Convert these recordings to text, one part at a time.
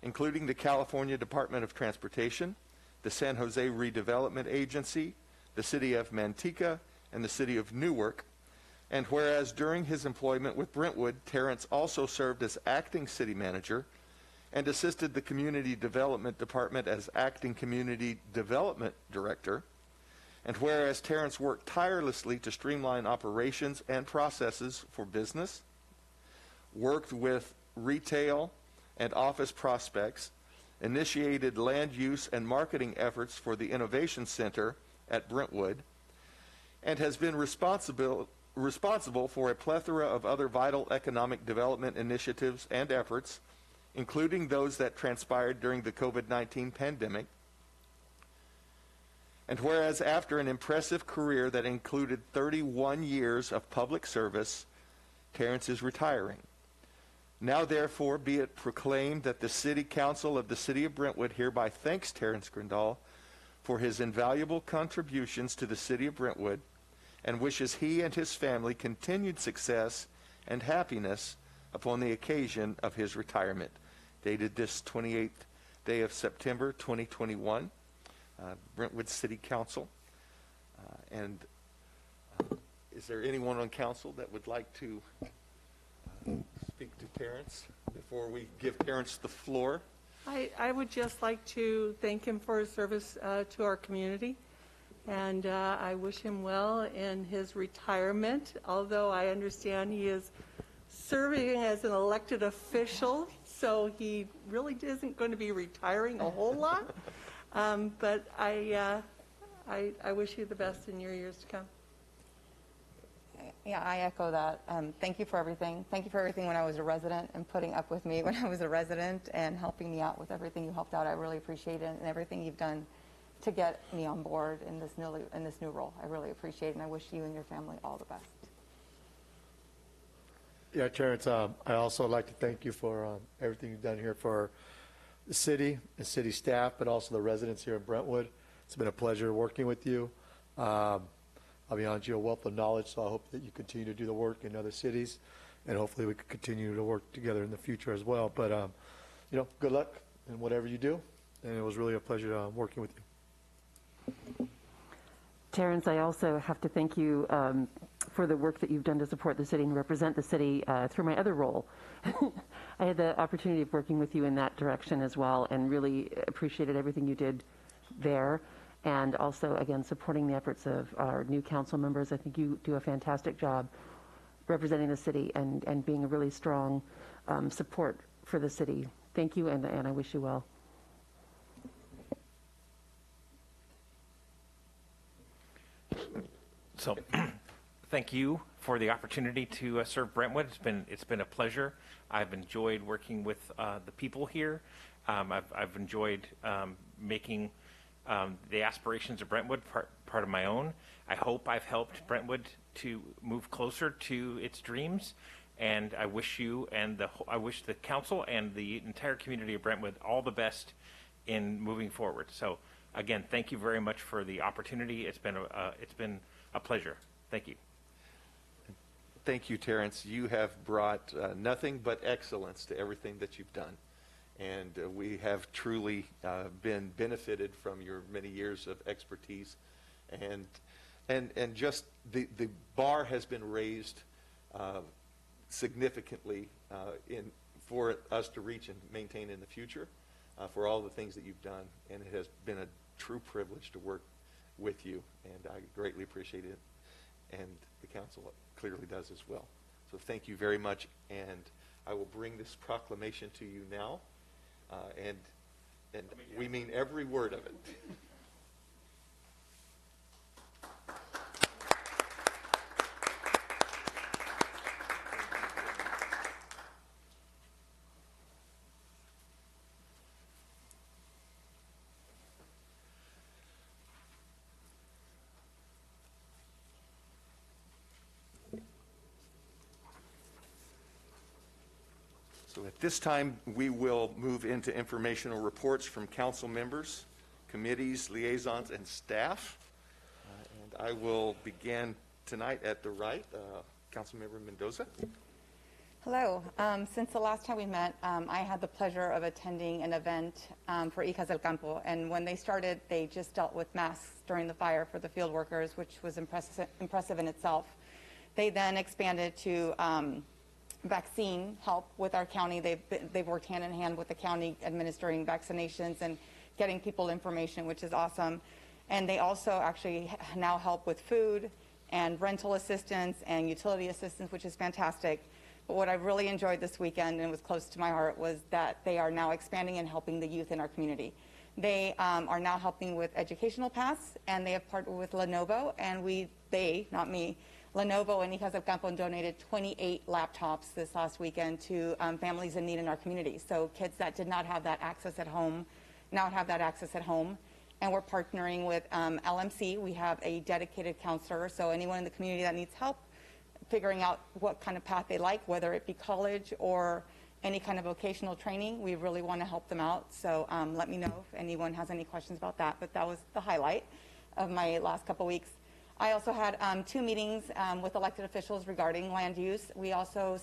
including the California Department of Transportation, the San Jose Redevelopment Agency, the City of Manteca, and the City of Newark. And whereas during his employment with Brentwood, Terrence also served as acting city manager and assisted the Community Development Department as acting Community Development Director. And whereas Terrence worked tirelessly to streamline operations and processes for business, worked with retail and office prospects, initiated land use and marketing efforts for the Innovation Center at Brentwood, and has been responsible for a plethora of other vital economic development initiatives and efforts, including those that transpired during the COVID-19 pandemic. And whereas after an impressive career that included 31 years of public service, Terrence is retiring. Now therefore be it proclaimed that the City Council of the City of Brentwood hereby thanks Terrence Grindall for his invaluable contributions to the City of Brentwood and wishes he and his family continued success and happiness upon the occasion of his retirement. Dated this 28th day of September 2021, Brentwood City Council. Is there anyone on council that would like to speak to Terrence before we give Terrence the floor? I would just like to thank him for his service to our community, and I wish him well in his retirement, although I understand he is serving as an elected official, so he really isn't going to be retiring a whole lot. But I wish you the best in your years to come. Yeah, I echo that. Thank you for everything. Thank you for everything when I was a resident and putting up with me when I was a resident and helping me out with everything you helped out. I really appreciate it, and everything you've done to get me on board in this new role. I really appreciate it, and I wish you and your family all the best. Yeah, Terrence, I also like to thank you for everything you've done here for the city and city staff, but also the residents here in Brentwood. It's been a pleasure working with you. I'll be honest, you're a wealth of knowledge, so I hope that you continue to do the work in other cities, and hopefully we can continue to work together in the future as well. But, good luck in whatever you do, and it was really a pleasure working with you. Terrence, I also have to thank you for the work that you've done to support the city and represent the city through my other role. I had the opportunity of working with you in that direction as well, and really appreciated everything you did there. And also, again, supporting the efforts of our new council members. I think you do a fantastic job representing the city and being a really strong support for the city. Thank you, and I wish you well. So, thank you for the opportunity to serve Brentwood. It's been a pleasure. I've enjoyed working with the people here. I've enjoyed making the aspirations of Brentwood part of my own. I hope I've helped Brentwood to move closer to its dreams, and I wish you and I wish the council and the entire community of Brentwood all the best in moving forward. So, again, thank you very much for the opportunity. It's been a pleasure. Thank you. Thank you, Terrence. You have brought nothing but excellence to everything that you've done. And we have truly been benefited from your many years of expertise. And just the bar has been raised significantly for us to reach and maintain in the future for all the things that you've done. And it has been a true privilege to work with you, and I greatly appreciate it, and the council clearly does as well. So thank you very much, and I will bring this proclamation to you now, and we mean every word of it. So at this time, we will move into informational reports from council members, committees, liaisons, and staff. And I will begin tonight at the right, Councilmember Mendoza. Hello. Since the last time we met, I had the pleasure of attending an event for Hijas del Campo, and when they started, they just dealt with masks during the fire for the field workers, which was impressive in itself. They then expanded to vaccine help with our county. They've worked hand in hand with the county administering vaccinations and getting people information, which is awesome. And they also actually now help with food and rental assistance and utility assistance, which is fantastic. But what I really enjoyed this weekend and was close to my heart was that they are now expanding and helping the youth in our community. They are now helping with educational paths, and they have partnered with Lenovo, and not me, Lenovo and Hijas del Campo donated 28 laptops this last weekend to families in need in our community. So kids that did not have that access at home now have that access at home. And we're partnering with LMC. We have a dedicated counselor, so anyone in the community that needs help figuring out what kind of path they like, whether it be college or any kind of vocational training, we really want to help them out. So let me know if anyone has any questions about that. But that was the highlight of my last couple weeks. I also had 2 meetings with elected officials regarding land use. We also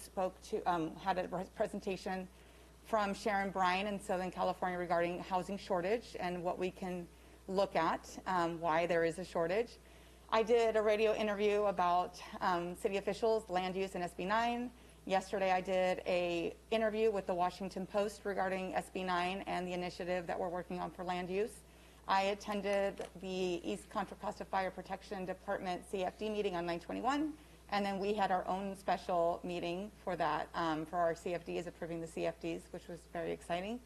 had a presentation from Sharon Bryan in Southern California regarding housing shortage and what we can look at, why there is a shortage. I did a radio interview about city officials, land use, and SB 9. Yesterday I did an interview with the Washington Post regarding SB 9 and the initiative that we're working on for land use. I attended the East Contra Costa Fire Protection Department CFD meeting on 9/21, and then we had our own special meeting for that, for our CFDs, approving the CFDs, which was very exciting.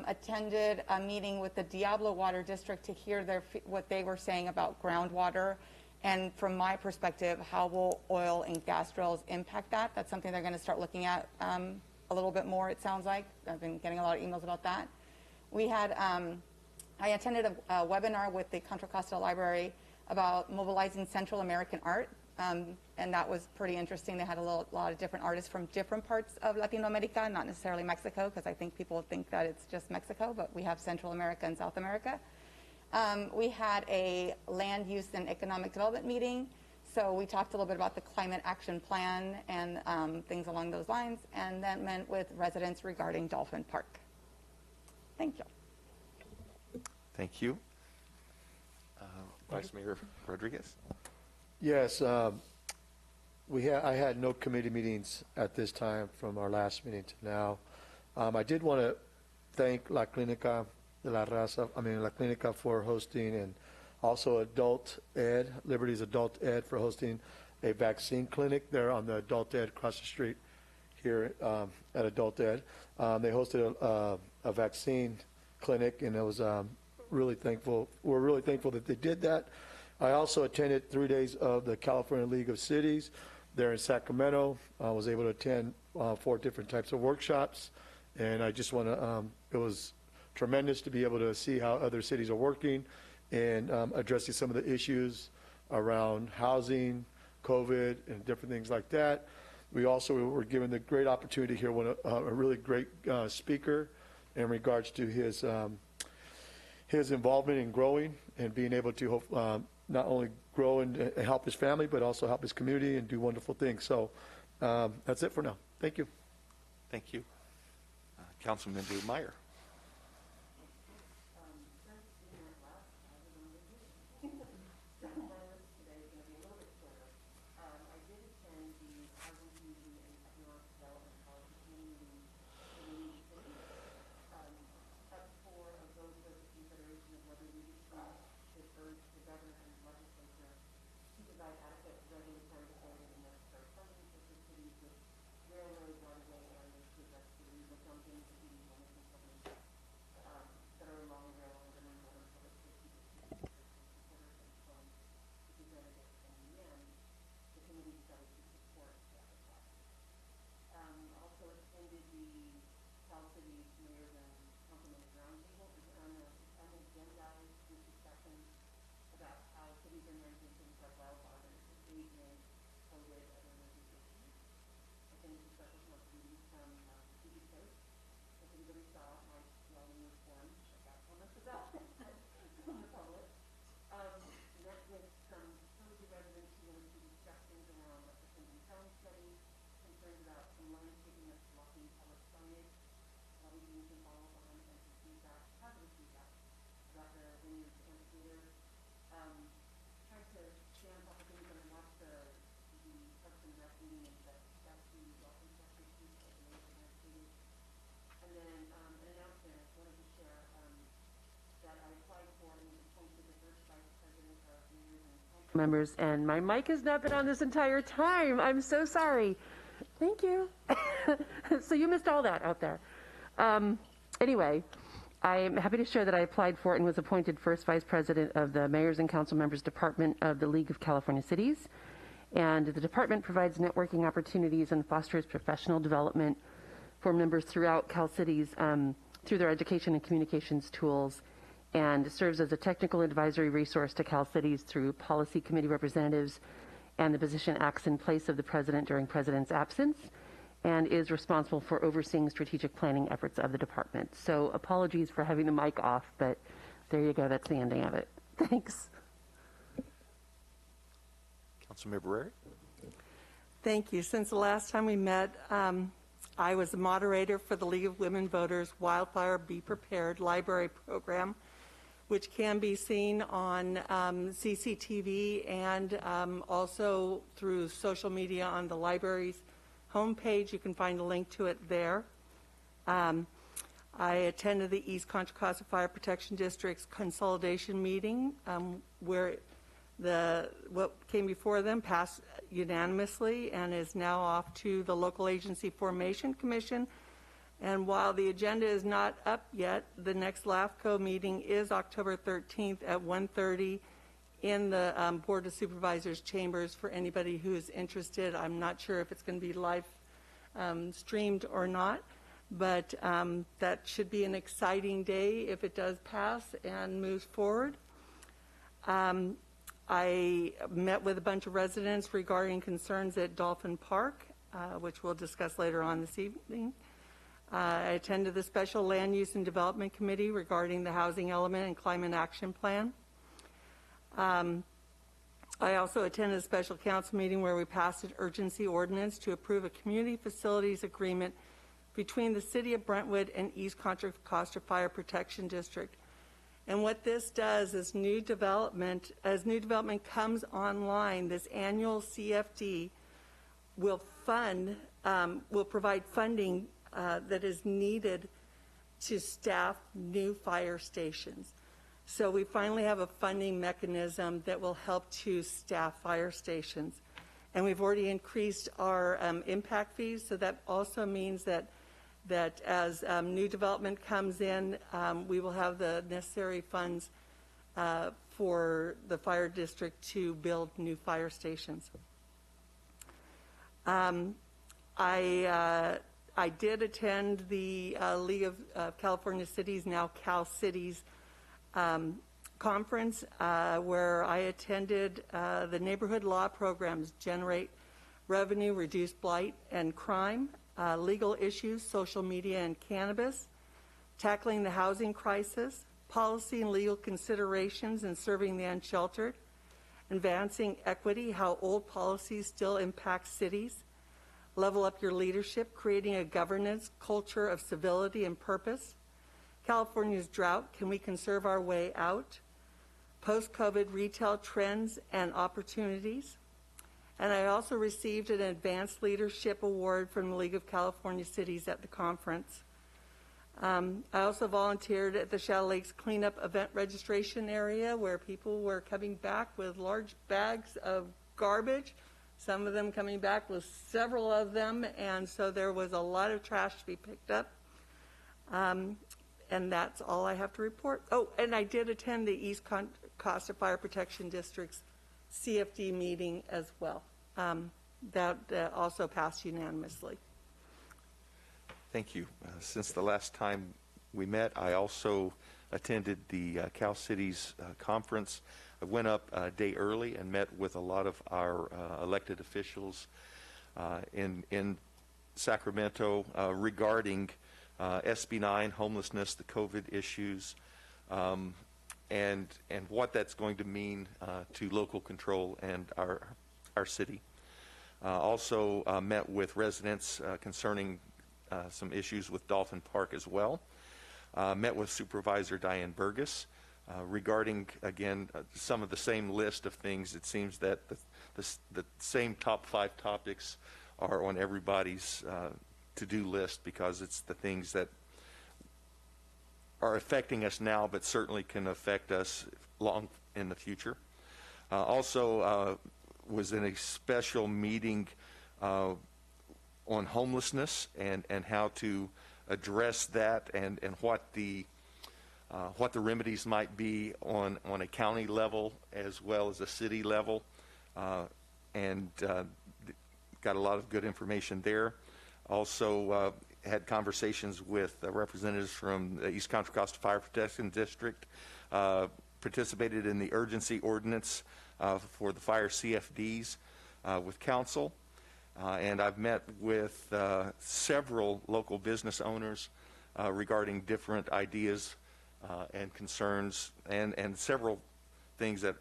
Attended a meeting with the Diablo Water District to hear what they were saying about groundwater, and from my perspective, how will oil and gas drills impact that? That's something they're going to start looking at a little bit more, it sounds like. I've been getting a lot of emails about that. We had, I attended a webinar with the Contra Costa Library about mobilizing Central American art, and that was pretty interesting. They had a lot of different artists from different parts of Latin America, not necessarily Mexico, because I think people think that it's just Mexico, but we have Central America and South America. We had a land use and economic development meeting, so we talked a little bit about the climate action plan and things along those lines, and then met with residents regarding Dolphin Park. Thank you. Thank you. Vice Mayor Rodriguez. Yes, I had no committee meetings at this time from our last meeting to now. I did want to thank La Clínica de la Raza, La Clínica for hosting, and also Adult Ed, Liberty's Adult Ed, for hosting a vaccine clinic there on the Adult Ed across the street here at Adult Ed. They hosted a vaccine clinic, and it was really thankful. We're really thankful that they did that. I also attended 3 days of the California League of Cities there in Sacramento. I was able to attend 4 different types of workshops, and I just want to, it was tremendous to be able to see how other cities are working and addressing some of the issues around housing, COVID, and different things like that. We also were given the great opportunity here with a really great speaker in regards to his involvement in growing and being able to not only grow and help his family, but also help his community and do wonderful things. So that's it for now. Thank you. Thank you. Councilman Meyer. we can follow up on and some feedback, positive feedback about the new amphitheater. Trying to stay on top of things and watch the Parks and Rec meeting and that's the Dolphin sector piece of the amphitheater. And then an announcement I wanted to share that I applied for and was appointed the first vice president of mayors and council members. And my mic has not been on this entire time. I'm so sorry. Thank you. So you missed all that out there. Anyway, I'm happy to share that I applied for and was appointed first vice president of the Mayors and Council Members Department of the League of California Cities. And the department provides networking opportunities and fosters professional development for members throughout Cal Cities through their education and communications tools, and serves as a technical advisory resource to Cal Cities through policy committee representatives, and the position acts in place of the president during president's absence, and is responsible for overseeing strategic planning efforts of the department. So apologies for having the mic off, but there you go. That's the ending of it. Thanks. Councilmember Rary? Thank you. Since the last time we met, I was the moderator for the League of Women Voters Wildfire Be Prepared Library Program, which can be seen on CCTV and also through social media on the library's homepage. You can find a link to it there. I attended the East Contra Costa Fire Protection District's consolidation meeting where what came before them passed unanimously and is now off to the Local Agency Formation Commission. And while the agenda is not up yet, the next LAFCO meeting is October 13th at 1:30 in the Board of Supervisors chambers for anybody who is interested. I'm not sure if it's going to be live streamed or not, but that should be an exciting day if it does pass and moves forward. I met with a bunch of residents regarding concerns at Dolphin Park, which we'll discuss later on this evening. I attended the Special Land Use and Development Committee regarding the housing element and climate action plan. I also attended a special council meeting where we passed an urgency ordinance to approve a community facilities agreement between the City of Brentwood and East Contra Costa Fire Protection District. And what this does is as new development comes online, this annual CFD will provide funding that is needed to staff new fire stations. So we finally have a funding mechanism that will help to staff fire stations. And we've already increased our impact fees, so that also means that as new development comes in, we will have the necessary funds for the fire district to build new fire stations. I did attend the League of California Cities, now Cal Cities, conference where I attended the neighborhood law programs generate revenue, reduce blight and crime, legal issues, social media and cannabis, tackling the housing crisis, policy and legal considerations in serving the unsheltered, advancing equity, how old policies still impact cities, level up your leadership, creating a governance culture of civility and purpose, California's drought, can we conserve our way out, post-COVID retail trends and opportunities. And I also received an Advanced Leadership Award from the League of California Cities at the conference. I also volunteered at the Shadow Lakes cleanup event registration area where people were coming back with large bags of garbage, some of them coming back with several of them, and so there was a lot of trash to be picked up. And that's all I have to report. Oh, and I did attend the East Costa Fire Protection District's CFD meeting as well. That also passed unanimously. Thank you. Since the last time we met, I also attended the Cal Cities conference. I went up a day early and met with a lot of our elected officials in Sacramento regarding SB 9, homelessness, the COVID issues, and what that's going to mean to local control and our city. Also met with residents concerning some issues with Dolphin Park as well. Met with Supervisor Diane Burgess regarding, again, some of the same list of things. It seems that the same top 5 topics are on everybody's to-do list, because it's the things that are affecting us now, but certainly can affect us long in the future. Also was in a special meeting on homelessness and how to address that, and what the remedies might be on a county level as well as a city level, and got a lot of good information there. Also had conversations with representatives from the East Contra Costa Fire Protection District, participated in the urgency ordinance for the fire CFDs with council, and I've met with several local business owners regarding different ideas and concerns, and several things that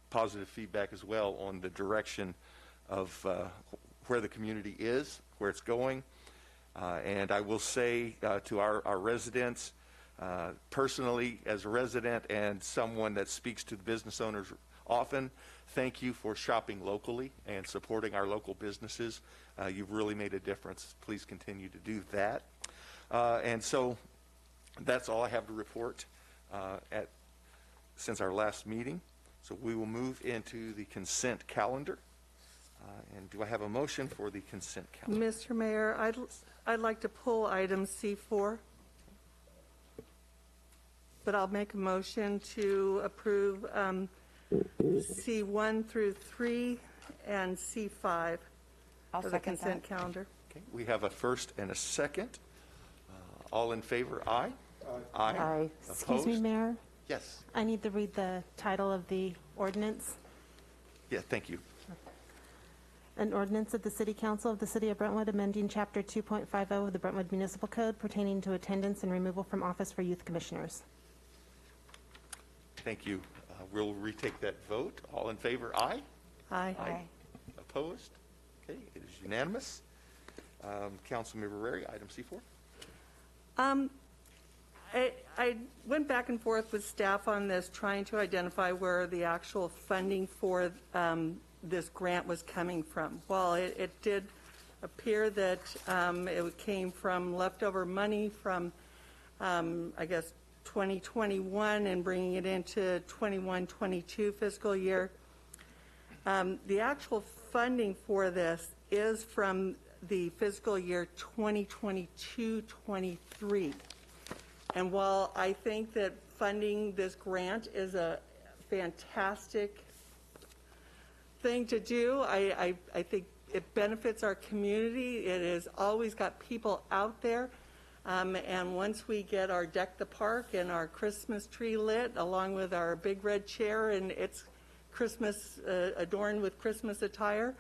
positive feedback as well on the direction of where the community is, where it's going. And I will say to our residents, personally as a resident and someone that speaks to the business owners often, thank you for shopping locally and supporting our local businesses. You've really made a difference. Please continue to do that. And so that's all I have to report since our last meeting. So we will move into the consent calendar. And do I have a motion for the consent calendar? Mr. Mayor, I'd like to pull item C4, but I'll make a motion to approve C1 through 3 and C5 I'll for the second consent that. calendar. Okay, we have a first and a second. All in favor, aye? Aye. Aye. Excuse me, Opposed? Mayor. Yes. I need to read the title of the ordinance. Yeah, thank you. An ordinance of the City Council of the City of Brentwood amending Chapter 2.50 of the Brentwood Municipal Code pertaining to attendance and removal from office for youth commissioners. Thank you. We'll retake that vote. All in favor, aye? Aye. Aye. Opposed? Okay, it is unanimous. Councilmember Rary, item C4. I went back and forth with staff on this, trying to identify where the actual funding for this grant was coming from. Well, it did appear that it came from leftover money from, I guess, 2021 and bringing it into 21-22 fiscal year. The actual funding for this is from the fiscal year 2022-23. And while I think that funding this grant is a fantastic thing to do, I think it benefits our community. It has always got people out there. And once we get our Deck the Park and our Christmas tree lit, along with our big red chair and its Christmas adorned with Christmas attire,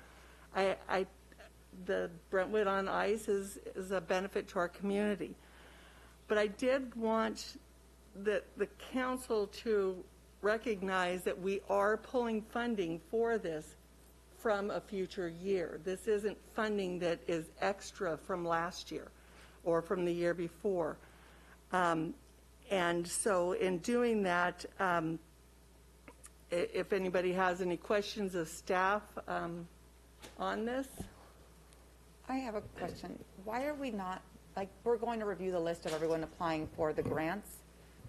the Brentwood on Ice is a benefit to our community. But I did want the council to recognize that we are pulling funding for this from a future year. This isn't funding that is extra from last year or from the year before. And so in doing that, if anybody has any questions of staff on this. I have a question. Why are we not, like, we're going to review the list of everyone applying for the grants.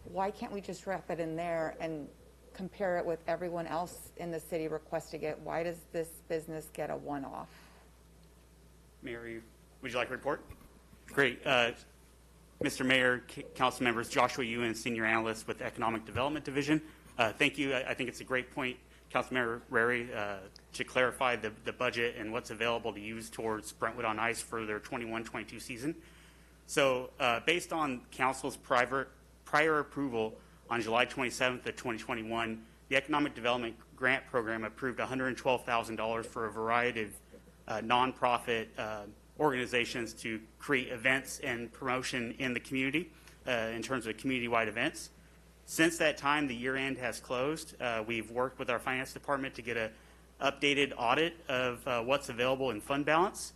Why can't we just wrap it in there and compare it with everyone else in the city requesting it? Why does this business get a one-off? Mary, would you like a report? Great. Mr. Mayor, council members, Joshua Ewan, Senior Analyst with the Economic Development Division. Thank you. I think it's a great point, Councilmember Rary, to clarify the budget and what's available to use towards Brentwood on Ice for their 21-22 season. So based on council's prior approval on July 27th of 2021, the Economic Development Grant Program approved $112,000 for a variety of nonprofit organizations to create events and promotion in the community in terms of community-wide events. Since that time, the year end has closed. We've worked with our finance department to get an updated audit of what's available in fund balance.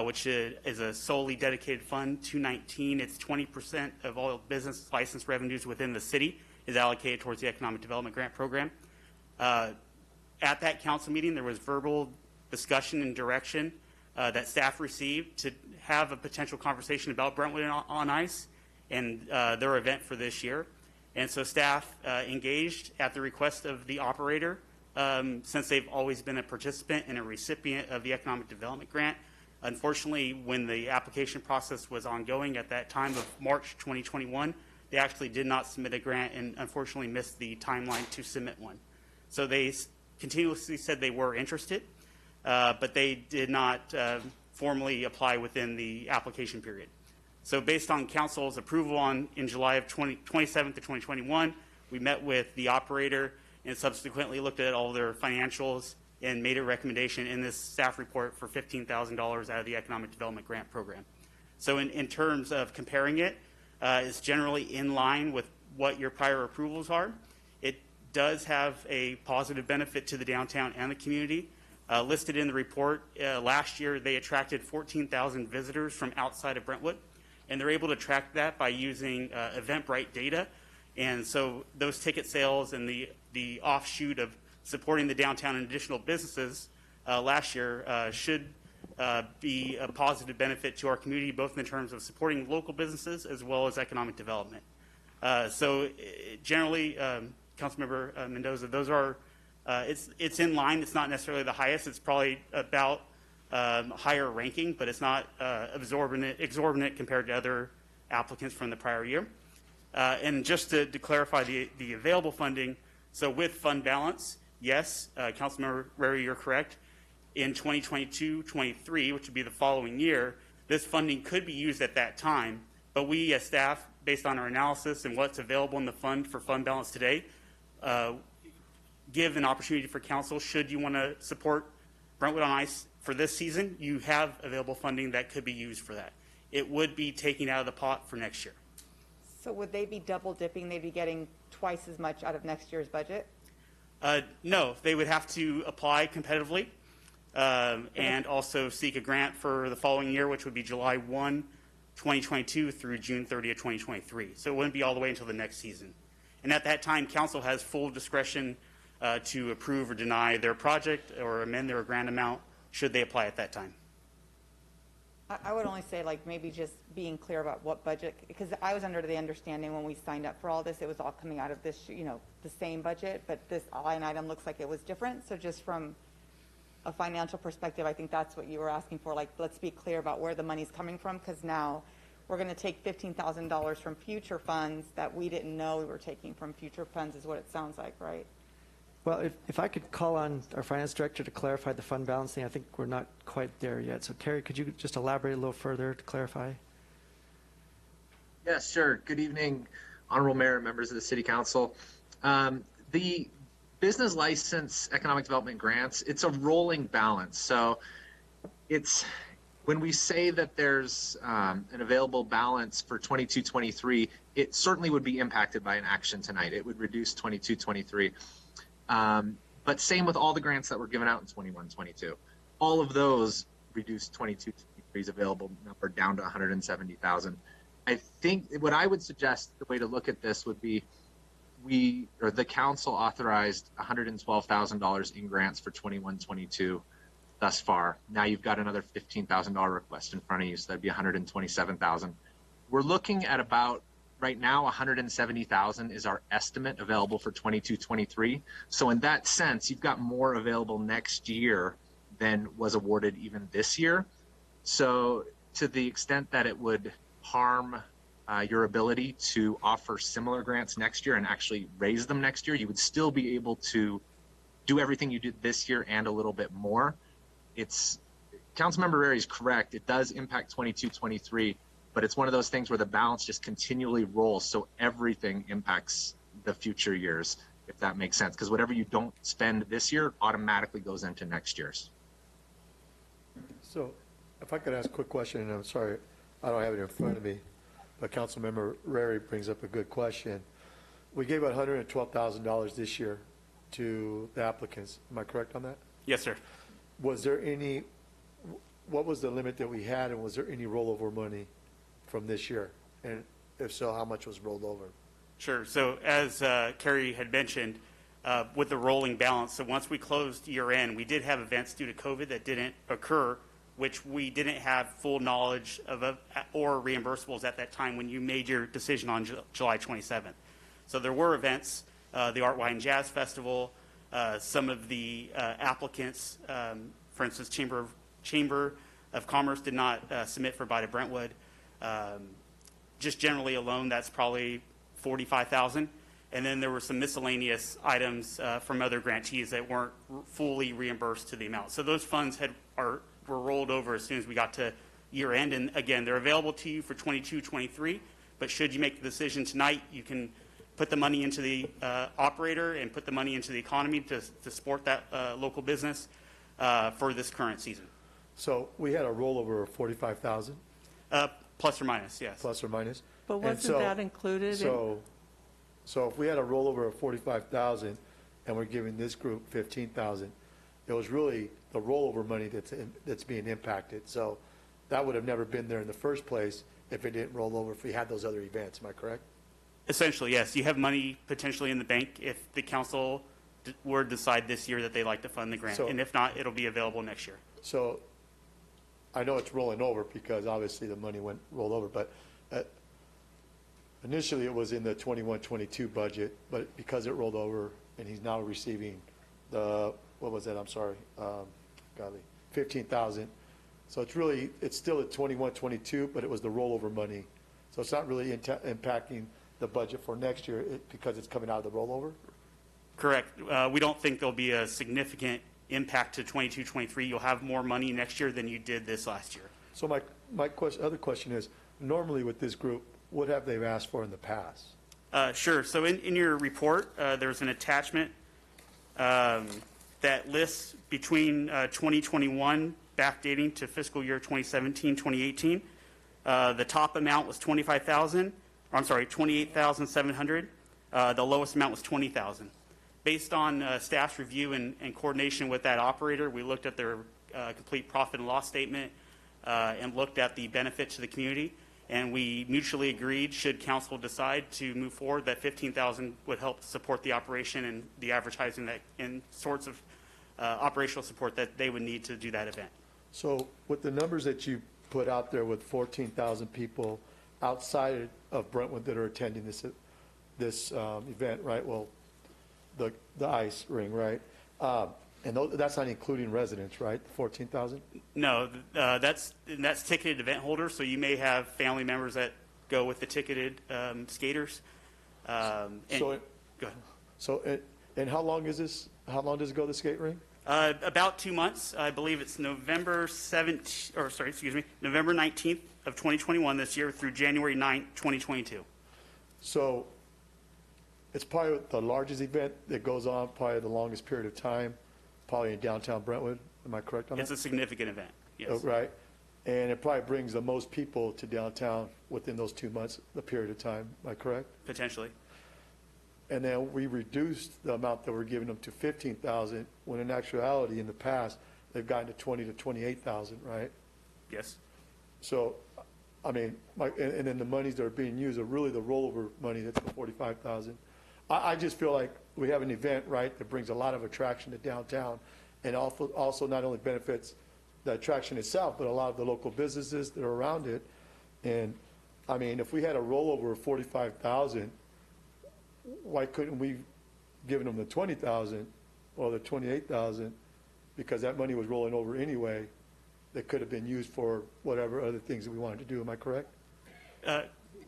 which is a solely dedicated fund. 219, it's 20% of all business license revenues within the city is allocated towards the Economic Development Grant Program. At that council meeting, there was verbal discussion and direction that staff received to have a potential conversation about Brentwood on Ice and their event for this year. And so staff engaged at the request of the operator, since they've always been a participant and a recipient of the Economic Development Grant. Unfortunately, when the application process was ongoing at that time of March 2021, they actually did not submit a grant and unfortunately missed the timeline to submit one. So they continuously said they were interested, but they did not formally apply within the application period. So based on council's approval in July of 27th of 2021, we met with the operator and subsequently looked at all their financials and made a recommendation in this staff report for $15,000 out of the Economic Development Grant Program. So in terms of comparing it, it's generally in line with what your prior approvals are. It does have a positive benefit to the downtown and the community. Listed in the report, last year they attracted 14,000 visitors from outside of Brentwood, and they're able to track that by using Eventbrite data. And so those ticket sales and the offshoot of supporting the downtown and additional businesses last year should be a positive benefit to our community, both in terms of supporting local businesses as well as economic development. So generally, Councilmember Mendoza, those are, it's in line. It's not necessarily the highest. It's probably about higher ranking, but it's not exorbitant compared to other applicants from the prior year. And just to clarify the available funding, so with fund balance, yes, Councilmember Rary, you're correct. In 2022-23, which would be the following year, this funding could be used at that time, but we as staff, based on our analysis and what's available in the fund for fund balance today, give an opportunity for council, should you want to support Brentwood on Ice for this season, you have available funding that could be used for that. It would be taken out of the pot for next year. So would they be double dipping? They'd be getting twice as much out of next year's budget? No, they would have to apply competitively and also seek a grant for the following year, which would be July 1, 2022 through June 30 of 2023. So it wouldn't be all the way until the next season. And at that time, council has full discretion to approve or deny their project or amend their grant amount should they apply at that time. I would only say, like, maybe just being clear about what budget, because I was under the understanding when we signed up for all this, it was all coming out of this, the same budget, but this line item looks like it was different. So just from a financial perspective, I think that's what you were asking for. Like, let's be clear about where the money's coming from, because now we're going to take $15,000 from future funds that we didn't know we were taking from future funds, is what it sounds like, right? Well, if I could call on our finance director to clarify the fund balancing, I think we're not quite there yet. So Terry, could you just elaborate a little further to clarify? Yes, sure. Good evening, Honorable Mayor and members of the City Council. The business license economic development grants, it's a rolling balance. So it's when we say that there's an available balance for 22-23, it certainly would be impacted by an action tonight. It would reduce 22-23. But same with all the grants that were given out in 21-22. All of those reduced 22-23's available number down to 170,000. I think what I would suggest the way to look at this would be the council authorized $112,000 in grants for 21-22 thus far. Now you've got another $15,000 request in front of you, so that'd be $127,000. We're looking at about right now, 170,000 is our estimate available for 22-23. So in that sense, you've got more available next year than was awarded even this year. So to the extent that it would harm your ability to offer similar grants next year and actually raise them next year, you would still be able to do everything you did this year and a little bit more. Councilmember Rary is correct. It does impact 22-23. But it's one of those things where the balance just continually rolls, so everything impacts the future years, if that makes sense. Because whatever you don't spend this year automatically goes into next year's. So if I could ask a quick question, and I'm sorry, I don't have it in front of me, but Councilmember Rary brings up a good question. We gave out $112,000 this year to the applicants. Am I correct on that? Yes, sir. Was there any, what was the limit that we had, and was there any rollover money from this year? And if so, how much was rolled over? Sure. So as Carrie had mentioned, with the rolling balance, so once we closed year end, we did have events due to COVID that didn't occur, which we didn't have full knowledge of or reimbursables at that time when you made your decision on July 27th. So there were events, the Art, Wine, and Jazz Festival, some of the applicants, for instance, Chamber of Commerce did not submit for Bite of Brentwood. Just generally alone, that's probably $45,000. And then there were some miscellaneous items from other grantees that weren't fully reimbursed to the amount. So those funds were rolled over as soon as we got to year end. And again, they're available to you for 22-23. But should you make the decision tonight, you can put the money into the operator and put the money into the economy to support that local business for this current season. So we had a rollover of 45,000, Plus or minus, yes. plus or minus. But wasn't that included? So if we had a rollover of 45,000 and we're giving this group 15,000, it was really the rollover money that's being impacted. So that would have never been there in the first place if it didn't roll over, if we had those other events. Am I correct? Essentially, yes. You have money potentially in the bank if the council were to decide this year that they like to fund the grant. And if not, it'll be available next year. So I know it's rolling over because obviously the money rolled over, but initially it was in the 21-22 budget, but because it rolled over and he's now receiving the, what was that? I'm sorry, golly, 15,000. So it's still at 21-22, but it was the rollover money. So it's not really impacting the budget for next year because it's coming out of the rollover? Correct. We don't think there'll be a significant impact to 22-23. You'll have more money next year than you did this last year. So my other question is, normally with this group, what have they asked for in the past? Sure. So in your report, there's an attachment that lists between 2021 backdating to fiscal year 2017-2018. The top amount was 28,700. The lowest amount was 20,000. Based on staff's review and coordination with that operator, we looked at their complete profit and loss statement and looked at the benefit to the community. And we mutually agreed, should council decide to move forward, that 15,000 would help support the operation and the advertising that and sorts of operational support that they would need to do that event. So with the numbers that you put out there with 14,000 people outside of Brentwood that are attending this event, right? Well, the ice ring, right? And that's not including residents, right? 14,000? No, that's ticketed event holders. So you may have family members that go with the ticketed skaters. Go ahead. So and how long is this? How long does it go, the skate ring? About 2 months. I believe it's November 19th of 2021 this year through January 9th, 2022. So it's probably the largest event that goes on, probably the longest period of time, probably in downtown Brentwood. Am I correct on that? It's a significant event, yes. Oh, right. And it probably brings the most people to downtown within those 2 months, the period of time. Am I correct? Potentially. And then we reduced the amount that we're giving them to 15,000, when in actuality, in the past, they've gotten to 20 to 28,000, right? Yes. So, I mean, and then the monies that are being used are really the rollover money, that's the 45,000. I just feel like we have an event, right, that brings a lot of attraction to downtown, and also not only benefits the attraction itself, but a lot of the local businesses that are around it. And, I mean, if we had a rollover of 45,000, why couldn't we given them the 20,000 or the 28,000, because that money was rolling over anyway, that could have been used for whatever other things that we wanted to do. Am I correct?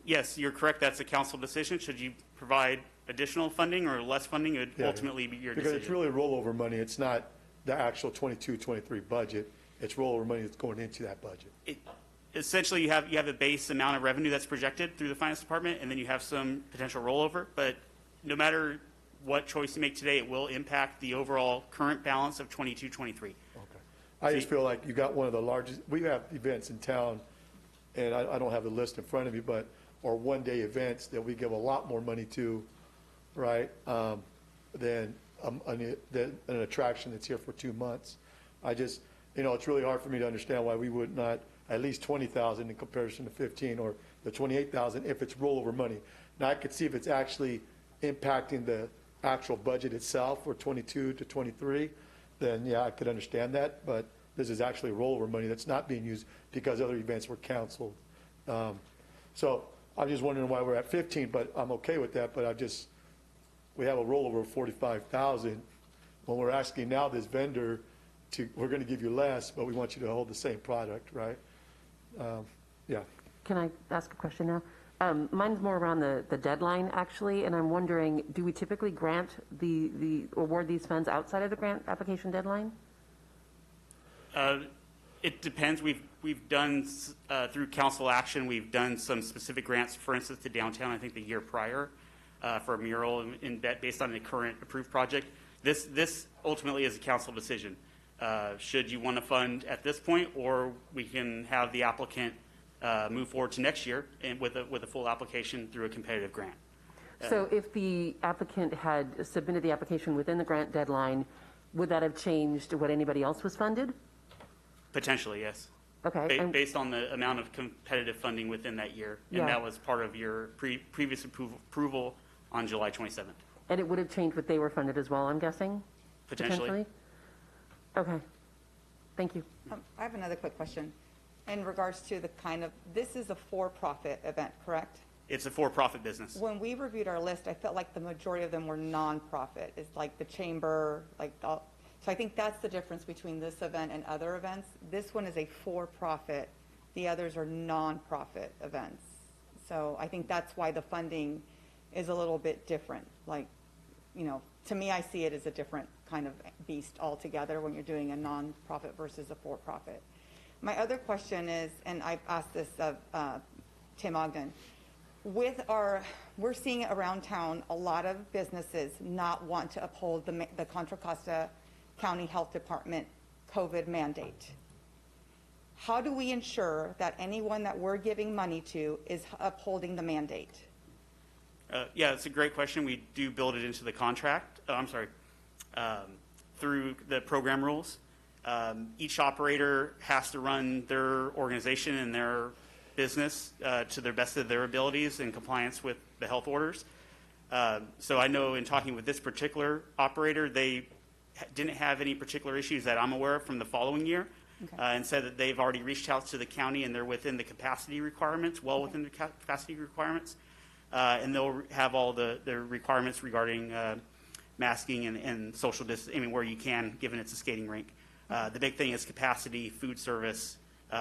Yes, you're correct. That's a council decision. Should you provide additional funding or less funding, it would ultimately be your decision. Because it's really rollover money. It's not the actual 22-23 budget. It's rollover money that's going into that budget. Essentially, you have a base amount of revenue that's projected through the finance department, and then you have some potential rollover. But no matter what choice you make today, it will impact the overall current balance of 22-23. Okay. I just feel like you got one of the largest. We have events in town, and I don't have the list in front of me, but or one-day events that we give a lot more money to, right, than an attraction that's here for 2 months. it's really hard for me to understand why we would not at least 20,000 in comparison to 15 or the 28,000 if it's rollover money. Now, I could see if it's actually impacting the actual budget itself for 22 to 23, then yeah, I could understand that. But this is actually rollover money that's not being used because other events were canceled. So I'm just wondering why we're at 15, but I'm okay with that. But we have a rollover of 45,000 when we're asking now this vendor we're going to give you less, but we want you to hold the same product, right? Yeah. Can I ask a question now? Mine's more around the deadline, actually, and I'm wondering, do we typically grant award these funds outside of the grant application deadline? It depends. We've done, through council action, we've done some specific grants, for instance, to downtown, I think the year prior, for a mural based on the current approved project. This ultimately is a council decision. Should you want to fund at this point, or we can have the applicant move forward to next year and with a full application through a competitive grant. So if the applicant had submitted the application within the grant deadline, would that have changed what anybody else was funded? Potentially, yes. Okay. Based on the amount of competitive funding within that year. And Yeah. that was part of your previous approval on July 27th. And it would have changed what they were funded as well, I'm guessing? Potentially. Okay. Thank you. I have another quick question. In regards to this is a for-profit event, correct? It's a for-profit business. When we reviewed our list, I felt like the majority of them were non-profit. It's like the chamber, so I think that's the difference between this event and other events. This one is a for-profit. The others are non-profit events. So I think that's why the funding is a little bit different. To me, I see it as a different kind of beast altogether when you're doing a non-profit versus a for-profit. My other question is, and I've asked this of Tim Ogden, we're seeing around town a lot of businesses not want to uphold the Contra Costa County Health Department COVID mandate. How do we ensure that anyone that we're giving money to is upholding the mandate? Yeah, it's a great question. We do build it into the contract. Through the program rules. Each operator has to run their organization and their business to the best of their abilities in compliance with the health orders. So I know in talking with this particular operator, they didn't have any particular issues that I'm aware of from the following year. Okay. And said that they've already reached out to the county and they're within the capacity requirements, within the capacity requirements. And they'll have all the requirements regarding masking and social distancing, where you can, given it's a skating rink. The big thing is capacity, food service,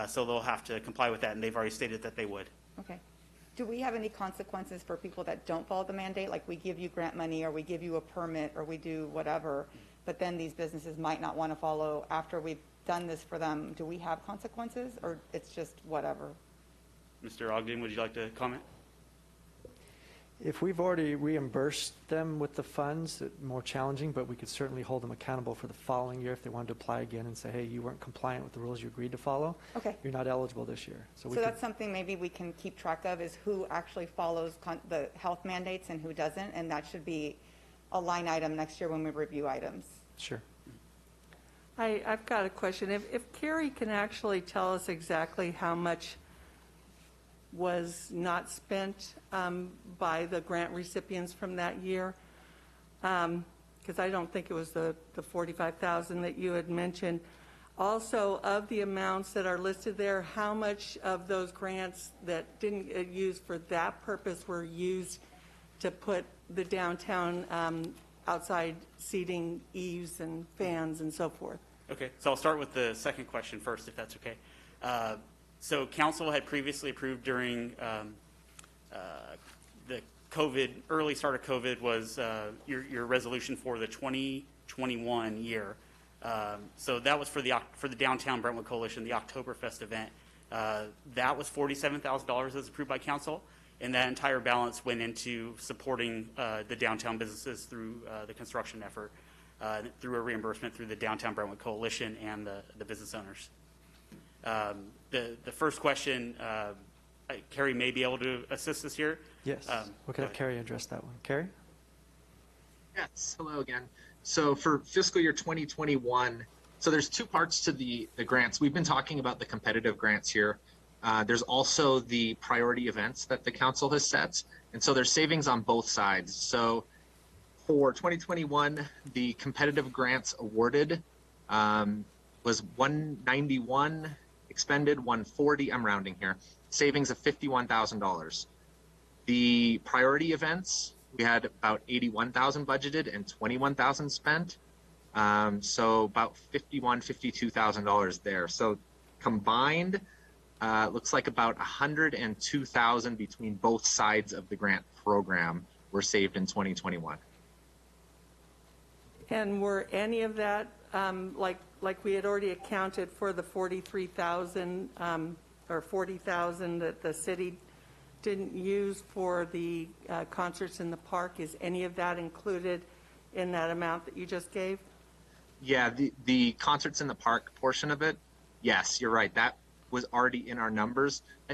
so they'll have to comply with that, and they've already stated that they would. Okay. Do we have any consequences for people that don't follow the mandate? Like we give you grant money, or we give you a permit, or we do whatever, but then these businesses might not want to follow after we've done this for them. Do we have consequences, or it's just whatever? Mr. Ogden, would you like to comment? If we've already reimbursed them with the funds, it's more challenging, but we could certainly hold them accountable for the following year if they wanted to apply again and say, hey, you weren't compliant with the rules you agreed to follow. Okay. You're not eligible this year. So that's something maybe we can keep track of, is who actually follows the health mandates and who doesn't, and that should be a line item next year when we review items. Sure. I've got a question. If Carrie can actually tell us exactly how much was not spent by the grant recipients from that year, because I don't think it was the 45,000 that you had mentioned. Also, of the amounts that are listed there, how much of those grants that didn't get used for that purpose were used to put the downtown outside seating, eaves and fans and so forth? Okay, so I'll start with the second question first, if that's okay. So council had previously approved during the early start of COVID was your resolution for the 2021 year. So that was for the Downtown Brentwood Coalition, the Oktoberfest event. That was $47,000 as approved by council, and that entire balance went into supporting the downtown businesses through the construction effort, through a reimbursement through the Downtown Brentwood Coalition and the business owners. The first question, Carrie may be able to assist us here. Yes. We could have Carrie address that one. Carrie? Yes. Hello again. So for fiscal year 2021, So there's two parts to the grants. We've been talking about the competitive grants here. There's also the priority events that the council has set. And so there's savings on both sides. So for 2021, the competitive grants awarded was 191, expended 140, I'm rounding here, savings of $51,000. The priority events, we had about 81,000 budgeted and 21,000 spent. So about $52,000 there. So combined, looks like about 102,000 between both sides of the grant program were saved in 2021. And were any of that, like we had already accounted for the 43,000 or 40,000 that the city didn't use for the concerts in the park? Is any of that included in that amount that you just gave? Yeah, the concerts in the park portion of it, yes, you're right. That was already in our numbers. I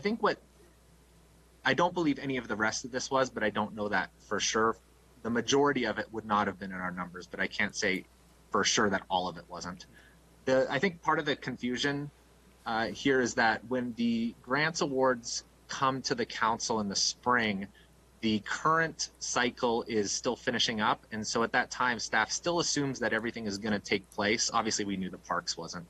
don't believe any of the rest of this was, but I don't know that for sure. The majority of it would not have been in our numbers, but I can't say for sure that all of it wasn't. I think part of the confusion here is that when the grants awards come to the council in the spring, the current cycle is still finishing up. And so at that time, staff still assumes that everything is going to take place. Obviously, we knew the parks wasn't.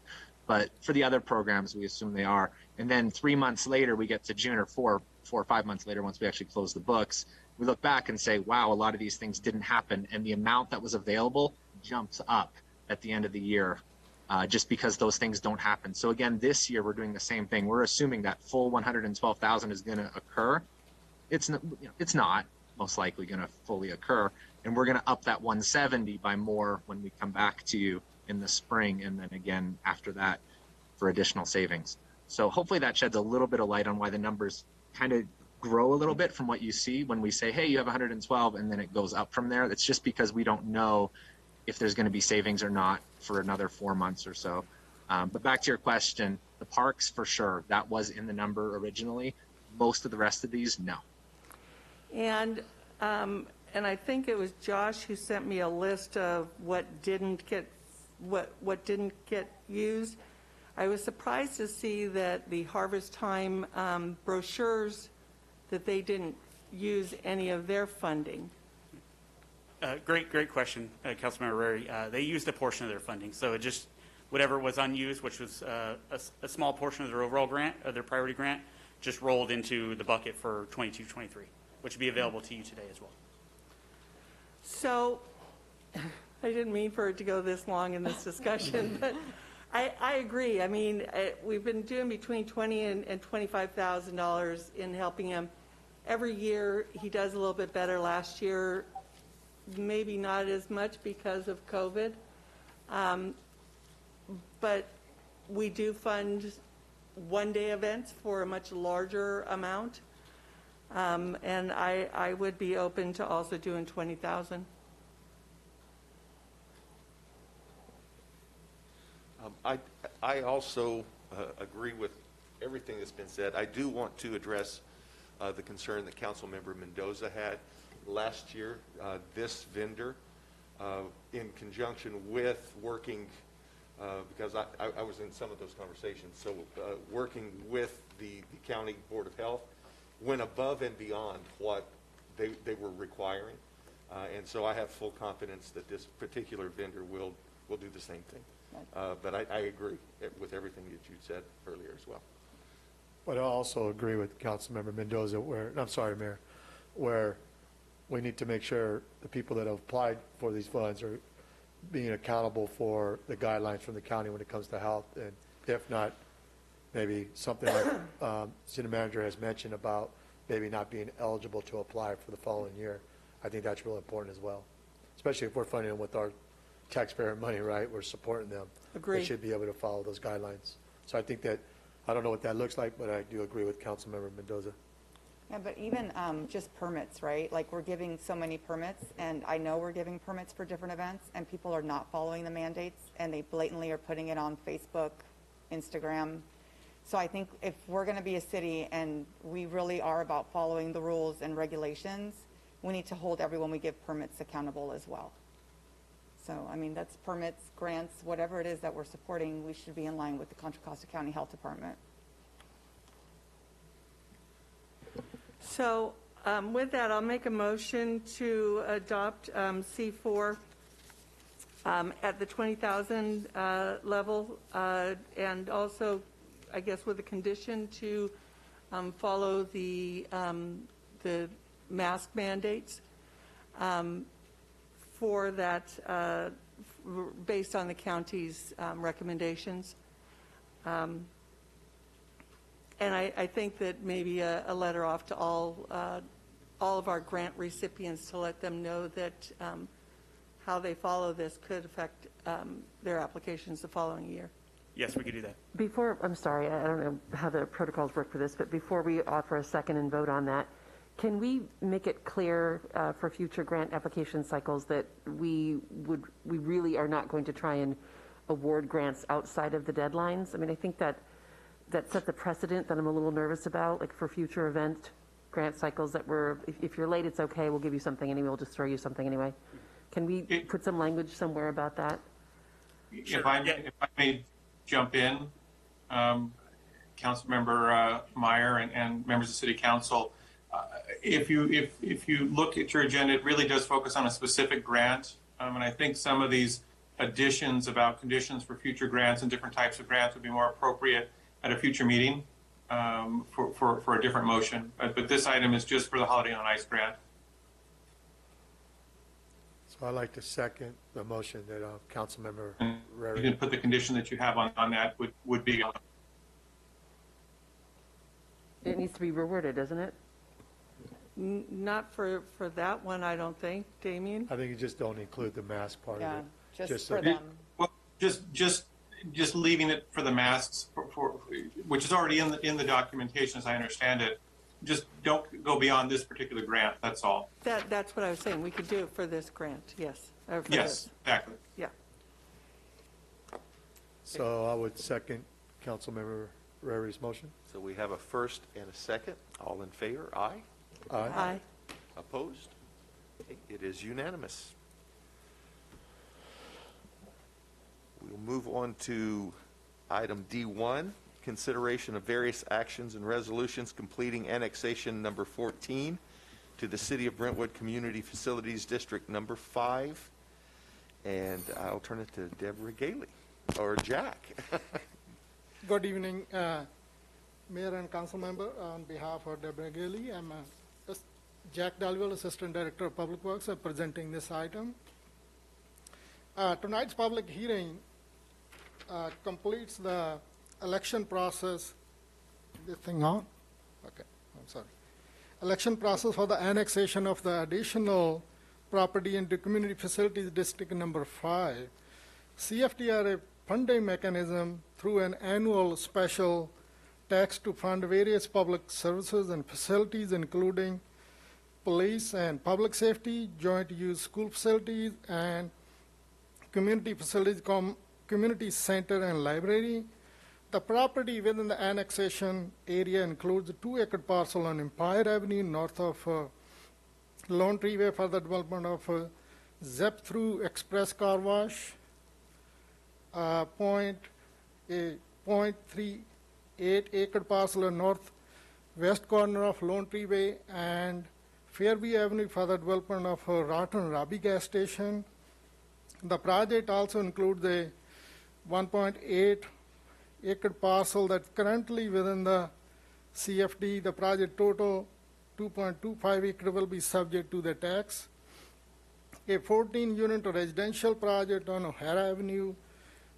But for the other programs, we assume they are. And then 3 months later, we get to June, or 4 or 5 months later, once we actually close the books, we look back and say, wow, a lot of these things didn't happen. And the amount that was available jumps up at the end of the year just because those things don't happen. So again, this year, we're doing the same thing. We're assuming that full 112,000 is going to occur. It's not most likely going to fully occur. And we're going to up that 170 by more when we come back to you in the spring, and then again after that for additional savings. So hopefully that sheds a little bit of light on why the numbers kind of grow a little bit from what you see when we say, hey, you have 112, and then it goes up from there. It's just because we don't know if there's going to be savings or not for another 4 months or so. But back to your question, the parks for sure, that was in the number originally. Most of the rest of these, no. And I think it was Josh who sent me a list of what didn't get used. I was surprised to see that the Harvest Time brochures, that they didn't use any of their funding. Great question, Councilmember Rary. They used a portion of their funding, so it just whatever was unused, which was a small portion of their overall grant, their priority grant, just rolled into the bucket for 22-23, which will be available to you today as well. So, I didn't mean for it to go this long in this discussion, but I agree. I mean, we've been doing between $20,000 and $25,000 in helping him. Every year, he does a little bit better. Last year, maybe not as much because of COVID. But we do fund one-day events for a much larger amount. And I would be open to also doing 20,000. I also agree with everything that's been said. I do want to address the concern that Councilmember Mendoza had. Last year, this vendor, in conjunction with working, because I was in some of those conversations, so working with the County Board of Health, went above and beyond what they were requiring. And so I have full confidence that this particular vendor will do the same thing. But I agree with everything that you said earlier as well. But I also agree with Councilmember Mendoza, Mayor, where we need to make sure the people that have applied for these funds are being accountable for the guidelines from the county when it comes to health. And if not, maybe something like City Manager has mentioned about maybe not being eligible to apply for the following year. I think that's really important as well, especially if we're funding them with our taxpayer money, right? We're supporting them. Agreed. They should be able to follow those guidelines. So I think that, I don't know what that looks like, but I do agree with Councilmember Mendoza. Yeah, but even just permits, right? Like, we're giving so many permits, and I know we're giving permits for different events, and people are not following the mandates, and they blatantly are putting it on Facebook, Instagram. So I think if we're going to be a city and we really are about following the rules and regulations, we need to hold everyone we give permits accountable as well. So, I mean, that's permits, grants, whatever it is that we're supporting, we should be in line with the Contra Costa County Health Department. So with that, I'll make a motion to adopt C4 at the 20,000 level, and also, I guess, with a condition to follow the mask mandates for that, based on the county's recommendations. And I think that maybe a letter off to all of our grant recipients to let them know that how they follow this could affect their applications the following year. Yes, we could do that. Before, I'm sorry, I don't know how the protocols work for this, but before we offer a second and vote on that, can we make it clear for future grant application cycles that we really are not going to try and award grants outside of the deadlines? I mean, I think that sets a precedent that I'm a little nervous about, like for future event grant cycles that if you're late, it's okay, we'll give you something anyway, we'll just throw you something anyway. Can we put some language somewhere about that? Sure. If I may jump in, Councilmember Meyer and members of the City Council, if you look at your agenda, it really does focus on a specific grant, and I think some of these additions about conditions for future grants and different types of grants would be more appropriate at a future meeting for a different motion. But this item is just for the Holiday on Ice grant. So I'd like to second the motion that Councilmember You Rary. can put the condition that you have on that would be. It needs to be reworded, doesn't it? Not for that one, I don't think. Damien? I think you just don't include the mask part Yeah, of it. just so for them. Well, just leaving it for the masks, which is already in the documentation, as I understand it. Just don't go beyond this particular grant. That's all. That's what I was saying. We could do it for this grant, yes. Or for Yes, this. exactly. Yeah. So I would second Councilmember Rary's motion. So we have a first and a second. All in favor? Aye. Aye. Opposed? Okay, it is unanimous. We'll move on to item D1, consideration of various actions and resolutions completing annexation number 14 to the City of Brentwood Community Facilities District number 5. And I'll turn it to Deborah Gailey, or Jack. Good evening, Mayor and Council Member. On behalf of Deborah Gailey, I'm Jack Dalwell, Assistant Director of Public Works, presenting this item. Tonight's public hearing completes the election process. This thing on? Okay, I'm sorry. Election process for the annexation of the additional property into Community Facilities District number 5. CFD are a funding mechanism through an annual special tax to fund various public services and facilities, including police and public safety, joint use school facilities, and community facilities, community center and library. The property within the annexation area includes a 2-acre parcel on Empire Avenue north of Lone Tree Way for the development of Zep through Express Car Wash, 0.38-acre parcel on northwest corner of Lone Tree Way, and Fairview Avenue for the development of Rotten Robbie gas station. The project also includes a 1.8-acre parcel that's currently within the CFD. The project total 2.25 acre will be subject to the tax. A 14-unit residential project on O'Hara Avenue,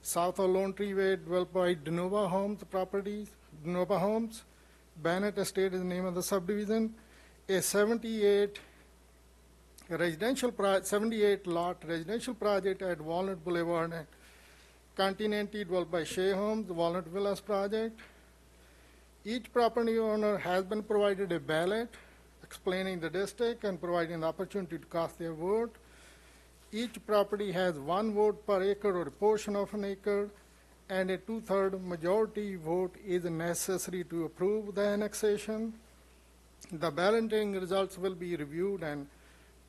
south of Lone Tree Way, developed by Denova Homes Properties, Denova Homes. Bennett Estate is the name of the subdivision. A 78-lot residential project at Walnut Boulevard and Continental, developed by Shea Homes, the Walnut Villas project. Each property owner has been provided a ballot explaining the district and providing the opportunity to cast their vote. Each property has 1 vote per acre or a portion of an acre, and a 2/3 majority vote is necessary to approve the annexation. The balloting results will be reviewed and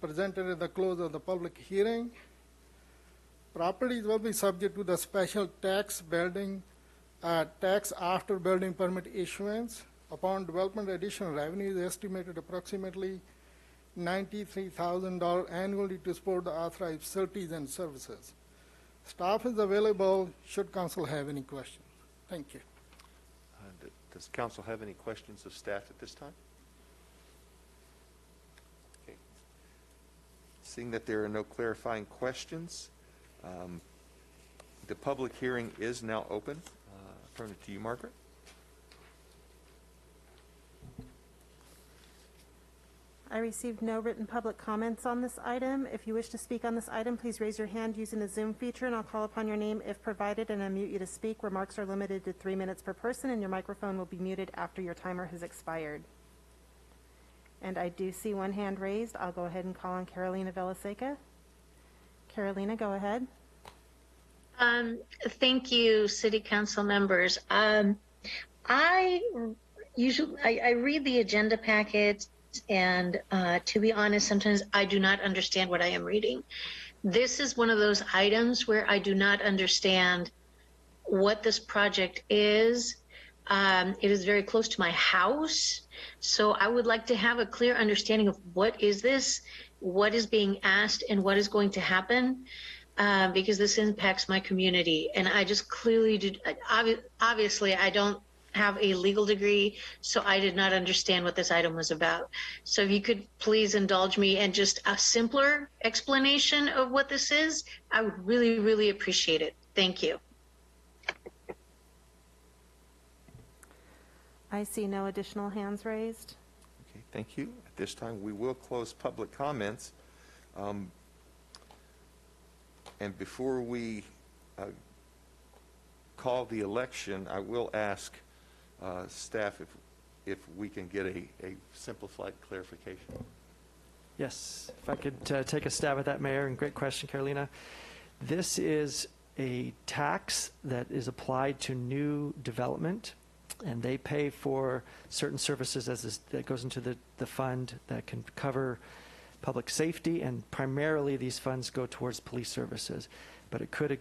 presented at the close of the public hearing. Properties will be subject to the special tax tax after building permit issuance. Upon development, additional revenue is estimated approximately $93,000 annually to support the authorized facilities and services. Staff is available should council have any questions. Thank you. Does council have any questions of staff at this time? Okay. Seeing that there are no clarifying questions, the public hearing is now open. Turn it to you, Margaret. I received no written public comments on this item. If you wish to speak on this item, please raise your hand using the Zoom feature, and I'll call upon your name if provided and unmute you to speak. Remarks are limited to 3 minutes per person, and your microphone will be muted after your timer has expired. And I do see one hand raised. I'll go ahead and call on Carolina Velaseca. Carolina, go ahead. Thank you, City Council members. I read the agenda packets, and to be honest, sometimes I do not understand what I am reading. This is one of those items where I do not understand what this project is. It is very close to my house, so I would like to have a clear understanding of what is this, what is being asked, and what is going to happen. Because this impacts my community, and I just clearly did. Obviously, I don't have a legal degree, so I did not understand what this item was about. So if you could please indulge me and just a simpler explanation of what this is, I would really, really appreciate it. Thank you. I see no additional hands raised. Okay, thank you. At this time, we will close public comments. And before we call the election, I will ask staff if we can get a simplified clarification. Yes, if I could take a stab at that, Mayor, and great question, Carolina. This is a tax that is applied to new development, and they pay for certain services that goes into the fund that can cover public safety, and primarily these funds go towards police services, but it could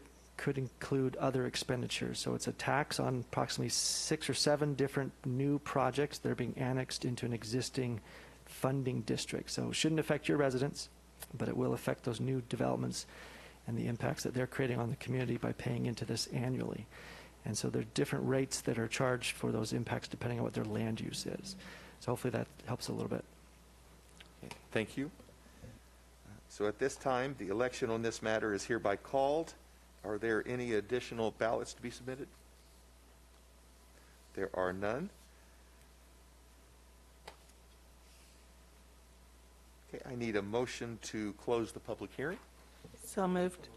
include other expenditures. So it's a tax on approximately 6 or 7 different new projects that are being annexed into an existing funding district. So it shouldn't affect your residents, but it will affect those new developments and the impacts that they're creating on the community by paying into this annually. And so there are different rates that are charged for those impacts depending on what their land use is. So hopefully that helps a little bit. Okay, thank you. So at this time, the election on this matter is hereby called. Are there any additional ballots to be submitted? There are none. Okay, I need a motion to close the public hearing. So moved.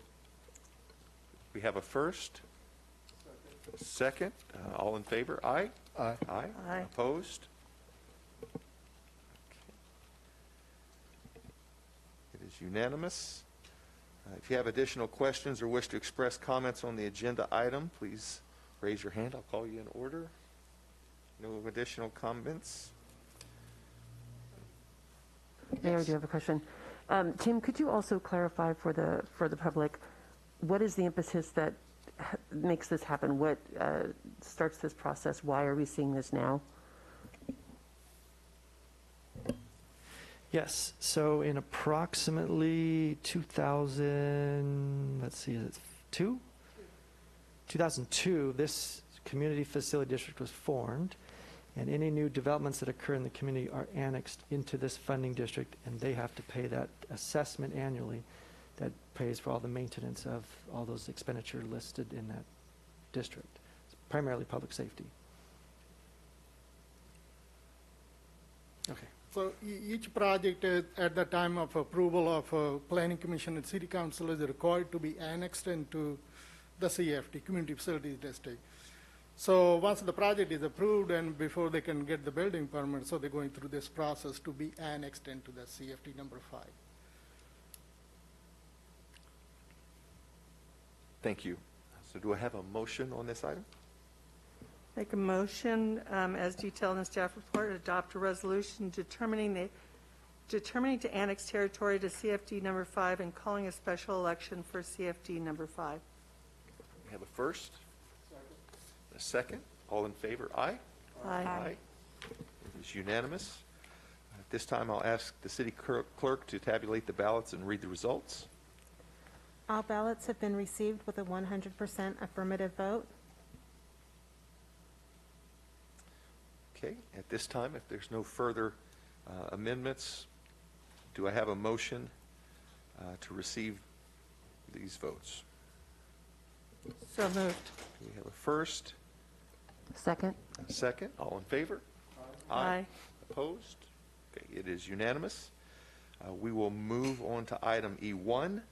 We have a first. Second. All in favor? Aye? Aye. Aye. Aye. Opposed? It is unanimous. If you have additional questions or wish to express comments on the agenda item, please raise your hand. I'll call you in order. No additional comments? Mayor, I do have a question. Tim, could you also clarify for the public, what is the impetus that makes this happen? What starts this process? Why are we seeing this now? Yes, so in approximately 2002, this community facility district was formed, and any new developments that occur in the community are annexed into this funding district, and they have to pay that assessment annually that pays for all the maintenance of all those expenditures listed in that district. It's primarily public safety. Okay. So each project at the time of approval of Planning Commission and City Council is required to be annexed into the CFD, Community Facilities District. So once the project is approved and before they can get the building permit, so they're going through this process to be annexed into the CFD number 5. Thank you. So do I have a motion on this item? Make a motion, as detailed in the staff report, adopt a resolution determining the determining to annex territory to CFD number 5 and calling a special election for CFD number 5. We have a first. A second. All in favor, aye? Aye. It is unanimous. At this time, I'll ask the city clerk to tabulate the ballots and read the results. All ballots have been received with a 100% affirmative vote. Okay, at this time, if there's no further amendments, do I have a motion to receive these votes? So moved. We have a first, Second? a second. All in favor? Aye. Opposed? Okay, it is unanimous. We will move on to item E1,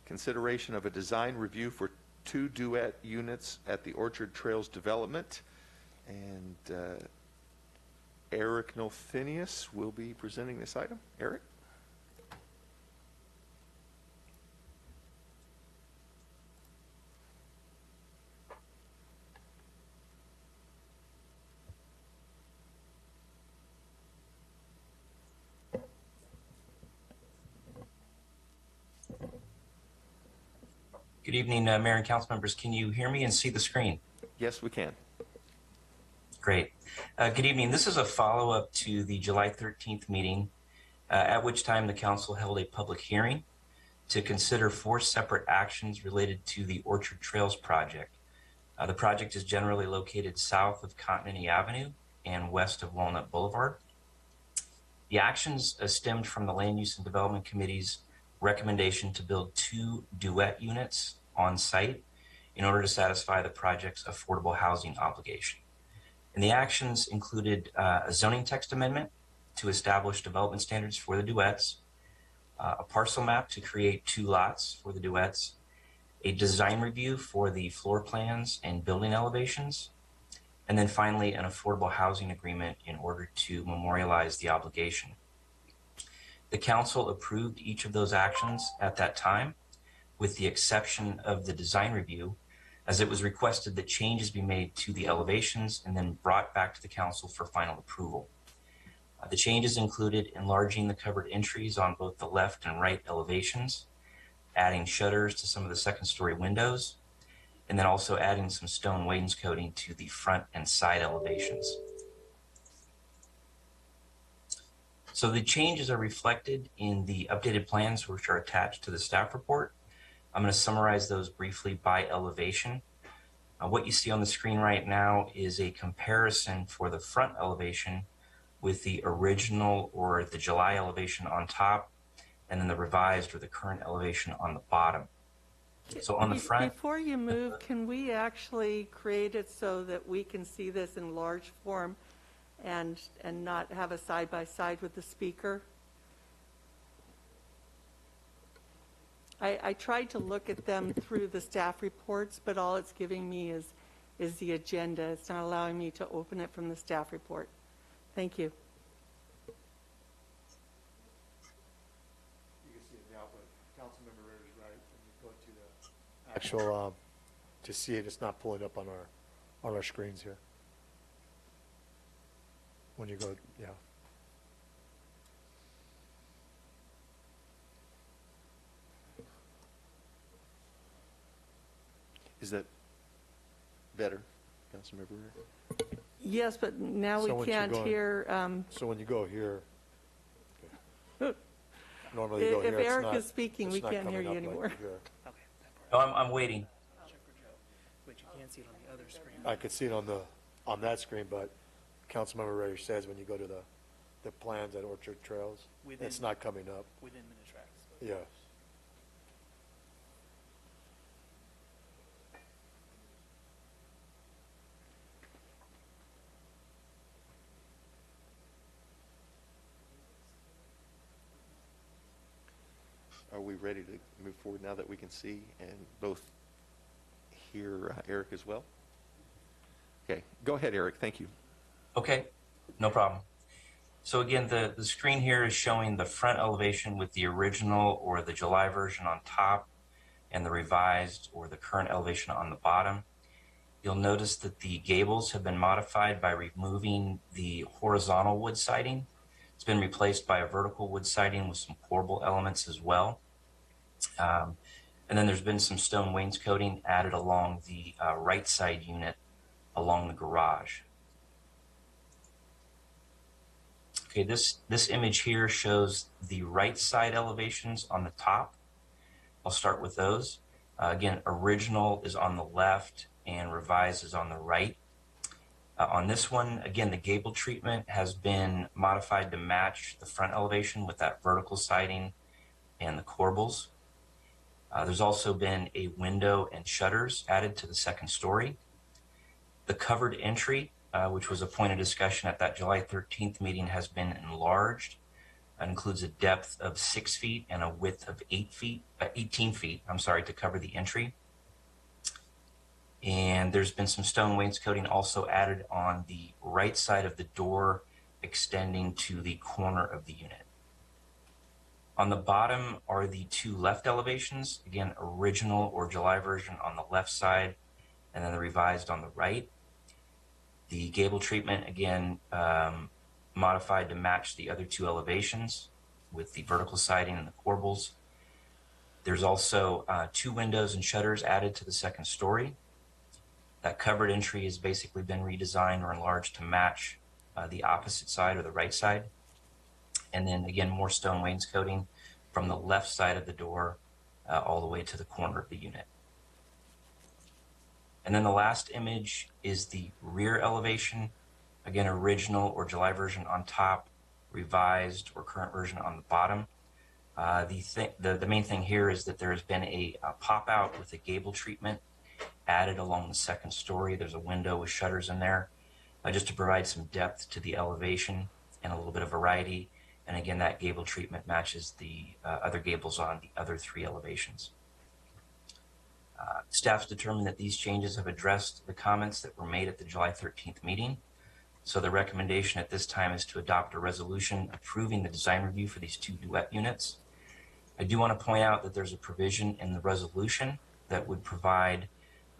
consideration of a design review for 2 duet units at the Orchard Trails development. And Eric Nolfinius will be presenting this item. Eric? Good evening, Mayor and council members. Can you hear me and see the screen? Yes, we can. Great. Good evening. This is a follow-up to the July 13th meeting, at which time the council held a public hearing to consider 4 separate actions related to the Orchard Trails project. The project is generally located south of Continental Avenue and west of Walnut Boulevard. The actions stemmed from the Land Use and Development Committee's recommendation to build 2 duet units on site in order to satisfy the project's affordable housing obligation. And the actions included a zoning text amendment to establish development standards for the duets, a parcel map to create 2 lots for the duets, a design review for the floor plans and building elevations, and then finally an affordable housing agreement in order to memorialize the obligation. The council approved each of those actions at that time, with the exception of the design review, as it was requested that changes be made to the elevations and then brought back to the council for final approval. The changes included enlarging the covered entries on both the left and right elevations, adding shutters to some of the second-story windows, and then also adding some stone wainscoting to the front and side elevations. So the changes are reflected in the updated plans, which are attached to the staff report. I'm going to summarize those briefly by elevation. What you see on the screen right now is a comparison for the front elevation with the original or the July elevation on top, and then the revised or the current elevation on the bottom. So on the front... Before you move, can we actually create it so that we can see this in large form and not have a side-by-side with the speaker? I tried to look at them through the staff reports, but all it's giving me is the agenda. It's not allowing me to open it from the staff report. Thank you. You can see it now, but Councilmember Ritter's right. When you go to the actual, to see it, it's not pulling up on our screens here. When you go, yeah. Is that better, Councilmember Ritter? Yes, but now So we once you're can't going- hear. So when you go here, normally you go If here, it's Eric not- is speaking, it's we not can't hear coming you up like anymore. here. Oh, I'm waiting. But you can't see it on the other screen. I could see it on that screen, but Councilmember Ritter says when you go to the plans at Orchard Trails, Within- it's not coming up. Within Minitracks. Yes. Are we ready to move forward now that we can see and both hear Eric as well? Okay, go ahead, Eric. Thank you. Okay, no problem. So again, the screen here is showing the front elevation with the original or the July version on top and the revised or the current elevation on the bottom. You'll notice that the gables have been modified by removing the horizontal wood siding It's been replaced by a vertical wood siding with some corbel elements as well. And then there's been some stone wainscoting added along the right side unit along the garage. Okay, this image here shows the right side elevations on the top. I'll start with those. Again, original is on the left and revised is on the right. On this one, again, the gable treatment has been modified to match the front elevation with that vertical siding and the corbels. There's also been a window and shutters added to the second story. The covered entry, which was a point of discussion at that July 13th meeting, has been enlarged. It includes a depth of 6 feet and a width of 18 feet, to cover the entry. And there's been some stone wainscoting also added on the right side of the door, extending to the corner of the unit. On the bottom are the two left elevations, again, original or July version on the left side, and then the revised on the right. The gable treatment, again, modified to match the other two elevations with the vertical siding and the corbels. There's also 2 windows and shutters added to the second story. That covered entry has basically been redesigned or enlarged to match the opposite side or the right side. And then again, more stone wainscoting from the left side of the door all the way to the corner of the unit. And then the last image is the rear elevation. Again, original or July version on top, revised or current version on the bottom. The main thing here is that there has been a pop out with a gable treatment added along the second story. There's a window with shutters in there just to provide some depth to the elevation and a little bit of variety. And again, that gable treatment matches the other gables on the other 3 elevations. Staff's determined that these changes have addressed the comments that were made at the July 13th meeting. So the recommendation at this time is to adopt a resolution approving the design review for these 2 duet units. I do want to point out that there's a provision in the resolution that would provide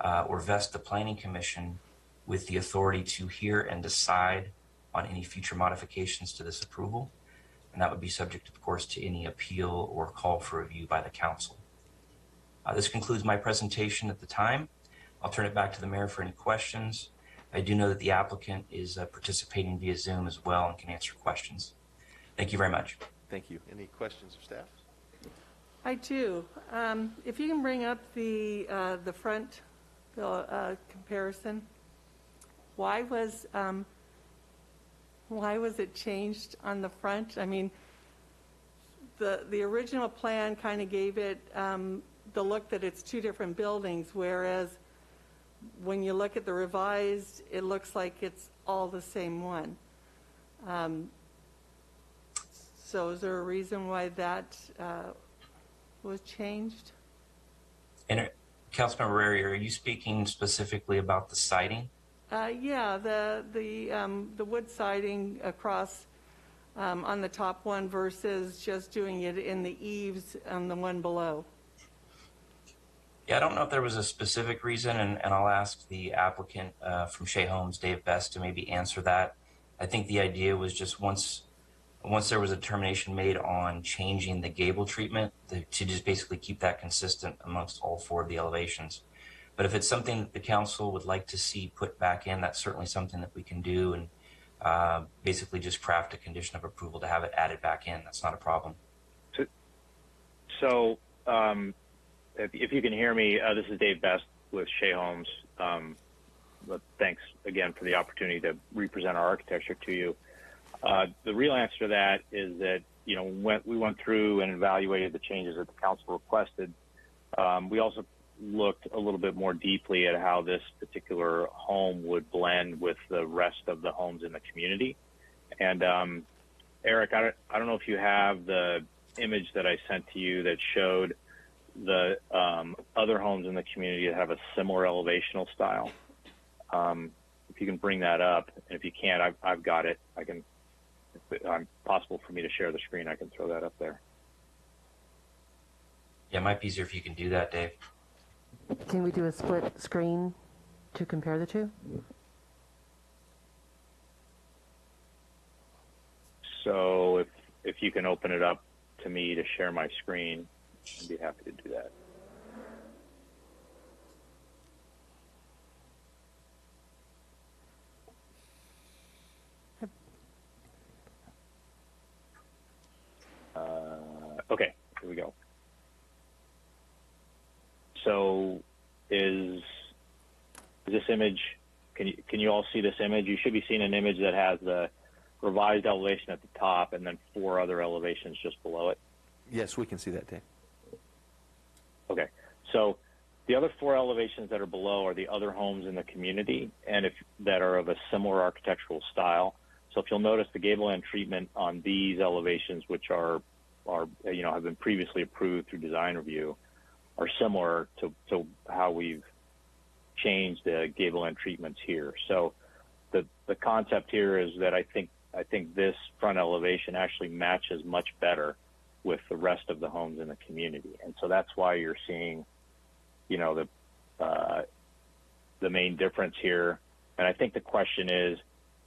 or vest the Planning Commission with the authority to hear and decide on any future modifications to this approval. And that would be subject, of course, to any appeal or call for review by the council. This concludes my presentation at the time. I'll turn it back to the mayor for any questions. I do know that the applicant is participating via Zoom as well and can answer questions. Thank you very much. Thank you. Any questions of staff? I do. If you can bring up the front comparison, why was it changed on the front? I mean, the original plan kind of gave it the look that it's 2 different buildings, whereas when you look at the revised, it looks like it's all the same one. So is there a reason why that was changed? And Councilmember Rary, are you speaking specifically about the siding? Yeah, the wood siding across on the top one versus just doing it in the eaves on the one below. Yeah, I don't know if there was a specific reason, and I'll ask the applicant from Shea Homes, Dave Best, to maybe answer that. I think the idea was just once there was a determination made on changing the gable treatment, to just basically keep that consistent amongst all 4 of the elevations. But if it's something that the council would like to see put back in, that's certainly something that we can do, and basically just craft a condition of approval to have it added back in. That's not a problem. So if you can hear me, this is Dave Best with Shea Homes. But thanks again for the opportunity to represent our architecture to you. The real answer to that is that, when we went through and evaluated the changes that the council requested, we also looked a little bit more deeply at how this particular home would blend with the rest of the homes in the community. And Eric, I don't know if you have the image that I sent to you that showed the other homes in the community that have a similar elevational style. If you can bring that up, and if you can't, I've got it. If it's possible for me to share the screen, I can throw that up there. Yeah, it might be easier if you can do that, Dave. Can we do a split screen to compare the 2? So if you can open it up to me to share my screen, I'd be happy to do that. Okay, here we go. So is this image, can you all see this image? You should be seeing an image that has the revised elevation at the top and then 4 other elevations just below it. Yes, we can see that, Dave. Okay, so the other 4 elevations that are below are the other homes in the community and that are of a similar architectural style. So if you'll notice, the gable end treatment on these elevations, which are have been previously approved through design review, are similar to how we've changed the gable end treatments here. So the concept here is that I think this front elevation actually matches much better with the rest of the homes in the community, and so that's why you're seeing, the main difference here. And I think the question is,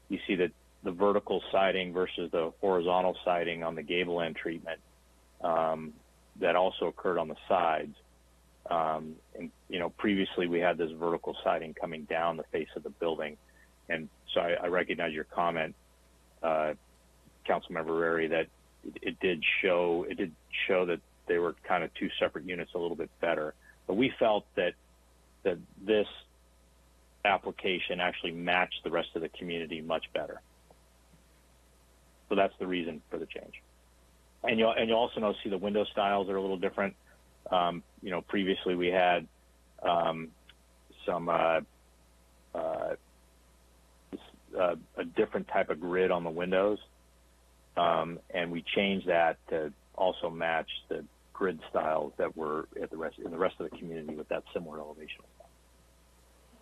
you see that the vertical siding versus the horizontal siding on the gable end treatment that also occurred on the sides. And previously we had this vertical siding coming down the face of the building, and so I recognize your comment, Councilmember Rary, that it did show that they were kind of 2 separate units a little bit better. But we felt that this application actually matched the rest of the community much better. So that's the reason for the change. And you'll also see the window styles are a little different. Previously we had a different type of grid on the windows, and we changed that to also match the grid styles that were in the rest of the community with that similar elevation.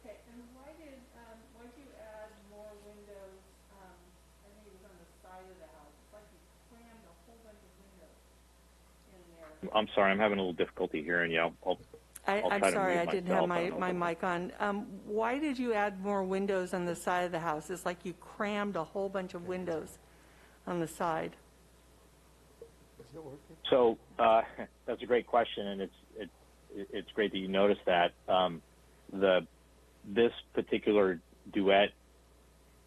Okay, and why did you add more windows? I think it was on the side of the house. It's like you crammed a whole bunch of windows in there. I'm sorry, I'm having a little difficulty hearing you. I'm sorry, I didn't have my mic on. Why did you add more windows on the side of the house? It's like you crammed a whole bunch of windows on the side. So that's a great question, and it's great that you noticed that. This particular duet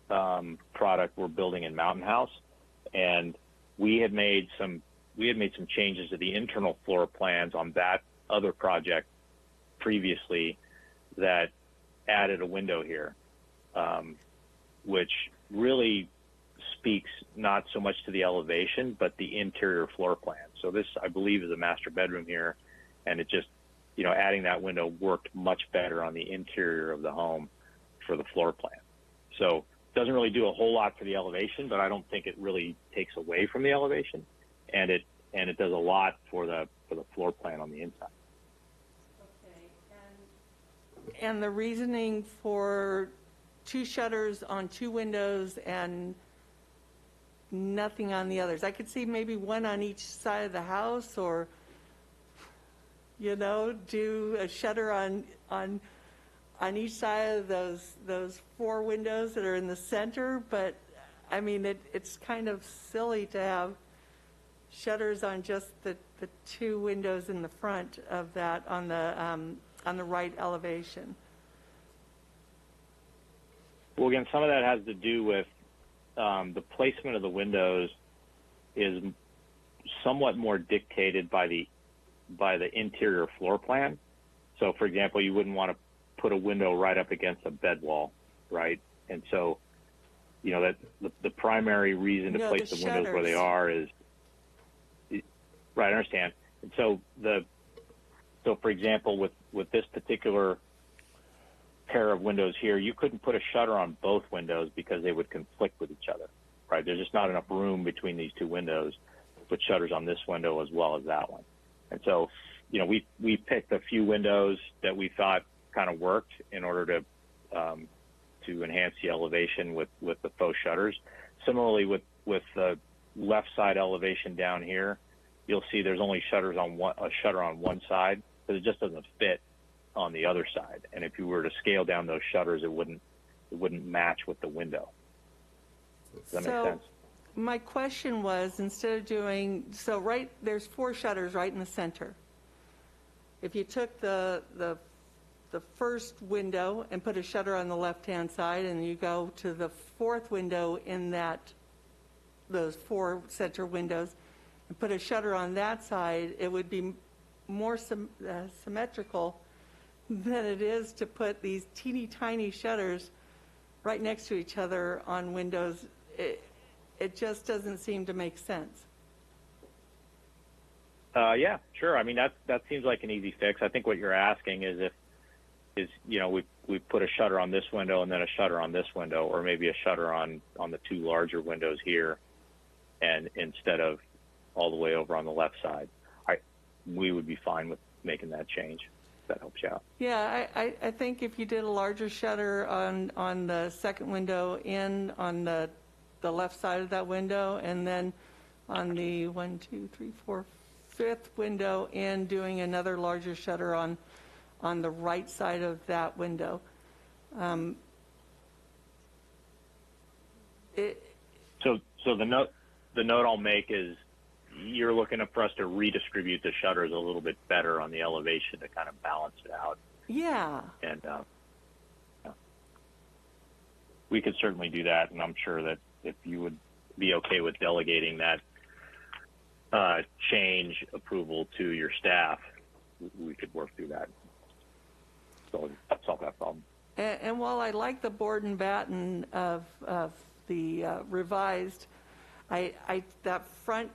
product we're building in Mountain House, and we had made some changes to the internal floor plans on that other project previously that added a window here, which really speaks not so much to the elevation, but the interior floor plan. So this, I believe, is a master bedroom here, and it just, adding that window worked much better on the interior of the home for the floor plan. So it doesn't really do a whole lot for the elevation, but I don't think it really takes away from the elevation, and it does a lot for the floor plan on the inside. Okay, and the reasoning for 2 shutters on 2 windows and nothing on the others. I could see maybe 1 on each side of the house, or do a shutter on each side of those 4 windows that are in the center. But I mean, it's kind of silly to have shutters on just the 2 windows in the front of that on the right elevation. Well, again, some of that has to do with the placement of the windows is somewhat more dictated by the interior floor plan. So, for example, you wouldn't want to put a window right up against a bed wall, right? And so, that the primary reason to place the windows where they are is right. I understand. And so for example, with this particular pair of windows here, you couldn't put a shutter on both windows because they would conflict with each other, right? There's just not enough room between these 2 windows to put shutters on this window as well as that one. And so, we picked a few windows that we thought kind of worked in order to enhance the elevation with the faux shutters. Similarly, with the left side elevation down here, you'll see there's only a shutter on one side because it just doesn't fit on the other side. And if you were to scale down those shutters, it wouldn't match with the window. Does that make sense? my question was, instead of doing, so right, there's 4 shutters right in the center. If you took the first window and put a shutter on the left-hand side, and you go to the 4th window in those 4 center windows, and put a shutter on that side, it would be more symmetrical than it is to put these teeny tiny shutters right next to each other on windows. It just doesn't seem to make sense. Yeah, sure. I mean, that seems like an easy fix. I think what you're asking is we put a shutter on this window and then a shutter on this window, or maybe a shutter on the 2 larger windows here, and instead of all the way over on the left side. We would be fine with making that change. If that helps you out. Yeah, I think if you did a larger shutter on the 2nd window in on the left side of that window, and then on the 1, 2, 3, 4, 5th window in, doing another larger shutter on the right side of that window. So the note I'll make is, you're looking for us to redistribute the shutters a little bit better on the elevation to kind of balance it out. Yeah. And we could certainly do that, and I'm sure that if you would be okay with delegating that change approval to your staff, we could work through that. So solve that problem. And while I like the board and batten of the revised, that front,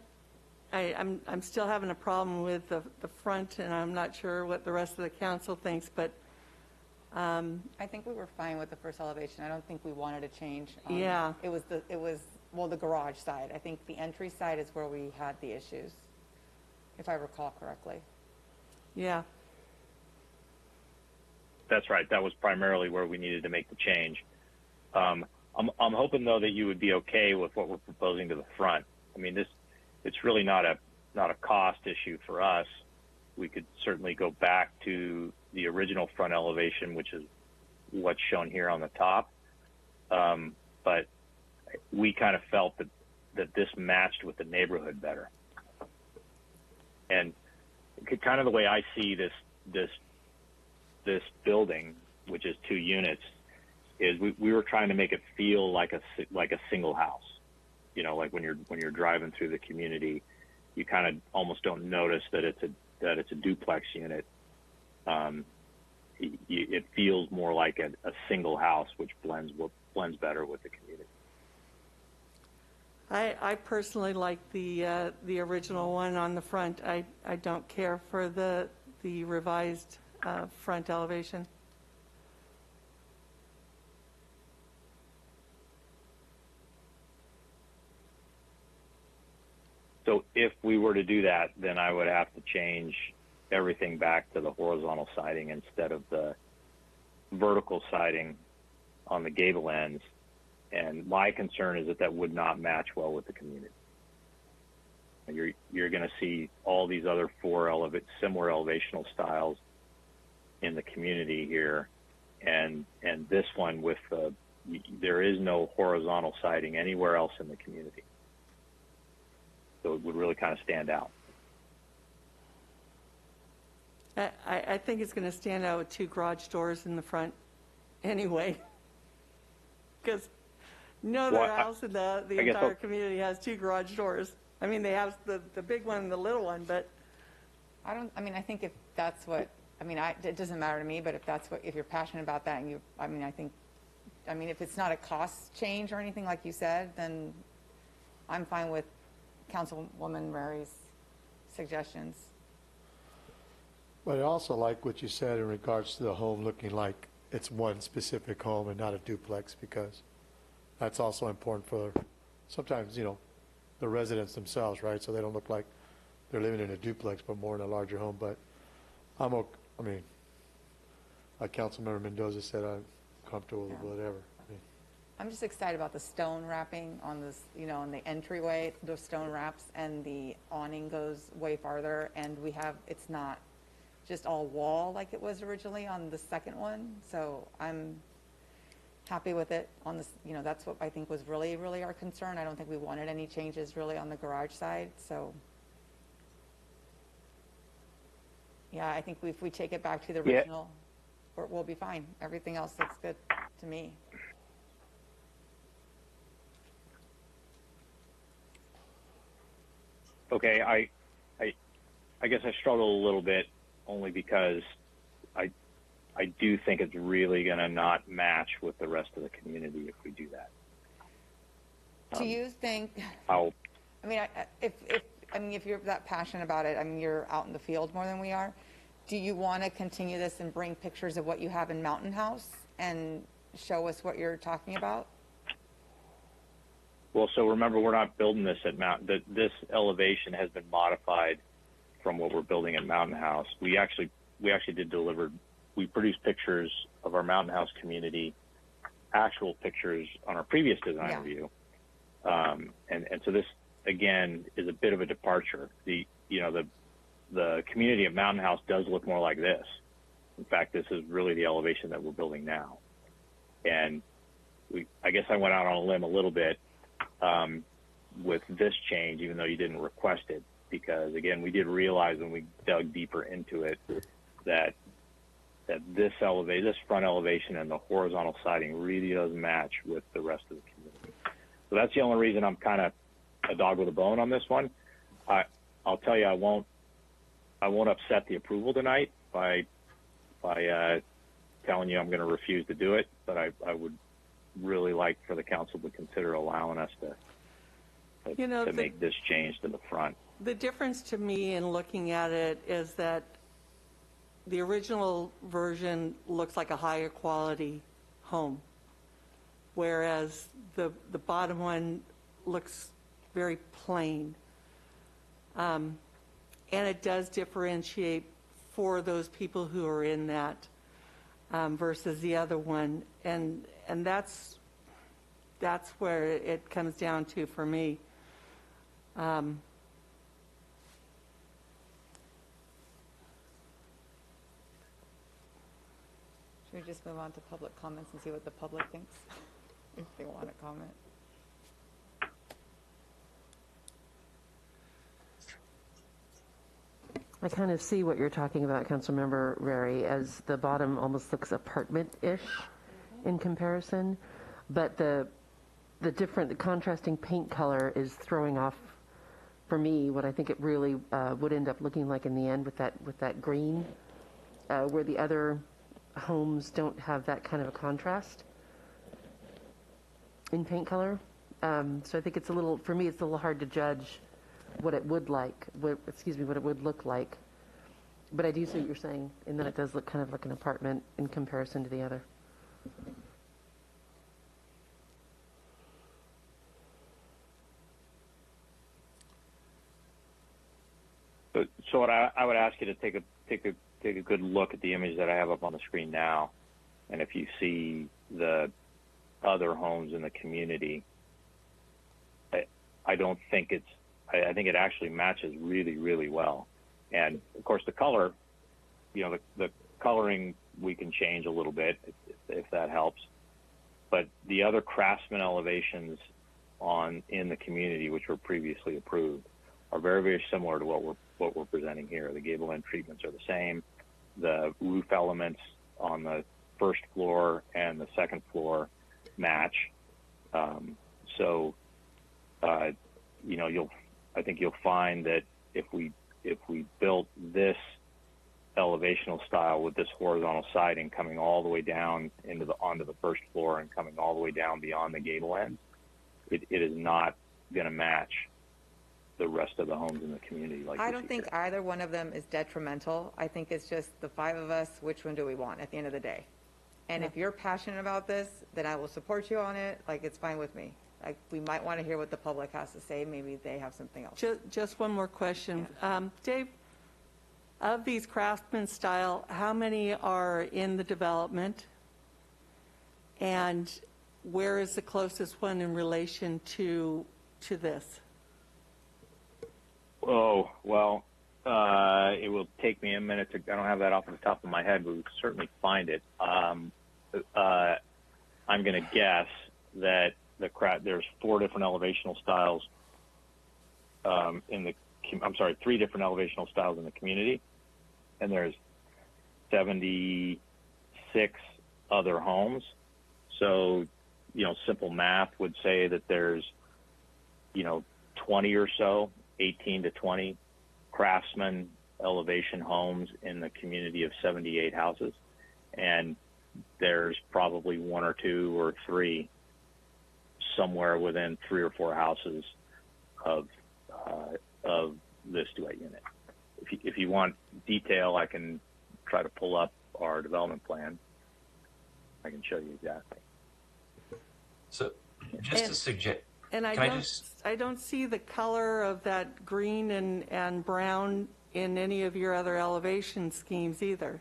I'm still having a problem with the front, and I'm not sure what the rest of the council thinks, but I think we were fine with the first elevation. I don't think we wanted to change. Yeah. It was the garage side. I think the entry side is where we had the issues, if I recall correctly. Yeah. That's right. That was primarily where we needed to make the change. I'm hoping, though, that you would be okay with what we're proposing to the front. I mean, it's really not a cost issue for us. We could certainly go back to the original front elevation, which is what's shown here on the top. But we kind of felt that this matched with the neighborhood better. And kind of the way I see this building, which is 2 units, is we were trying to make it feel like a single house. You know, like when you're driving through the community, you kind of almost don't notice that it's a duplex unit. It feels more like a single house, which blends better with the community. I personally like the original one on the front. I don't care for the revised front elevation. So if we were to do that, then I would have to change everything back to the horizontal siding instead of the vertical siding on the gable ends. And my concern is that would not match well with the community. You're going to see all these other 4 similar elevational styles in the community here, and this one with there is no horizontal siding anywhere else in the community. So it would really kind of stand out. I think it's going to stand out with 2 garage doors in the front anyway. Because no other house in the entire community has 2 garage doors. I mean, they have the big one and the little one, but... I think if that's what, it doesn't matter to me, but if you're passionate about that, and if it's not a cost change or anything like you said, then I'm fine with Councilwoman Mary's suggestions. But I also like what you said in regards to the home looking like it's one specific home and not a duplex, because that's also important for sometimes, the residents themselves, right? So they don't look like they're living in a duplex, but more in a larger home. But like Councilmember Mendoza said, I'm comfortable with whatever. I'm just excited about the stone wrapping on this, on the entryway, the stone wraps, and the awning goes way farther, and it's not just all wall like it was originally on the second one. So I'm happy with it on this, that's what I think was really, really our concern. I don't think we wanted any changes really on the garage side, so. Yeah, I think if we take it back to the original, we'll be fine. Everything else looks good to me. Okay, I guess I struggle a little bit only because I do think it's really going to not match with the rest of the community if we do that. Do you think? I'll, I mean, if you're that passionate about it, I mean, you're out in the field more than we are. Do you want to continue this and bring pictures of what you have in Mountain House and show us what you're talking about? Well, so remember, we're not building this at this elevation has been modified from what we're building at Mountain House. We actually we produced pictures of our Mountain House community, actual pictures on our previous design review. And so this, again, is a bit of a departure. The community at Mountain House does look more like this. In fact, this is really the elevation that we're building now. And I guess I went out on a limb a little bit with this change, even though you didn't request it, because again, we did realize when we dug deeper into it that this front elevation and the horizontal siding really does match with the rest of the community. So that's the only reason I'm kind of a dog with a bone on this one. I'll tell you, I won't upset the approval tonight by telling you I'm going to refuse to do it, but I would really like for the council to consider allowing us to make this change to the front. The difference to me in looking at it is that the original version looks like a higher quality home, whereas the bottom one looks very plain. And it does differentiate for those people who are in that versus the other one. And that's where it comes down to for me. Should we just move on to public comments and see what the public thinks, if they want to comment? I kind of see what you're talking about, Councilmember Rary, as the bottom almost looks apartment-ish in comparison, but the contrasting paint color is throwing off, for me, what I think it really would end up looking like in the end with that green, where the other homes don't have that kind of a contrast in paint color. So I think it's for me, it's a little hard to judge what it would what it would look like. But I do see what you're saying, in that it does look kind of like an apartment in comparison to the other. So what I would ask you to take a good look at the image that I have up on the screen now, and if you see the other homes in the community, I don't think I think it actually matches really, really well. And of course, the color, the coloring we can change a little bit if that helps. But the other Craftsman elevations in the community, which were previously approved, are very, very similar to what we're presenting here. The gable end treatments are the same. The roof elements on the first floor and the second floor match. I think you'll find that if we built this elevational style with this horizontal siding coming all the way down onto the first floor and coming all the way down beyond the gable end, it is not going to match the rest of the homes in the community. I don't think either one of them is detrimental. I think it's just the five of us, which one do we want at the end of the day? And if you're passionate about this, then I will support you on it. It's fine with me. We might want to hear what the public has to say. Maybe they have something else. Just one more question. Yeah. Dave, of these Craftsman style, how many are in the development? And where is the closest one in relation to this? Oh, well, it will take me a minute I don't have that off the top of my head, but we can certainly find it. I'm going to guess that there's 4 different elevational styles three different elevational styles in the community, and there's 76 other homes. So, simple math would say that there's, 20 or so, 18 to 20 craftsman elevation homes in the community of 78 houses. And there's probably 1 or 2 or 3 somewhere within 3 or 4 houses of this duet unit. If you want detail, I can try to pull up our development plan. I can show you exactly. So, just to suggest, and I don't see the color of that green and brown in any of your other elevation schemes either.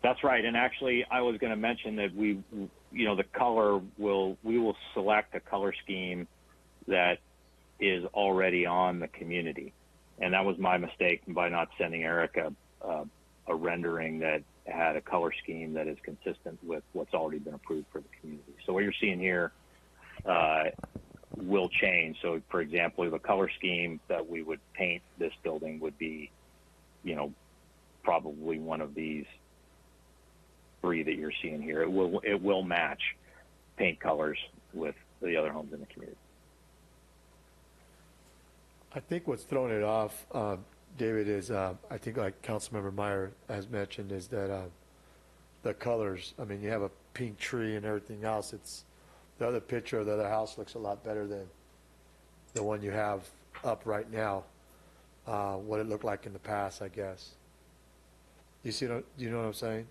That's right. And actually, I was going to mention that we will select a color scheme that is already on the community. And that was my mistake by not sending Eric a rendering that had a color scheme that is consistent with what's already been approved for the community. So what you're seeing here will change. So, for example, the color scheme that we would paint this building would be, probably one of these 3 that you're seeing here. It will match paint colors with the other homes in the community. I think what's throwing it off, David, is I think like Councilmember Meyer has mentioned is that the colors. I mean, you have a pink tree and everything else. It's the other picture of the other house looks a lot better than the one you have up right now. What it looked like in the past, I guess. You see? Do you know what I'm saying?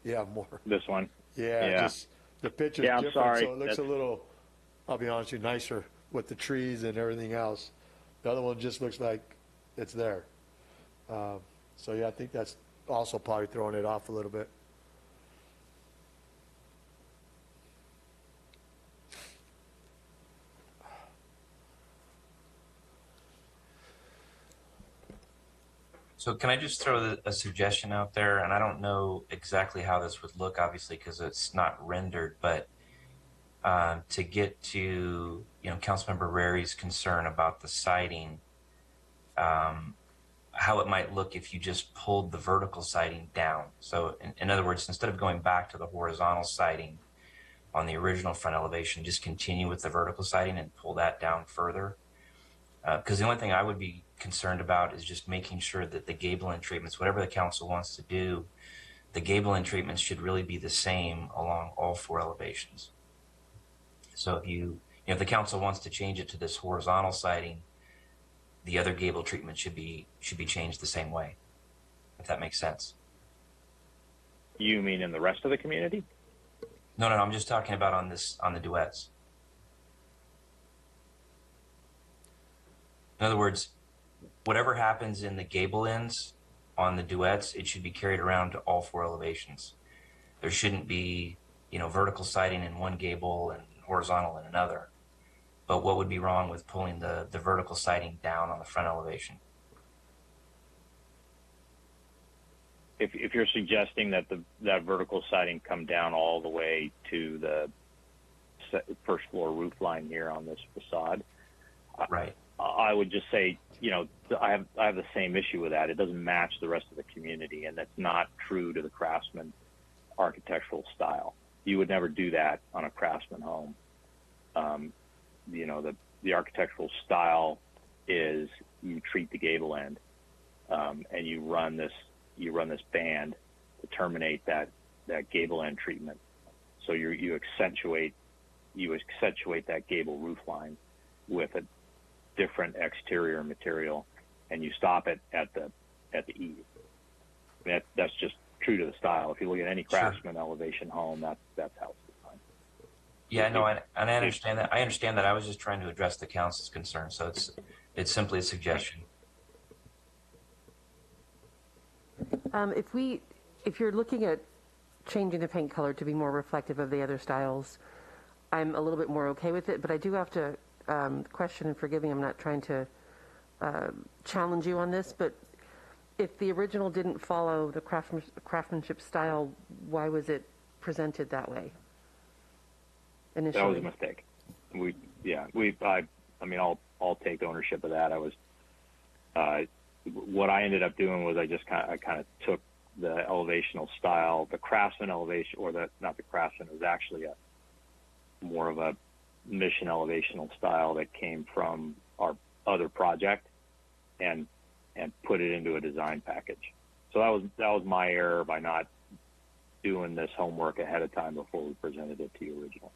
Yeah, more. This one. Yeah. Just the picture's I'm different, sorry. so it looks a little. I'll be honest with you, nicer with the trees and everything else. The other one just looks like it's there. So yeah, I think that's also probably throwing it off a little bit. so can I just throw a suggestion out there? And I don't know exactly how this would look, obviously, because it's not rendered, but to get to, Councilmember Rary's concern about the siding, how it might look if you just pulled the vertical siding down. So in other words, instead of going back to the horizontal siding on the original front elevation, just continue with the vertical siding and pull that down further. Because the only thing I would be concerned about is just making sure that the gable end treatments, whatever the council wants to do, the gable end treatments should really be the same along all 4 elevations. So if the council wants to change it to this horizontal siding, the other gable treatment should be changed the same way, if that makes sense. You mean in the rest of the community? No, I'm just talking about on the duets. In other words, whatever happens in the gable ends on the duets, it should be carried around to all 4 elevations. There shouldn't be, vertical siding in one gable and horizontal in another. But what would be wrong with pulling the vertical siding down on the front elevation? If you're suggesting that that vertical siding come down all the way to the first floor roof line here on this facade, right? I would just say, I have the same issue with that. It doesn't match the rest of the community, and that's not true to the craftsman architectural style. You would never do that on a craftsman home. The architectural style is you treat the gable end, and you run this band to terminate that gable end treatment. So you accentuate that gable roof line with a different exterior material, and you stop it at the eave. That's just true to the style. If you look at any craftsman elevation home, that's how it's designed. Yeah, no, and I understand that. I understand that. I was just trying to address the council's concern, so it's simply a suggestion. If you're looking at changing the paint color to be more reflective of the other styles, I'm a little bit more okay with it. But I do have to question, and forgive me, I'm not trying to challenge you on this, but if the original didn't follow the craftsmanship style, why was it presented that way That was initially. a mistake. I'll take ownership of that. What I ended up doing was I kind of took the elevational style, the Craftsman elevation, not the Craftsman, it was actually more of a mission elevational style that came from our other project and put it into a design package. So that was my error by not doing this homework ahead of time before we presented it to you originally.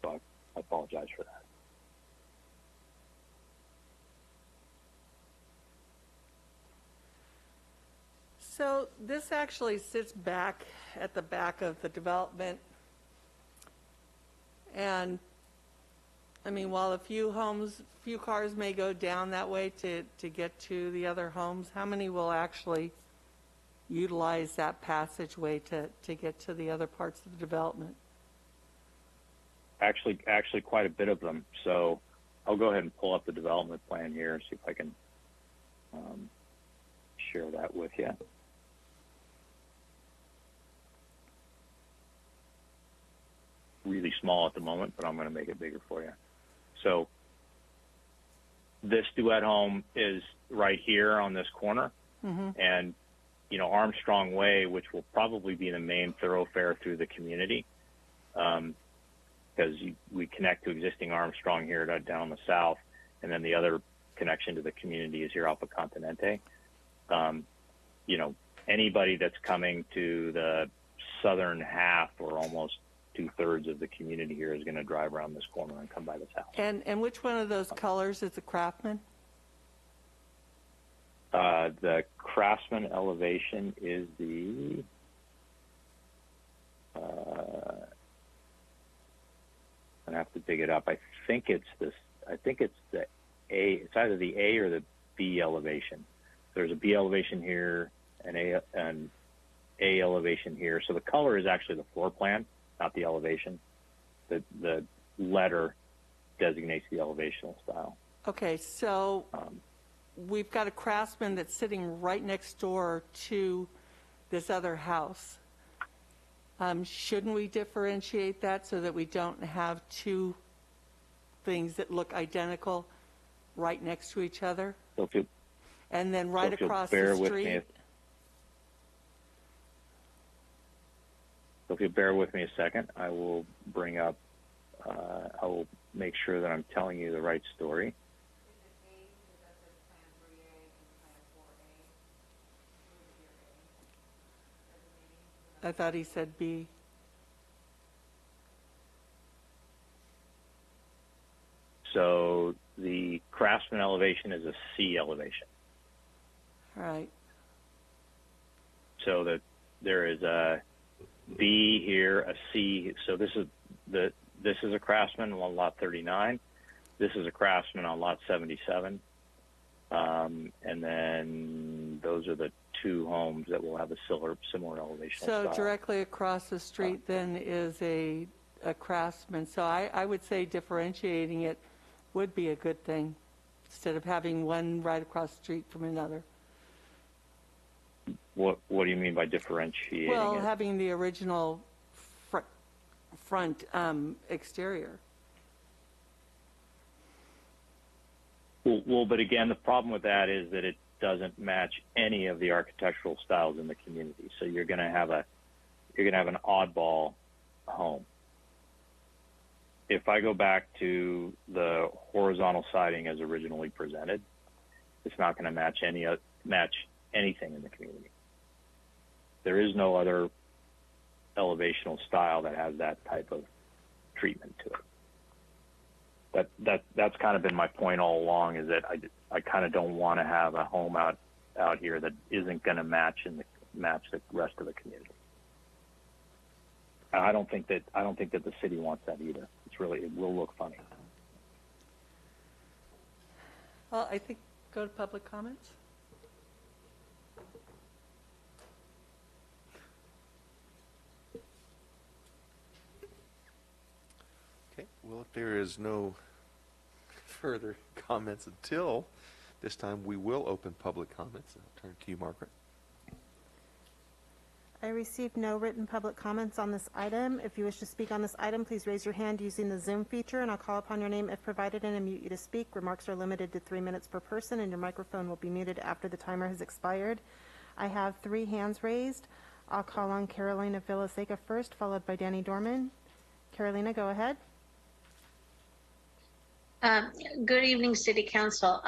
So I apologize for that. So this actually sits back at the back of the development. And I mean, while a few cars may go down that way to get to the other homes, how many will actually utilize that passageway to get to the other parts of the development? Actually, quite a bit of them. So I'll go ahead and pull up the development plan here and see if I can share that with you. Really small at the moment, but I'm going to make it bigger for you. So this duet home is right here on this corner. Mm-hmm. And, Armstrong Way, which will probably be the main thoroughfare through the community, because we connect to existing Armstrong here down the south, and then the other connection to the community is here off of Continente. Anybody that's coming to the southern half or almost 2/3 of the community here is going to drive around this corner and come by this house. And which one of those colors is the Craftsman? The Craftsman elevation is the I have to dig it up. I think it's the A. It's either the A or the B elevation. There's a B elevation here, an A elevation here. So the color is actually the floor plan, not the elevation. The letter designates the elevational style. Okay, so we've got a Craftsman that's sitting right next door to this other house. Shouldn't we differentiate that so that we don't have two things that look identical right next to each other? So and then right across the street. So if you bear with me a second, I will bring up, I will make sure that I'm telling you the right story. I thought he said B. So the Craftsman elevation is a C elevation. All right. So that there is a B here, a C. So this is a Craftsman on lot 39. This is a Craftsman on lot 77. And then those are the two homes that will have a similar elevation. So directly across the street then is a Craftsman. So I would say differentiating it would be a good thing instead of having one right across the street from another. What do you mean by differentiating Well, it? having the original front exterior. Well, but again, the problem with that is that it doesn't match any of the architectural styles in the community. So you're going to have an oddball home. If I go back to the horizontal siding as originally presented, it's not going to match anything in the community. There is no other elevational style that has that type of treatment to it. That's kind of been my point all along, is that I kind of don't want to have a home out here that isn't going to match the rest of the community. And I don't think that the city wants that either. It will look funny. Well, I think go to public comments. Okay, well, if there is no further comments until this time, we will open public comments. I'll turn to you, Margaret. I received no written public comments on this item. If you wish to speak on this item, please raise your hand using the Zoom feature, and I'll call upon your name if provided and unmute you to speak. Remarks are limited to 3 minutes per person, and your microphone will be muted after the timer has expired. I have 3 hands raised. I'll call on Carolina Villaseca first, followed by Danny Dorman. Carolina, go ahead. Good evening, City Council.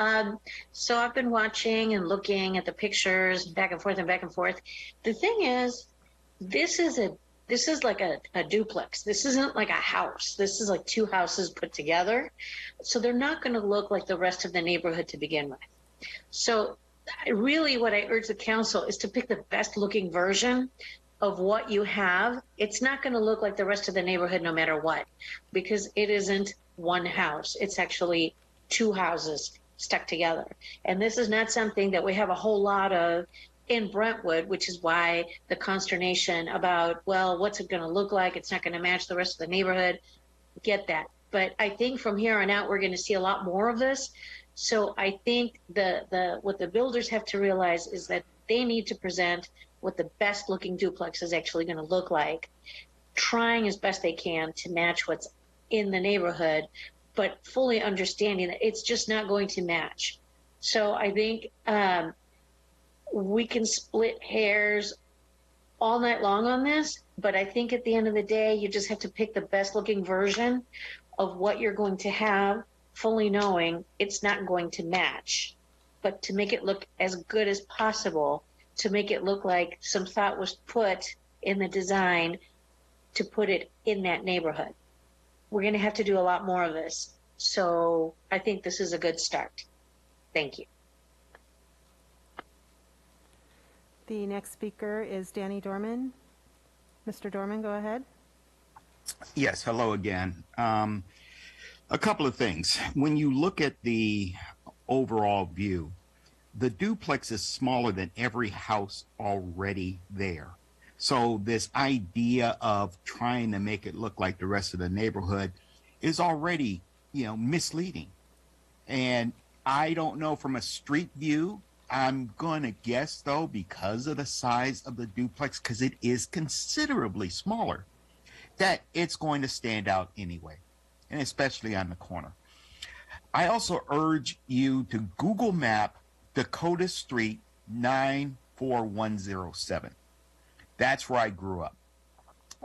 So I've been watching and looking at the pictures back and forth and back and forth. The thing is, this is like a duplex. This isn't like a house. This is like 2 houses put together. So they're not going to look like the rest of the neighborhood to begin with. So really what I urge the council is to pick the best looking version of what you have. It's not going to look like the rest of the neighborhood no matter what, because it isn't one house. It's actually 2 houses stuck together. And this is not something that we have a whole lot of in Brentwood, which is why the consternation about, well, what's it going to look like? It's not going to match the rest of the neighborhood. Get that. But I think from here on out, we're going to see a lot more of this. So I think what the builders have to realize is that they need to present what the best looking duplex is actually going to look like, trying as best they can to match what's in the neighborhood, but fully understanding that it's just not going to match. So I think we can split hairs all night long on this, but I think at the end of the day, you just have to pick the best looking version of what you're going to have, fully knowing it's not going to match, but to make it look as good as possible, to make it look like some thought was put in the design to put it in that neighborhood. We're going to have to do a lot more of this. So I think this is a good start. Thank you. The next speaker is Danny Dorman. Mr. Dorman, go ahead. Yes, hello again. A couple of things. When you look at the overall view, the duplex is smaller than every house already there. So this idea of trying to make it look like the rest of the neighborhood is already, misleading. And I don't know from a street view, I'm going to guess though, because of the size of the duplex, because it is considerably smaller, that it's going to stand out anyway, and especially on the corner. I also urge you to Google Map Dakota Street 94107. That's where I grew up.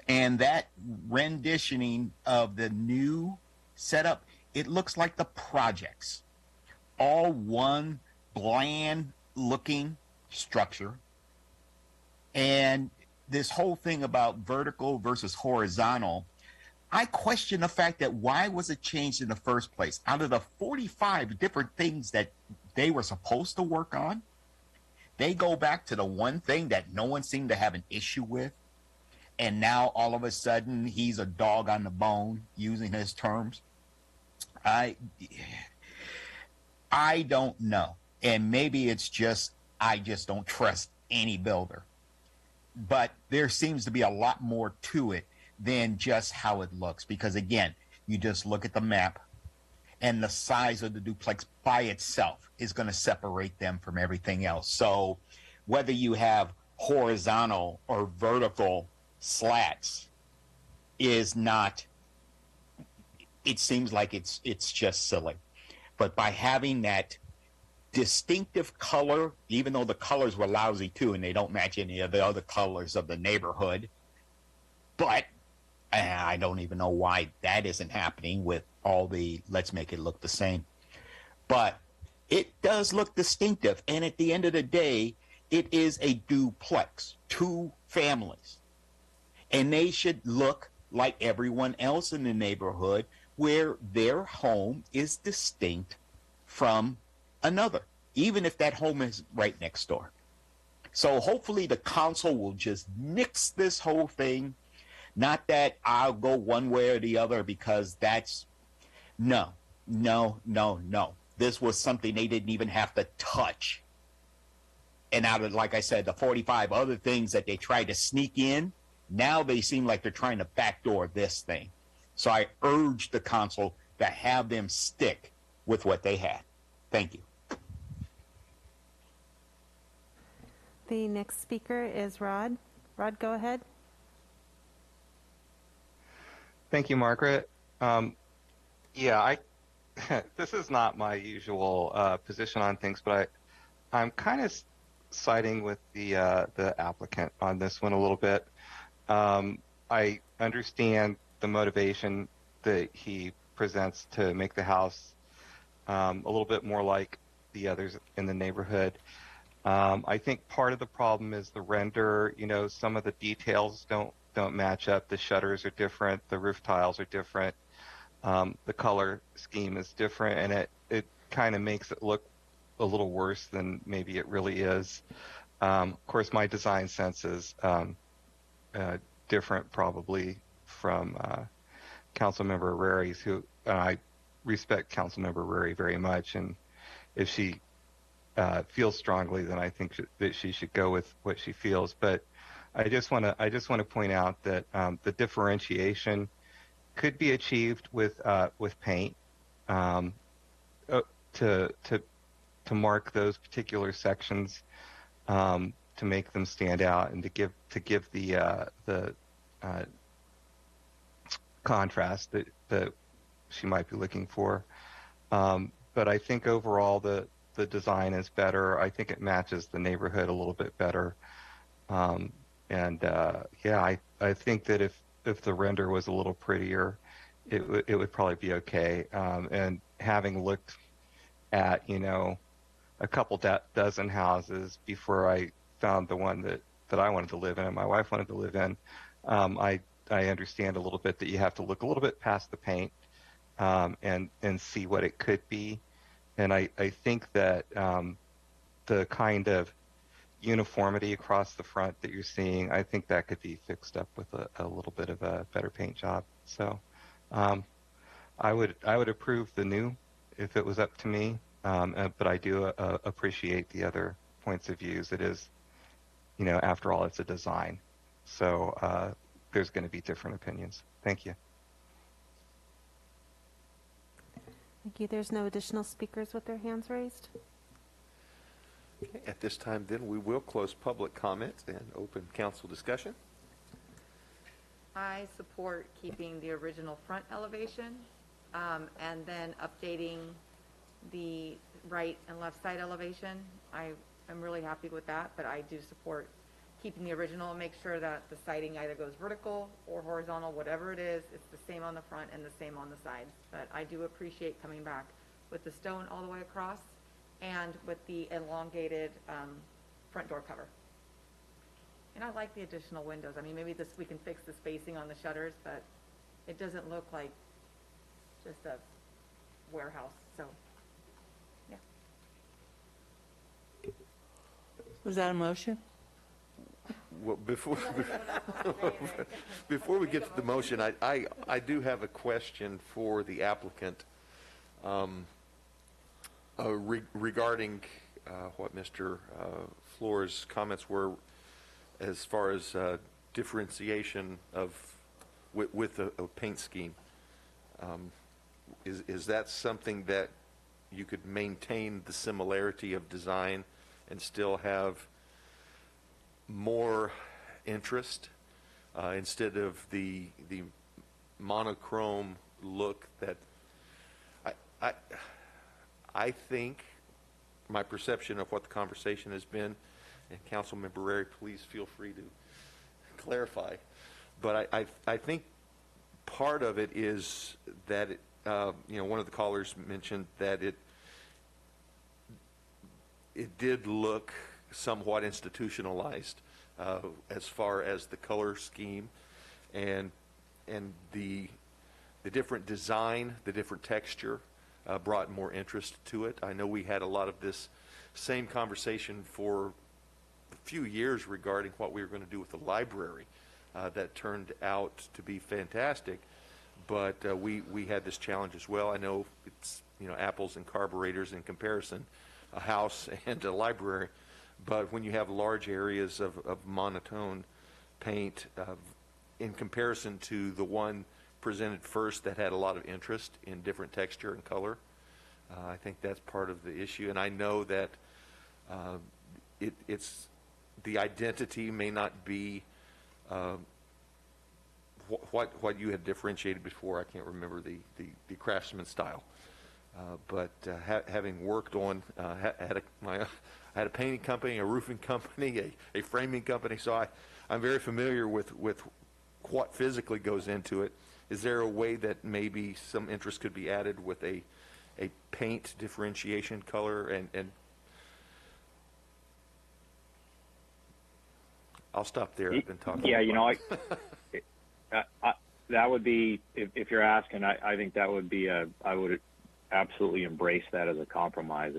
And that renditioning of the new setup, it looks like the projects. All one bland looking structure. And this whole thing about vertical versus horizontal, I question the fact that why was it changed in the first place? Out of the 45 different things that they were supposed to work on, they go back to the one thing that no one seemed to have an issue with. And now all of a sudden he's a dog on the bone, using his terms. I don't know. And maybe it's just, I just don't trust any builder. But there seems to be a lot more to it than just how it looks. Because again, you just look at the map, and the size of the duplex by itself is going to separate them from everything else. So whether you have horizontal or vertical slats is not, it seems like it's just silly. But by having that distinctive color, even though the colors were lousy too, and they don't match any of the other colors of the neighborhood, but I don't even know why that isn't happening with all the let's make it look the same. But it does look distinctive, and at the end of the day, it is a duplex, 2 families. And they should look like everyone else in the neighborhood where their home is distinct from another, even if that home is right next door. So hopefully the council will just nix this whole thing. Not that I'll go one way or the other, because that's no. This was something they didn't even have to touch. And out of, like I said, the 45 other things that they tried to sneak in, now they seem like they're trying to backdoor this thing. So I urge the council to have them stick with what they had. Thank you. The next speaker is Rod. Rod, go ahead. Thank you, Margaret. Yeah, this is not my usual position on things, but I'm kind of siding with the applicant on this one a little bit. I understand the motivation that he presents to make the house a little bit more like the others in the neighborhood. I think part of the problem is the render. You know, some of the details don't match up. The shutters are different. The roof tiles are different. The color scheme is different, and it kind of makes it look a little worse than maybe it really is. Of course, my design sense is different probably from Councilmember Rary's, who I respect Councilmember Rary very much, and if she feels strongly, then I think that she should go with what she feels. But I just want to point out that the differentiation could be achieved with paint to mark those particular sections, to make them stand out and to give the contrast that she might be looking for. But I think overall the design is better. I think it matches the neighborhood a little bit better. Yeah, I think that if the render was a little prettier, it would probably be okay. And having looked at, you know, a couple dozen houses before I found the one that I wanted to live in and my wife wanted to live in, I understand a little bit that you have to look a little bit past the paint and see what it could be. And I think that the kind of uniformity across the front that you're seeing, I think that could be fixed up with a little bit of a better paint job. So I would approve the new if it was up to me, but I do appreciate the other points of views. It is, you know, after all, it's a design. So there's going to be different opinions. Thank you. Thank you. There's no additional speakers with their hands raised. Okay, at this time, then, we will close public comment and open council discussion. I support keeping the original front elevation and then updating the right and left side elevation. I'm really happy with that, but I do support keeping the original and make sure that the siding either goes vertical or horizontal, whatever it is, it's the same on the front and the same on the sides. But I do appreciate coming back with the stone all the way across and with the elongated front door cover. And I like the additional windows. I mean, maybe we can fix the spacing on the shutters, but it doesn't look like just a warehouse. So, yeah. Was that a motion? Well, before we get to the motion, I do have a question for the applicant regarding what Mr. Flores' comments were as far as differentiation with a paint scheme. Is that something that you could maintain the similarity of design and still have more interest instead of the monochrome look that I think my perception of what the conversation has been, and Councilmember Rary, please feel free to clarify, but I think part of it is that one of the callers mentioned that it did look somewhat institutionalized as far as the color scheme and the different design, the different texture brought more interest to it. I know we had a lot of this same conversation for a few years regarding what we were going to do with the library. That turned out to be fantastic, but we had this challenge as well. I know it's apples and carburetors in comparison, a house and a library. But when you have large areas of monotone paint in comparison to the one presented first that had a lot of interest in different texture and color, I think that's part of the issue. And I know that it's the identity may not be what you had differentiated before. I can't remember the craftsman style. But having worked on, had a painting company, a roofing company, a framing company, so I'm very familiar with what physically goes into it. Is there a way that maybe some interest could be added with a paint differentiation color? And I'll stop there. I've been talking. Yeah, you know, that would be, if you're asking, I think that would be I would absolutely embrace that as a compromise.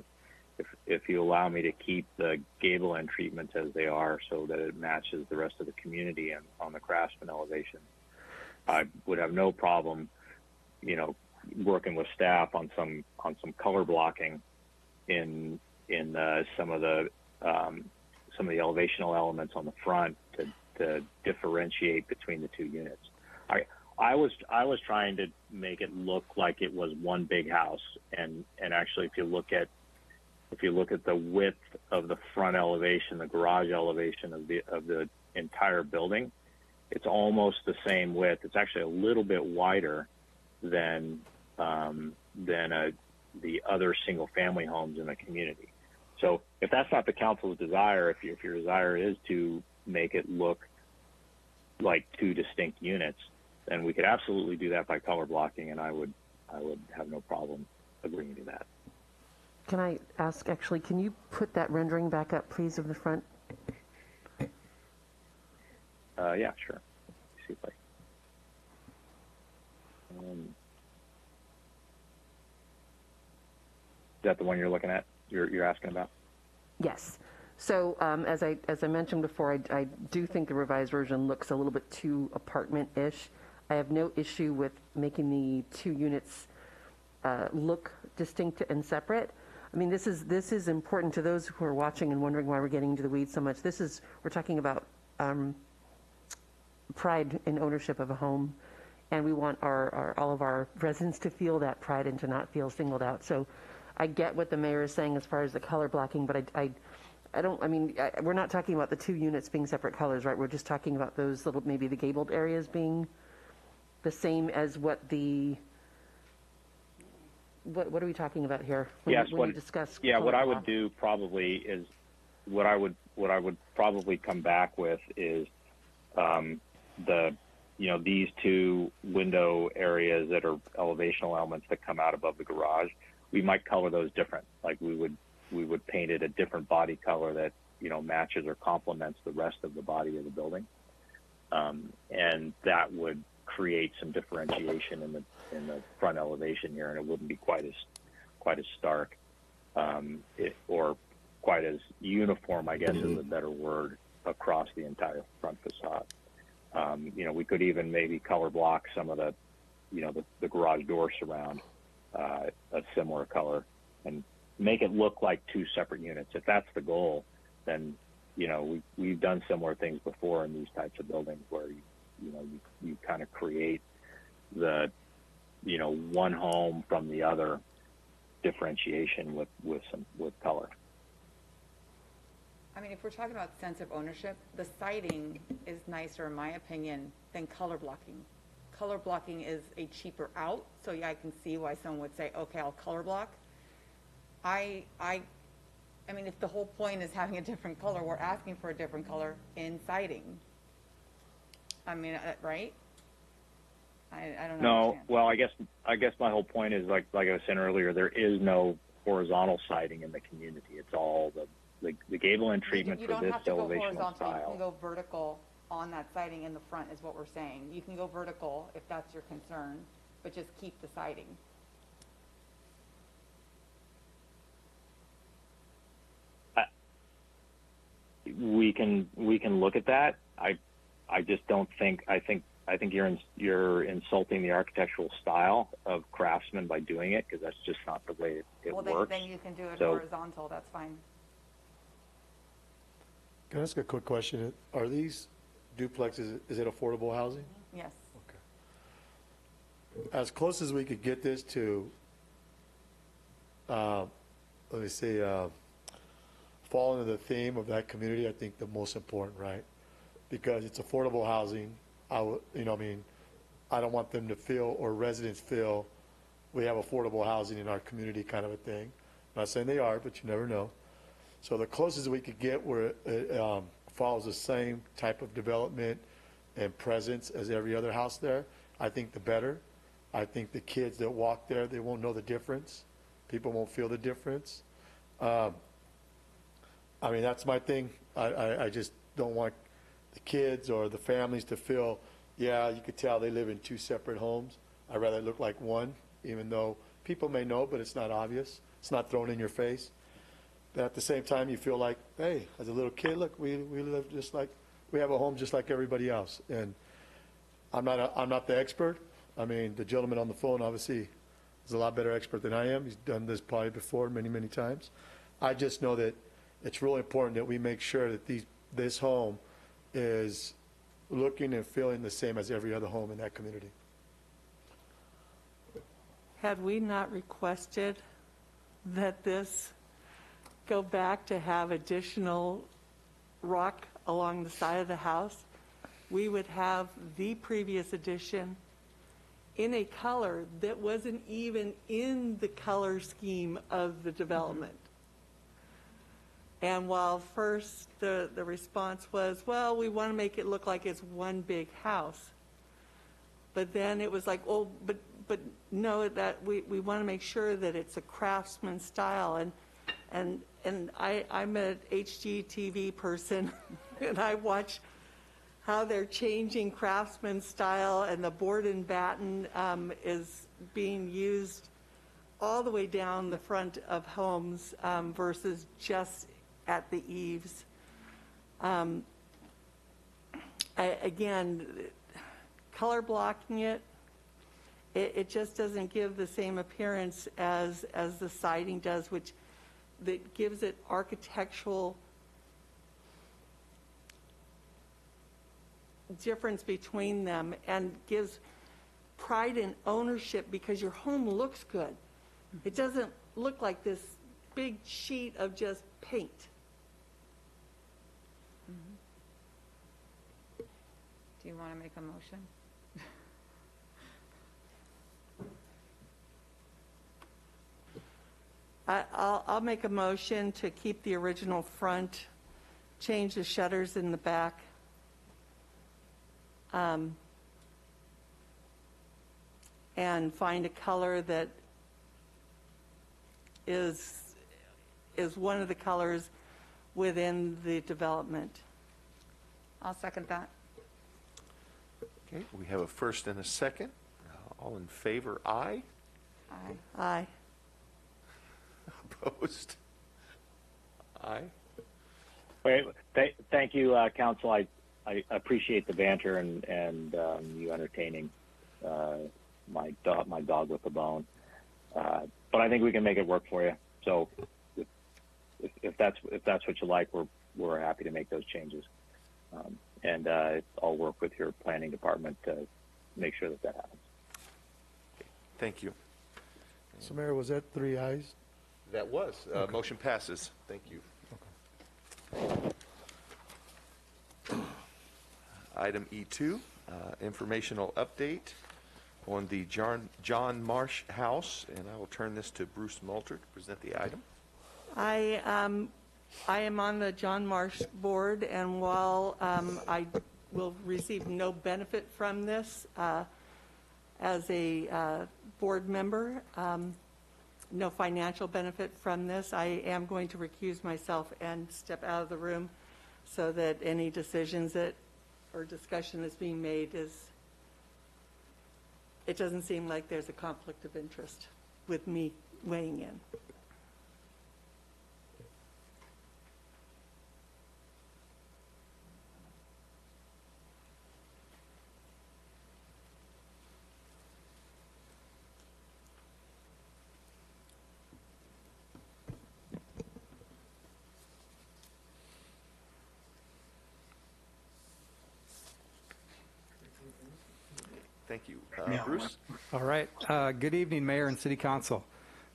If you allow me to keep the gable end treatments as they are so that it matches the rest of the community and on the craftsman elevation, I would have no problem, you know, working with staff on some color blocking in some of the elevational elements on the front to differentiate between the two units. I was trying to make it look like it was one big house, and actually, if you look at the width of the front elevation, the garage elevation of the entire building, it's almost the same width. It's actually a little bit wider than the other single-family homes in the community. So, if that's not the council's desire, if your desire is to make it look like two distinct units, then we could absolutely do that by color blocking, and I would have no problem agreeing to that. Can I ask, actually, can you put that rendering back up, please, of the front? Yeah, sure. Let's see if I. Is that the one you're looking at? You're asking about? Yes. So as I mentioned before, I do think the revised version looks a little bit too apartment-ish. I have no issue with making the two units look distinct and separate. I mean, this is important to those who are watching and wondering why we're getting into the weeds so much. We're talking about pride in ownership of a home, and we want all of our residents to feel that pride and to not feel singled out. So I get what the mayor is saying as far as the color blocking, but we're not talking about the two units being separate colors, right? We're just talking about those little, maybe the gabled areas being the same as what what are we talking about here? When you discuss color what I block? would do probably is what I would probably come back with is these two window areas that are elevational elements that come out above the garage. We might color those different. Like we would paint it a different body color that, you know, matches or complements the rest of the body of the building, and that would create some differentiation in the front elevation here, and it wouldn't be quite as stark, or quite as uniform, I guess is a better word, across the entire front facade. We could even maybe color block some of the garage door surround a similar color and make it look like two separate units. If that's the goal, then we've done similar things before in these types of buildings where you kind of create the one home from the other differentiation with color. I mean, if we're talking about sense of ownership, the siding is nicer, in my opinion, than color blocking. Color blocking is a cheaper out, so yeah, I can see why someone would say, okay, I'll color block. I mean, if the whole point is having a different color, we're asking for a different color in siding. I mean, right? I don't know. No, well, I guess my whole point is like I was saying earlier, there is no horizontal siding in the community. It's all the gable end treatment for this elevational style. You don't have to go horizontal. You can go vertical on that siding in the front is what we're saying. You can go vertical if that's your concern, but just keep the siding. We can look at that. I just don't think. I think you're insulting the architectural style of craftsmen by doing it, because that's just not the way it works. Well, then you can do it horizontal. That's fine. Can I ask a quick question? Are these duplexes, is it affordable housing? Yes. Okay. As close as we could get this to, let me say, fall into the theme of that community, I think the most important, right? because it's affordable housing. I mean, I don't want them to feel, or residents feel, we have affordable housing in our community kind of a thing. I'm not saying they are, but you never know. So the closest we could get where it follows the same type of development and presence as every other house there, I think the better. I think the kids that walk there, they won't know the difference. People won't feel the difference. I mean, that's my thing. I just don't want the kids or the families to feel, yeah, you could tell they live in two separate homes. I'd rather it look like one, even though people may know, but it's not obvious. It's not thrown in your face. But at the same time, you feel like, hey, as a little kid, look, we live just like, we have a home just like everybody else. And I'm not the expert. I mean, the gentleman on the phone obviously is a lot better expert than I am. He's done this probably before many, many times. I just know that it's really important that we make sure that this home is looking and feeling the same as every other home in that community. Had we not requested that this go back to have additional rock along the side of the house, we would have the previous addition in a color that wasn't even in the color scheme of the development. And while first the response was, well, we want to make it look like it's one big house, but then it was like, oh, but no, that we want to make sure that it's a craftsman style. And I'm an HGTV person, and I watch how they're changing craftsman style, and the board and batten is being used all the way down the front of homes versus just at the eaves. Again, color blocking it just doesn't give the same appearance as the siding does, which that gives it architectural difference between them and gives pride and ownership because your home looks good. It doesn't look like this big sheet of just paint. Do you want to make a motion? I'll make a motion to keep the original front, change the shutters in the back, and find a color that is one of the colors within the development. I'll second that. Okay, we have a first and a second. All in favor, aye. Aye. Aye. Opposed? Aye. Wait, thank you, Council. I appreciate the banter and you entertaining my dog with the bone. But I think we can make it work for you. So if that's what you like, we're happy to make those changes. And I'll work with your planning department to make sure that happens. Thank you. So, Mayor, was that 3 ayes? That was. Okay. Motion passes. Thank you. Okay. Item E2, informational update on the John Marsh House, and I will turn this to Bruce Moulter to present the item. I am on the John Marsh board, and while I will receive no benefit from this as a board member, no financial benefit from this, I am going to recuse myself and step out of the room so that any decisions or discussion that's being made it doesn't seem like there's a conflict of interest with me weighing in. Thank you. Bruce? All right. Good evening, Mayor and City Council.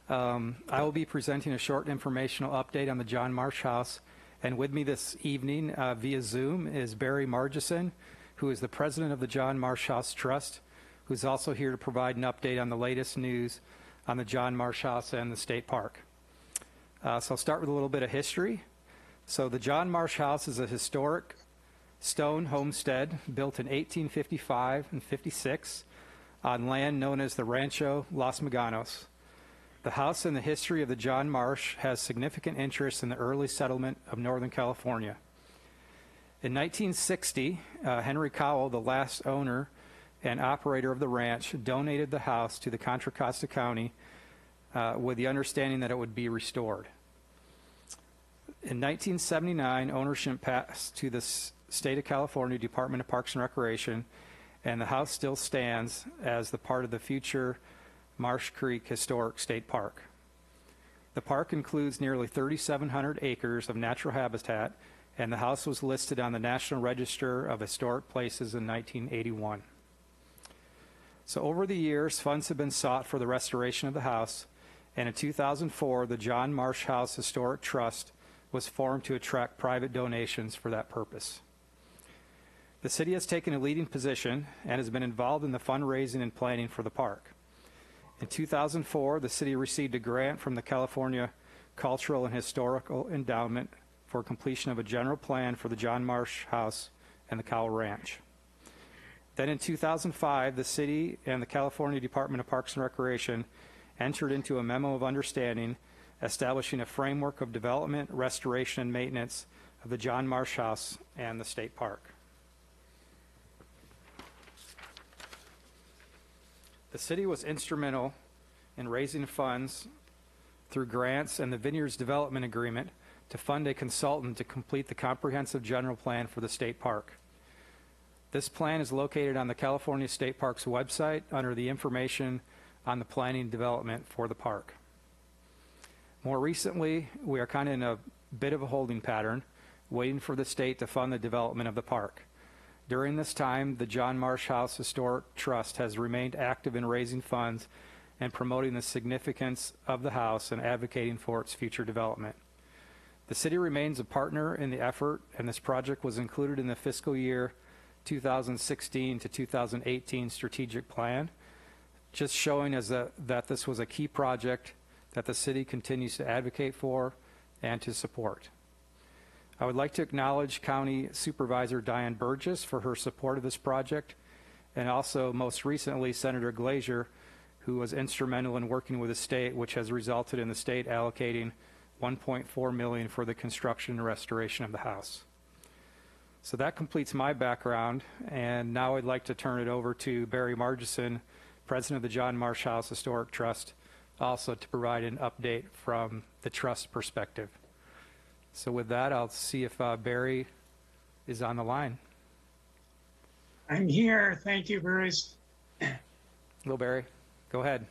I will be presenting a short informational update on the John Marsh House And with me this evening via Zoom is Barry Margison, who is the president of the John Marsh House Trust, who's also here to provide an update on the latest news on the John Marsh House and the state park. So I'll start with a little bit of history. So the John Marsh House is a historic stone homestead built in 1855 and 56 on land known as the Rancho Los Meganos. The house and the history of the John Marsh has significant interest in the early settlement of Northern California. In 1960, Henry Cowell, the last owner and operator of the ranch, donated the house to the Contra Costa County with the understanding that it would be restored. In 1979, ownership passed to the State of California Department of Parks and Recreation, and the house still stands as the part of the future Marsh Creek Historic State Park. The park includes nearly 3,700 acres of natural habitat, and the house was listed on the National Register of Historic Places in 1981. So over the years, funds have been sought for the restoration of the house, and in 2004, the John Marsh House Historic Trust was formed to attract private donations for that purpose. The city has taken a leading position and has been involved in the fundraising and planning for the park. In 2004, the city received a grant from the California Cultural and Historical Endowment for completion of a general plan for the John Marsh House and the Cowell Ranch. Then in 2005, the city and the California Department of Parks and Recreation entered into a memo of understanding establishing a framework of development, restoration, and maintenance of the John Marsh House and the state park. The city was instrumental in raising funds through grants and the Vineyards Development Agreement to fund a consultant to complete the comprehensive general plan for the state park. This plan is located on the California State Parks website under the information on the planning and development for the park. More recently, we are kind of in a bit of a holding pattern, waiting for the state to fund the development of the park. During this time, the John Marsh House Historic Trust has remained active in raising funds and promoting the significance of the house and advocating for its future development. The city remains a partner in the effort, and this project was included in the fiscal year 2016 to 2018 strategic plan, just showing that this was a key project that the city continues to advocate for and to support. I would like to acknowledge County Supervisor Diane Burgess for her support of this project, and also most recently Senator Glazier, who was instrumental in working with the state, which has resulted in the state allocating $1.4 million for the construction and restoration of the house. So that completes my background, and now I'd like to turn it over to Barry Margison, President of the John Marsh House Historic Trust, also to provide an update from the trust perspective. So with that, I'll see if Barry is on the line. I'm here. Thank you, Bruce. Hello, Barry. Go ahead.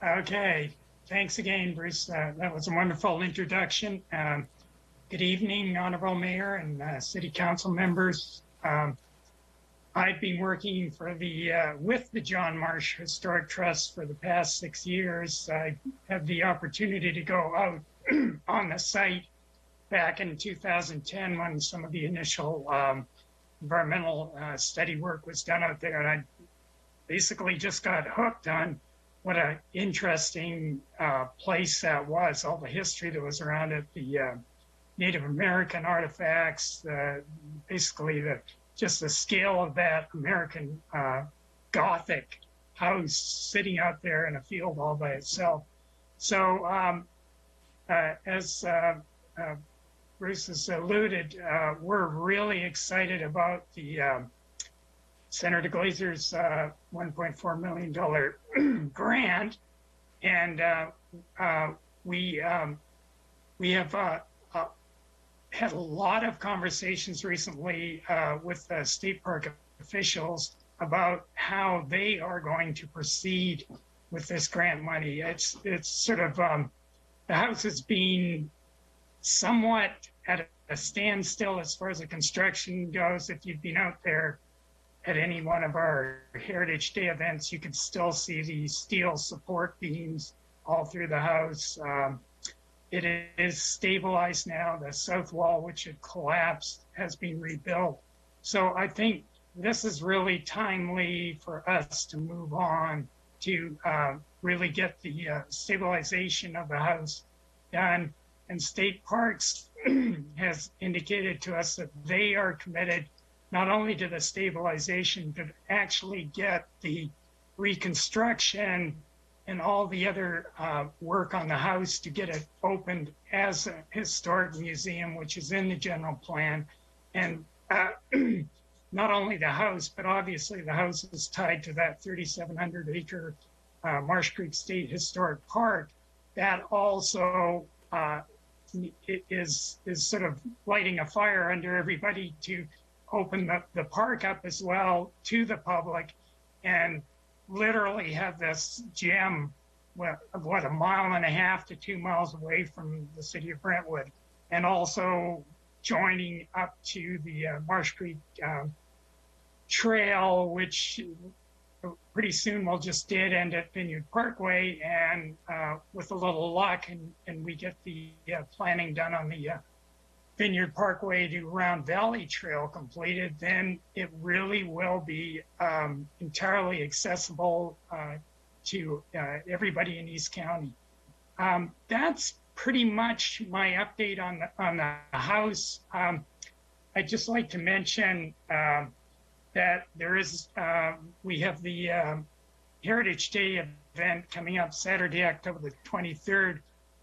Okay. Thanks again, Bruce. That was a wonderful introduction. Good evening, Honorable Mayor and City Council members. I've been working for with the John Marsh Historic Trust for the past 6 years. I had the opportunity to go out on the site back in 2010 when some of the initial environmental study work was done out there, and I basically just got hooked on what an interesting place that was, all the history that was around it, the Native American artifacts, basically just the scale of that American Gothic house sitting out there in a field all by itself. So as Bruce has alluded, we're really excited about the Senator Glazer's $1.4 million grant, and we have had a lot of conversations recently with the state park officials about how they are going to proceed with this grant money. It's sort of the house is being somewhat at a standstill as far as the construction goes. If you've been out there at any one of our Heritage Day events, you can still see the steel support beams all through the house. it is stabilized now. The south wall, which had collapsed, has been rebuilt. So I think this is really timely for us to move on to really get the stabilization of the house done. And State Parks has indicated to us that they are committed not only to the stabilization, but actually get the reconstruction and all the other work on the house to get it opened as a historic museum, which is in the general plan. And not only the house, but obviously the house is tied to that 3,700 acre Marsh Creek State Historic Park. That also is sort of lighting a fire under everybody to open the park up as well to the public and literally have this gem, what, a 1.5 to 2 miles away from the city of Brentwood, and also joining up to the Marsh Creek Trail, which pretty soon will just dead end at Vineyard Parkway, and with a little luck, and we get the planning done on the Vineyard Parkway to Round Valley Trail completed, then it really will be entirely accessible to everybody in East County. That's pretty much my update on the house. I'd just like to mention that there is, we have the Heritage Day event coming up Saturday, October the 23rd.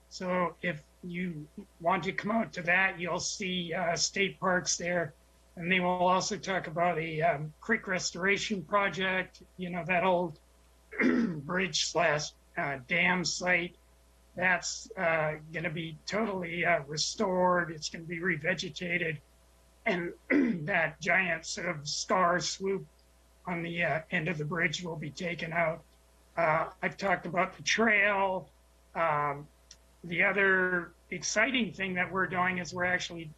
So if you want to come out to that, you'll see State Parks there. And they will also talk about a creek restoration project, you know, that old bridge slash dam site. That's going to be totally restored. It's going to be revegetated. And that giant sort of scar swoop on the end of the bridge will be taken out. I've talked about the trail. The other exciting thing that we're doing is we're actually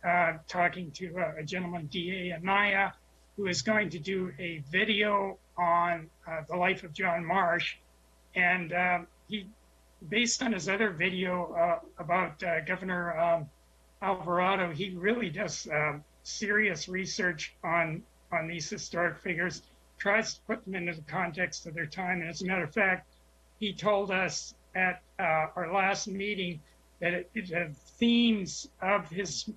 talking to a gentleman, D.A. Anaya, who is going to do a video on the life of John Marsh. And he, based on his other video about Governor Alvarado, he really does serious research on these historic figures, tries to put them into the context of their time. And as a matter of fact, he told us at our last meeting that the themes of his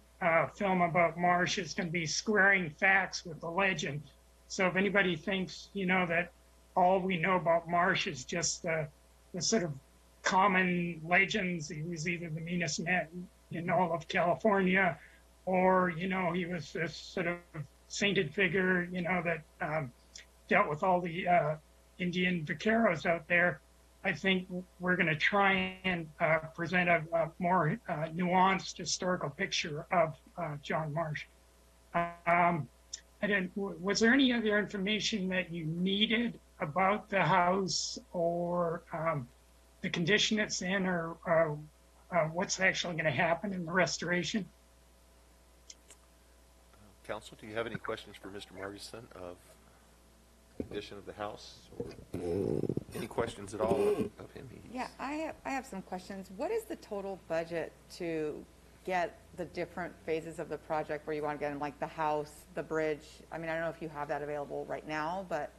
film about Marsh is going to be squaring facts with the legend. So if anybody thinks, you know, that all we know about Marsh is just the sort of common legends, he was either the meanest man in all of California, or, you know, he was this sort of sainted figure, you know, that dealt with all the Indian vaqueros out there, I think we're going to try and present a more nuanced historical picture of John Marsh. Was there any other information that you needed about the house or the condition it's in, or what's actually going to happen in the restoration? Council, do you have any questions for Mr. Margison of condition of the house, or any questions at all of him? Yeah, I have some questions. What is the total budget to get the different phases of the project where you want to get them, like the house, the bridge? I mean, I don't know if you have that available right now, but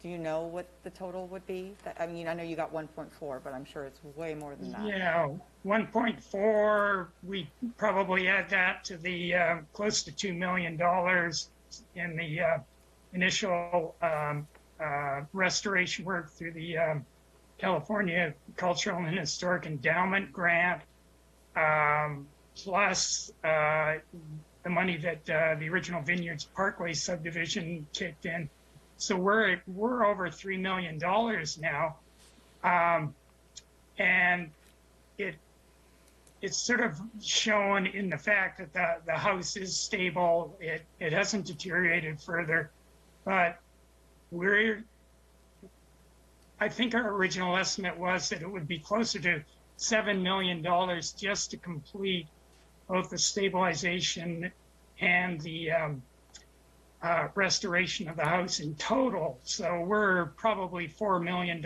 do you know what the total would be? I mean, I know you got 1.4, but I'm sure it's way more than that. Yeah, 1.4, we probably add that to the close to $2 million in the initial restoration work through the California Cultural and Historic Endowment Grant, plus the money that the original Vineyards Parkway subdivision kicked in. So we're over $3 million now, and it's sort of shown in the fact that the house is stable. It hasn't deteriorated further. But I think our original estimate was that it would be closer to $7 million just to complete both the stabilization and the restoration of the house in total. So we're probably $4 million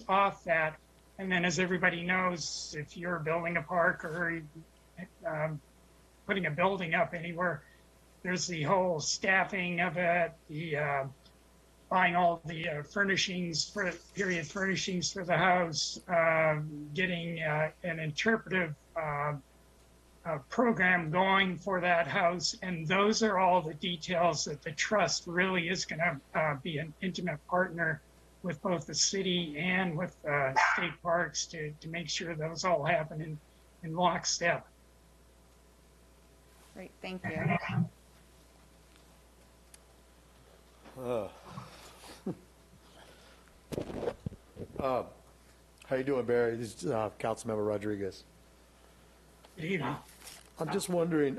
off that. And then, as everybody knows, if you're building a park or putting a building up anywhere, there's the whole staffing of it, the buying all the furnishings for period furnishings for the house, getting an interpretive program going for that house. And those are all the details that the trust really is going to be an intimate partner with both the city and with state parks to make sure those all happen in lockstep. Great, thank you. How you doing, Barry? This is Councilmember Rodriguez. Good evening. I'm just wondering,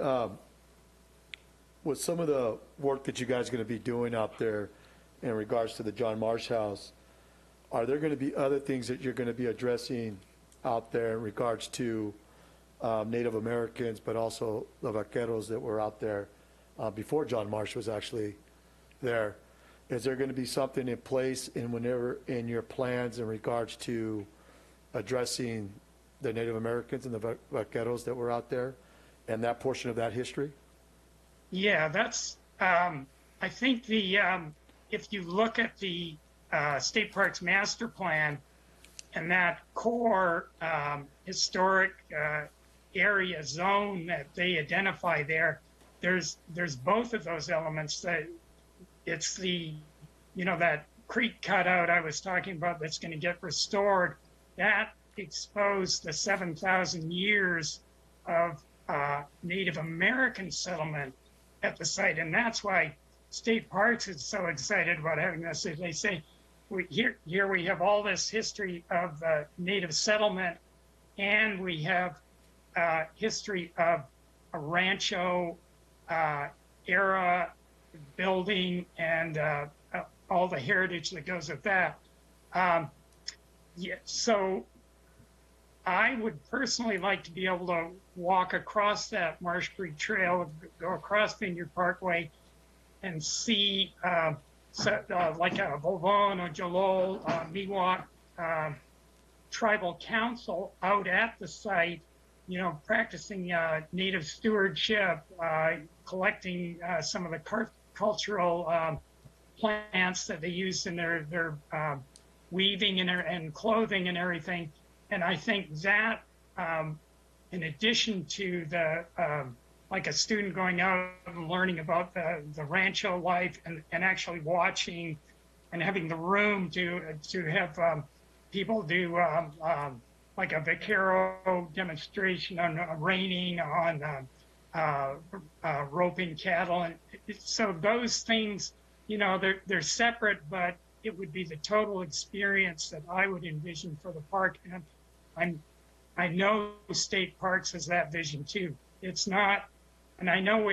with some of the work that you guys are going to be doing out there in regards to the John Marsh House, are there going to be other things that you're going to be addressing out there in regards to Native Americans, but also the vaqueros that were out there before John Marsh was actually there? Is there going to be something in place in your plans in regards to addressing the Native Americans and the vaqueros that were out there and that portion of that history? Yeah, that's, I think if you look at the State Parks Master Plan and that core historic area zone that they identify there's both of those elements. That it's the, that creek cutout I was talking about that's going to get restored. That exposed the 7,000 years of Native American settlement at the site. And that's why State Parks is so excited about having this. They say, here we have all this history of Native settlement, and we have history of a rancho era building and all the heritage that goes with that. So I would personally like to be able to walk across that Marsh Creek Trail, go across Vineyard Parkway, and see like a Vaughn or Jalol, Miwok tribal council out at the site, practicing native stewardship, collecting some of the cultural plants that they use in their weaving and clothing and everything. And I think that, in addition to the like a student going out and learning about the rancho life and actually watching and having the room to have people do like a vaquero demonstration on reining, on roping cattle. And so those things, they're separate, but it would be the total experience that I would envision for the park. And I know State Parks has that vision too. It's not, and I know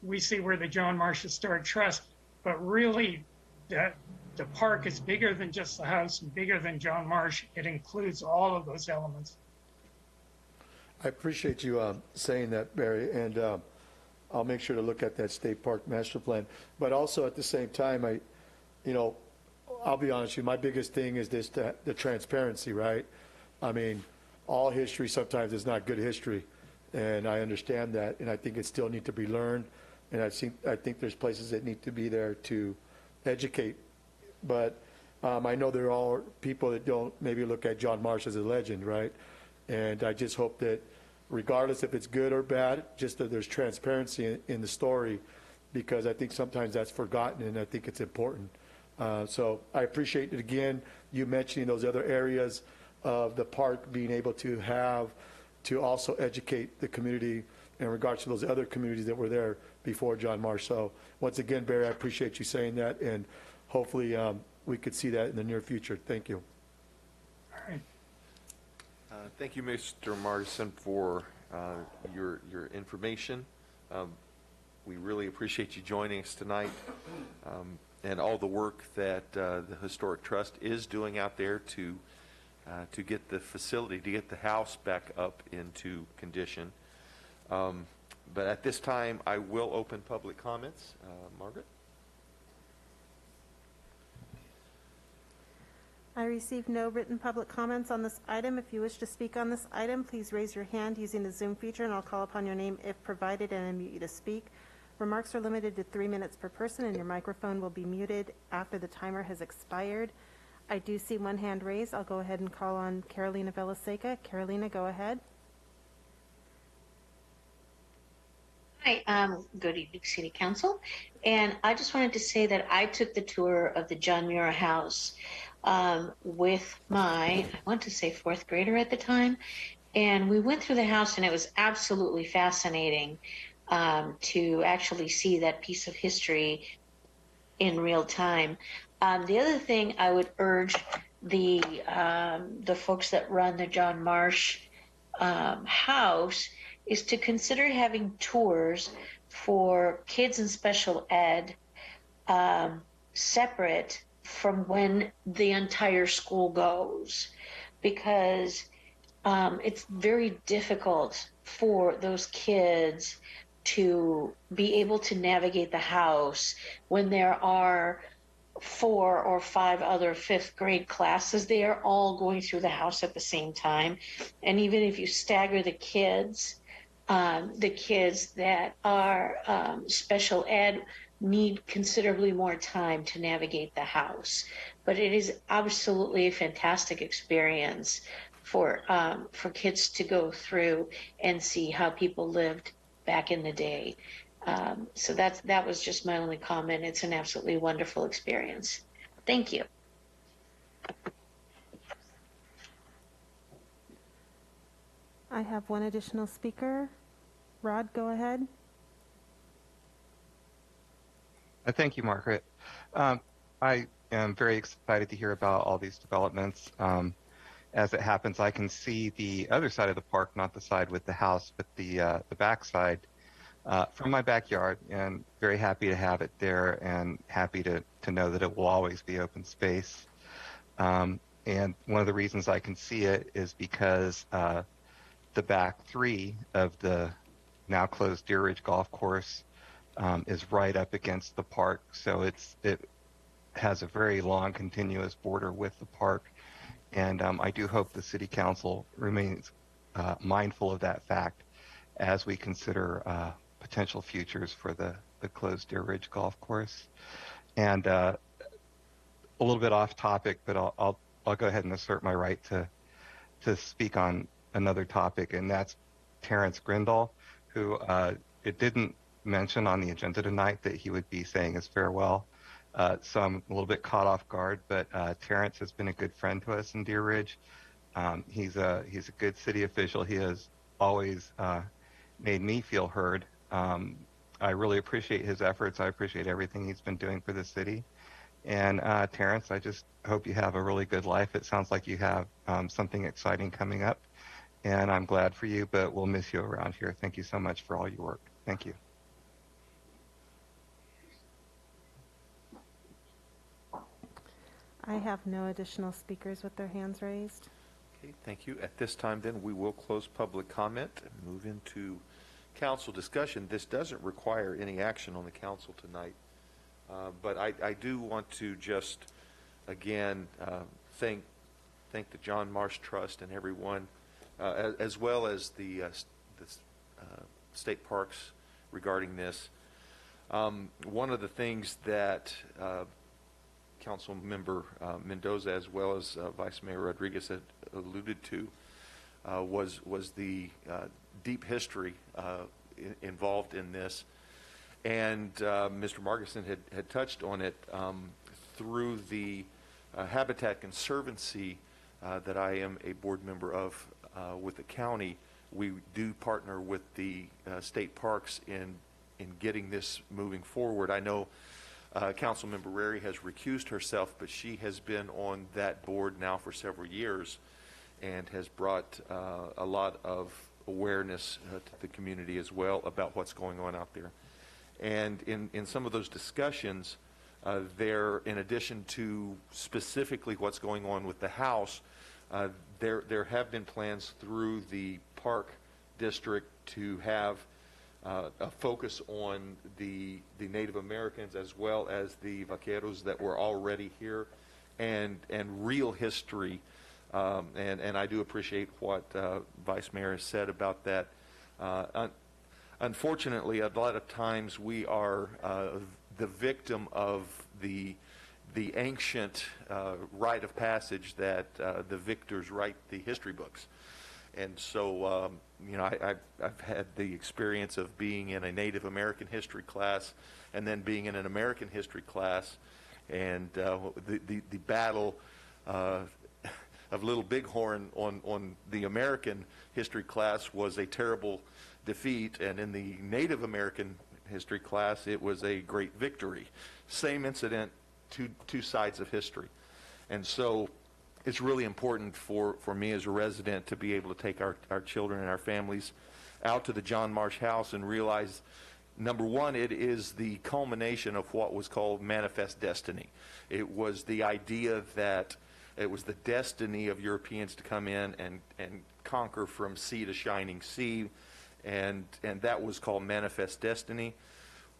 we see we're the John Marsh Historic Trust, but really the park is bigger than just the house and bigger than John Marsh. It includes all of those elements. I appreciate you saying that, Barry, and I'll make sure to look at that State Park Master Plan. But also at the same time, I'll be honest with you, my biggest thing is the transparency, right? I mean, all history sometimes is not good history, and I understand that, and I think it still needs to be learned, and I think there's places that need to be there to educate. But I know there are people that don't maybe look at John Marsh as a legend, right? And I just hope that regardless if it's good or bad, just that there's transparency in the story, because I think sometimes that's forgotten, and I think it's important. So I appreciate it again, you mentioning those other areas of the park being able to have to also educate the community in regards to those other communities that were there before John Marsh. So once again, Barry, I appreciate you saying that, and hopefully we could see that in the near future. Thank you. All right. Thank you, Mr. Martison, for your information. We really appreciate you joining us tonight, and all the work that the Historic Trust is doing out there to get the facility, to get the house back up into condition. But at this time, I will open public comments. Margaret? I received no written public comments on this item. If you wish to speak on this item, please raise your hand using the Zoom feature, and I'll call upon your name if provided and unmute you to speak. Remarks are limited to 3 minutes per person, and your microphone will be muted after the timer has expired. I do see one hand raised. I'll go ahead and call on Carolina Velaseca. Carolina, go ahead. Hi, good evening, City Council. And I just wanted to say that I took the tour of the John Muir House with my, I want to say 4th grader at the time. And we went through the house, and it was absolutely fascinating to actually see that piece of history in real time. The other thing I would urge the folks that run the John Marsh house is to consider having tours for kids in special ed separate from when the entire school goes, because it's very difficult for those kids to be able to navigate the house when there are 4 or 5 other 5th grade classes. They are all going through the house at the same time. And even if you stagger the kids that are special ed need considerably more time to navigate the house. But it is absolutely a fantastic experience for kids to go through and see how people lived back in the day. So that was just my only comment. It's an absolutely wonderful experience. Thank you. I have one additional speaker. Rod, go ahead. Thank you, Margaret. I am very excited to hear about all these developments. As it happens, I can see the other side of the park, not the side with the house, but the back side from my backyard, and very happy to have it there and happy to know that it will always be open space. And one of the reasons I can see it is because the back 3 of the now closed Deer Ridge Golf Course is right up against the park, so it has a very long continuous border with the park, and I do hope the City Council remains mindful of that fact as we consider potential futures for the closed Deer Ridge Golf Course. And a little bit off topic, but I'll go ahead and assert my right to speak on another topic, and that's Terrence Grindall, who it didn't mention on the agenda tonight that he would be saying his farewell. So I'm a little bit caught off guard, but Terrence has been a good friend to us in Deer Ridge. He's a good city official. He has always made me feel heard. I really appreciate his efforts. I appreciate everything he's been doing for the city. And Terrence, I just hope you have a really good life. It sounds like you have something exciting coming up, and I'm glad for you, but we'll miss you around here. Thank you so much for all your work. Thank you. I have no additional speakers with their hands raised. Okay, thank you. At this time, then, we will close public comment and move into council discussion. This doesn't require any action on the council tonight, but I do want to just, again, thank the John Marsh Trust and everyone, as well as the state parks regarding this. One of the things that Council Member Mendoza, as well as Vice Mayor Rodriguez, had alluded to was the deep history involved in this, and Mr. Margerson had touched on it through the Habitat Conservancy that I am a board member of with the county. We do partner with the state parks in getting this moving forward. I know Councilmember Rary has recused herself, but she has been on that board now for several years and has brought a lot of awareness to the community as well about what's going on out there. And in some of those discussions, there, in addition to specifically what's going on with the house, there have been plans through the park district to have a focus on the Native Americans as well as the vaqueros that were already here, and real history. And I do appreciate what Vice Mayor has said about that. Unfortunately, a lot of times we are the victim of the ancient rite of passage that the victors write the history books. And so, I've had the experience of being in a Native American history class and then being in an American history class, and the battle of Little Bighorn on the American history class was a terrible defeat, and in the Native American history class, it was a great victory. Same incident, two sides of history. And so it's really important for me as a resident to be able to take our children and our families out to the John Marsh House and realize, number one, it is the culmination of what was called manifest destiny. It was the idea that it was the destiny of Europeans to come in and conquer from sea to shining sea, and that was called manifest destiny.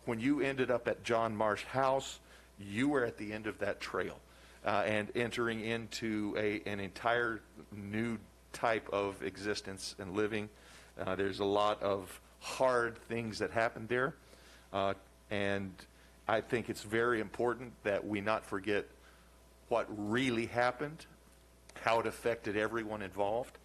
When you ended up at John Marsh House, you were at the end of that trail and entering into an entire new type of existence and living. There's a lot of hard things that happened there, and I think it's very important that we not forget what really happened, how it affected everyone involved,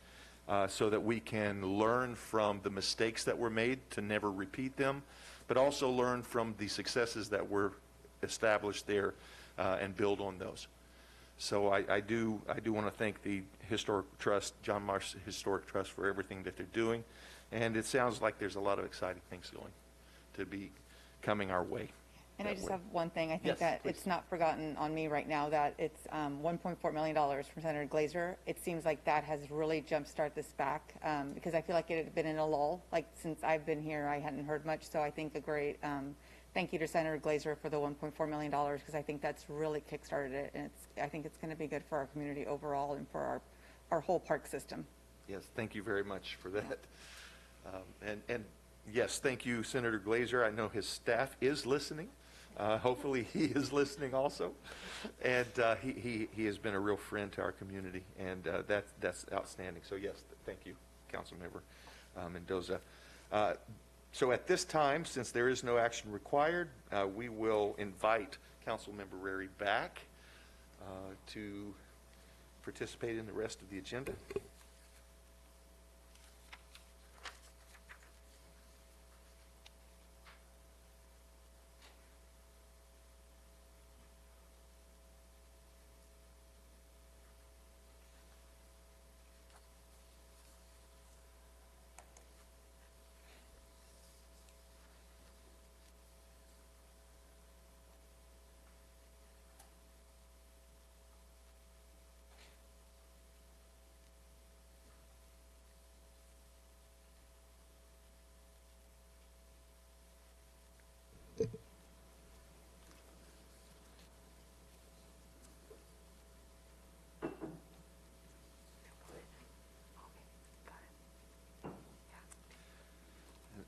so that we can learn from the mistakes that were made to never repeat them, but also learn from the successes that were established there and build on those. So I do want to thank the Historic Trust, John Marsh Historic Trust, for everything that they're doing, and it sounds like there's a lot of exciting things going to be coming our way. And I just have one thing. I think Yes, that please. it's not forgotten on me right now that it's $1.4 million from Senator Glazer. It seems like that has really jumpstarted this back because I feel like it had been in a lull. Like since I've been here, I hadn't heard much. So I think a great thank you to Senator Glazer for the $1.4 million because I think that's really kickstarted it. And I think it's going to be good for our community overall and for our whole park system. Yes, thank you very much for that. And yes, thank you, Senator Glazer. I know his staff is listening. Hopefully he is listening also. And he has been a real friend to our community, and that's outstanding. So yes, thank you, Councilmember Mendoza. So at this time, since there is no action required, we will invite Councilmember Rary back to participate in the rest of the agenda.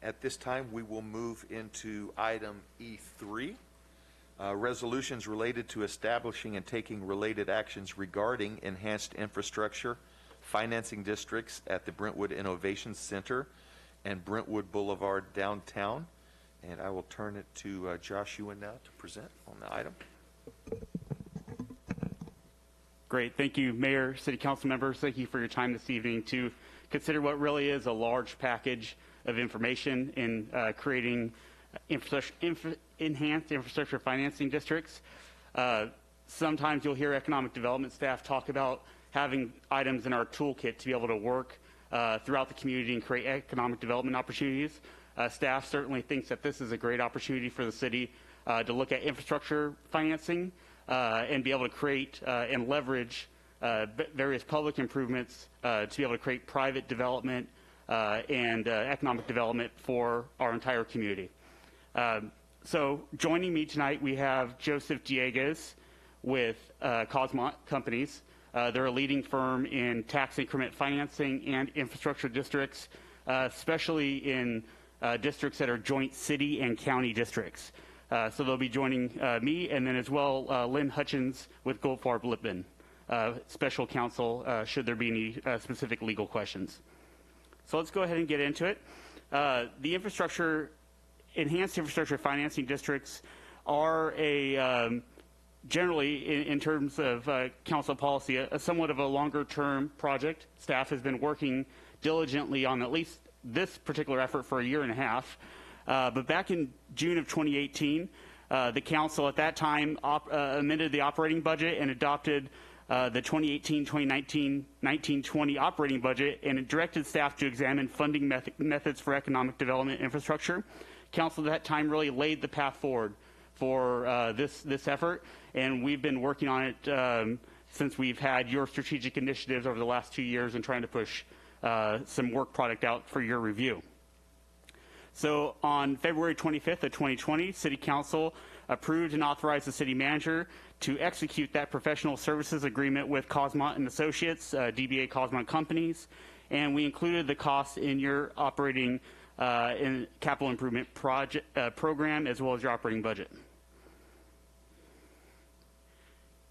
At this time, we will move into item E3, resolutions related to establishing and taking related actions regarding enhanced infrastructure, financing districts at the Brentwood Innovation Center and Brentwood Boulevard downtown. And I will turn it to Josh Ewan now to present on the item. Great. Thank you, Mayor, City Council members. Thank you for your time this evening to consider what really is a large package of information in creating enhanced infrastructure financing districts. Sometimes you'll hear economic development staff talk about having items in our toolkit to be able to work throughout the community and create economic development opportunities. Staff certainly thinks that this is a great opportunity for the city to look at infrastructure financing and be able to create and leverage various public improvements to be able to create private development and economic development for our entire community. So joining me tonight, we have Joseph Dieguez with Cosmont Companies. They're a leading firm in tax increment financing and infrastructure districts, especially in districts that are joint city and county districts. So they'll be joining me, and then as well Lynn Hutchins with Goldfarb Lippman, special counsel, should there be any specific legal questions. So let's go ahead and get into it. The enhanced infrastructure financing districts are a generally, in terms of council policy, a somewhat of a longer-term project. Staff has been working diligently on at least this particular effort for a year and a half. But back in June of 2018, the council at that time amended the operating budget and adopted the 2018-2019 1920 operating budget, and it directed staff to examine funding methods for economic development infrastructure. Council at that time really laid the path forward for this effort, and we've been working on it since we've had your strategic initiatives over the last 2 years and trying to push some work product out for your review. So on February 25th of 2020, City Council approved and authorized the City Manager to execute that professional services agreement with Cosmont and Associates, DBA Cosmont Companies, and we included the costs in your operating and capital improvement program as well as your operating budget.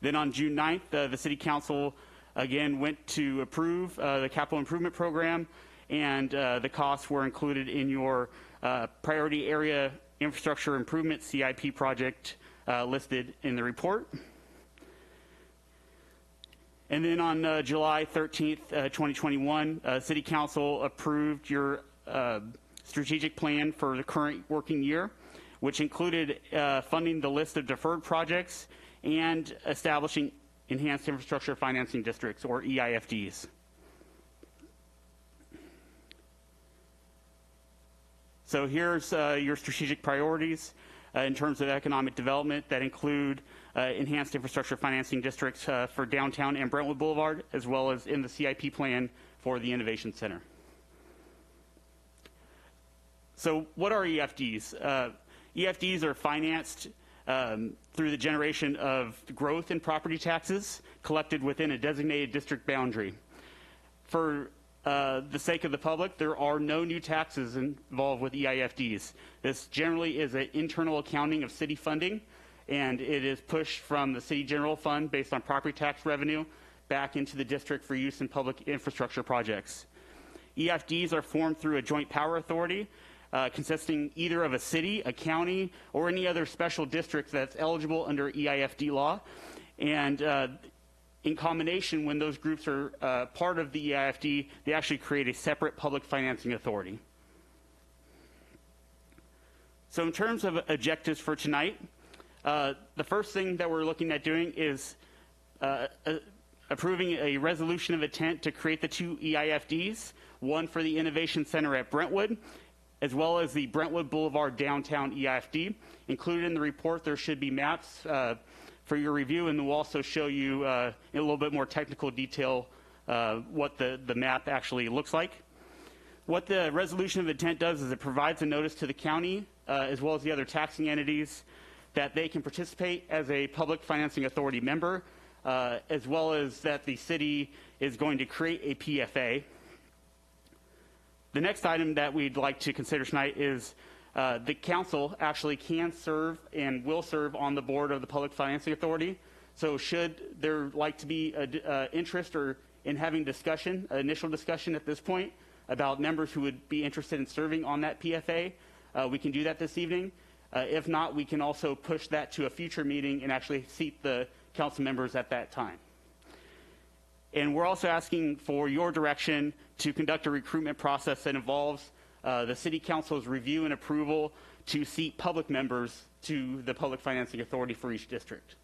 Then on June 9th, the City Council again went to approve the capital improvement program, and the costs were included in your priority area infrastructure improvement CIP project listed in the report. And then on July 13th, 2021, City Council approved your strategic plan for the current working year, which included funding the list of deferred projects and establishing enhanced infrastructure financing districts, or EIFDs. So here's your strategic priorities in terms of economic development that include enhanced infrastructure financing districts for downtown and Brentwood Boulevard, as well as in the CIP plan for the Innovation Center. So what are EFDs? EFDs are financed through the generation of growth in property taxes collected within a designated district boundary. For the sake of the public, there are no new taxes involved with EIFDs. This generally is an internal accounting of city funding, and it is pushed from the city general fund based on property tax revenue back into the district for use in public infrastructure projects. EFDs are formed through a joint power authority consisting either of a city, a county, or any other special district that's eligible under EIFD law. And in combination, when those groups are part of the EIFD, they actually create a separate public financing authority. So in terms of objectives for tonight, the first thing that we're looking at doing is approving a resolution of intent to create the two EIFDs, one for the Innovation Center at Brentwood, as well as the Brentwood Boulevard Downtown EIFD. Included in the report, there should be maps for your review, and we'll also show you in a little bit more technical detail what the map actually looks like. What the resolution of intent does is it provides a notice to the county, as well as the other taxing entities, that they can participate as a public financing authority member, as well as that the city is going to create a PFA. The next item that we'd like to consider tonight is the council actually can serve and will serve on the board of the Public Financing Authority. So should there like to be interest or in having discussion, initial discussion at this point about members who would be interested in serving on that PFA, we can do that this evening. If not, we can also push that to a future meeting and actually seat the council members at that time. And we're also asking for your direction to conduct a recruitment process that involves the City Council's review and approval to seat public members to the Public Financing Authority for each district.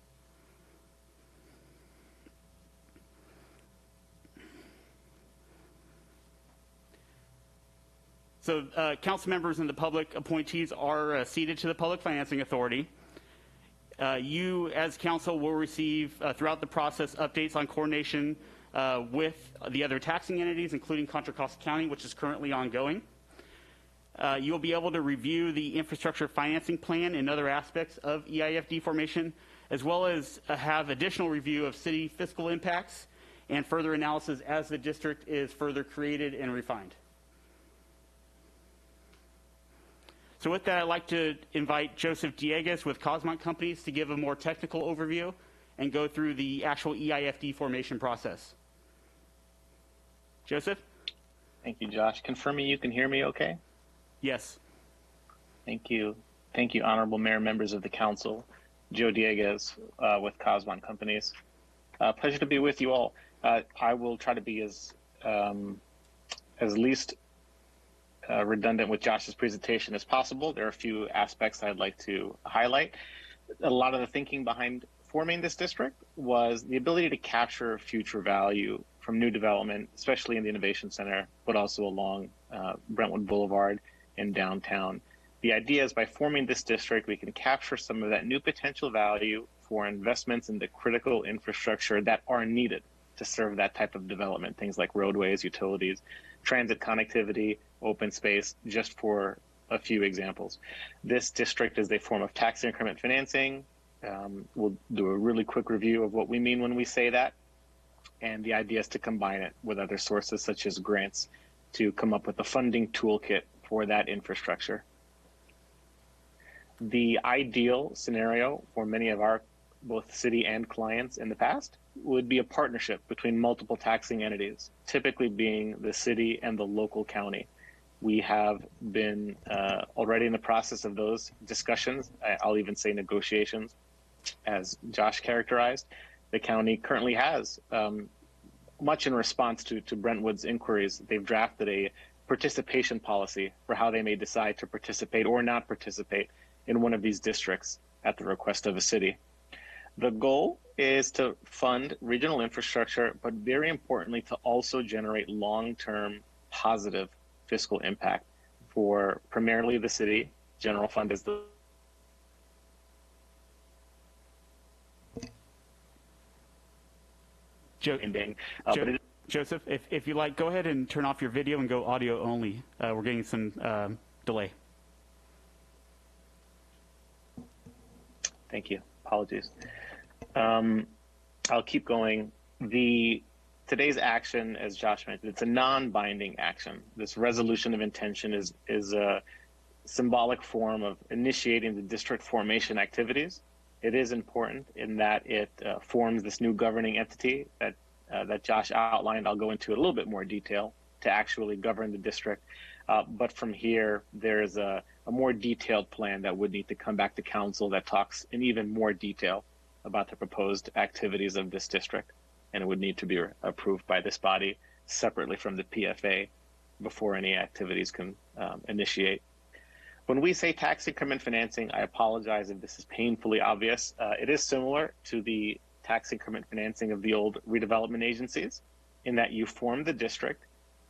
So council members and the public appointees are seated to the Public Financing Authority. You, as council, will receive throughout the process updates on coordination with the other taxing entities, including Contra Costa County, which is currently ongoing. You'll be able to review the infrastructure financing plan and other aspects of EIFD formation, as well as have additional review of city fiscal impacts and further analysis as the district is further created and refined. So with that, I'd like to invite Joseph Dieguez with Cosmont Companies to give a more technical overview and go through the actual EIFD formation process. Joseph? Thank you, Josh. Confirming you can hear me okay? Yes. Thank you. Thank you, Honorable Mayor, members of the Council. Joe Dieguez with Cosmont Companies. Pleasure to be with you all. I will try to be as least redundant with Josh's presentation as possible. There are a few aspects I'd like to highlight. A lot of the thinking behind forming this district was the ability to capture future value from new development, especially in the Innovation Center, but also along Brentwood Boulevard and downtown. The idea is by forming this district, we can capture some of that new potential value for investments in the critical infrastructure that are needed to serve that type of development, things like roadways, utilities, transit connectivity, open space, just for a few examples. This district is a form of tax increment financing. We'll do a really quick review of what we mean when we say that. And the idea is to combine it with other sources such as grants to come up with a funding toolkit for that infrastructure. The ideal scenario for many of our both city and clients in the past would be a partnership between multiple taxing entities, typically being the city and the local county. We have been already in the process of those discussions. I'll even say negotiations, as Josh characterized. The county currently has, much in response to Brentwood's inquiries, they've drafted a participation policy for how they may decide to participate or not participate in one of these districts at the request of a city. The goal is to fund regional infrastructure, but very importantly, to also generate long-term positive fiscal impact for primarily the city. General fund is the Joseph, if you like, go ahead and turn off your video and go audio only. We're getting some delay. Thank you. Apologies. I'll keep going. Today's action, as Josh mentioned, it's a non-binding action. This resolution of intention is a symbolic form of initiating the district formation activities. It is important in that it forms this new governing entity that Josh outlined. I'll go into a little bit more detail to actually govern the district. But from here, there is a more detailed plan that would need to come back to council that talks in even more detail about the proposed activities of this district. And it would need to be approved by this body separately from the PFA before any activities can initiate. When we say tax increment financing, I apologize if this is painfully obvious. It is similar to the tax increment financing of the old redevelopment agencies in that you form the district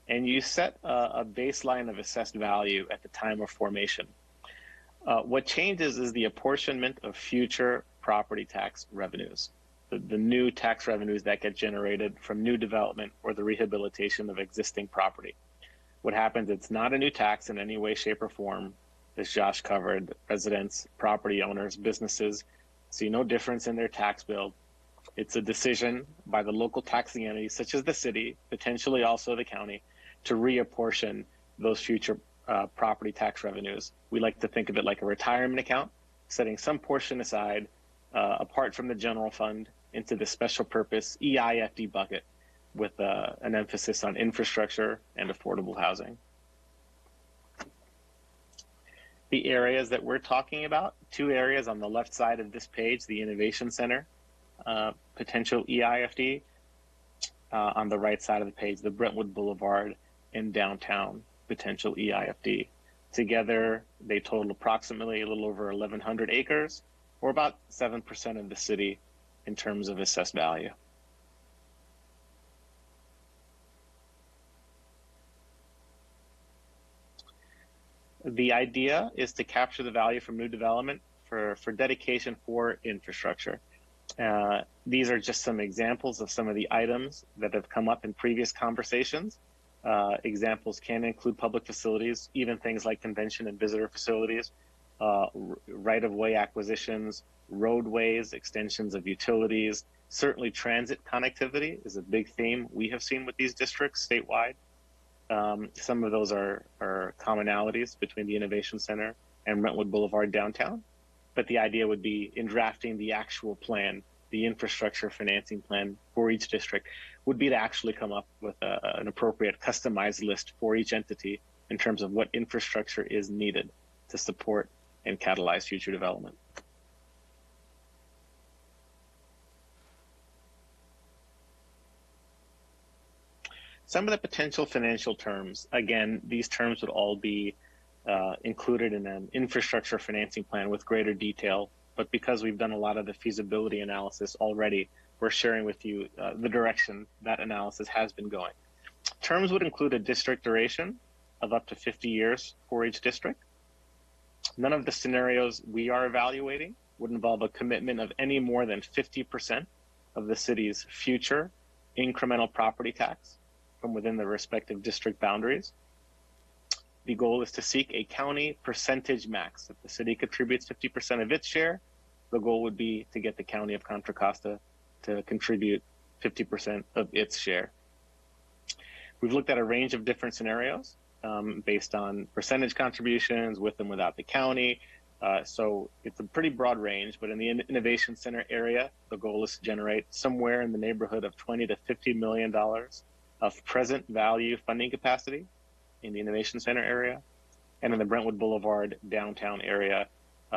and you set a baseline of assessed value at the time of formation. What changes is the apportionment of future property tax revenues, the new tax revenues that get generated from new development or the rehabilitation of existing property. What happens, it's not a new tax in any way, shape, or form. As Josh covered, residents, property owners, businesses see no difference in their tax bill. It's a decision by the local taxing entities, such as the city, potentially also the county, to reapportion those future property tax revenues. We like to think of it like a retirement account, setting some portion aside apart from the general fund into the special purpose EIFD bucket with an emphasis on infrastructure and affordable housing. The areas that we're talking about, two areas on the left side of this page, the Innovation Center, potential EIFD, on the right side of the page, the Brentwood Boulevard and downtown potential EIFD. Together, they total approximately a little over 1,100 acres, or about 7% of the city in terms of assessed value. The idea is to capture the value from new development for dedication for infrastructure. These are just some examples of some of the items that have come up in previous conversations. Examples can include public facilities, even things like convention and visitor facilities, right-of-way acquisitions, roadways, extensions of utilities. Certainly transit connectivity is a big theme we have seen with these districts statewide. Some of those are commonalities between the Innovation Center and Brentwood Boulevard downtown. But the idea would be in drafting the actual plan, the infrastructure financing plan for each district, would be to actually come up with an appropriate customized list for each entity in terms of what infrastructure is needed to support and catalyze future development. Some of the potential financial terms, again, these terms would all be included in an infrastructure financing plan with greater detail. But because we've done a lot of the feasibility analysis already, we're sharing with you the direction that analysis has been going. Terms would include a district duration of up to 50 years for each district. None of the scenarios we are evaluating would involve a commitment of any more than 50% of the city's future incremental property tax from within the respective district boundaries. The goal is to seek a county percentage max. If the city contributes 50% of its share, the goal would be to get the county of Contra Costa to contribute 50% of its share. We've looked at a range of different scenarios based on percentage contributions with and without the county. So it's a pretty broad range, but in the Innovation Center area, the goal is to generate somewhere in the neighborhood of $20 to $50 million of present value funding capacity in the Innovation Center area, and in the Brentwood Boulevard downtown area,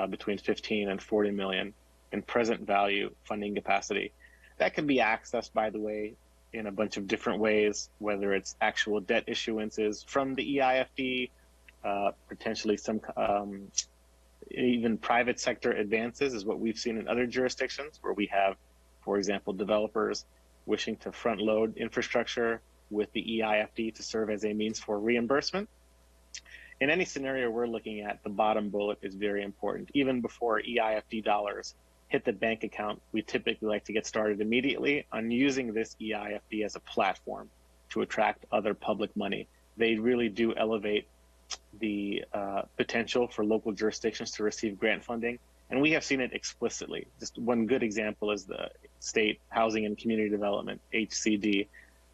between 15 and 40 million in present value funding capacity. That can be accessed, by the way, in a bunch of different ways, whether it's actual debt issuances from the EIFD, potentially some even private sector advances is what we've seen in other jurisdictions where we have, for example, developers wishing to front load infrastructure with the EIFD to serve as a means for reimbursement. In any scenario we're looking at, the bottom bullet is very important. Even before EIFD dollars hit the bank account, we typically like to get started immediately on using this EIFD as a platform to attract other public money. They really do elevate the potential for local jurisdictions to receive grant funding, and we have seen it explicitly. Just one good example is the State Housing and Community Development, HCD.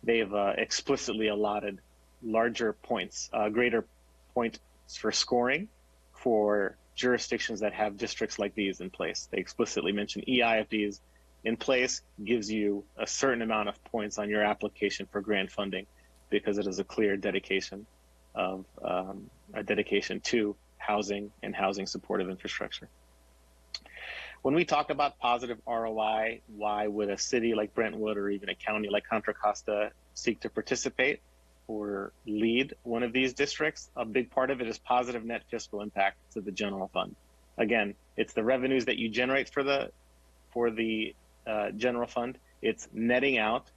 They've explicitly allotted larger points, greater points for scoring for jurisdictions that have districts like these in place. They explicitly mention EIFDs in place gives you a certain amount of points on your application for grant funding because it is a clear dedication of a dedication to housing and housing supportive infrastructure. When we talk about positive ROI, why would a city like Brentwood or even a county like Contra Costa seek to participate or lead one of these districts? A big part of it is positive net fiscal impact to the general fund. Again, it's the revenues that you generate for the general fund. It's netting out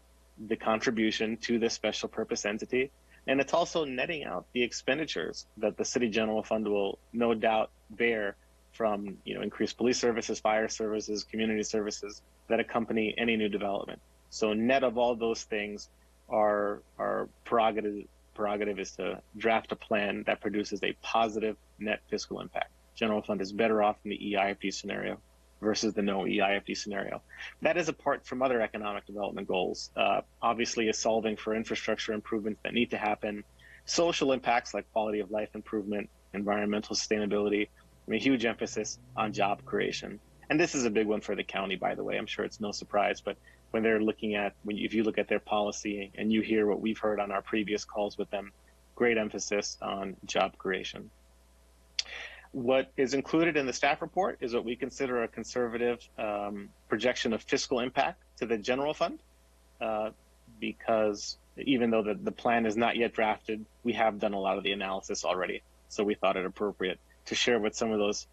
the contribution to this special purpose entity. And it's also netting out the expenditures that the city general fund will no doubt bear from increased police services, fire services, community services that accompany any new development. So net of all those things, our prerogative is to draft a plan that produces a positive net fiscal impact. General fund is better off in the EIFD scenario versus the no EIFD scenario. That is apart from other economic development goals. Obviously, is solving for infrastructure improvements that need to happen, social impacts like quality of life improvement, environmental sustainability, a huge emphasis on job creation. And this is a big one for the county, by the way. I'm sure it's no surprise, but when they're looking at, if you look at their policy and you hear what we've heard on our previous calls with them, great emphasis on job creation. What is included in the staff report is what we consider a conservative projection of fiscal impact to the general fund, because even though the plan is not yet drafted, we have done a lot of the analysis already. So we thought it appropriate to share what some of those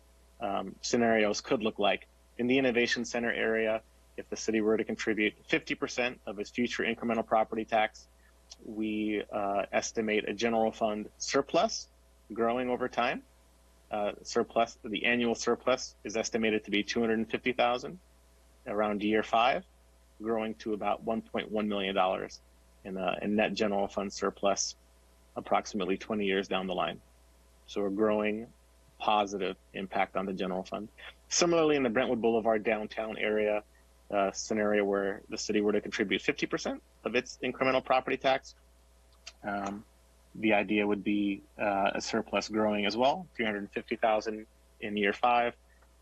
scenarios could look like. In the Innovation Center area, if the city were to contribute 50% of its future incremental property tax, we estimate a general fund surplus growing over time. The annual surplus is estimated to be $250,000 around year 5, growing to about $1.1 million in net general fund surplus approximately 20 years down the line. So we're growing positive impact on the general fund. Similarly, in the Brentwood Boulevard downtown area, scenario where the city were to contribute 50% of its incremental property tax, the idea would be a surplus growing as well, $350,000 in year 5,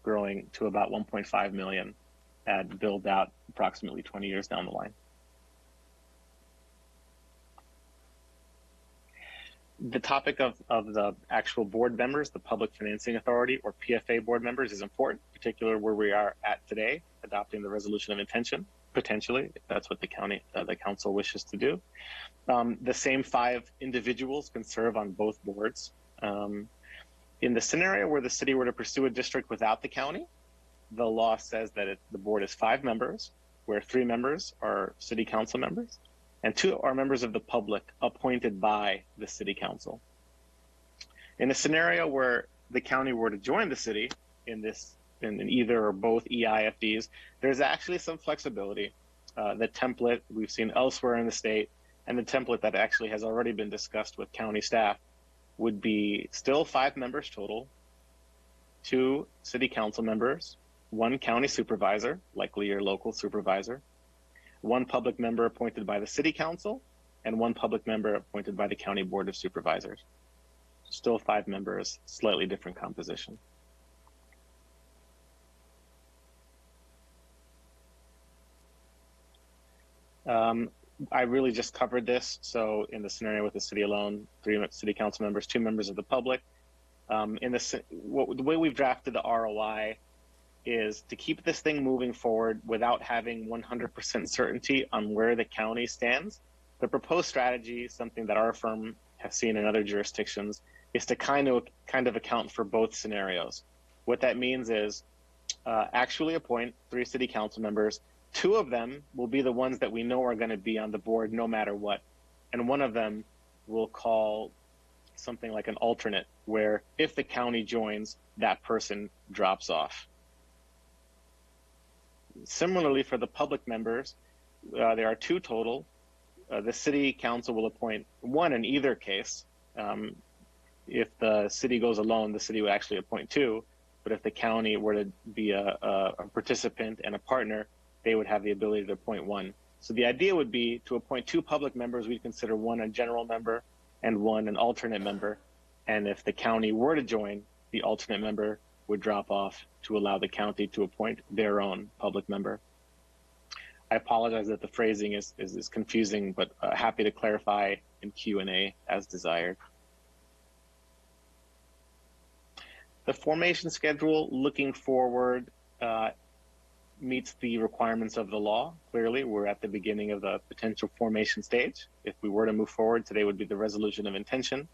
growing to about 1.5 million and build out approximately 20 years down the line. The topic of the actual board members, the Public Financing Authority or PFA board members, is important, particularly where we are at today, adopting the resolution of intention, potentially, if that's what the council wishes to do. The same 5 individuals can serve on both boards. In the scenario where the city were to pursue a district without the county, the law says that the board is 5 members, where 3 members are city council members, and 2 are members of the public appointed by the city council. In a scenario where the county were to join the city in either or both EIFDs, there's actually some flexibility. The template we've seen elsewhere in the state and the template that actually has already been discussed with county staff would be still 5 members total, 2 city council members, 1 county supervisor, likely your local supervisor, 1 public member appointed by the city council, and 1 public member appointed by the county board of supervisors. Still 5 members, slightly different composition. I really just covered this. So in the scenario with the city alone, 3 city council members, 2 members of the public. The way we've drafted the ROI is to keep this thing moving forward without having 100% certainty on where the county stands. The proposed strategy, something that our firm has seen in other jurisdictions, is to kind of account for both scenarios. What that means is actually appoint 3 city council members. 2 of them will be the ones that we know are going to be on the board no matter what. And 1 of them we'll call something like an alternate, where if the county joins, that person drops off. Similarly, for the public members, there are 2 total. The city council will appoint 1 in either case. If the city goes alone, the city would actually appoint 2. But if the county were to be a participant and a partner, they would have the ability to appoint 1. So the idea would be to appoint 2 public members. We'd consider 1 a general member and 1 an alternate member. And if the county were to join, the alternate member would drop off to allow the county to appoint their own public member. I apologize that the phrasing is confusing, but happy to clarify in Q&A as desired. The formation schedule looking forward meets the requirements of the law. Clearly, we're at the beginning of the potential formation stage. If we were to move forward, today would be the resolution of intention,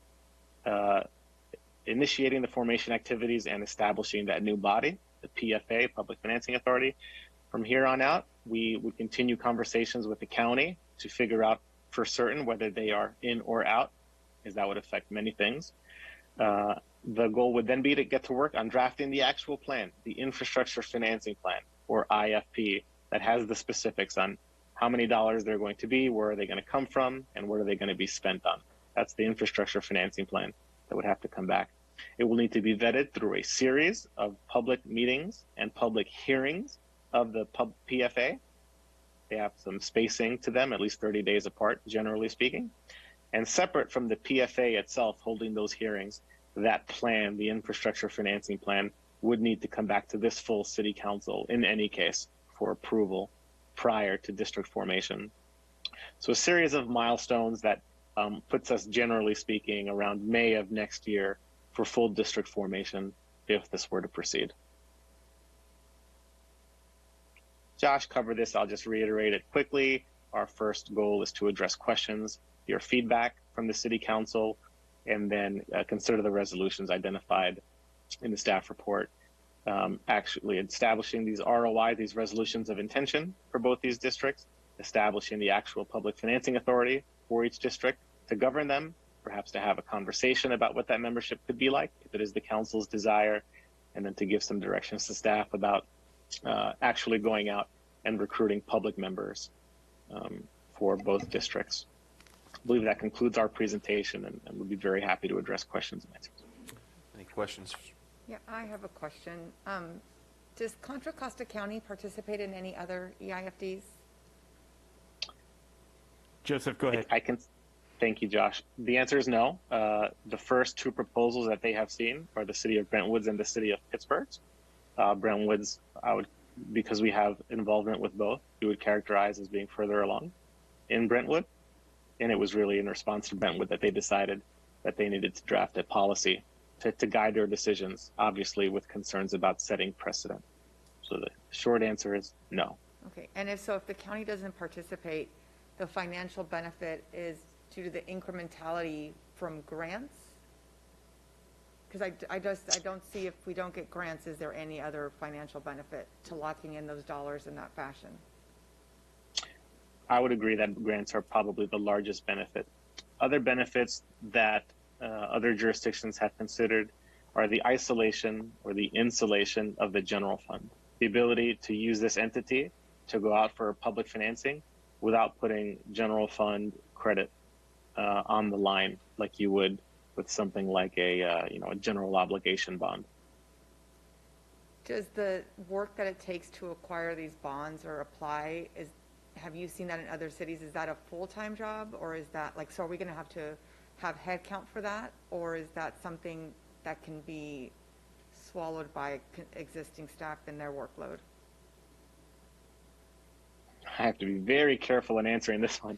initiating the formation activities and establishing that new body, the PFA, Public Financing Authority. From here on out, we would continue conversations with the county to figure out for certain whether they are in or out, as that would affect many things. The goal would then be to get to work on drafting the actual plan, the Infrastructure Financing Plan, or IFP, that has the specifics on how many dollars they're going to be, where are they going to come from, and what are they going to be spent on. That's the Infrastructure Financing Plan that would have to come back. It will need to be vetted through a series of public meetings and public hearings of the PFA. They have some spacing to them, at least 30 days apart, generally speaking. And separate from the PFA itself holding those hearings, that plan, the Infrastructure Financing Plan, would need to come back to this full city council in any case for approval prior to district formation. So a series of milestones that puts us, generally speaking, around May of next year for full district formation if this were to proceed. Josh covered this. I'll just reiterate it quickly. Our first goal is to address questions, hear feedback from the city council, and then consider the resolutions identified in the staff report. Actually establishing these ROI, these resolutions of intention for both these districts, establishing the actual public financing authority for each district to govern them, perhaps to have a conversation about what that membership could be like, if it is the council's desire, and then to give some directions to staff about actually going out and recruiting public members for both districts. I believe that concludes our presentation, and we'll be very happy to address questions and answers. Any questions? Yeah, I have a question. Does Contra Costa County participate in any other EIFDs? Joseph, go ahead. I can Thank you, Josh. The answer is no. The first two proposals that they have seen are the city of Brentwood's and the city of Pittsburgh's. Brentwood's, because we have involvement with both, we would characterize as being further along in Brentwood. And it was really in response to Brentwood that they decided that they needed to draft a policy to guide their decisions, obviously with concerns about setting precedent. So the short answer is no. Okay, and if the county doesn't participate, the financial benefit is due to the incrementality from grants? Because I don't see, if we don't get grants, is there any other financial benefit to locking in those dollars in that fashion? I would agree that grants are probably the largest benefit. Other benefits that other jurisdictions have considered are the isolation or the insulation of the general fund. The ability to use this entity to go out for public financing without putting general fund credit on the line like you would with something like a general obligation bond. Does the work that it takes to acquire these bonds or apply, have you seen that in other cities? Is that a full-time job, or is that so are we going to have headcount for that, or is that something that can be swallowed by existing staff and their workload? I have to be very careful in answering this one.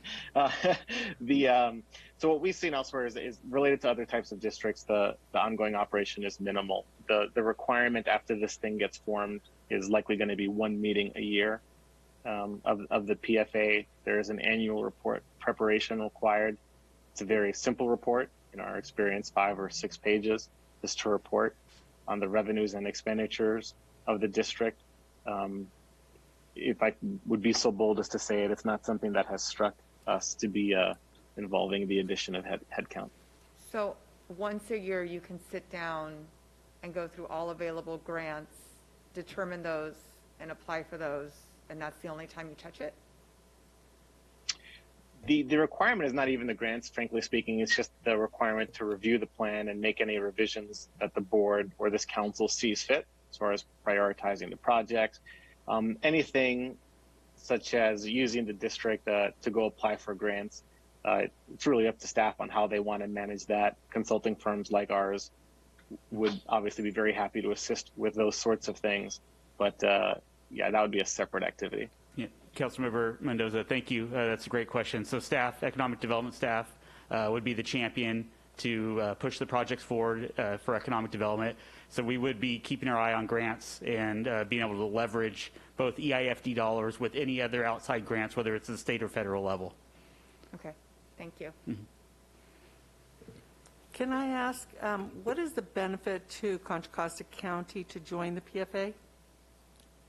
So what we've seen elsewhere is related to other types of districts. The ongoing operation is minimal. The requirement after this thing gets formed is likely going to be one meeting a year of the PFA. There is an annual report preparation required. It's a very simple report, in our experience, 5 or 6 pages, just to report on the revenues and expenditures of the district. If I would be so bold as to say it, it's not something that has struck us to be involving the addition of headcount. So once a year, you can sit down and go through all available grants, determine those, and apply for those, and that's the only time you touch it? The requirement is not even the grants, frankly speaking. It's just the requirement to review the plan and make any revisions that the board or this council sees fit as far as prioritizing the project. Anything such as using the district to go apply for grants, it's really up to staff on how they want to manage that. Consulting firms like ours would obviously be very happy to assist with those sorts of things. But yeah, that would be a separate activity. Yeah, Councilmember Mendoza, thank you. That's a great question. So staff, economic development staff, would be the champion to push the projects forward for economic development. So we would be keeping our eye on grants and being able to leverage both EIFD dollars with any other outside grants, whether it's the state or federal level. Okay, thank you. Mm-hmm. Can I ask, what is the benefit to Contra Costa County to join the PFA?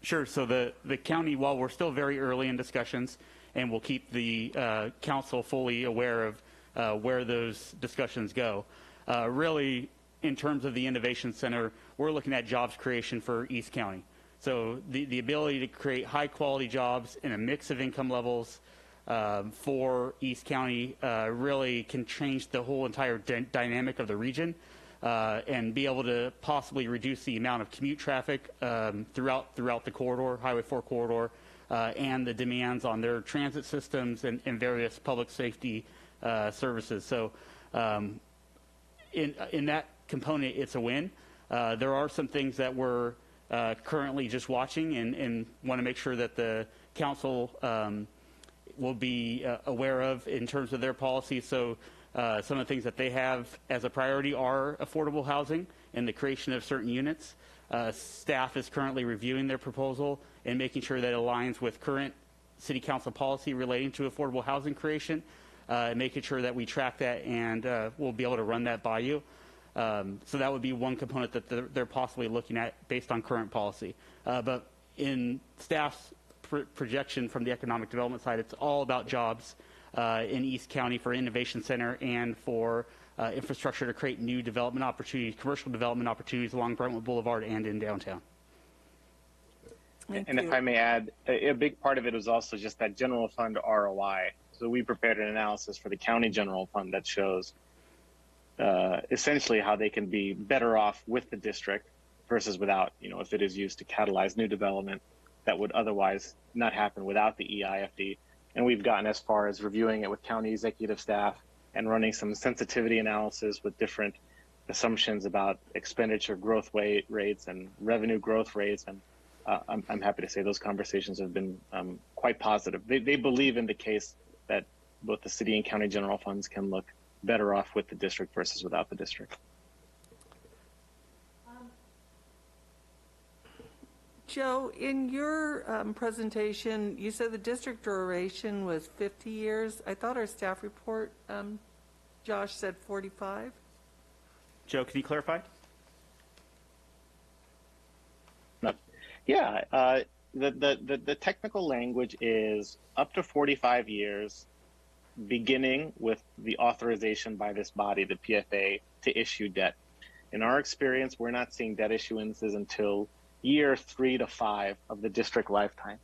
Sure. So the county, while we're still very early in discussions, and we'll keep the council fully aware of where those discussions go, really, in terms of the Innovation Center, we're looking at jobs creation for East County. So the ability to create high-quality jobs in a mix of income levels for East County really can change the whole entire dynamic of the region and be able to possibly reduce the amount of commute traffic throughout the corridor, Highway 4 corridor, and the demands on their transit systems and various public safety services. So in that component, it's a win. There are some things that we're currently just watching and want to make sure that the council will be aware of in terms of their policy. So some of the things that they have as a priority are affordable housing and the creation of certain units. Staff is currently reviewing their proposal and making sure that it aligns with current city council policy relating to affordable housing creation, making sure that we track that, and we'll be able to run that by you. So that would be one component that they're possibly looking at based on current policy. But in staff's projection from the economic development side, it's all about jobs in East County for Innovation Center and for infrastructure to create new development opportunities, commercial development opportunities along Brentwood Boulevard and in downtown. And if I may add, a big part of it is also just that general fund ROI. So we prepared an analysis for the county general fund that shows essentially how they can be better off with the district versus without, if it is used to catalyze new development that would otherwise not happen without the EIFD. And we've gotten as far as reviewing it with county executive staff and running some sensitivity analysis with different assumptions about expenditure growth rates and revenue growth rates. And I'm happy to say those conversations have been quite positive. They believe in the case that both the city and county general funds can look better off with the district versus without the district. Joe, in your presentation, you said the district duration was 50 years. I thought our staff report, Josh, said 45. Joe, can you clarify? No. Yeah, the technical language is up to 45 years, beginning with the authorization by this body, the PFA, to issue debt. In our experience, we're not seeing debt issuances until year 3 to 5 of the district lifetime.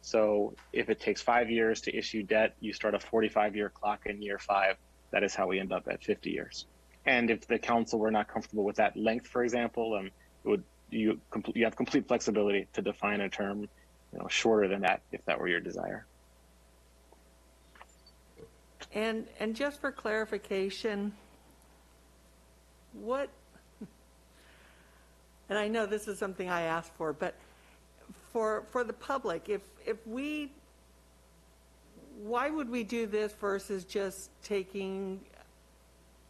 So if it takes 5 years to issue debt, you start a 45-year clock in year 5. That is how we end up at 50 years. And if the council were not comfortable with that length, for example, you have complete flexibility to define a term, shorter than that if that were your desire. And just for clarification, and I know this is something I asked for, but for the public, why would we do this versus just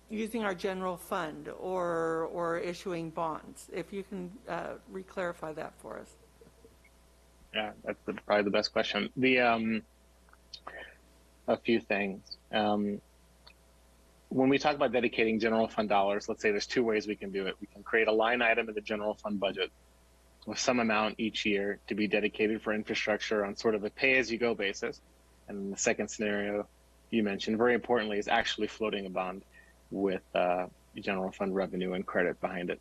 using our general fund or issuing bonds? If you can re-clarify that for us. Yeah, that's probably the best question. A few things. When we talk about dedicating general fund dollars, let's say there's 2 ways we can do it. We can create a line item in the general fund budget with some amount each year to be dedicated for infrastructure on sort of a pay-as-you-go basis. And the second scenario you mentioned, very importantly, is actually floating a bond with general fund revenue and credit behind it.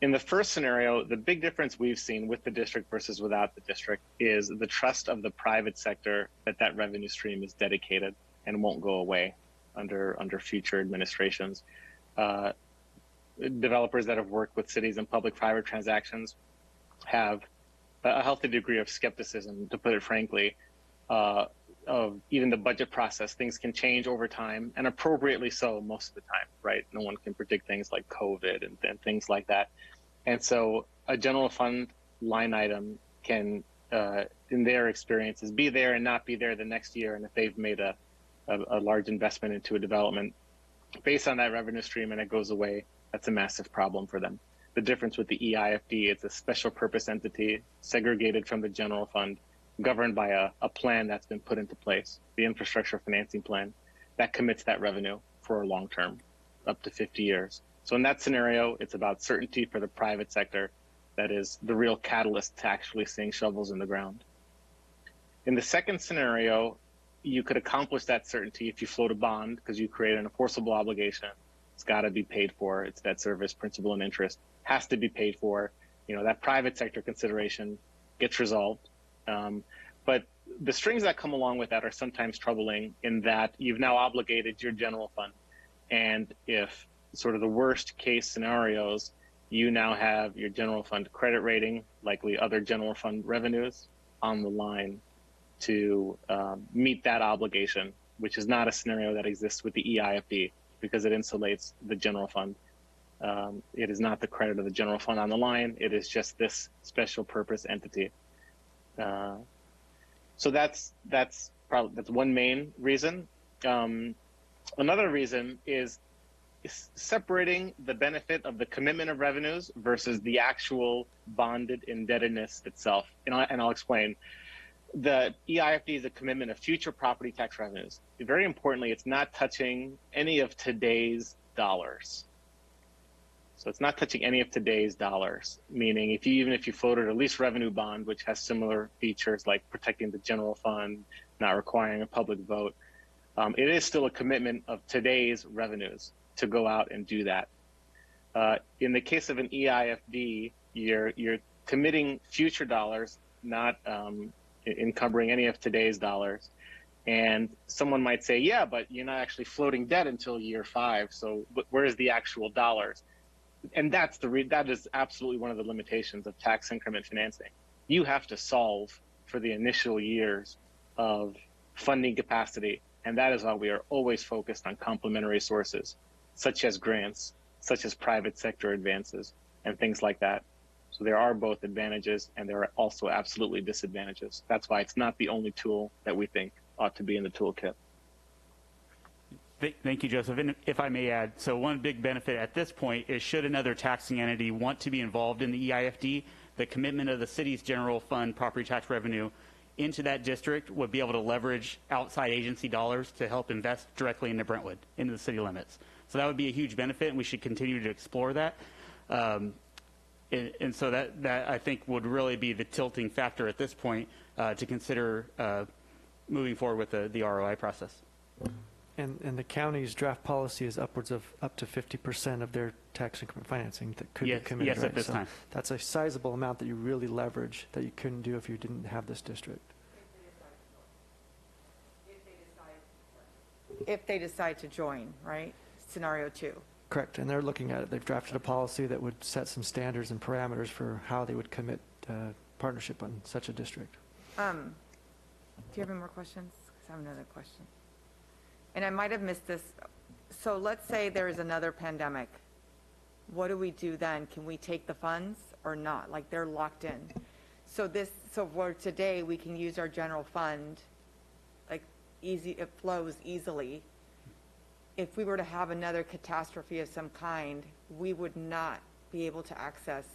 In the first scenario, the big difference we've seen with the district versus without the district is the trust of the private sector that revenue stream is dedicated and won't go away under future administrations. Developers that have worked with cities in public-private transactions have a healthy degree of skepticism, to put it frankly, of even the budget process. Things can change over time, and appropriately so most of the time, right? No one can predict things like COVID and things like that. And so a general fund line item can, in their experiences, be there and not be there the next year. And if they've made a large investment into a development based on that revenue stream and it goes away, that's a massive problem for them. The difference with the EIFD, it's a special purpose entity segregated from the general fund, governed by a plan that's been put into place, the infrastructure financing plan, that commits that revenue for a long term, up to 50 years. So in that scenario, it's about certainty for the private sector that is the real catalyst to actually seeing shovels in the ground. In the second scenario, you could accomplish that certainty if you float a bond because you create an enforceable obligation. It's got to be paid for. It's debt service, principal, and interest has to be paid for. That private sector consideration gets resolved. But the strings that come along with that are sometimes troubling in that you've now obligated your general fund. And if sort of the worst case scenarios, you now have your general fund credit rating, likely other general fund revenues on the line to meet that obligation, which is not a scenario that exists with the EIFD because it insulates the general fund. It is not the credit of the general fund on the line. It is just this special purpose entity. So that's one main reason. Another reason is separating the benefit of the commitment of revenues versus the actual bonded indebtedness itself. And I'll explain. The EIFD is a commitment of future property tax revenues. Very importantly, it's not touching any of today's dollars. So it's not touching any of today's dollars, meaning even if you floated a lease revenue bond, which has similar features like protecting the general fund, not requiring a public vote, it is still a commitment of today's revenues to go out and do that. In the case of an EIFD, you're committing future dollars, not encumbering any of today's dollars. And someone might say, yeah, but you're not actually floating debt until year 5. So where's the actual dollars? And that is absolutely one of the limitations of tax increment financing. You have to solve for the initial years of funding capacity And that is why we are always focused on complementary sources, such as grants, such as private sector advances, and things like that. So there are both advantages and there are also absolutely disadvantages. That's why it's not the only tool that we think ought to be in the toolkit. Thank you, Joseph. And if I may add, so one big benefit at this point is should another taxing entity want to be involved in the EIFD, the commitment of the city's general fund property tax revenue into that district would be able to leverage outside agency dollars to help invest directly into Brentwood, into the city limits. So that would be a huge benefit, and we should continue to explore that. And so that I think would really be the tilting factor at this point to consider moving forward with the ROI process. And the county's draft policy is upwards of up to 50% of their tax increment financing that could be committed. Yes, right? at this time. That's a sizable amount that you really leverage that you couldn't do if you didn't have this district. If they decide to join, right? Scenario 2. Correct, and they're looking at it. They've drafted a policy that would set some standards and parameters for how they would commit partnership on such a district. Do you have any more questions? Because I have another question. And I might have missed this. So let's say there is another pandemic. What do we do then? Can we take the funds or not? Like they're locked in. So for today, we can use our general fund, like it flows easily. If we were to have another catastrophe of some kind, we would not be able to access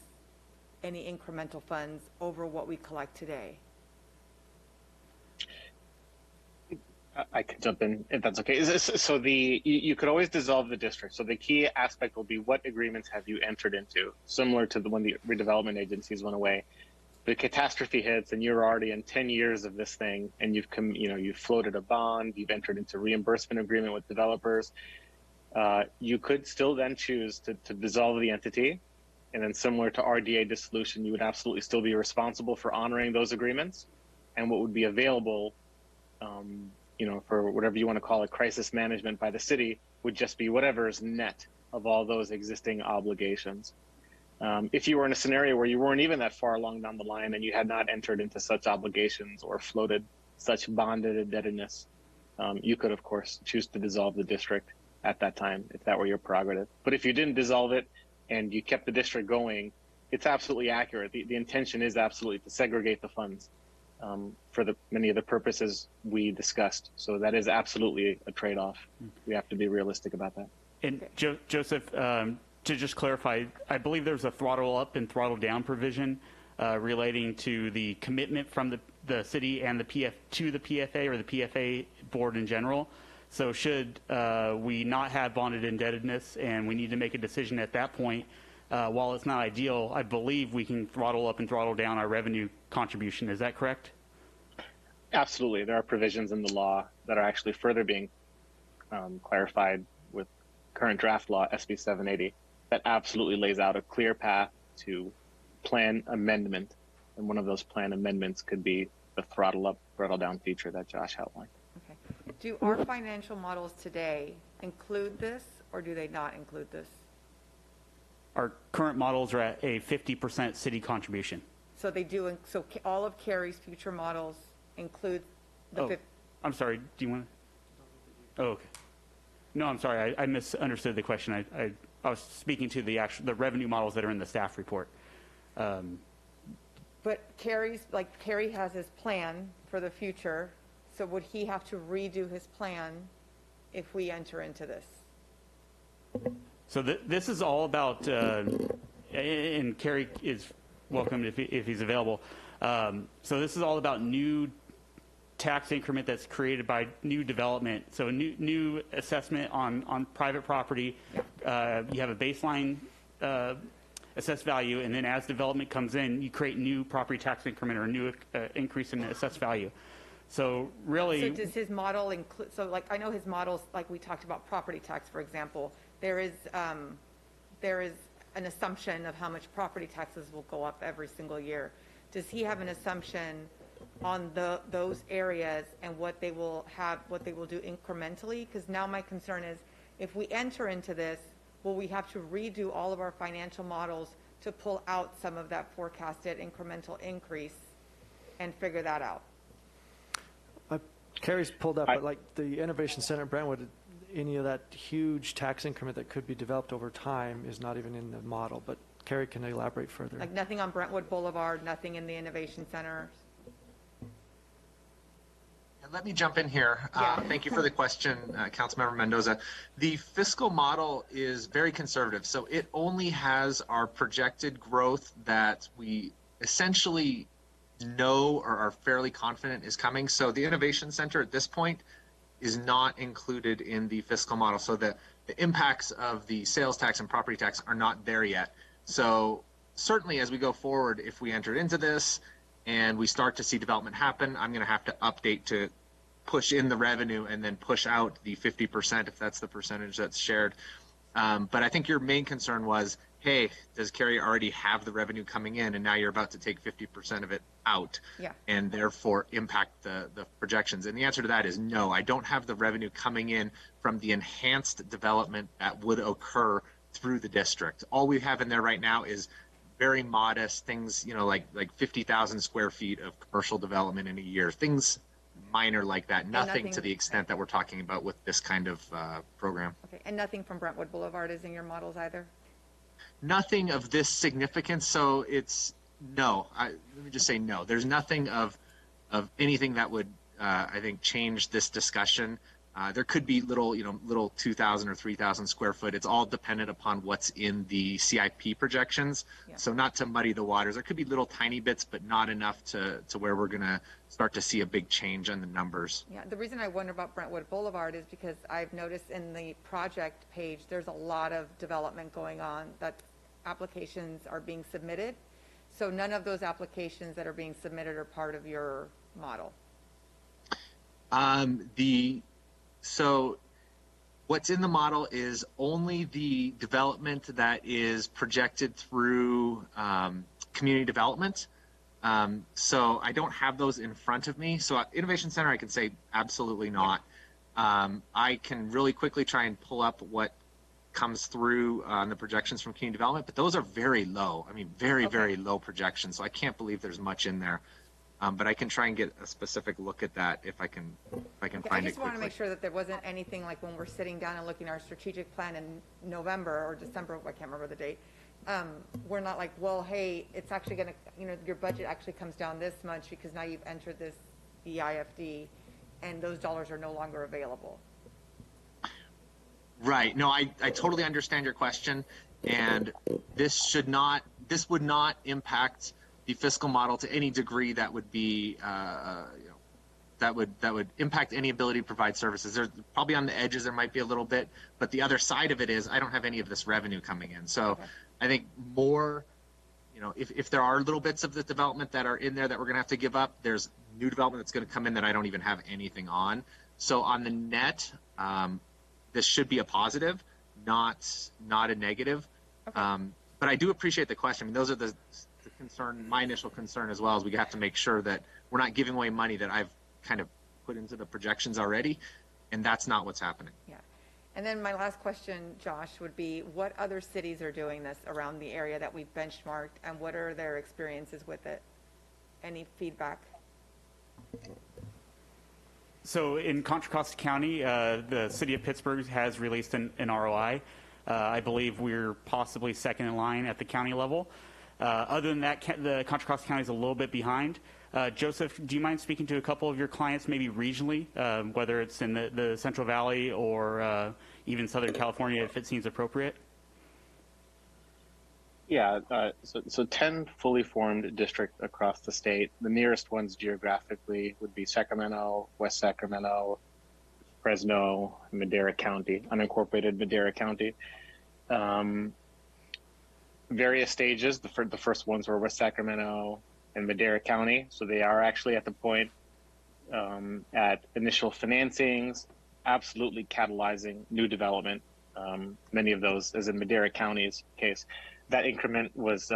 any incremental funds over what we collect today. I could jump in if that's okay. So you could always dissolve the district. So the key aspect will be what agreements have you entered into, similar to when the redevelopment agencies went away. The catastrophe hits and you're already in 10 years of this thing, and you've floated a bond, you've entered into reimbursement agreement with developers. You could still then choose to dissolve the entity, and then similar to RDA dissolution, you would absolutely still be responsible for honoring those agreements, and what would be available for whatever you want to call it, crisis management by the city, would just be whatever is net of all those existing obligations. If you were in a scenario where you weren't even that far along down the line and you had not entered into such obligations or floated such bonded indebtedness, you could, of course, choose to dissolve the district at that time if that were your prerogative. But if you didn't dissolve it and you kept the district going, it's absolutely accurate. The intention is absolutely to segregate the funds for many of the purposes we discussed. So that is absolutely a trade-off. We have to be realistic about that. And Joseph, to just clarify, I believe there's a throttle up and throttle down provision relating to the commitment from the city and the PFA or the PFA board in general. So should we not have bonded indebtedness and we need to make a decision at that point, while it's not ideal, I believe we can throttle up and throttle down our revenue contribution. Is that correct? Absolutely. There are provisions in the law that are actually further being clarified with current draft law, SB 780, that absolutely lays out a clear path to plan amendment. And one of those plan amendments could be the throttle up, throttle down feature that Josh outlined. Okay. Do our financial models today include this, or do they not include this? Our current models are at a 50% city contribution. So they do. So all of Carrie's future models include the. I'm sorry. Do you want to? Oh, okay. No, I'm sorry. I misunderstood the question. I was speaking to the revenue models that are in the staff report. But Carrie has his plan for the future. So would he have to redo his plan if we enter into this? So this is all about, and Kerry is welcome if he's available. So this is all about new tax increment that's created by new development. So new assessment on private property. You have a baseline assessed value, and then as development comes in, you create new property tax increment or a new increase in the assessed value. So really, so does his model include? So like I know his models, like we talked about property tax, for example. There is an assumption of how much property taxes will go up every single year. Does he have an assumption on those areas and what they will do incrementally? Because now my concern is, if we enter into this, will we have to redo all of our financial models to pull out some of that forecasted incremental increase and figure that out? Carrie's pulled up, but like the Innovation Center at Brentwood, any of that huge tax increment that could be developed over time is not even in the model, but Carrie can elaborate further. Like nothing on Brentwood Boulevard, nothing in the Innovation Center. Let me jump in here. Thank you for the question, Councilmember Mendoza. The fiscal model is very conservative, so it only has our projected growth that we essentially know or are fairly confident is coming. So the Innovation Center at this point is not included in the fiscal model. So the impacts of the sales tax and property tax are not there yet. So certainly as we go forward, if we enter into this and we start to see development happen, I'm going to have to update to push in the revenue and then push out the 50% if that's the percentage that's shared. But I think your main concern was, hey, does Carrie already have the revenue coming in and now you're about to take 50% of it out and therefore impact the projections? And the answer to that is no, I don't have the revenue coming in from the enhanced development that would occur through the district. All we have in there right now is very modest things, you know, like 50,000 square feet of commercial development in a year, things minor like that, nothing to the extent that we're talking about with this kind of program. Okay, and nothing from Brentwood Boulevard is in your models either? Nothing of this significance, so it's no. Let me just say no. There's nothing of anything that would, I think, change this discussion. There could be little 2,000 or 3,000 square foot. It's all dependent upon what's in the CIP projections. So not to muddy the waters. There could be little tiny bits, but not enough to where we're going to start to see a big change on the numbers. Yeah, the reason I wonder about Brentwood Boulevard is because I've noticed in the project page, there's a lot of development going on, that applications are being submitted. So none of those applications that are being submitted are part of your model. So what's in the model is only the development that is projected through community development. So I don't have those in front of me. So Innovation Center, I can say absolutely not. I can really quickly try and pull up what comes through on the projections from community development, but those are very low. I mean, very low projections. So I can't believe there's much in there. But I can try and get a specific look at that if I can find it quickly. I just want to make sure that there wasn't anything like when we're sitting down and looking at our strategic plan in November or December, I can't remember the date. We're not like, well, hey, it's actually going to, your budget actually comes down this much because now you've entered this EIFD and those dollars are no longer available. Right. No, I totally understand your question. And this would not impact the fiscal model to any degree that would be, that would impact any ability to provide services. There's probably on the edges there might be a little bit, but the other side of it is I don't have any of this revenue coming in. So I think more, if there are little bits of the development that are in there that we're going to have to give up, there's new development that's going to come in that I don't even have anything on. So on the net, this should be a positive, not a negative. But I do appreciate the question. I mean, those are the concern, my initial concern as well, is we have to make sure that we're not giving away money that I've kind of put into the projections already, and that's not what's happening. Yeah. And then my last question, Josh, would be what other cities are doing this around the area that we've benchmarked, and what are their experiences with it? Any feedback? So in Contra Costa County, the city of Pittsburgh has released an ROI. I believe we're possibly second in line at the county level. Other than that, the Contra Costa County is a little bit behind. Joseph, do you mind speaking to a couple of your clients, maybe regionally, whether it's in the Central Valley or even Southern California, if it seems appropriate? Yeah, so 10 fully formed districts across the state. The nearest ones geographically would be Sacramento, West Sacramento, Fresno, Madera County, unincorporated Madera County. Various stages. The first ones were West Sacramento and Madera County. So they are actually at the point at initial financings, absolutely catalyzing new development. Many of those, as in Madera County's case, that increment was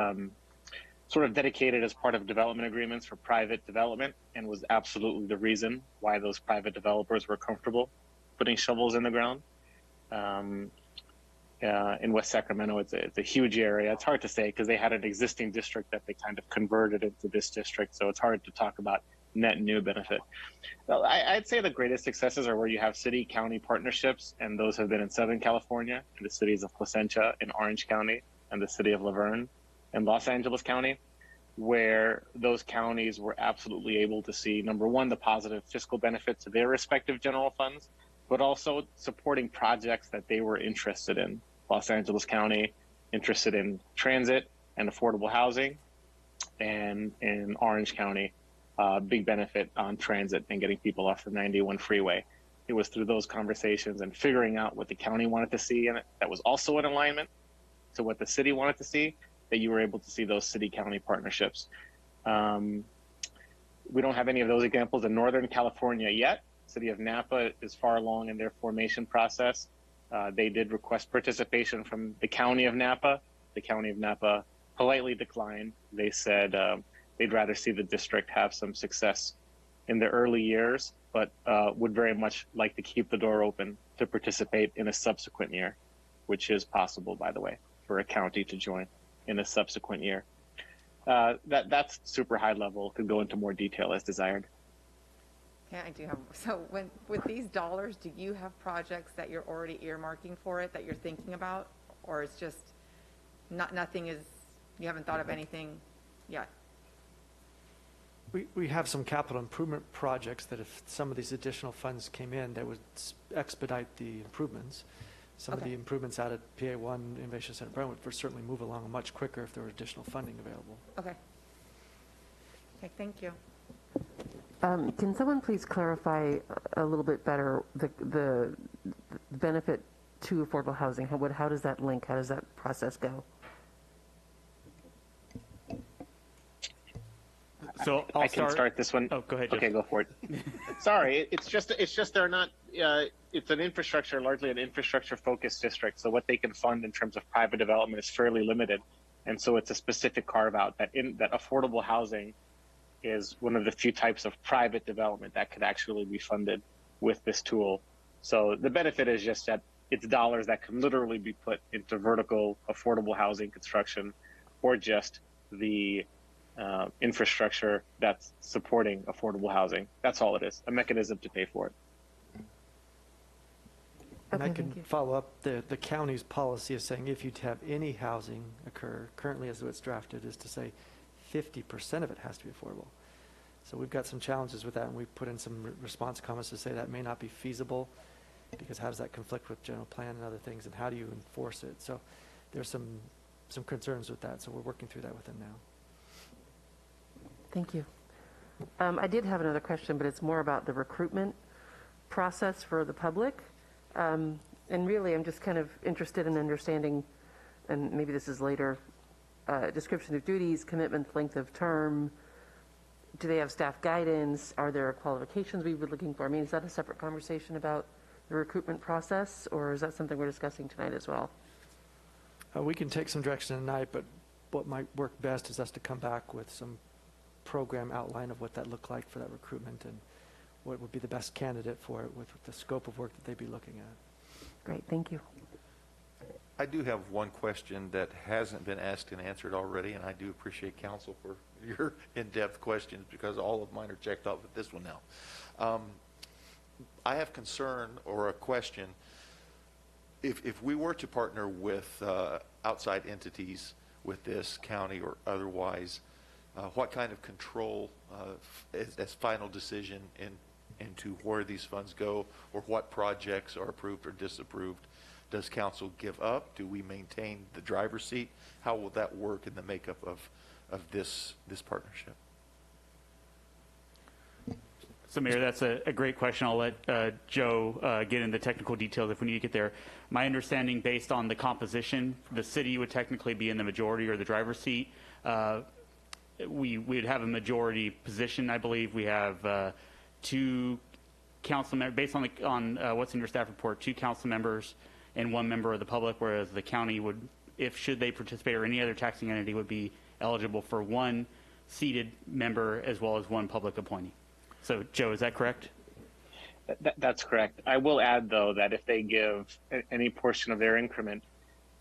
sort of dedicated as part of development agreements for private development and was absolutely the reason why those private developers were comfortable putting shovels in the ground. In West Sacramento, it's a huge area. It's hard to say because they had an existing district that they kind of converted into this district. So it's hard to talk about net new benefit. Well, I'd say the greatest successes are where you have city-county partnerships, and those have been in Southern California, in the cities of Placentia and Orange County, and the city of Laverne and Los Angeles County, where those counties were absolutely able to see, number one, the positive fiscal benefit to their respective general funds, but also supporting projects that they were interested in. Los Angeles County, interested in transit and affordable housing, and in Orange County, big benefit on transit and getting people off the 91 freeway. It was through those conversations and figuring out what the county wanted to see in it that was also in alignment to what the city wanted to see, that you were able to see those city-county partnerships. We don't have any of those examples in Northern California yet. City of Napa is far along in their formation process. They did request participation from the County of Napa. The County of Napa politely declined. They said they'd rather see the district have some success in the early years, but would very much like to keep the door open to participate in a subsequent year, which is possible, by the way, for a county to join in a subsequent year. That's super high level, could go into more detail as desired. Yeah, I do have. So with these dollars, do you have projects that you're already earmarking for it that you're thinking about, or it's just nothing is, you haven't thought of anything yet? We have some capital improvement projects that if some of these additional funds came in, that would expedite the improvements. Some of the improvements out at PA1 Innovation Center Brentwood would certainly move along much quicker if there were additional funding available. Okay. Okay, thank you. Can someone please clarify a little bit better the benefit to affordable housing? How does that link? How does that process go? So I can start this one. Oh, go ahead. Okay, go for it. Sorry, it's just they're not. It's an infrastructure, largely an infrastructure-focused district. So what they can fund in terms of private development is fairly limited, and so it's a specific carve-out that affordable housing is one of the few types of private development that could actually be funded with this tool. So the benefit is just that it's dollars that can literally be put into vertical affordable housing construction, or just the infrastructure that's supporting affordable housing. That's all it is, a mechanism to pay for it. And I can follow up, the county's policy is saying if you'd have any housing occur, currently as it's drafted, is to say 50% of it has to be affordable. So we've got some challenges with that, and we've put in some response comments to say that may not be feasible, because how does that conflict with general plan and other things, and how do you enforce it? So there's some concerns with that, so we're working through that with them now. Thank you. I did have another question, but it's more about the recruitment process for the public. And really, I'm just kind of interested in understanding, and maybe this is later, description of duties, commitment, length of term. Do they have staff guidance? Are there qualifications we would be looking for? I mean, is that a separate conversation about the recruitment process, or is that something we're discussing tonight as well? We can take some direction tonight, but what might work best is us to come back with some program outline of what that looked like for that recruitment and what would be the best candidate for it with the scope of work that they'd be looking at. Great, thank you. I do have one question that hasn't been asked and answered already, and I do appreciate counsel for your in-depth questions, because all of mine are checked off with this one now. I have concern or a question. If we were to partner with outside entities with this, county or otherwise, what kind of control as final decision into where these funds go, or what projects are approved or disapproved, does council give up? Do we maintain the driver's seat? How will that work in the makeup of this partnership? So, Mayor, that's a great question. I'll let Joe get into technical details if we need to get there. My understanding, based on the composition, the city would technically be in the majority or the driver's seat. We would have a majority position, I believe. We have 2 council members, based on what's in your staff report, 2 council members and 1 member of the public, whereas the county would, should they participate, or any other taxing entity, would be eligible for 1 seated member as well as 1 public appointee. So, Joe, is that correct? That's correct. I will add, though, that if they give any portion of their increment,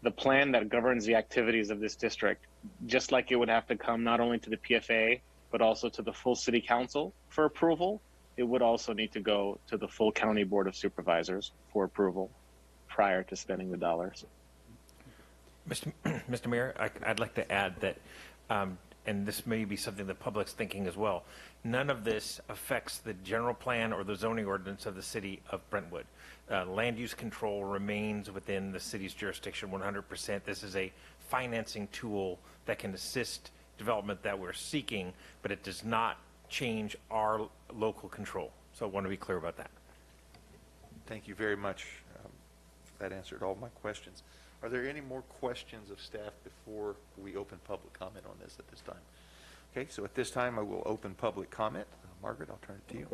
the plan that governs the activities of this district, just like it would have to come not only to the PFA, but also to the full city council for approval. It would also need to go to the full county board of supervisors for approval prior to spending the dollars. Mr. Mayor, I'd like to add that, and this may be something the public's thinking as well, none of this affects the general plan or the zoning ordinance of the city of Brentwood. Land use control remains within the city's jurisdiction 100%. This is a financing tool that can assist development that we're seeking, but it does not change our local control. So I want to be clear about that. Thank you very much. That answered all my questions. Are there any more questions of staff before we open public comment on this at this time? Okay, so at this time I will open public comment. Margaret, I'll turn it to you.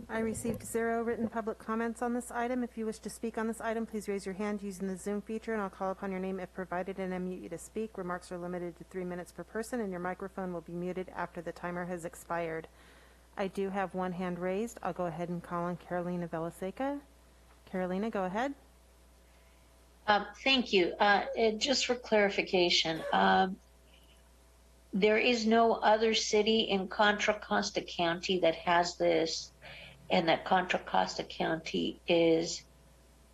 I received 0 written public comments on this item. If you wish to speak on this item, please raise your hand using the Zoom feature, and I'll call upon your name if provided and unmute you to speak. Remarks are limited to 3 minutes per person, and your microphone will be muted after the timer has expired. I do have one hand raised. I'll go ahead and call on Carolina Velaseca. Carolina, go ahead. Thank you. Just for clarification, there is no other city in Contra Costa County that has this, and that Contra Costa County is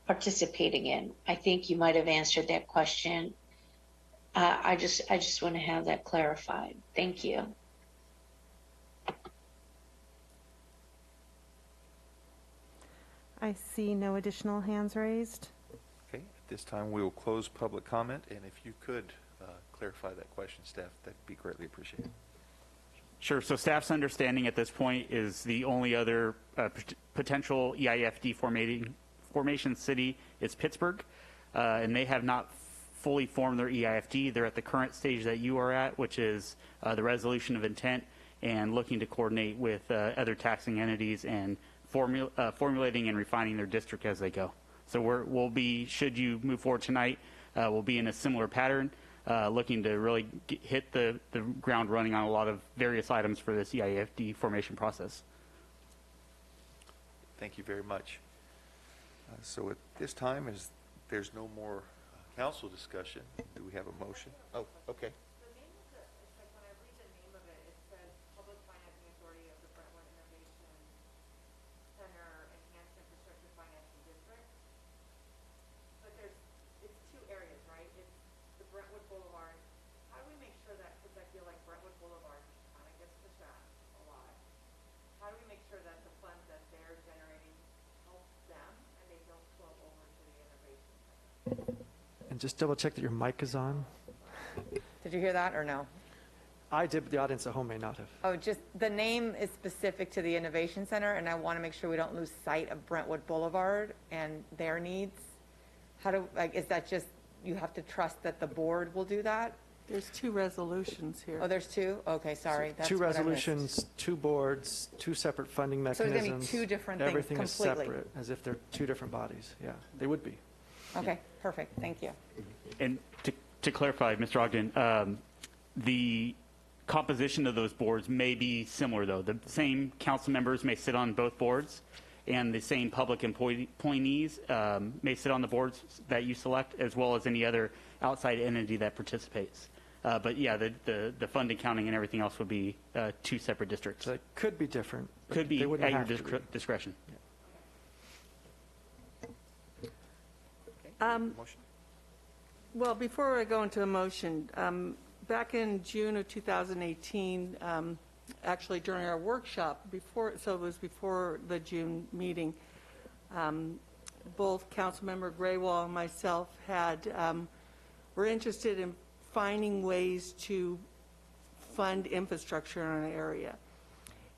participating in. I think you might have answered that question. I just want to have that clarified. Thank you. I see no additional hands raised. Okay, at this time we will close public comment, and if you could clarify that question, staff, that'd be greatly appreciated. Sure. So staff's understanding at this point is the only other potential EIFD formation city is Pittsburgh, and they have not fully formed their EIFD. They're at the current stage that you are at, which is the resolution of intent and looking to coordinate with other taxing entities and formulating and refining their district as they go. So we'll be, should you move forward tonight, we'll be in a similar pattern, looking to really hit the ground running on a lot of various items for this EIFD formation process. Thank you very much. So at this time, as there's no more council discussion, do we have a motion? Oh, okay. And just double check that your mic is on. Did you hear that or no? I did, but the audience at home may not have. Oh, just the name is specific to the Innovation Center, and I want to make sure we don't lose sight of Brentwood Boulevard and their needs. How do, like, is that just, you have to trust that the board will do that? There's 2 resolutions here. Oh, there's 2? Okay, sorry. That's 2 what I missed. resolutions, 2 boards, 2 separate funding So mechanisms. there's going to be 2 different things Everything completely. is separate, as if they're 2 different bodies. Yeah, they would be. Okay, perfect. Thank you. And to clarify, Mr. Ogden, the composition of those boards may be similar, though. The same council members may sit on both boards, and the same public appointees may sit on the boards that you select, as well as any other outside entity that participates. But yeah, the fund accounting and everything else would be 2 separate districts. So it could be different. Could be They wouldn't at your have to be. discretion. Motion? Well, before I go into a motion, back in June of 2018, actually during our workshop, so it was before the June meeting, both Councilmember Graywall and myself were interested in finding ways to fund infrastructure in our area.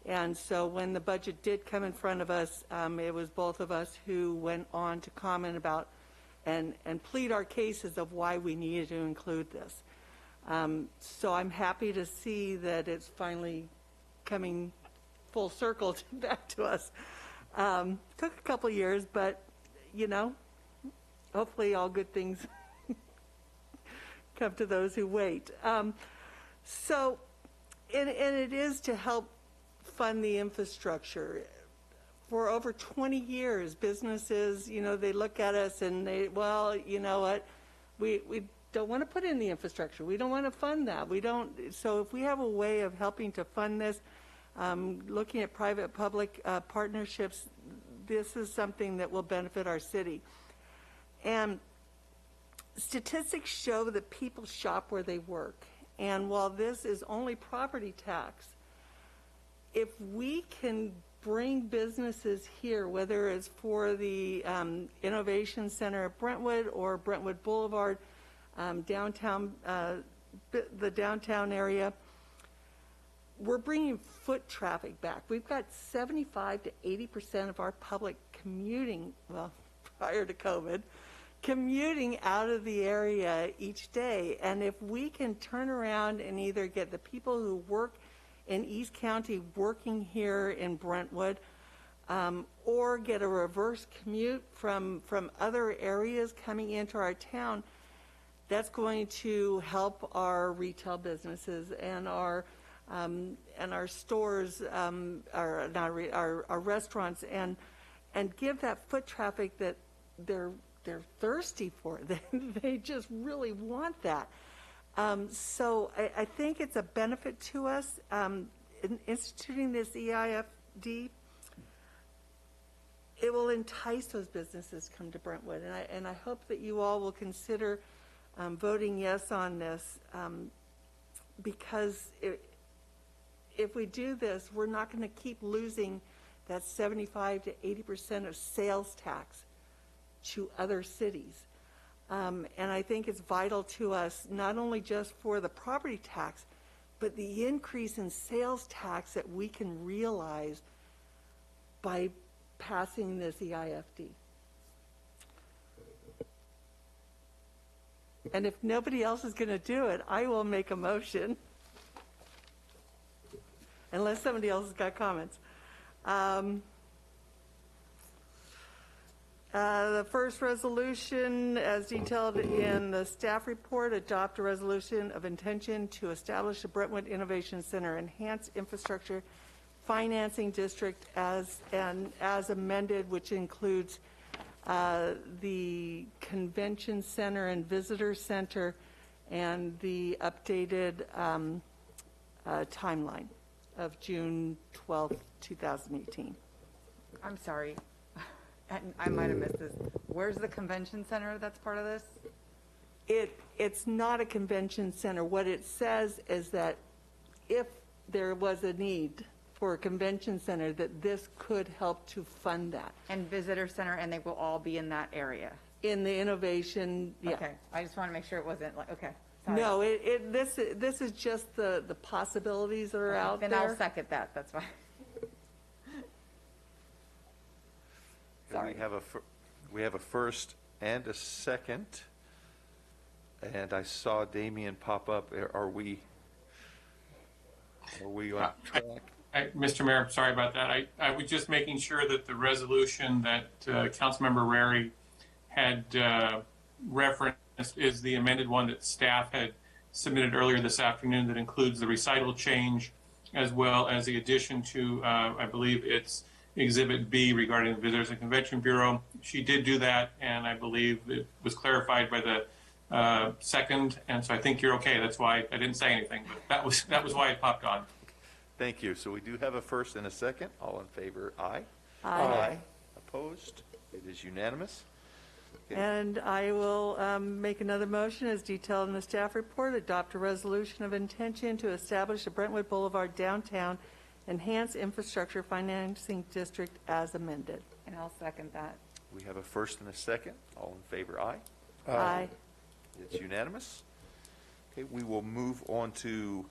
And so when the budget did come in front of us, it was both of us who went on to comment about and plead our cases of why we needed to include this. So I'm happy to see that it's finally coming full circle back to us. Took a couple years, but, you know, hopefully all good things come to those who wait. And it is to help fund the infrastructure. For over 20 years, businesses, you know, they look at us and they, well, you know what, we don't want to put in the infrastructure. We don't want to fund that. We don't. So if we have a way of helping to fund this, looking at private-public partnerships, this is something that will benefit our city. And statistics show that people shop where they work. And while this is only property tax, if we can bring businesses here, whether it's for the Innovation Center at Brentwood or Brentwood Boulevard, downtown, the downtown area, we're bringing foot traffic back. We've got 75 to 80% of our public commuting, well, prior to COVID, commuting out of the area each day. And if we can turn around and either get the people who work in East County working here in Brentwood, or get a reverse commute from other areas coming into our town, that's going to help our retail businesses and our stores, our restaurants, and give that foot traffic that they're thirsty for. They just really want that. So I think it's a benefit to us. In instituting this EIFD, it will entice those businesses to come to Brentwood, and I hope that you all will consider voting yes on this, because if we do this, we're not going to keep losing that 75 to 80% of sales tax to other cities. And I think it's vital to us, not only just for the property tax, but the increase in sales tax that we can realize by passing this EIFD. And if nobody else is going to do it, I will make a motion, unless somebody else has got comments. The first resolution, as detailed in the staff report, adopt a resolution of intention to establish the Brentwood Innovation Center Enhanced Infrastructure Financing District as amended, which includes the Convention Center and Visitor Center and the updated timeline of June 12th, 2018. I'm sorry. I might have missed this. Where's the convention center that's part of this? It's not a convention center. What it says is that if there was a need for a convention center, that this could help to fund that. And visitor center, and they will all be in that area? In the innovation, yeah. Okay, I just want to make sure it wasn't like, okay. Sorry. No, this is just the possibilities that are out there. Then I'll second that, that's fine. Sorry. We have a first and a second, and I saw Damien pop up. Are we on track? Mr. Mayor, I'm sorry about that. I was just making sure that the resolution that Councilmember Rary had referenced is the amended one that staff had submitted earlier this afternoon, that includes the recital change as well as the addition to, I believe it's Exhibit B regarding the Visitors and Convention Bureau. She did do that, and I believe it was clarified by the second, and so I think you're okay. That's why I didn't say anything, but that was why it popped on. Thank you. So we do have a first and a second. All in favor, aye. Aye. Aye. Opposed? It is unanimous. Okay. And I will make another motion as detailed in the staff report, adopt a resolution of intention to establish a Brentwood Boulevard Downtown Enhanced Infrastructure Financing District as amended. And I'll second that. We have a first and a second. All in favor, aye. Aye. It's unanimous. Okay, we will move on to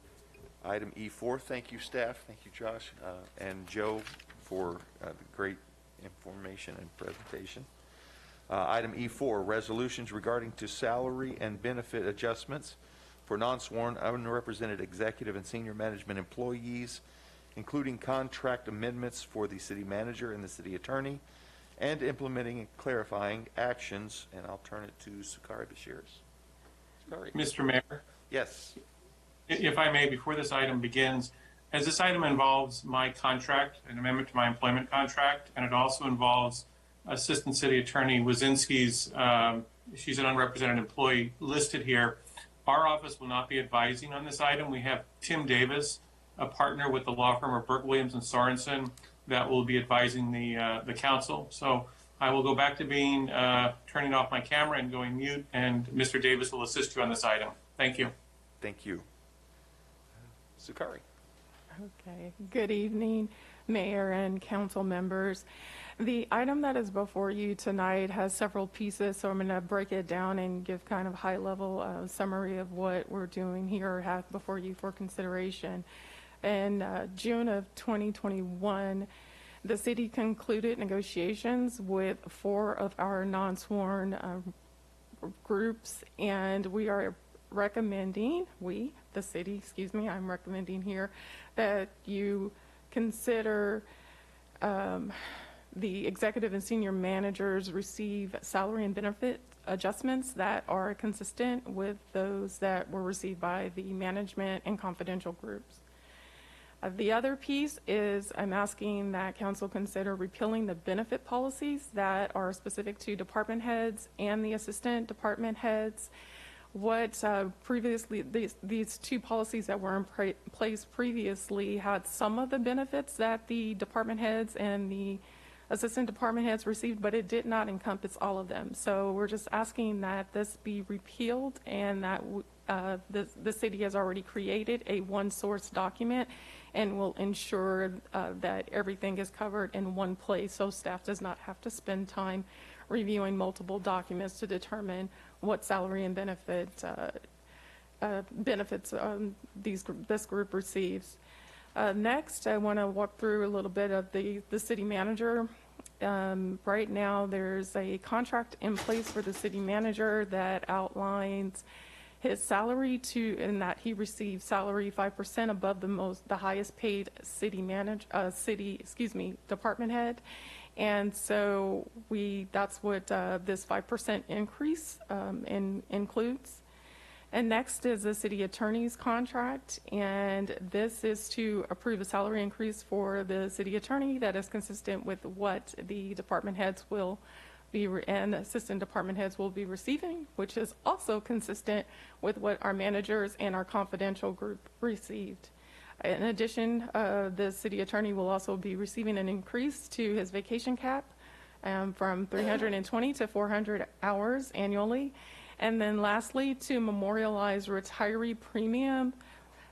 item E4. Thank you, staff. Thank you, Josh and Joe, for the great information and presentation. Item E4, resolutions regarding to salary and benefit adjustments for non-sworn, unrepresented executive and senior management employees, including contract amendments for the city manager and the city attorney, and implementing and clarifying actions. And I'll turn it to Sakari Bashirs. Sakari. Mr. Mayor? Yes. If I may, before this item begins, as this item involves my contract, an amendment to my employment contract, and it also involves Assistant City Attorney Wazinski's she's an unrepresented employee listed here. Our office will not be advising on this item. We have Tim Davis, a partner with the law firm of Burke, Williams, and Sorensen, that will be advising the council. So I will go back to being turning off my camera and going mute, and Mr. Davis will assist you on this item. Thank you. Thank you. Sukari. Okay. Good evening, Mayor and council members. The item that is before you tonight has several pieces, so I'm going to break it down and give kind of high-level summary of what we're doing here or have before you for consideration. In June of 2021, the city concluded negotiations with 4 of our non-sworn groups, and we are recommending, the city, I'm recommending here that you consider the executive and senior managers receive salary and benefit adjustments that are consistent with those that were received by the management and confidential groups. The other piece is I'm asking that council consider repealing the benefit policies that are specific to department heads and the assistant department heads. What previously, these 2 policies that were in place previously had some of the benefits that the department heads and the assistant department heads received, but it did not encompass all of them. So we're just asking that this be repealed, and that the city has already created a one-source document and will ensure that everything is covered in one place, so staff does not have to spend time reviewing multiple documents to determine what salary and benefits this group receives. Next, I want to walk through a little bit of the city manager. Right now, there's a contract in place for the city manager that outlines his salary and that he receives salary 5% above the highest paid department head. And so that's what this 5% increase includes. And next is the city attorney's contract, and this is to approve a salary increase for the city attorney that is consistent with what the department heads will be and assistant department heads will be receiving, which is also consistent with what our managers and our confidential group received. In addition, the city attorney will also be receiving an increase to his vacation cap from 320 to 400 hours annually. And then lastly, to memorialize retiree premium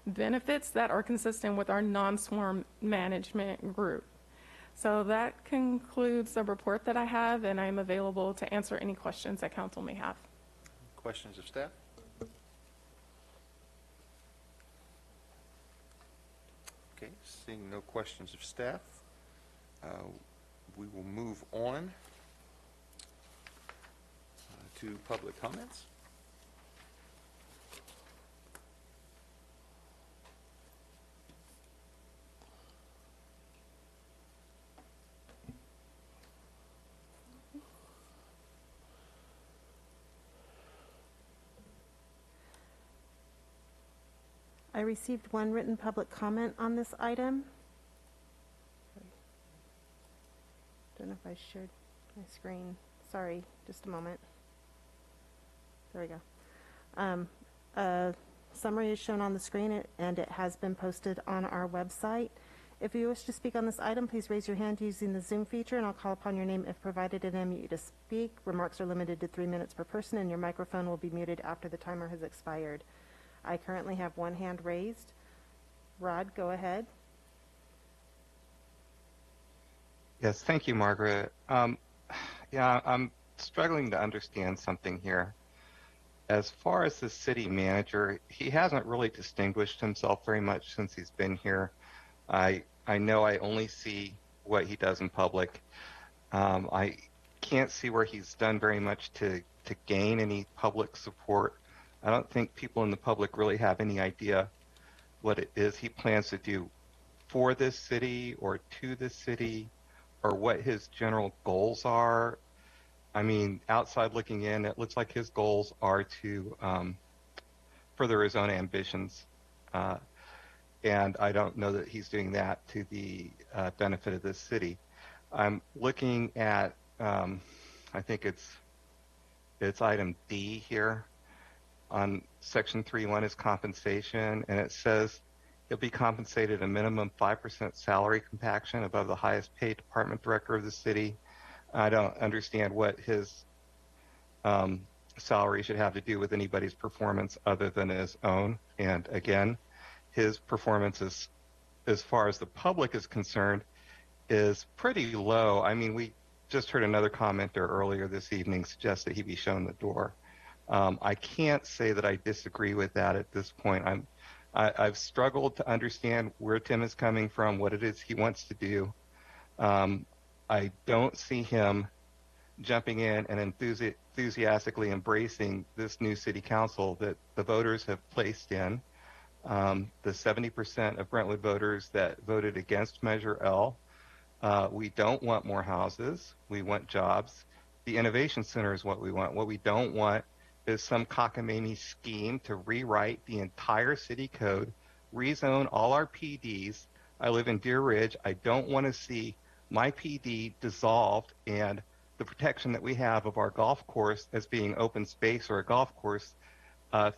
benefits that are consistent with our non-sworn management group. So that concludes the report that I have, and I'm available to answer any questions that council may have. Questions of staff? Okay, seeing no questions of staff, we will move on to public comments. I received 1 written public comment on this item. Don't know if I shared my screen. Sorry, just a moment. There we go. A summary is shown on the screen, and it has been posted on our website. If you wish to speak on this item, please raise your hand using the Zoom feature, and I'll call upon your name if provided and unmute you to speak. Remarks are limited to 3 minutes per person, and your microphone will be muted after the timer has expired. I currently have 1 hand raised. Rod, go ahead. Yes, thank you, Margaret. Yeah, I'm struggling to understand something here. As far as the city manager, he hasn't really distinguished himself very much since he's been here. I know I only see what he does in public. I can't see where he's done very much to gain any public support. I don't think people in the public really have any idea what it is he plans to do for this city or to this city, or what his general goals are. I mean, outside looking in, it looks like his goals are to further his own ambitions. And I don't know that he's doing that to the benefit of this city. I'm looking at, I think it's it's item D here on section 3.1 is compensation, and it says he'll be compensated a minimum 5% salary compaction above the highest paid department director of the city. I don't understand what his salary should have to do with anybody's performance other than his own. And again, his performance is, as far as the public is concerned, is pretty low. I mean, we just heard another commenter earlier this evening suggest that he be shown the door. I can't say that I disagree with that at this point. I've struggled to understand where Tim is coming from, what it is he wants to do. I don't see him jumping in and enthusiastically embracing this new city council that the voters have placed in. The 70% of Brentwood voters that voted against Measure L. We don't want more houses. We want jobs. The Innovation Center is what we want. What we don't want is some cockamamie scheme to rewrite the entire city code, rezone all our PDs. I live in Deer Ridge. I don't want to see my PD dissolved and the protection that we have of our golf course as being open space or a golf course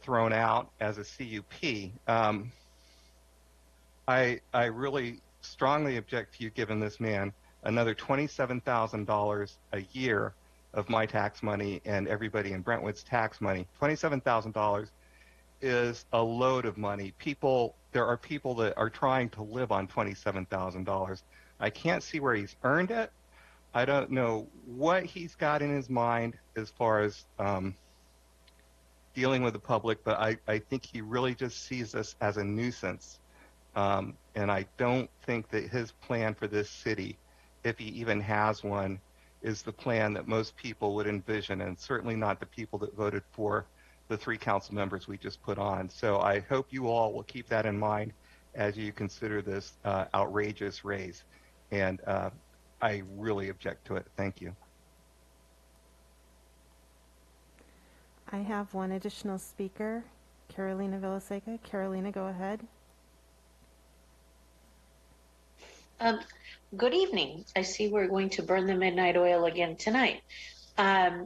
thrown out as a CUP. I really strongly object to you giving this man another $27,000 a year of my tax money and everybody in Brentwood's tax money. $27,000 is a load of money. There are people that are trying to live on $27,000. I can't see where he's earned it. I don't know what he's got in his mind as far as dealing with the public, but I think he really just sees us as a nuisance. And I don't think that his plan for this city, if he even has one, is the plan that most people would envision, and certainly not the people that voted for the 3 council members we just put on. So I hope you all will keep that in mind as you consider this outrageous raise. And I really object to it. Thank you. I have one additional speaker, Carolina Villaseca. Carolina, go ahead. Good evening. I see we're going to burn the midnight oil again tonight. My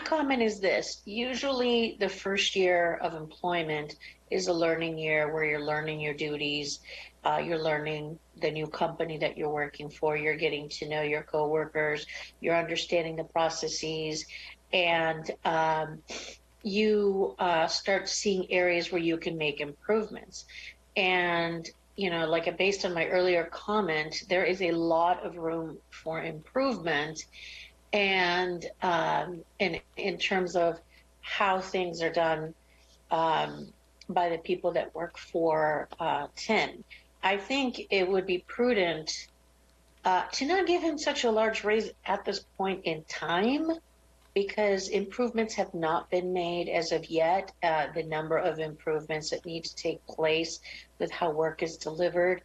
comment is this. Usually the first year of employment is a learning year where you're learning your duties, you're learning the new company that you're working for, you're getting to know your coworkers, you're understanding the processes, and you start seeing areas where you can make improvements. And you know, like based on my earlier comment, there is a lot of room for improvement, and in terms of how things are done by the people that work for Tim. I think it would be prudent to not give him such a large raise at this point in time, because improvements have not been made as of yet. The number of improvements that need to take place with how work is delivered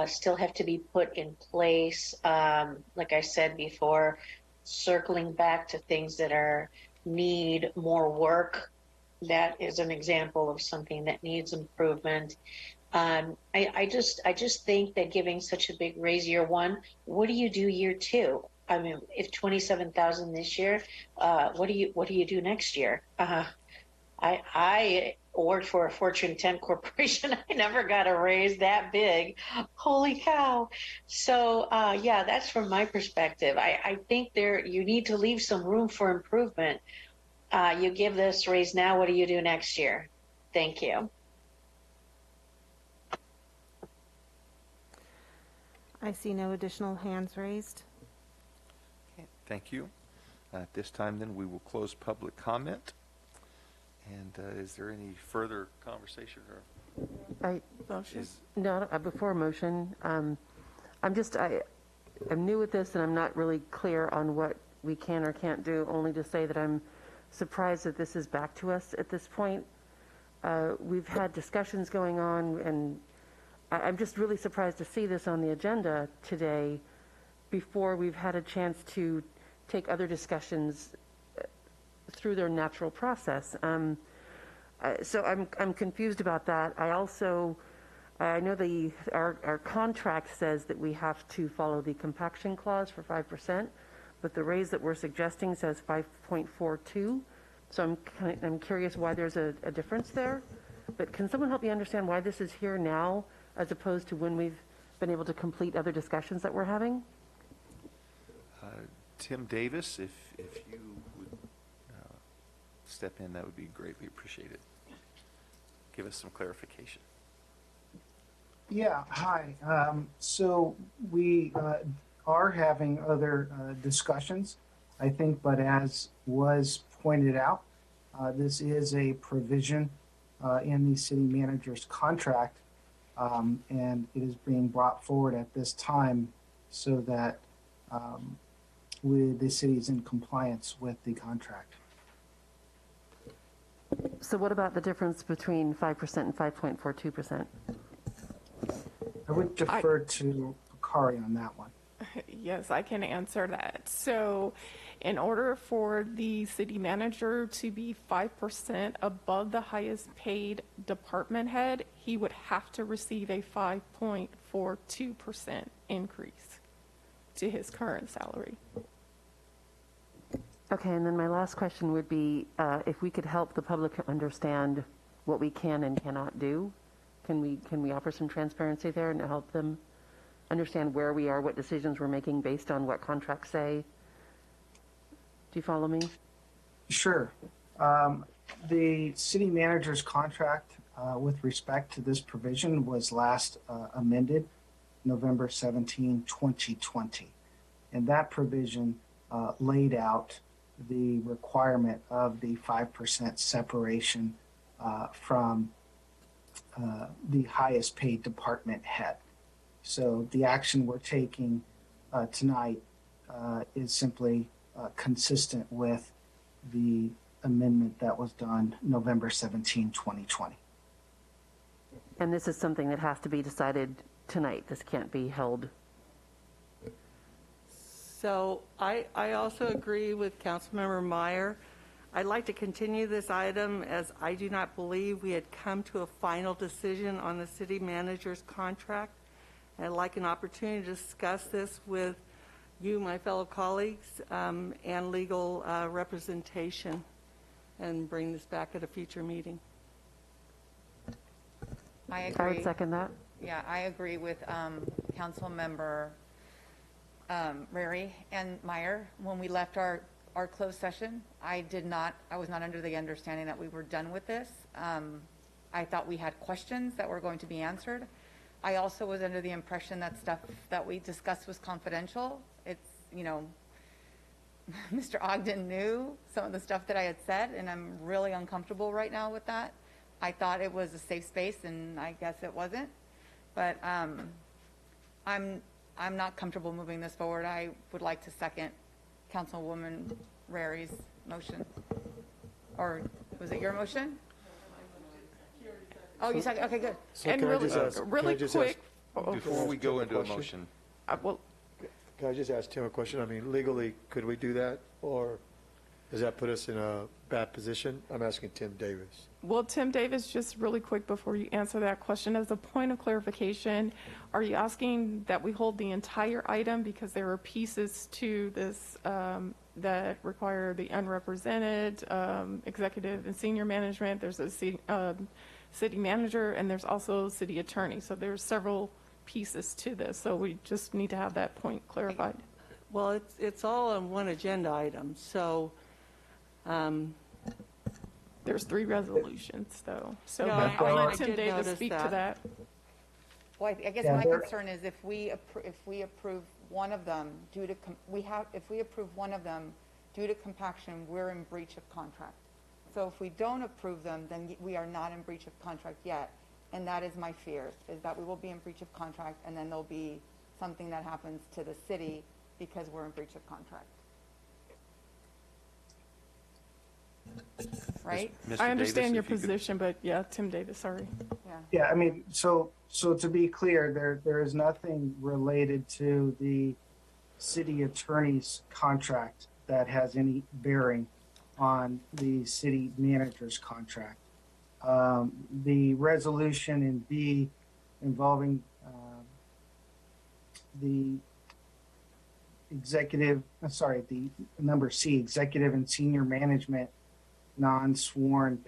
still have to be put in place. Like I said before, circling back to things that need more work, that is an example of something that needs improvement. I just think that giving such a big raise year one, what do you do year two? I mean, if 27,000 this year, what do you do next year? I worked for a Fortune 10 corporation. I never got a raise that big. Holy cow! So yeah, that's from my perspective. I think you need to leave some room for improvement. You give this raise now. What do you do next year? Thank you. I see no additional hands raised. Thank you. At this time, then, we will close public comment. And is there any further conversation? Before a motion, I'm new at this, and I'm not really clear on what we can or can't do, only to say that I'm surprised that this is back to us at this point. We've had discussions going on, and I'm just really surprised to see this on the agenda today before we've had a chance to take other discussions through their natural process. So I'm confused about that. I know our contract says that we have to follow the compaction clause for 5%, but the raise that we're suggesting says 5.42. So I'm curious why there's a difference there. But can someone help me understand why this is here now as opposed to when we've been able to complete other discussions that we're having? Tim Davis, if you would step in, that would be greatly appreciated. Give us some clarification. Yeah, hi. So we are having other discussions, I think, but as was pointed out, this is a provision in the city manager's contract, and it is being brought forward at this time so that the city is in compliance with the contract. So what about the difference between 5% and 5.42%? I would defer to Kari on that one. Yes, I can answer that. So in order for the city manager to be 5% above the highest paid department head, he would have to receive a 5.42% increase to his current salary. Okay, and then my last question would be if we could help the public understand what we can and cannot do. Can we offer some transparency there and help them understand where we are, what decisions we're making based on what contracts say? Do you follow me? Sure. The city manager's contract with respect to this provision was last amended November 17, 2020. And that provision laid out the requirement of the 5% separation from the highest paid department head. So the action we're taking tonight is simply consistent with the amendment that was done November 17, 2020. And this is something that has to be decided tonight. This can't be held. So I also agree with Councilmember Meyer. I'd like to continue this item as I do not believe we had come to a final decision on the city manager's contract. I'd like an opportunity to discuss this with you, my fellow colleagues, and legal representation, and bring this back at a future meeting. I agree. I would second that. Yeah, I agree with Council Member Rary and Meyer. When we left our closed session, I was not under the understanding that we were done with this. I thought we had questions that were going to be answered. I also was under the impression that stuff that we discussed was confidential. It's, Mr. Ogden knew some of the stuff that I had said, and I'm really uncomfortable right now with that. I thought it was a safe space, and I guess it wasn't. But I'm not comfortable moving this forward. I would like to second Councilwoman Rary's motion. Or was it your motion? Oh, you second. Okay, good. So and really quick, before we go into a motion. Can I just ask Tim a question? I mean, legally, could we do that? Or does that put us in a bad position? I'm asking Tim Davis. Well, Tim Davis, just really quick before you answer that question, as a point of clarification, are you asking that we hold the entire item because there are pieces to this that require the unrepresented, executive and senior management? There's a city manager, and there's also city attorney. So there's several pieces to this. So we just need to have that point clarified. Well, it's all on one agenda item. So there's 3 resolutions, though. So no, I need Tim Davis to speak to that. Well, I guess my concern is if we approve one of them due to if we approve one of them due to compaction, we're in breach of contract. So if we don't approve them, then we are not in breach of contract yet. And that is my fear, is that we will be in breach of contract, and then there'll be something that happens to the city because we're in breach of contract. Right? I understand your position, but yeah, Tim Davis, sorry. Yeah, I mean, so to be clear, there is nothing related to the city attorney's contract that has any bearing on the city manager's contract. The resolution in B involving the the number C, executive and senior management non-sworn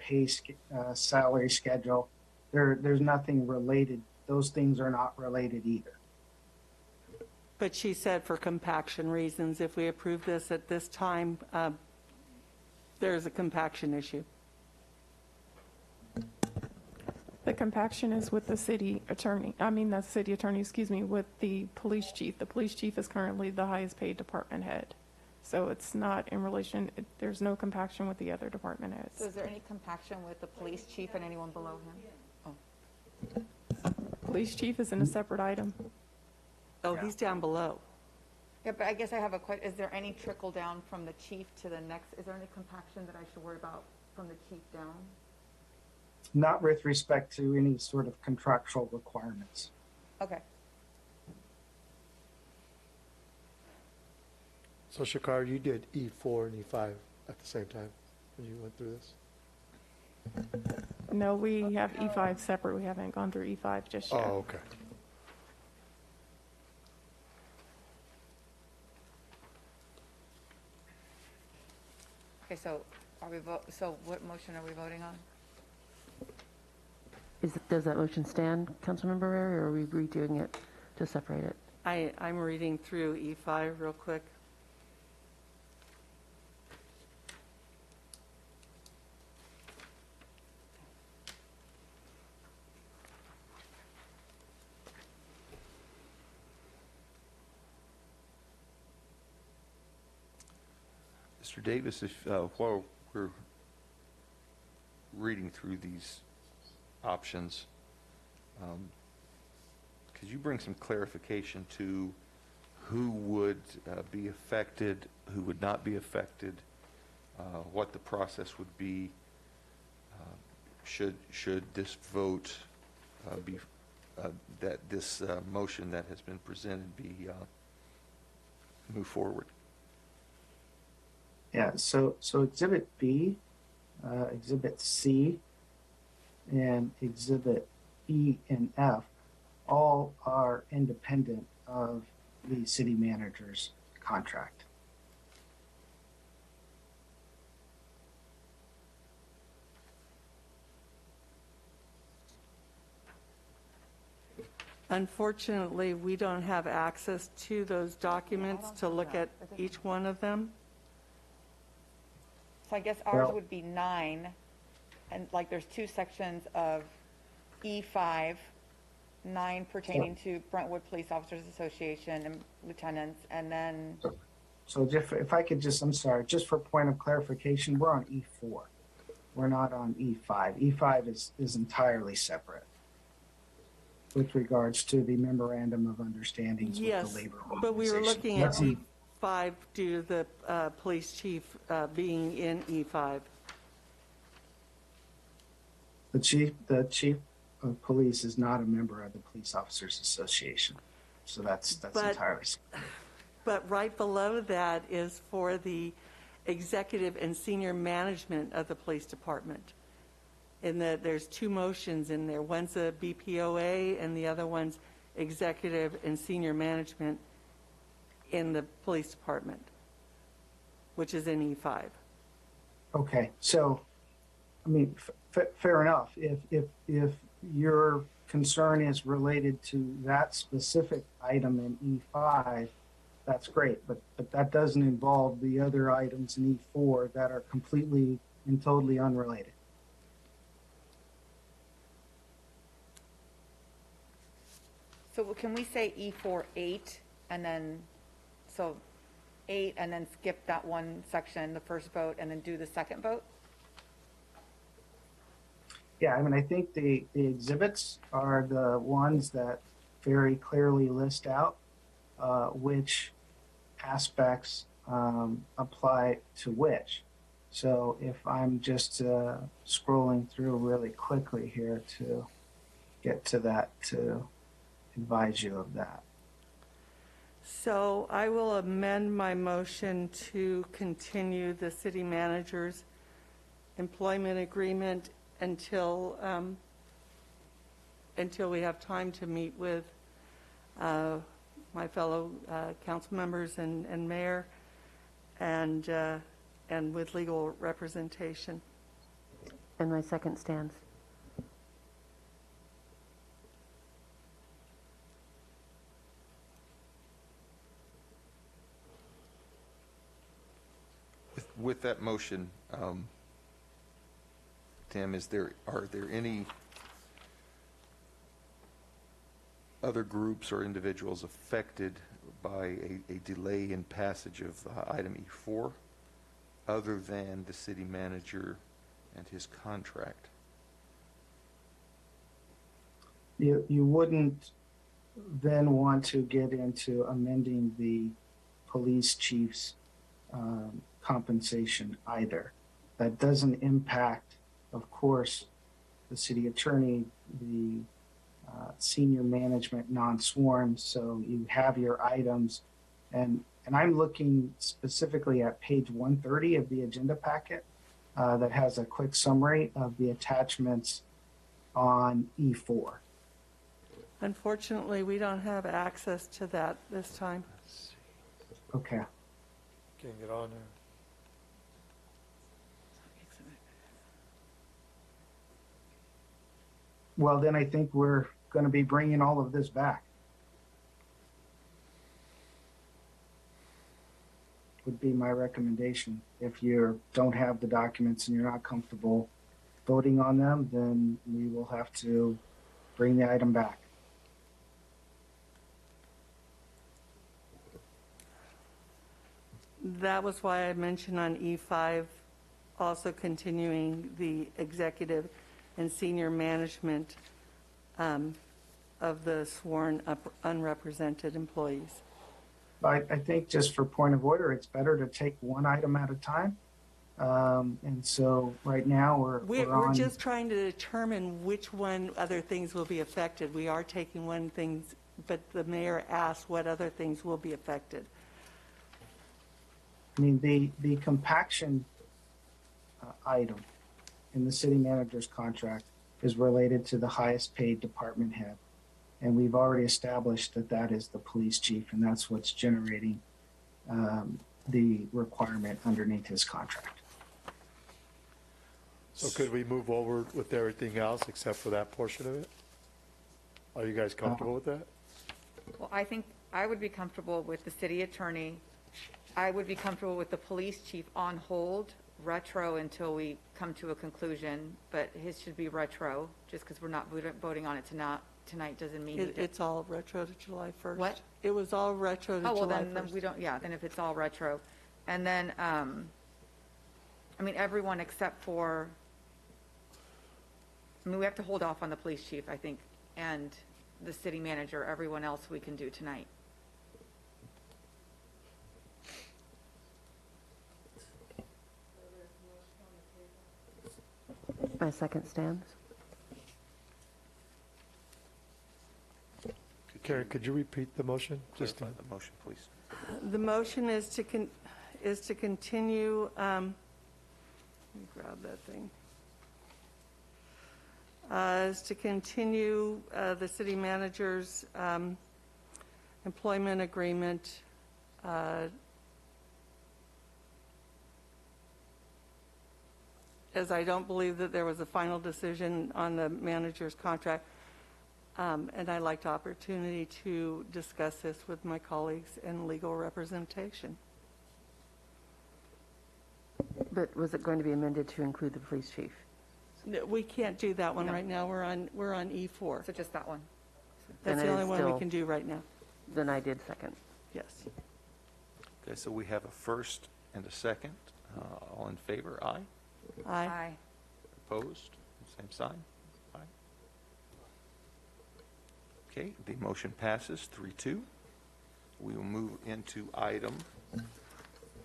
salary schedule, there's nothing related. Those things are not related either. But she said for compaction reasons, if we approve this at this time, there's a compaction issue. The compaction is with the city attorney, with the police chief. The police chief is currently the highest paid department head. So it's not in relation, there's no compaction with the other department heads. So is there any compaction with the police chief and anyone below him? Oh. Police chief is in a separate item. Oh, he's down below. Yeah, but I guess I have a question. Is there any trickle down from the chief to the next? Is there any compaction that I should worry about from the chief down? Not with respect to any sort of contractual requirements. Okay. So Shakar, you did E4 and E5 at the same time when you went through this? No, we have E5 separate. We haven't gone through E5 just yet. Oh, okay. Okay, so what motion are we voting on? Does that motion stand, Councilmember Rary, or are we redoing it to separate it? I'm reading through E5 real quick. Mr. Davis, if while we're reading through these options, could you bring some clarification to who would be affected, who would not be affected, what the process would be should this vote be that this motion that has been presented be move forward? Yeah, so Exhibit B, Exhibit C, and Exhibit E and F all are independent of the city manager's contract. Unfortunately, we don't have access to those documents to look at each one of them. So I guess ours would be 9, and like there's 2 sections of E5, 9 pertaining to Brentwood Police Officers Association and lieutenants, and then... So if I could just, I'm sorry, just for point of clarification, we're on E4. We're not on E5. E5 is entirely separate with regards to the memorandum of understandings with the labor organization. But we were looking at E5 due to the police chief being in E5. The chief of police is not a member of the Police Officers Association, so that's entirely separate. But right below that is for the executive and senior management of the police department. And there's 2 motions in there. One's a BPOA and the other one's executive and senior management in the police department, which is in E5. Okay, so, I mean, fair enough. If your concern is related to that specific item in E5, that's great, but that doesn't involve the other items in E4 that are completely and totally unrelated. So can we say E4 8 and then, so 8 and then skip that one section, the first vote, and then do the second vote? Yeah, I mean, I think the exhibits are the ones that very clearly list out which aspects apply to which. So if I'm just scrolling through really quickly here to get to that, to advise you of that. So I will amend my motion to continue the city manager's employment agreement until we have time to meet with my fellow council members and mayor, and with legal representation. And my second stands. With that motion, Tim, are there any other groups or individuals affected by a delay in passage of item E4 other than the city manager and his contract? You wouldn't then want to get into amending the police chief's compensation either. That doesn't impact, of course, the city attorney, the senior management non-sworn. So you have your items, and I'm looking specifically at page 130 of the agenda packet that has a quick summary of the attachments on E4. Unfortunately, we don't have access to that this time. Okay. Can't get on there. Well, then I think we're going to be bringing all of this back. Would be my recommendation. If you don't have the documents and you're not comfortable voting on them, then we will have to bring the item back. That was why I mentioned on E5 also continuing the executive and senior management of the sworn unrepresented employees. I think just for point of order, it's better to take one item at a time. And so right now we're We're on. just trying to determine which one other things will be affected. We are taking one thing, but the mayor asked what other things will be affected. I mean, the compaction item in the city manager's contract is related to the highest paid department head. And we've already established that that is the police chief, and that's what's generating the requirement underneath his contract. So could we move over with everything else except for that portion of it? Are you guys comfortable with that? Well, I think I would be comfortable with the city attorney. I would be comfortable with the police chief on hold, retro until we come to a conclusion, but his should be retro, just because we're not voting on it tonight doesn't mean. It's all retro to July 1st. What? It was all retro to Oh, well, July then 1st. we don't, yeah, then if it's all retro. And then, I mean, everyone except for, I mean, we have to hold off on the police chief, I think, and the city manager. Everyone else we can do tonight. My second stands. Karen, could you repeat the motion? Just the motion, please. The motion is to continue, let me grab that thing. Is to continue the city manager's employment agreement as I don't believe that there was a final decision on the manager's contract. And I'd like the opportunity to discuss this with my colleagues in legal representation. But was it going to be amended to include the police chief? We can't do that one No. right now. We're on E4. So just that one. That's Then the it only is one we still- can do right now. Then I did second. Yes. Okay, so we have a first and a second. All in favor, aye. Aye. Opposed? Same sign. Aye. Okay, the motion passes 3-2. We will move into item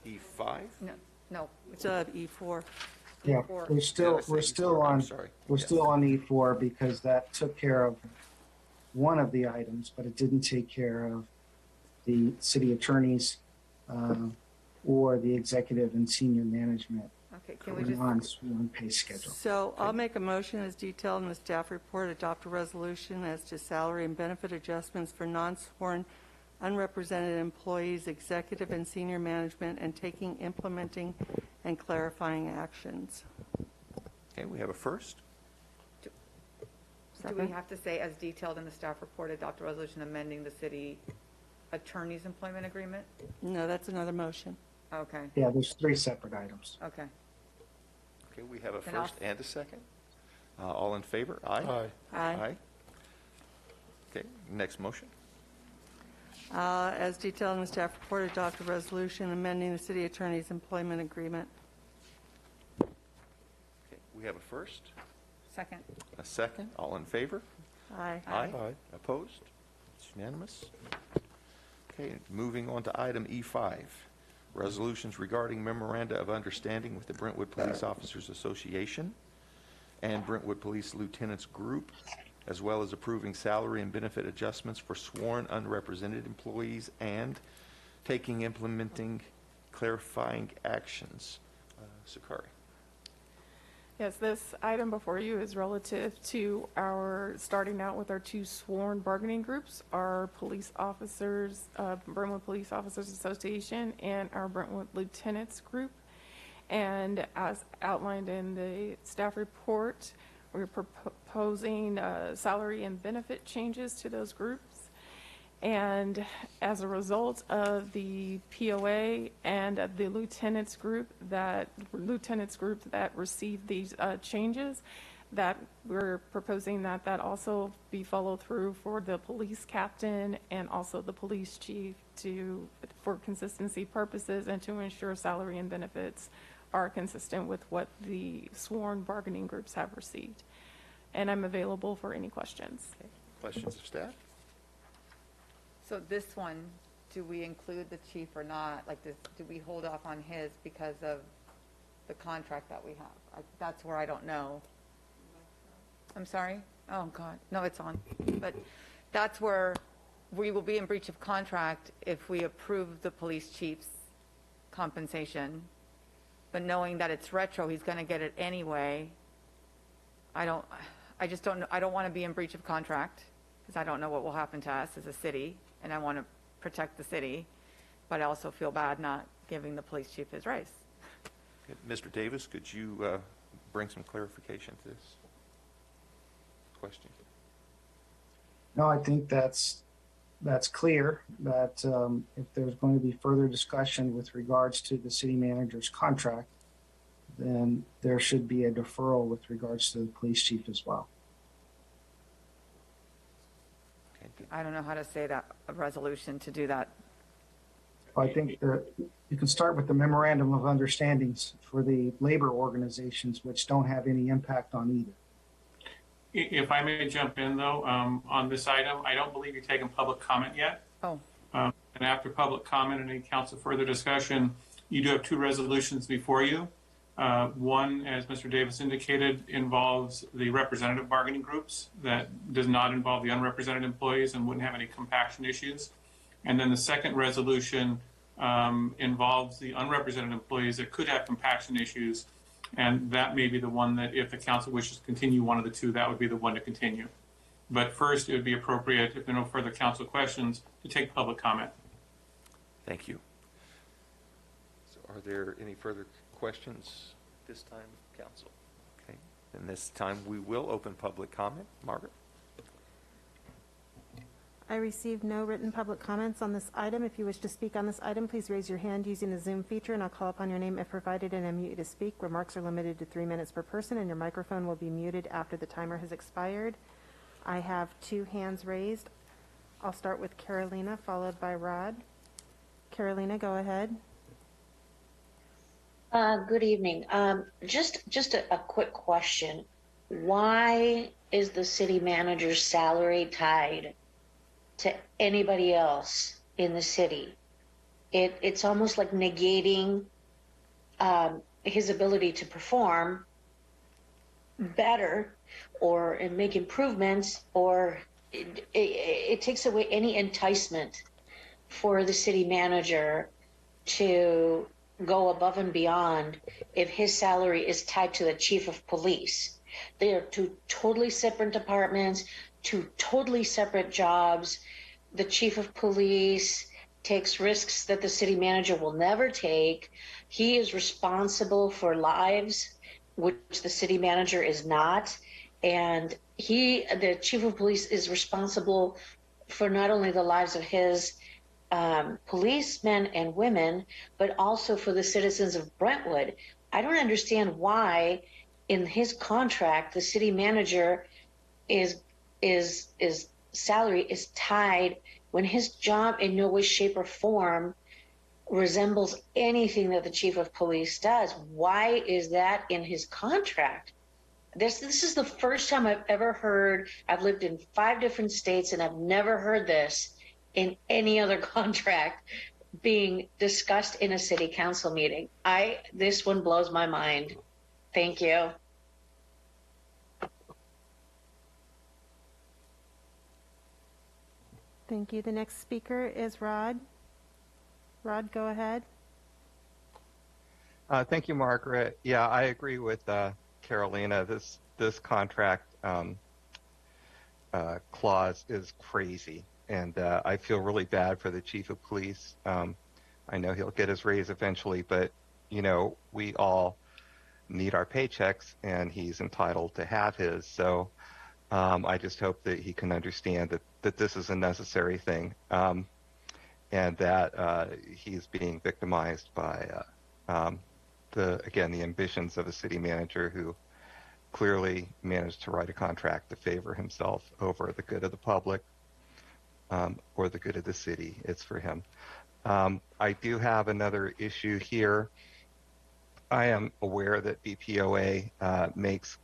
E5. No. It's E4. Yeah, E4. we're still I'm on sorry. we're Yes. still on E4 because that took care of one of the items, but it didn't take care of the city attorneys or the executive and senior management Okay, can we just, non-sworn pay schedule. So I'll make a motion as detailed in the staff report, adopt a resolution as to salary and benefit adjustments for non-sworn unrepresented employees, executive and senior management, and taking, implementing, and clarifying actions. Okay, we have a first. Do we have to say, as detailed in the staff report, adopt a resolution amending the city attorney's employment agreement? No, that's another motion. Okay. Yeah, there's 3 separate items. Okay. Okay, we have a Then I'll- first and a second. All in favor? Aye. Aye. Aye. Okay, next motion. As detailed in the staff report, adopt a resolution amending the city attorney's employment agreement. Okay, we have a first, Second. a second. All in favor? Aye. Aye. Opposed? It's unanimous. Okay, moving on to item E5, resolutions regarding memoranda of understanding with the Brentwood Police Officers Association and Brentwood Police Lieutenants Group, as well as approving salary and benefit adjustments for sworn unrepresented employees and taking, implementing, clarifying actions. Sakari. Yes, this item before you is relative to our, starting out with our 2 sworn bargaining groups, our police officers, Brentwood Police Officers Association, and our Brentwood Lieutenants Group. And as outlined in the staff report, we're proposing salary and benefit changes to those groups. And as a result of the POA and of the lieutenants group that received these changes, that we're proposing that also be followed through for the police captain and also the police chief for consistency purposes and to ensure salary and benefits are consistent with what the sworn bargaining groups have received. And I'm available for any questions. Okay. Questions of staff? So this one, do we include the chief or not? Like, do we hold off on his because of the contract that we have? That's where I don't know. I'm sorry? Oh, God. No, it's on. But that's where we will be in breach of contract if we approve the police chief's compensation. But knowing that it's retro, he's going to get it anyway. I just don't know. I don't want to be in breach of contract because I don't know what will happen to us as a city, and I want to protect the city, but I also feel bad not giving the police chief his raise. Okay. Mr. Davis, could you bring some clarification to this question? No, I think that's clear that if there's going to be further discussion with regards to the city manager's contract, then there should be a deferral with regards to the police chief as well. I don't know how to say that, a resolution to do that. I think that you can start with the memorandum of understandings for the labor organizations, which don't have any impact on either. If I may jump in, though, on this item, I don't believe you've taken public comment yet. Oh. And after public comment and any council further discussion, you do have 2 resolutions before you. One, as Mr. Davis indicated, involves the representative bargaining groups. That does not involve the unrepresented employees and wouldn't have any compaction issues. And then the second resolution involves the unrepresented employees that could have compaction issues. And that may be the one that, if the council wishes to continue one of the 2, that would be the one to continue. But first, it would be appropriate, if there are no further council questions, to take public comment. Thank you. So are there any further questions this time, council? Okay. And this time we will open public comment. Margaret? I received no written public comments on this item. If you wish to speak on this item, please raise your hand using the Zoom feature, and I'll call upon your name if provided and unmute you to speak. Remarks are limited to 3 minutes per person, and your microphone will be muted after the timer has expired. I have 2 hands raised. I'll start with Carolina, followed by Rod. Carolina, go ahead. Good evening. Just a quick question. Why is the city manager's salary tied to anybody else in the city? It's almost like negating his ability to perform better or and make improvements, or it takes away any enticement for the city manager to go above and beyond if his salary is tied to the chief of police. They are 2 totally separate departments, 2 totally separate jobs. the chief of police takes risks that the city manager will never take. He is responsible for lives, which the city manager is not. And the chief of police, is responsible for not only the lives of his policemen and women, but also for the citizens of Brentwood. I don't understand why in his contract, the city manager is salary is tied when his job in no way, shape, or form resembles anything that the chief of police does. Why is that in his contract? This is the first time I've ever heard. I've lived in 5 different states and I've never heard this in any other contract being discussed in a city council meeting. This one blows my mind. Thank you. Thank you. The next speaker is Rod. Rod, go ahead. Thank you, Margaret. Yeah, I agree with Carolina. This contract clause is crazy, and I feel really bad for the chief of police. I know he'll get his raise eventually, but we all need our paychecks, and he's entitled to have his. So I just hope that he can understand that this is a necessary thing, and that he's being victimized by the ambitions of a city manager who clearly managed to write a contract to favor himself over the good of the public or the good of the city. It's for him. I do have another issue here. I am aware that BPOA makes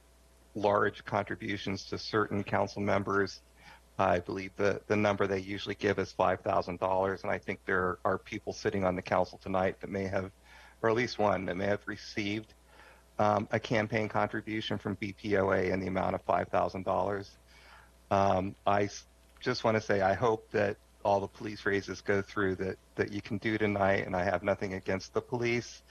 large contributions to certain council members. I believe the number they usually give is $5,000, and I think there are people sitting on the council tonight that may have, or at least one, that may have received a campaign contribution from BPOA in the amount of $5,000. I just want to say I hope that all the police raises go through that you can do tonight, and I have nothing against the police.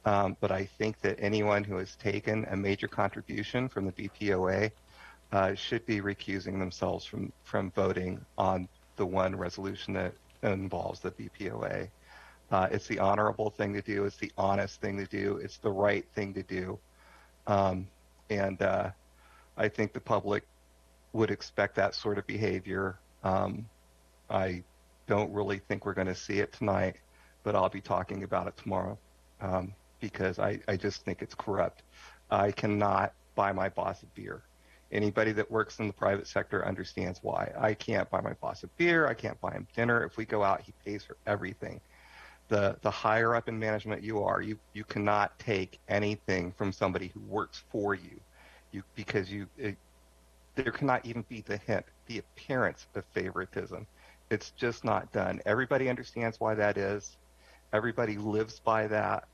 But I think that anyone who has taken a major contribution from the BPOA should be recusing themselves from voting on the one resolution that involves the BPOA. It's the honorable thing to do. It's the honest thing to do. It's the right thing to do. And I think the public would expect that sort of behavior. I don't really think we're going to see it tonight, but I'll be talking about it tomorrow. Because I just think it's corrupt. I cannot buy my boss a beer. Anybody that works in the private sector understands why. I can't buy my boss a beer. I can't buy him dinner. If we go out, he pays for everything. The higher up in management you are, you cannot take anything from somebody who works for you, because there cannot even be the appearance of favoritism. It's just not done. Everybody understands why that is. Everybody lives by that.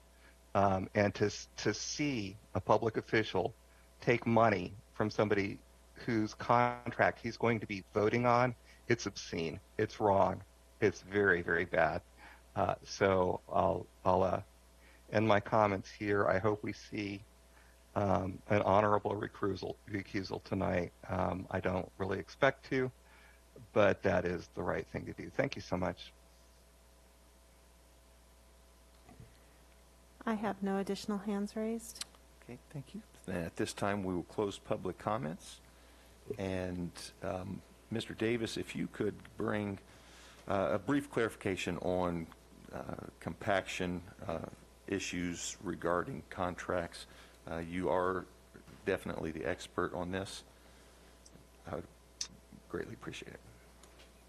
And to see a public official take money from somebody whose contract he's going to be voting on, it's obscene. It's wrong. It's very, very bad. So I'll end my comments here. I hope we see an honorable recusal tonight. I don't really expect to, but that is the right thing to do. Thank you so much. I have no additional hands raised. Okay, thank you. And at this time, we will close public comments. And Mr. Davis, if you could bring a brief clarification on compaction issues regarding contracts. You are definitely the expert on this. I would greatly appreciate it.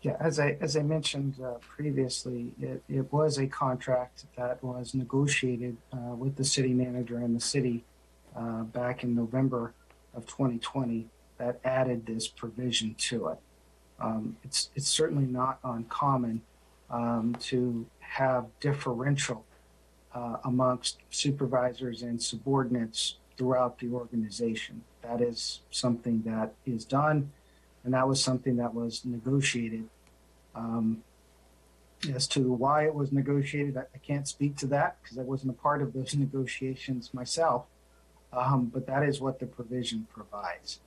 Yeah, as I mentioned previously, it was a contract that was negotiated with the city manager and the city back in November of 2020 that added this provision to it. It's certainly not uncommon to have differential amongst supervisors and subordinates throughout the organization. That is something that is done, and that was something that was negotiated. As to why it was negotiated, I can't speak to that because I wasn't a part of those negotiations myself, but that is what the provision provides.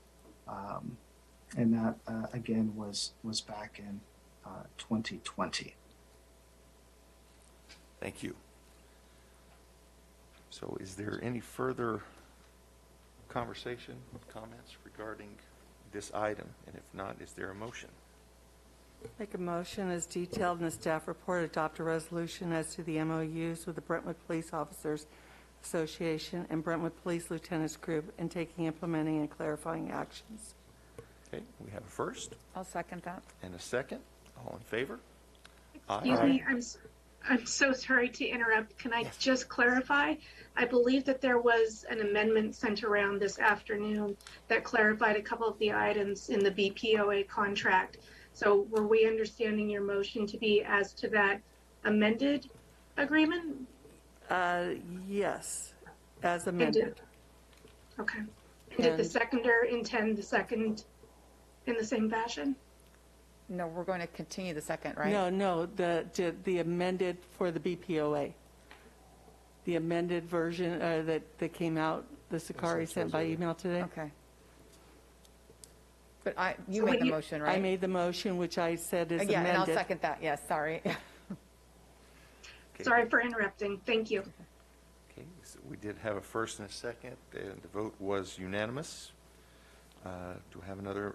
And that, again, was back in 2020. Thank you. So is there any further conversation, comments regarding this item? And if not, is there a motion? Make a motion as detailed in the staff report, adopt a resolution as to the MOUs with the Brentwood Police Officers Association and Brentwood Police Lieutenants Group and taking, implementing, and clarifying actions. Okay, we have a first I'll second that. and a second. All in favor? Excuse me, I'm so sorry to interrupt. Can I just clarify? I believe that there was an amendment sent around this afternoon that clarified a couple of the items in the BPOA contract. So were we understanding your motion to be as to that amended agreement? Yes, as amended. Okay. And did the seconder intend the second in the same fashion? No, we're going to continue the second, right? No, the amended for the BPOA. The amended version that came out, the Sakari sent by email today. Okay. But you made the motion, right? I made the motion, which I said is yeah, amended. and I'll second that. Yes, sorry. Okay. Sorry for interrupting. Thank you. Okay, so we did have a first and a second, and the vote was unanimous. Do we have another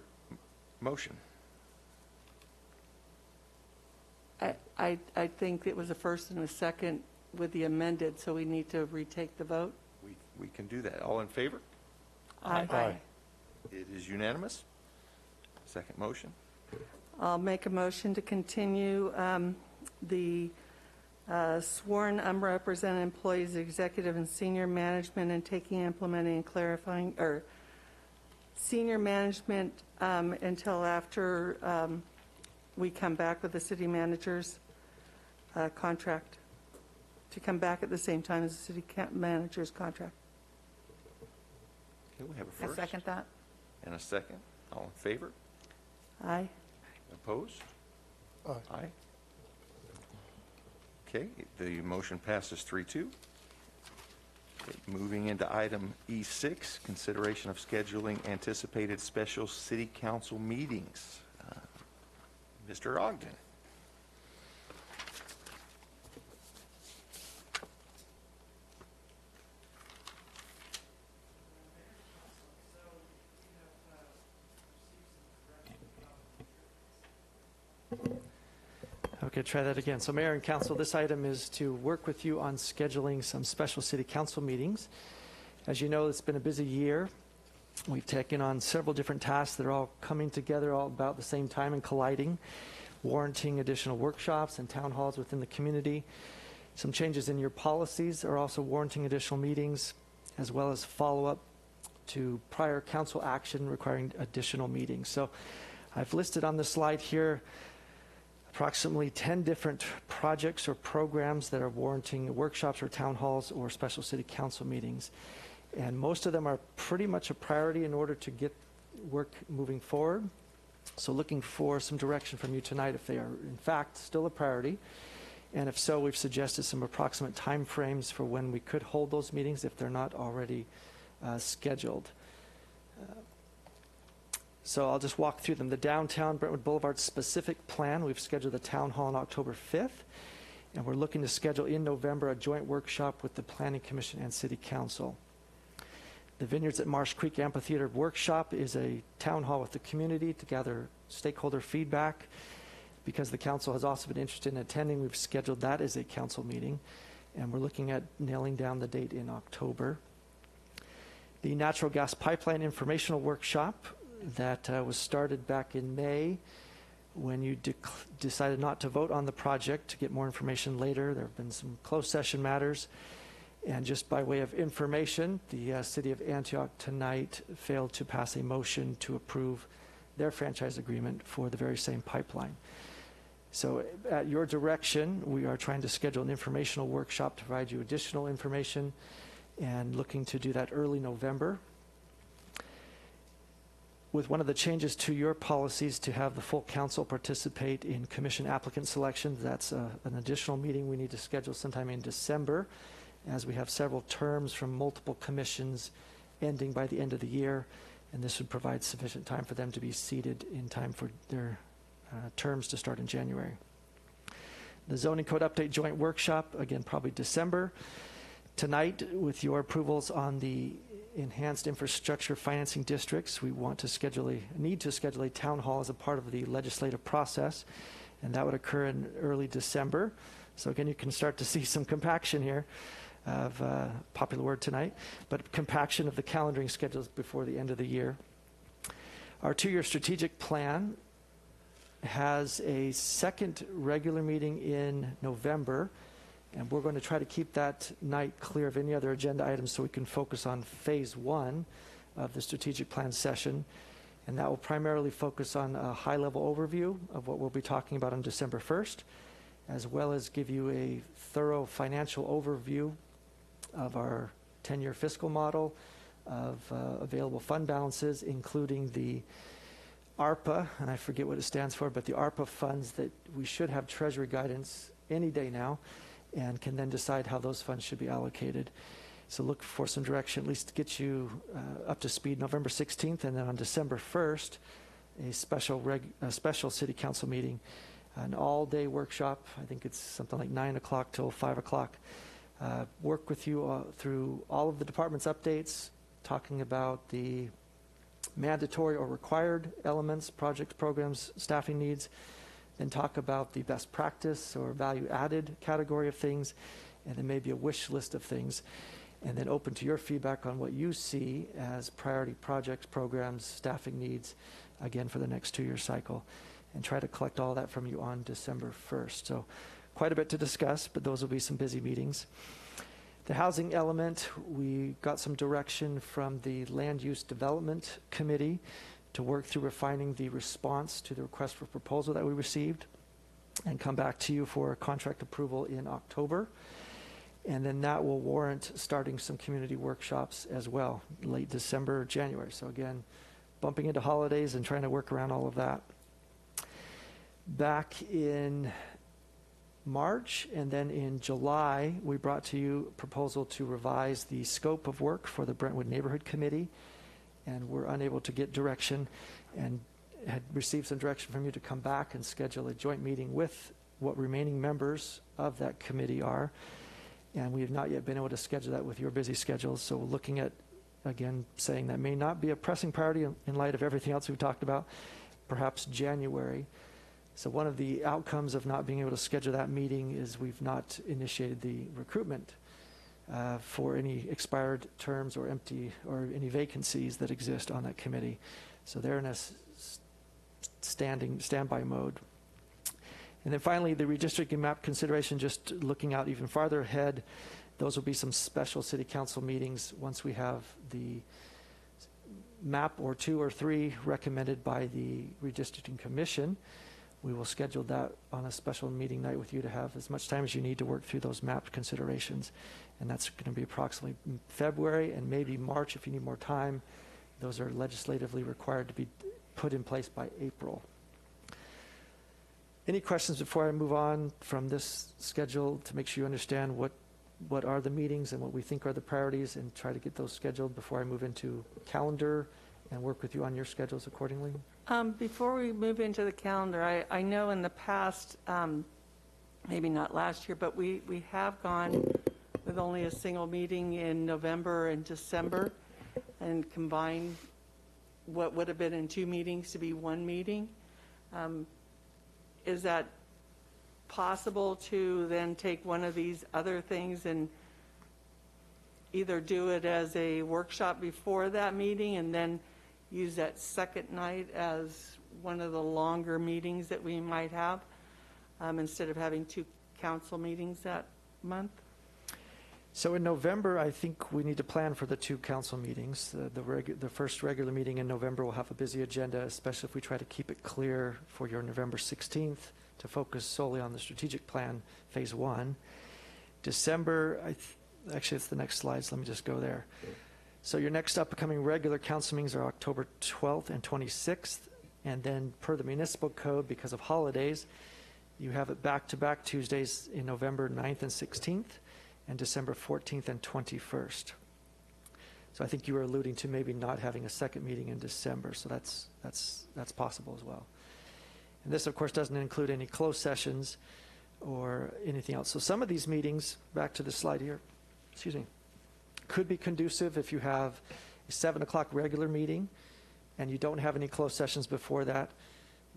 motion? I think it was a first and a second with the amended, so we need to retake the vote. We can do that. All in favor? Aye. It is unanimous. Second motion. I'll make a motion to continue the sworn unrepresented employees, executive and senior management, and taking, implementing, and clarifying, or senior management until after we come back with the city manager's contract, to come back at the same time as the city manager's contract. Okay, we have a first. I second that. And a second. All in favor? Aye. Opposed? Aye. Okay, the motion passes 3-2. Okay, moving into item E6, consideration of scheduling anticipated special city council meetings. Mr. Ogden. Okay, try that again. So Mayor and Council, this item is to work with you on scheduling some special city council meetings. As you know, it's been a busy year. We've taken on several different tasks that are all coming together all about the same time and colliding, warranting additional workshops and town halls within the community. Some changes in your policies are also warranting additional meetings, as well as follow-up to prior council action requiring additional meetings. So I've listed on the slide here approximately 10 different projects or programs that are warranting workshops or town halls or special city council meetings. And most of them are pretty much a priority in order to get work moving forward. So looking for some direction from you tonight if they are in fact still a priority. And if so, we've suggested some approximate time frames for when we could hold those meetings if they're not already scheduled. So I'll just walk through them. The Downtown Brentwood Boulevard specific plan, we've scheduled the town hall on October 5th. And we're looking to schedule in November a joint workshop with the Planning Commission and City Council. The Vineyards at Marsh Creek Amphitheater workshop is a town hall with the community to gather stakeholder feedback. Because the council has also been interested in attending, we've scheduled that as a council meeting. And we're looking at nailing down the date in October. The Natural Gas Pipeline Informational Workshop that was started back in May when you decided not to vote on the project to get more information later. There have been some closed session matters. And just by way of information, the City of Antioch tonight failed to pass a motion to approve their franchise agreement for the very same pipeline. So at your direction, we are trying to schedule an informational workshop to provide you additional information and looking to do that early November. With one of the changes to your policies to have the full council participate in commission applicant selection, that's an additional meeting we need to schedule sometime in December, as we have several terms from multiple commissions ending by the end of the year, and this would provide sufficient time for them to be seated in time for their terms to start in January. The zoning code update joint workshop, again, probably December. Tonight, with your approvals on the enhanced infrastructure financing districts, we need to schedule a town hall as a part of the legislative process, and that would occur in early December. So again, you can start to see some compaction here of popular word tonight, but compaction of the calendaring schedules before the end of the year. Our 2-year strategic plan has a second regular meeting in November, and we're going to try to keep that night clear of any other agenda items so we can focus on phase 1 of the strategic plan session. And that will primarily focus on a high-level overview of what we'll be talking about on December 1st, as well as give you a thorough financial overview of our 10-year fiscal model, of available fund balances, including the ARPA, and I forget what it stands for, but the ARPA funds that we should have Treasury guidance any day now, and can then decide how those funds should be allocated. So look for some direction, at least to get you up to speed November 16th, and then on December 1st, a special city council meeting, an all-day workshop. I think it's something like 9 o'clock till 5 o'clock. Work with you through all of the department's updates, talking about the mandatory or required elements, projects, programs, staffing needs, then talk about the best practice or value-added category of things, and then maybe a wish list of things, and then open to your feedback on what you see as priority projects, programs, staffing needs, again, for the next 2-year cycle, and try to collect all that from you on December 1st. So quite a bit to discuss, but those will be some busy meetings. The housing element, we got some direction from the Land Use Development Committee to work through refining the response to the request for proposal that we received and come back to you for contract approval in October. And then that will warrant starting some community workshops as well, late December, January. So again, bumping into holidays and trying to work around all of that. Back in March and then in July, we brought to you a proposal to revise the scope of work for the Brentwood Neighborhood Committee, and we're unable to get direction and had received some direction from you to come back and schedule a joint meeting with what remaining members of that committee are, and we have not yet been able to schedule that with your busy schedules. So we're looking at, again, saying that may not be a pressing priority in light of everything else we've talked about, perhaps January. So one of the outcomes of not being able to schedule that meeting is we've not initiated the recruitment for any expired terms or empty or any vacancies that exist on that committee. So they're in a standby mode. And then finally, the redistricting map consideration, just looking out even farther ahead, those will be some special city council meetings once we have the map or 2 or 3 recommended by the redistricting commission. We will schedule that on a special meeting night with you to have as much time as you need to work through those map considerations. And that's going to be approximately February and maybe March if you need more time. Those are legislatively required to be put in place by April. Any questions before I move on from this schedule to make sure you understand what are the meetings and what we think are the priorities, and try to get those scheduled before I move into calendar and work with you on your schedules accordingly? Before we move into the calendar, I know in the past, maybe not last year, but we have gone with only a single meeting in November and December and combined what would have been in 2 meetings to be 1 meeting. Is that possible to then take one of these other things and either do it as a workshop before that meeting and then use that second night as one of the longer meetings that we might have, instead of having 2 council meetings that month? So in November, I think we need to plan for the 2 council meetings. The first regular meeting in November will have a busy agenda, especially if we try to keep it clear for your November 16th to focus solely on the strategic plan, phase 1. December, actually it's the next slides, let me just go there. So your next upcoming regular council meetings are October 12th and 26th, and then per the municipal code, because of holidays, you have it back-to-back Tuesdays in November 9th and 16th, and December 14th and 21st. So I think you were alluding to maybe not having a second meeting in December, so that's possible as well. And this, of course, doesn't include any closed sessions or anything else. So some of these meetings, back to the slide here, excuse me, could be conducive if you have a 7 o'clock regular meeting and you don't have any closed sessions before that.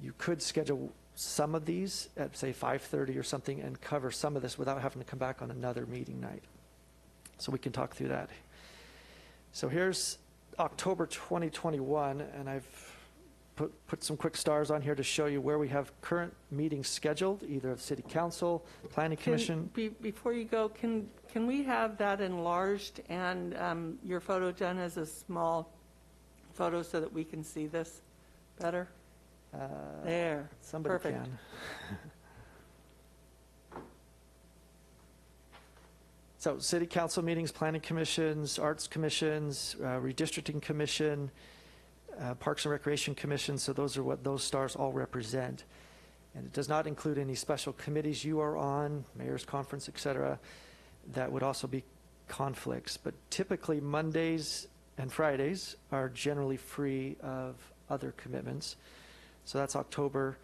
You could schedule some of these at, say, 5:30 or something and cover some of this without having to come back on another meeting night. So we can talk through that. So here's October 2021, and I've put some quick stars on here to show you where we have current meetings scheduled, either of City Council, Planning Commission. Before you go, can we have that enlarged and your photo done as a small photo so that we can see this better? There. Somebody Perfect. can. So City Council meetings, Planning Commissions, Arts Commissions, Redistricting Commission, Parks and Recreation Commission, so those are what those stars all represent. And it does not include any special committees you are on, Mayor's Conference, et cetera. That would also be conflicts. But typically Mondays and Fridays are generally free of other commitments. So that's October.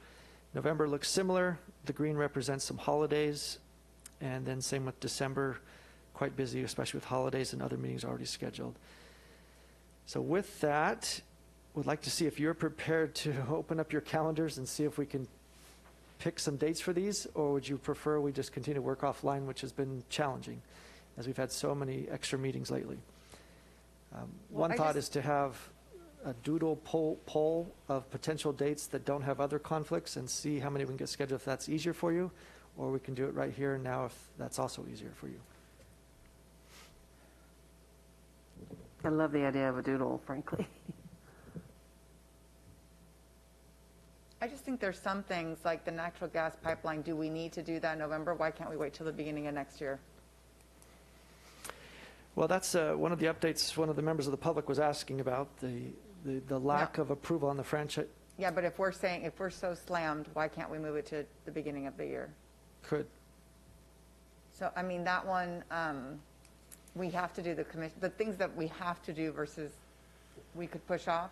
November looks similar. The green represents some holidays. And then same with December, quite busy, especially with holidays and other meetings already scheduled. So with that, would like to see if you're prepared to open up your calendars and see if we can pick some dates for these, or would you prefer we just continue to work offline, which has been challenging as we've had so many extra meetings lately. One thought is to have a doodle poll of potential dates that don't have other conflicts and see how many we can get scheduled if that's easier for you, or we can do it right here and now if that's also easier for you. I love the idea of a doodle, frankly. I just think there's some things like the natural gas pipeline. Do we need to do that in November? Why can't we wait till the beginning of next year? Well, that's one of the updates one of the members of the public was asking about, the lack of approval on the franchise. Yeah, but if we're so slammed, why can't we move it to the beginning of the year? Could. So, I mean, that one, we have to do the things that we have to do versus we could push off.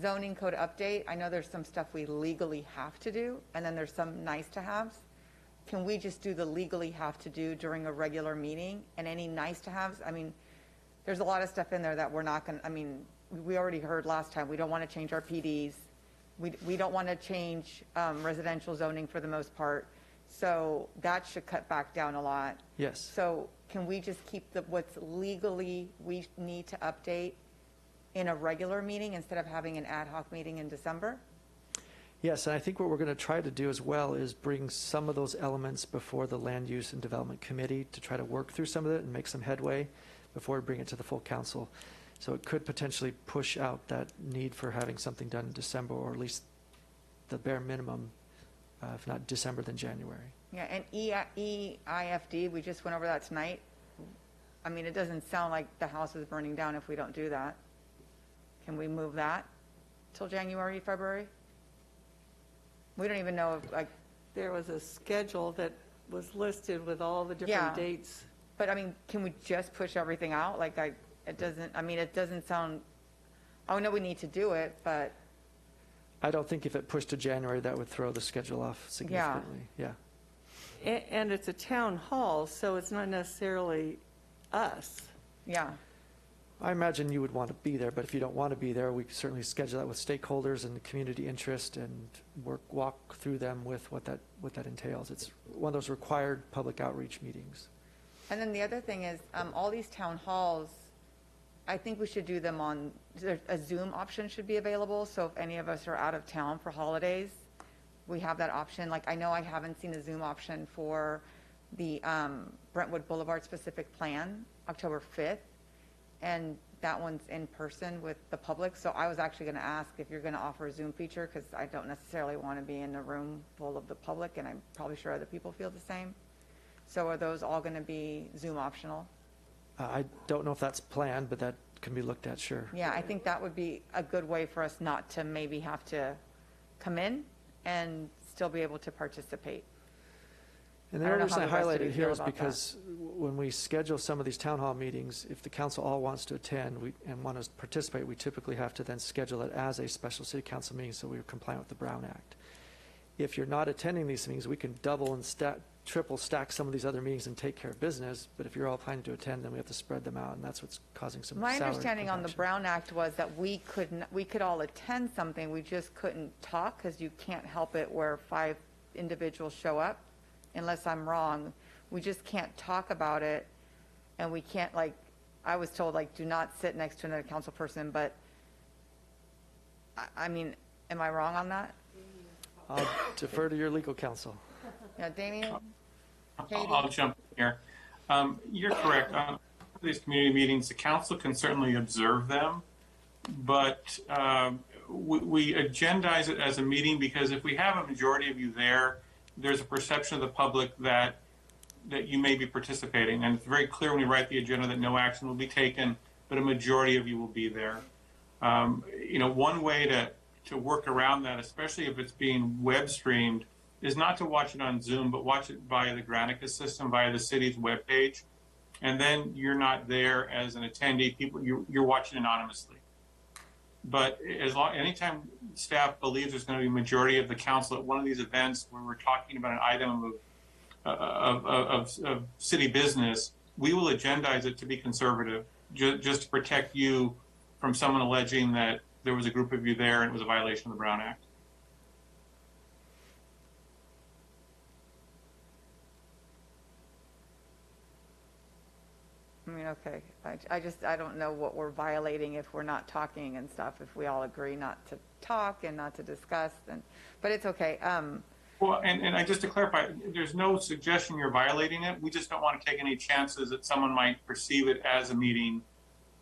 Zoning code update, I know there's some stuff we legally have to do, and then there's some nice to haves. Can we just do the legally have to do during a regular meeting, and any nice to haves? I mean, there's a lot of stuff in there that we're not going to, I mean, we already heard last time, we don't want to change our PDs. We don't want to change residential zoning for the most part. So that should cut back down a lot. Yes. So can we just keep what's legally we need to update in a regular meeting instead of having an ad hoc meeting in December? Yes, and I think what we're going to try to do as well is bring some of those elements before the Land Use and Development Committee to try to work through some of it and make some headway before we bring it to the full council. So it could potentially push out that need for having something done in December, or at least the bare minimum, if not December, then January. Yeah, and EIFD, we just went over that tonight. I mean, it doesn't sound like the house is burning down if we don't do that. Can we move that till January, February? We don't even know if, like, There was a schedule that was listed with all the different dates. But I mean, can we just push everything out? Like, it doesn't sound, I know we need to do it, but. I don't think if it pushed to January, that would throw the schedule off significantly. Yeah. And it's a town hall, so it's not necessarily us. Yeah. I imagine you would want to be there, but if you don't want to be there, we can certainly schedule that with stakeholders and community interest and walk through them with what that entails. It's one of those required public outreach meetings. And then the other thing is, all these town halls, I think we should do them on, a Zoom option should be available. So if any of us are out of town for holidays, we have that option. Like, I know I haven't seen a Zoom option for the Brentwood Boulevard specific plan, October 5th. And that one's in person with the public. So I was actually going to ask if you're going to offer a Zoom feature, because I don't necessarily want to be in a room full of the public, and I'm probably sure other people feel the same. So are those all going to be Zoom optional? I don't know if that's planned, but that can be looked at, sure. Yeah, I think that would be a good way for us not to maybe have to come in and still be able to participate. And the only reason I highlight it here is because when we schedule some of these town hall meetings, if the council all wants to attend and want to participate, we typically have to then schedule it as a special city council meeting so we're compliant with the Brown Act. if you're not attending these meetings, we can double and triple stack some of these other meetings and take care of business. But if you're all planning to attend, then we have to spread them out, and that's what's causing some My salary understanding on the contraction. Brown Act was that we could all attend something, we just couldn't talk, because you can't help it where 5 individuals show up, unless I'm wrong. We just can't talk about it, and we can't, like, I was told, like, do not sit next to another council person, but, I mean, am I wrong on that? I'll defer to your legal counsel. Yeah, Damien? I'll jump in here. You're correct. On these community meetings, the council can certainly observe them, but we agendize it as a meeting because if we have a majority of you there, there's a perception of the public that you may be participating. And it's very clear when we write the agenda that no action will be taken, but a majority of you will be there. One way to work around that, especially if it's being web streamed, is not to watch it on Zoom, but watch it via the Granicus system, via the city's webpage. And then you're not there as an attendee. You're watching anonymously. But anytime staff believes there's going to be a majority of the council at one of these events where we're talking about an item of city business, we will agendize it to be conservative, just to protect you from someone alleging that there was a group of you there and it was a violation of the Brown Act. I mean, okay, I don't know what we're violating if we're not talking and stuff, if we all agree not to talk and not to discuss, but it's okay. Well, and just to clarify, there's no suggestion you're violating it. We just don't want to take any chances that someone might perceive it as a meeting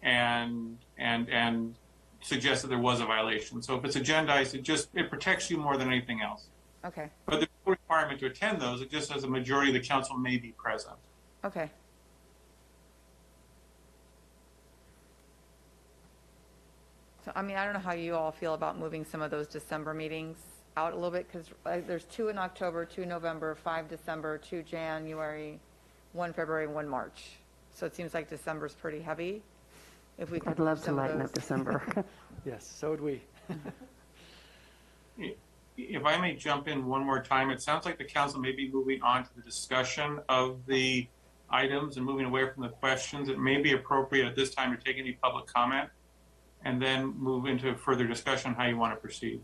and suggest that there was a violation. So if it's agendized, it protects you more than anything else. Okay. But there's no requirement to attend those. It just says a majority of the council may be present. Okay. So, I mean, I don't know how you all feel about moving some of those December meetings out a little bit, because there's 2 in October, 2 November, 5 December, 2 January, 1 February, and 1 March. So it seems like December's pretty heavy. If we could I'd love to lighten up December. Yes, so would we. If I may jump in one more time, it sounds like the council may be moving on to the discussion of the items and moving away from the questions. It may be appropriate at this time to take any public comment and then move into further discussion on how you want to proceed.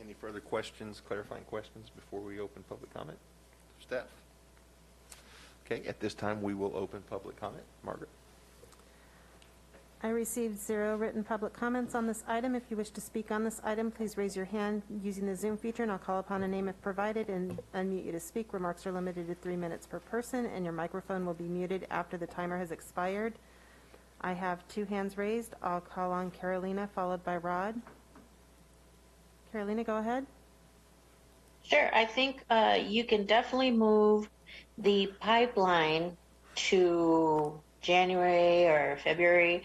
Any further questions, clarifying questions before we open public comment? Staff? Okay, at this time, we will open public comment. Margaret? I received 0 written public comments on this item. If you wish to speak on this item, please raise your hand using the Zoom feature, and I'll call upon a name if provided and unmute you to speak. Remarks are limited to 3 minutes per person, and your microphone will be muted after the timer has expired. I have 2 hands raised. I'll call on Carolina, followed by Rod. Carolina, go ahead. Sure. I think you can definitely move the pipeline to January or February.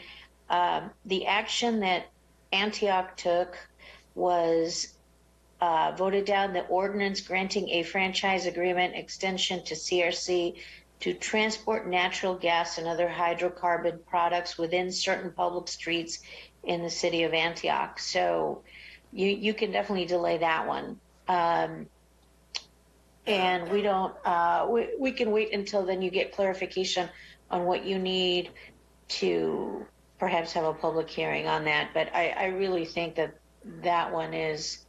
The action that Antioch took was voted down the ordinance granting a franchise agreement extension to CRC to transport natural gas and other hydrocarbon products within certain public streets in the city of Antioch. So you can definitely delay that one. And we don't, we can wait until then you get clarification on what you need to perhaps have a public hearing on that. But I really think that one is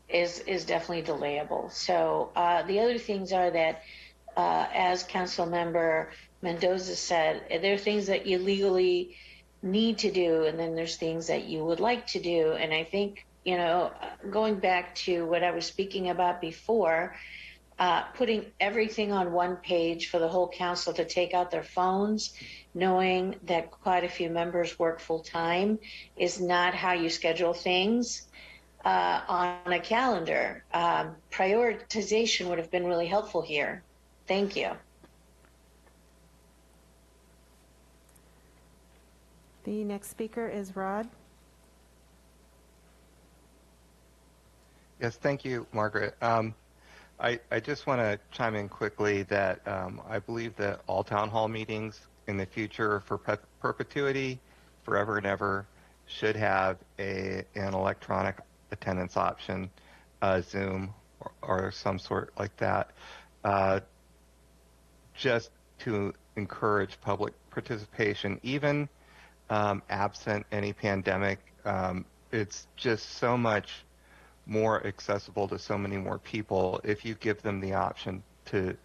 definitely delayable. So the other things are that, as Council Member Mendoza said, there are things that you legally need to do, and then there's things that you would like to do. And I think, going back to what I was speaking about before, putting everything on one page for the whole council to take out their phones, knowing that quite a few members work full time, is not how you schedule things on a calendar. Prioritization would have been really helpful here. Thank you. The next speaker is Rod. Yes, thank you, Margaret. I just want to chime in quickly that I believe that all town hall meetings in the future for perpetuity, forever and ever, should have an electronic attendance option, Zoom or some sort like that, just to encourage public participation, even absent any pandemic. It's just so much more accessible to so many more people if you give them the option to,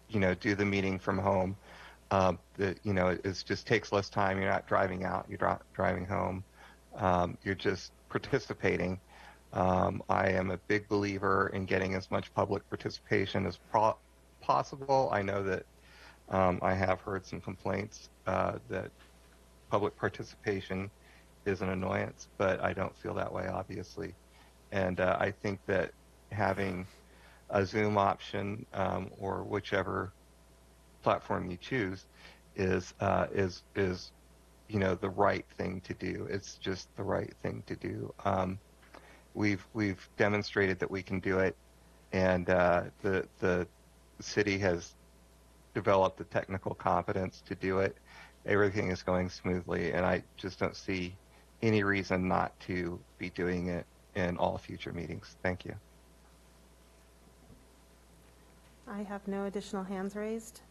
do the meeting from home. It just takes less time. You're not driving out. You're driving home. You're just participating. I am a big believer in getting as much public participation as possible. I know that I have heard some complaints that public participation is an annoyance, but I don't feel that way, obviously. And I think that having a Zoom option or whichever platform you choose is the right thing to do. It's just the right thing to do. We've demonstrated that we can do it, and the city has developed the technical competence to do it. Everything is going smoothly, and I just don't see any reason not to be doing it in all future meetings. Thank you. I have no additional hands raised.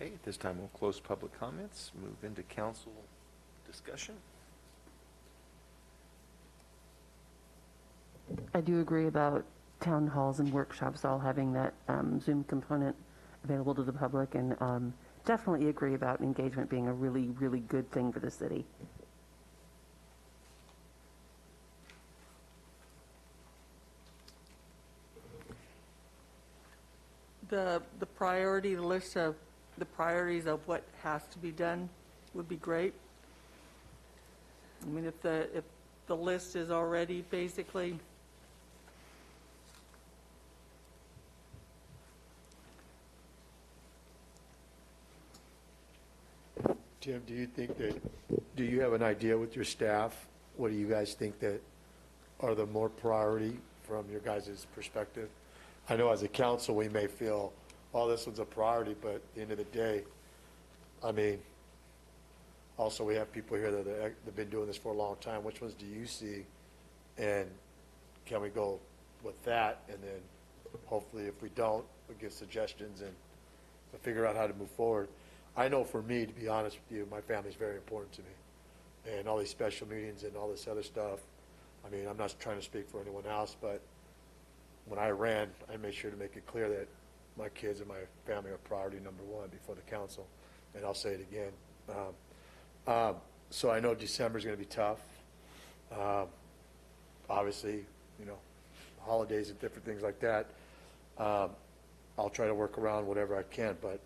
Okay, at this time we'll close public comments, move into council discussion. I do agree about town halls and workshops all having that Zoom component available to the public, and definitely agree about engagement being a really, really good thing for the city. The priority list of the priorities of what has to be done would be great. I mean, if the list is already basically Tim, do you have an idea with your staff? What do you guys think that are the more priority from your guys' perspective? I know as a council, we may feel, oh, this one's a priority, but at the end of the day, I mean, also we have people here that have been doing this for a long time. Which ones do you see? And can we go with that? And then hopefully if we don't, we give suggestions and we'll figure out how to move forward. I know for me, to be honest with you, my family's very important to me. And all these special meetings and all this other stuff, I mean, I'm not trying to speak for anyone else, but when I ran, I made sure to make it clear that my kids and my family are priority number one before the council. And I'll say it again. So I know December's going to be tough. Obviously, holidays and different things like that. I'll try to work around whatever I can, but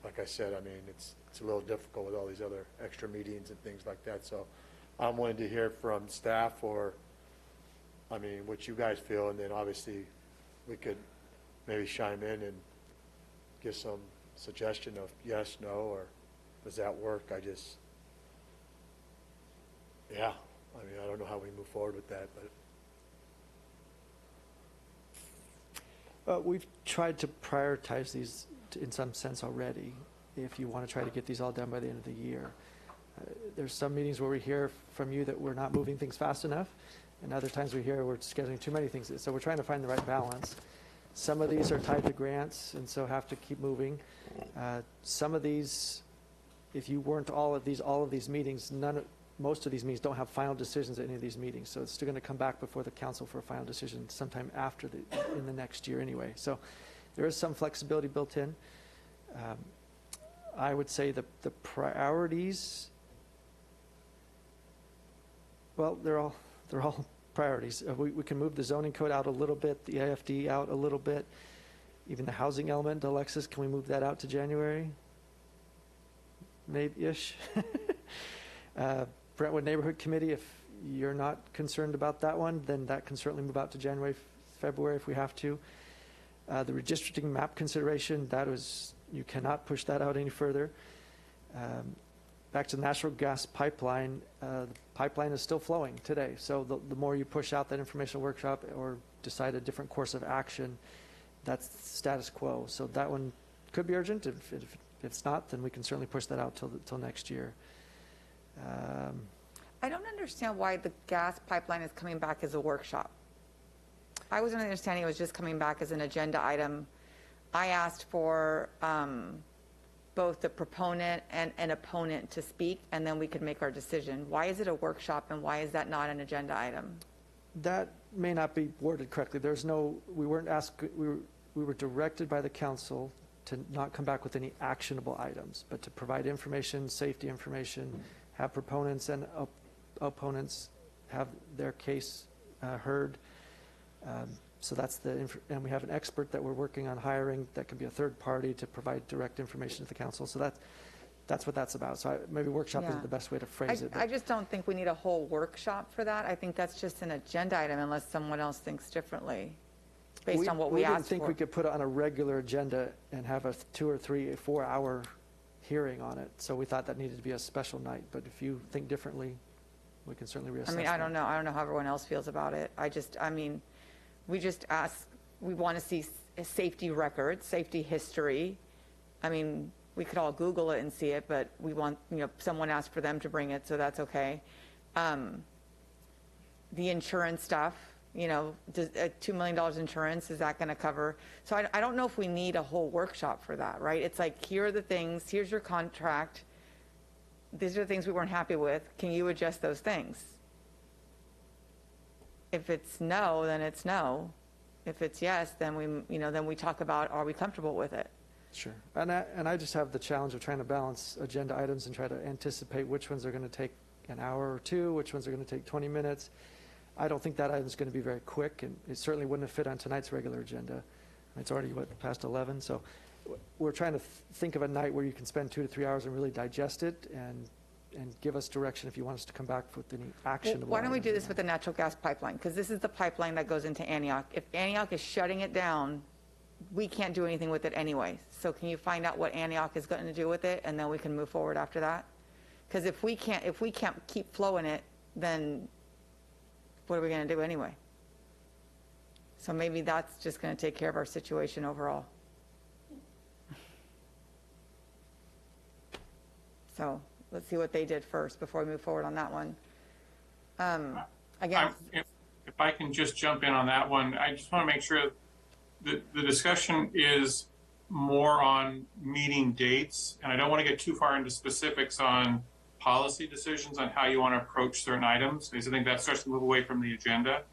like I said, I mean, it's a little difficult with all these other extra meetings and things like that. So I'm wanting to hear from staff or, I mean, what you guys feel, and then obviously we could maybe chime in and give some suggestion of yes, no, or does that work? I mean, I don't know how we move forward with that, but. We've tried to prioritize these in some sense already, if you want to try to get these all done by the end of the year. There's some meetings where we hear from you that we're not moving things fast enough, and other times we hear we're scheduling too many things. So we're trying to find the right balance. Some of these are tied to grants, and so have to keep moving. Some of these, if you weren't all of these meetings, most of these meetings don't have final decisions at any of these meetings. So it's still going to come back before the council for a final decision sometime in the next year anyway. So there is some flexibility built in. I would say the priorities, well, they're all priorities. We can move the zoning code out a little bit, the EIFD out a little bit, even the housing element. Alexis, can we move that out to January? Maybe-ish. Brentwood Neighborhood Committee, if you're not concerned about that one, then that can certainly move out to January, February if we have to. The redistricting map consideration, you cannot push that out any further. Back to the natural gas pipeline, the pipeline is still flowing today. So the more you push out that informational workshop or decide a different course of action, that's status quo. So that one could be urgent. If it's not, then we can certainly push that out till next year. I don't understand why the gas pipeline is coming back as a workshop. I wasn't understanding it was just coming back as an agenda item. I asked for both the proponent and an opponent to speak, and then we could make our decision. Why is it a workshop, and why is that not an agenda item? That may not be worded correctly. There's no, we weren't asked, we were directed by the council to not come back with any actionable items, but to provide information, safety information, have proponents and opponents have their case heard. So that's and we have an expert that we're working on hiring that can be a third party to provide direct information to the council. So that's what that's about. So maybe workshop isn't the best way to phrase it. I just don't think we need a whole workshop for that. I think that's just an agenda item unless someone else thinks differently based on what we asked for. We didn't think we could put it on a regular agenda and have a 2 or 3 or 4 hour hearing on it. So we thought that needed to be a special night. But if you think differently, we can certainly reassess. I mean, I don't know how everyone else feels about it. We just ask, we want to see safety records, safety history. I mean, we could all Google it and see it, but we want, someone asked for them to bring it, so that's okay. The insurance stuff, does $2 million insurance, is that going to cover? So I don't know if we need a whole workshop for that, right? It's like, here are the things, here's your contract. These are the things we weren't happy with. Can you adjust those things? If it's no, then it's no. If it's yes, then we talk about, are we comfortable with it? Sure. And I just have the challenge of trying to balance agenda items and try to anticipate which ones are going to take an hour or two, which ones are going to take 20 minutes. I don't think that item is going to be very quick, and it certainly wouldn't have fit on tonight's regular agenda. It's already, past 11? So we're trying to think of a night where you can spend 2 to 3 hours and really digest it and give us direction if you want us to come back with any actionable. Why don't we do this with the natural gas pipeline? Because this is the pipeline that goes into Antioch. If Antioch is shutting it down, we can't do anything with it anyway. So can you find out what Antioch is going to do with it, and then we can move forward after that? Because if we can't keep flowing it, then what are we going to do anyway? So maybe that's just going to take care of our situation overall. So let's see what they did first before we move forward on that one. Again, if I can just jump in on that one, I just want to make sure that the discussion is more on meeting dates, and I don't want to get too far into specifics on policy decisions on how you want to approach certain items, because I think that starts to move away from the agenda.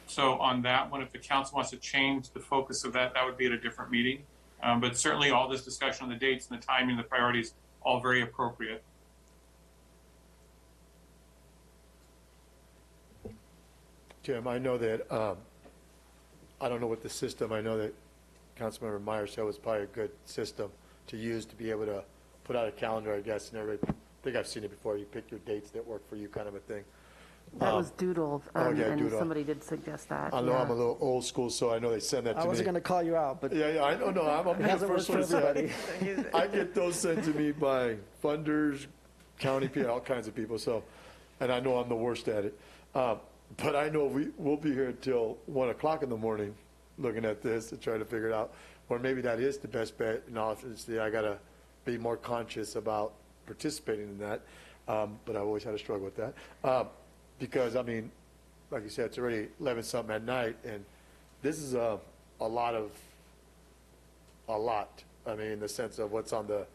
So on that one, if the council wants to change the focus of that, that would be at a different meeting. But certainly all this discussion on the dates and the timing and the priorities, all very appropriate. Jim, I know that, I don't know what the system, I know that Councilmember Meyer said was probably a good system to use to be able to put out a calendar, I guess, and everybody, I think I've seen it before, you pick your dates that work for you kind of a thing. That was Doodle, and Doodle. somebody did suggest that. I know I'm a little old school, so I know they send that to me. I wasn't going to call you out, but yeah, I don't know. I'm the first one to say it. I get those sent to me by funders, county people, all kinds of people. So, and I know I'm the worst at it. But I know we'll be here till 1 o'clock in the morning, looking at this and trying to figure it out. Or maybe that is the best bet. And obviously, I got to be more conscious about participating in that. But I've always had a struggle with that. Because, I mean, like you said, it's already 11-something at night, and this is a lot. I mean, in the sense of what's on the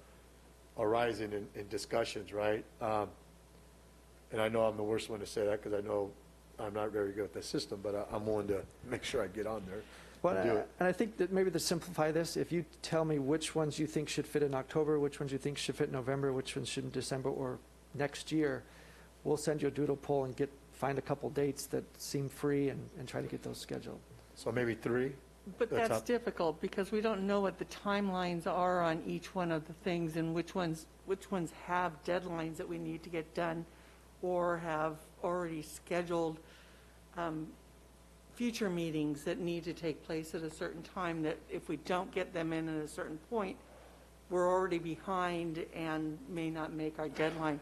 horizon in discussions, right? And I know I'm the worst one to say that because I know I'm not very good at the system, but I'm willing to make sure I get on there. Well, and I think that maybe to simplify this, if you tell me which ones you think should fit in October, which ones you think should fit in November, which ones should in December or next year, we'll send you a doodle poll and find a couple dates that seem free and try to get those scheduled. So maybe 3? But that's difficult because we don't know what the timelines are on each one of the things and which ones have deadlines that we need to get done or have already scheduled future meetings that need to take place at a certain time, that if we don't get them in at a certain point, we're already behind and may not make our deadline.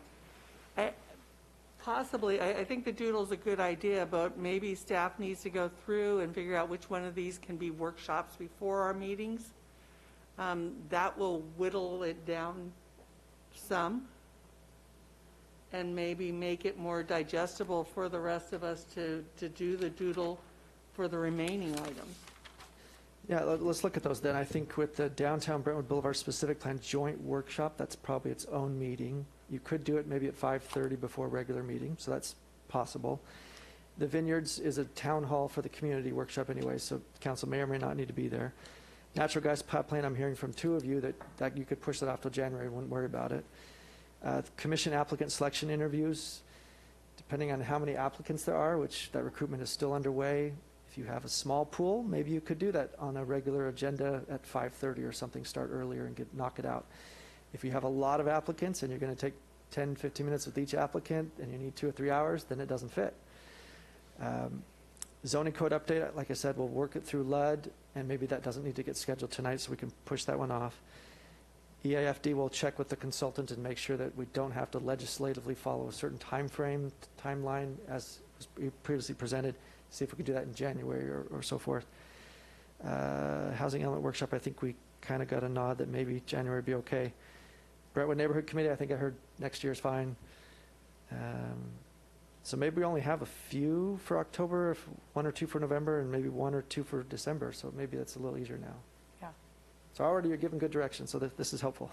Possibly, I think the doodle's a good idea, but maybe staff needs to go through and figure out which one of these can be workshops before our meetings. That will whittle it down some. and maybe make it more digestible for the rest of us to do the doodle for the remaining items. Yeah, let's look at those then. I think with the Downtown Brentwood Boulevard Specific Plan Joint Workshop, that's probably its own meeting. You could do it maybe at 5:30 before a regular meeting, so that's possible. The Vineyards is a town hall for the community workshop anyway, so council may or may not need to be there. Natural gas pipeline, I'm hearing from two of you that you could push that off till January, wouldn't worry about it. Commission applicant selection interviews, depending on how many applicants there are, which that recruitment is still underway. If you have a small pool, maybe you could do that on a regular agenda at 5:30 or something, start earlier and knock it out. If you have a lot of applicants and you're going to take 10, 15 minutes with each applicant and you need 2 or 3 hours, then it doesn't fit. Zoning code update, like I said, we'll work it through LUD, and maybe that doesn't need to get scheduled tonight, so we can push that one off. EIFD will check with the consultant and make sure that we don't have to legislatively follow a certain timeline as was previously presented. See if we can do that in January or so forth. Housing element workshop, I think we kind of got a nod that maybe January would be okay. Brentwood Neighborhood Committee, I think I heard next year is fine. So maybe we only have a few for October, 1 or 2 for November, and maybe 1 or 2 for December. So maybe that's a little easier now. Yeah. So already you're giving good direction, so this is helpful.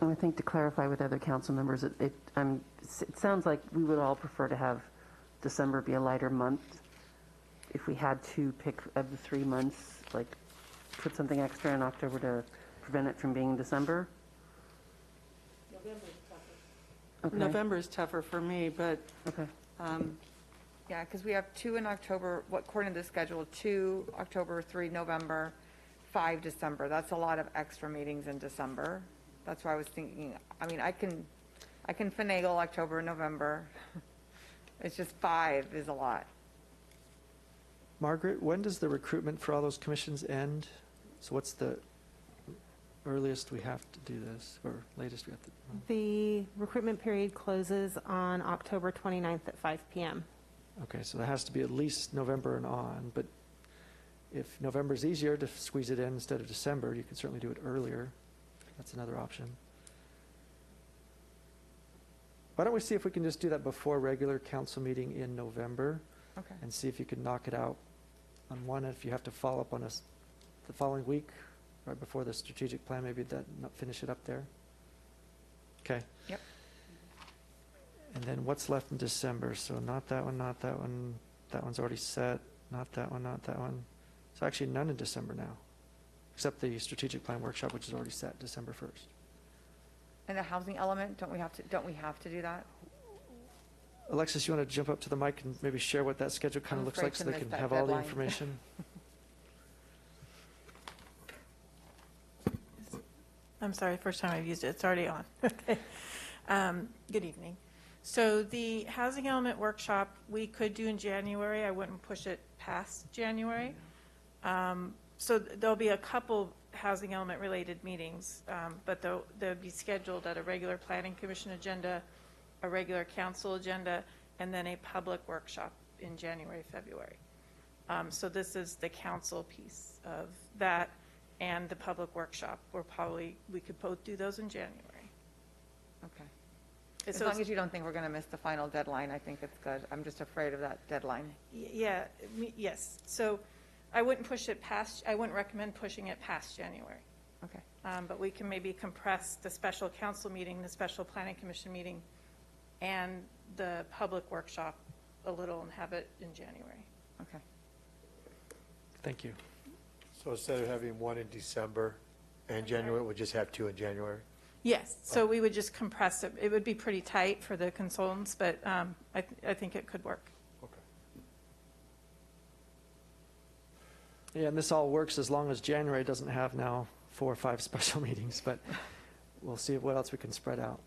I think to clarify with other council members, it sounds like we would all prefer to have December be a lighter month. If we had to pick of the 3 months, like put something extra in October to prevent it from being December. Okay. November is tougher for me, but okay. Yeah, because we have 2 in October, according to the schedule, 2 October, 3 November, 5 December. That's a lot of extra meetings in December. That's why I was thinking, I mean, I can finagle October and November. It's just 5 is a lot. Margaret, when does the recruitment for all those commissions end? So what's the earliest we have to do this, or latest we have to? The recruitment period closes on October 29th at 5 p.m. Okay, so that has to be at least November and on, but if November's easier to squeeze it in instead of December, you can certainly do it earlier. That's another option. Why don't we see if we can just do that before regular council meeting in November? Okay. And see if you can knock it out on one. If you have to follow up on us the following week, right before the strategic plan, maybe finish it up there. Okay. Yep. And then what's left in December? So not that one, not that one. That one's already set. Not that one, not that one. So actually none in December now, except the strategic plan workshop, which is already set December 1st. And the housing element, don't we have to do that? Alexis, you want to jump up to the mic and maybe share what that schedule kind of looks like so they can have all the information? I'm sorry, first time I've used it. It's already on. Okay. Good evening. So the housing element workshop we could do in January. I wouldn't push it past January. So there'll be a couple housing element related meetings, but they'll be scheduled at a regular planning commission agenda, a regular council agenda, and then a public workshop in January, February. So this is the council piece of that and the public workshop. We could both do those in January. Okay. As long as you don't think we're going to miss the final deadline, I think it's good. I'm just afraid of that deadline. Yeah, yes. So I wouldn't recommend pushing it past January. Okay. But we can maybe compress the special council meeting, the special planning commission meeting, and the public workshop a little and have it in January. Okay. Thank you. So instead of having 1 in December and January, we'll just have 2 in January? Yes, so we would just compress it. It would be pretty tight for the consultants, but I think it could work. Okay. Yeah, and this all works as long as January doesn't have now 4 or 5 special meetings, but we'll see what else we can spread out.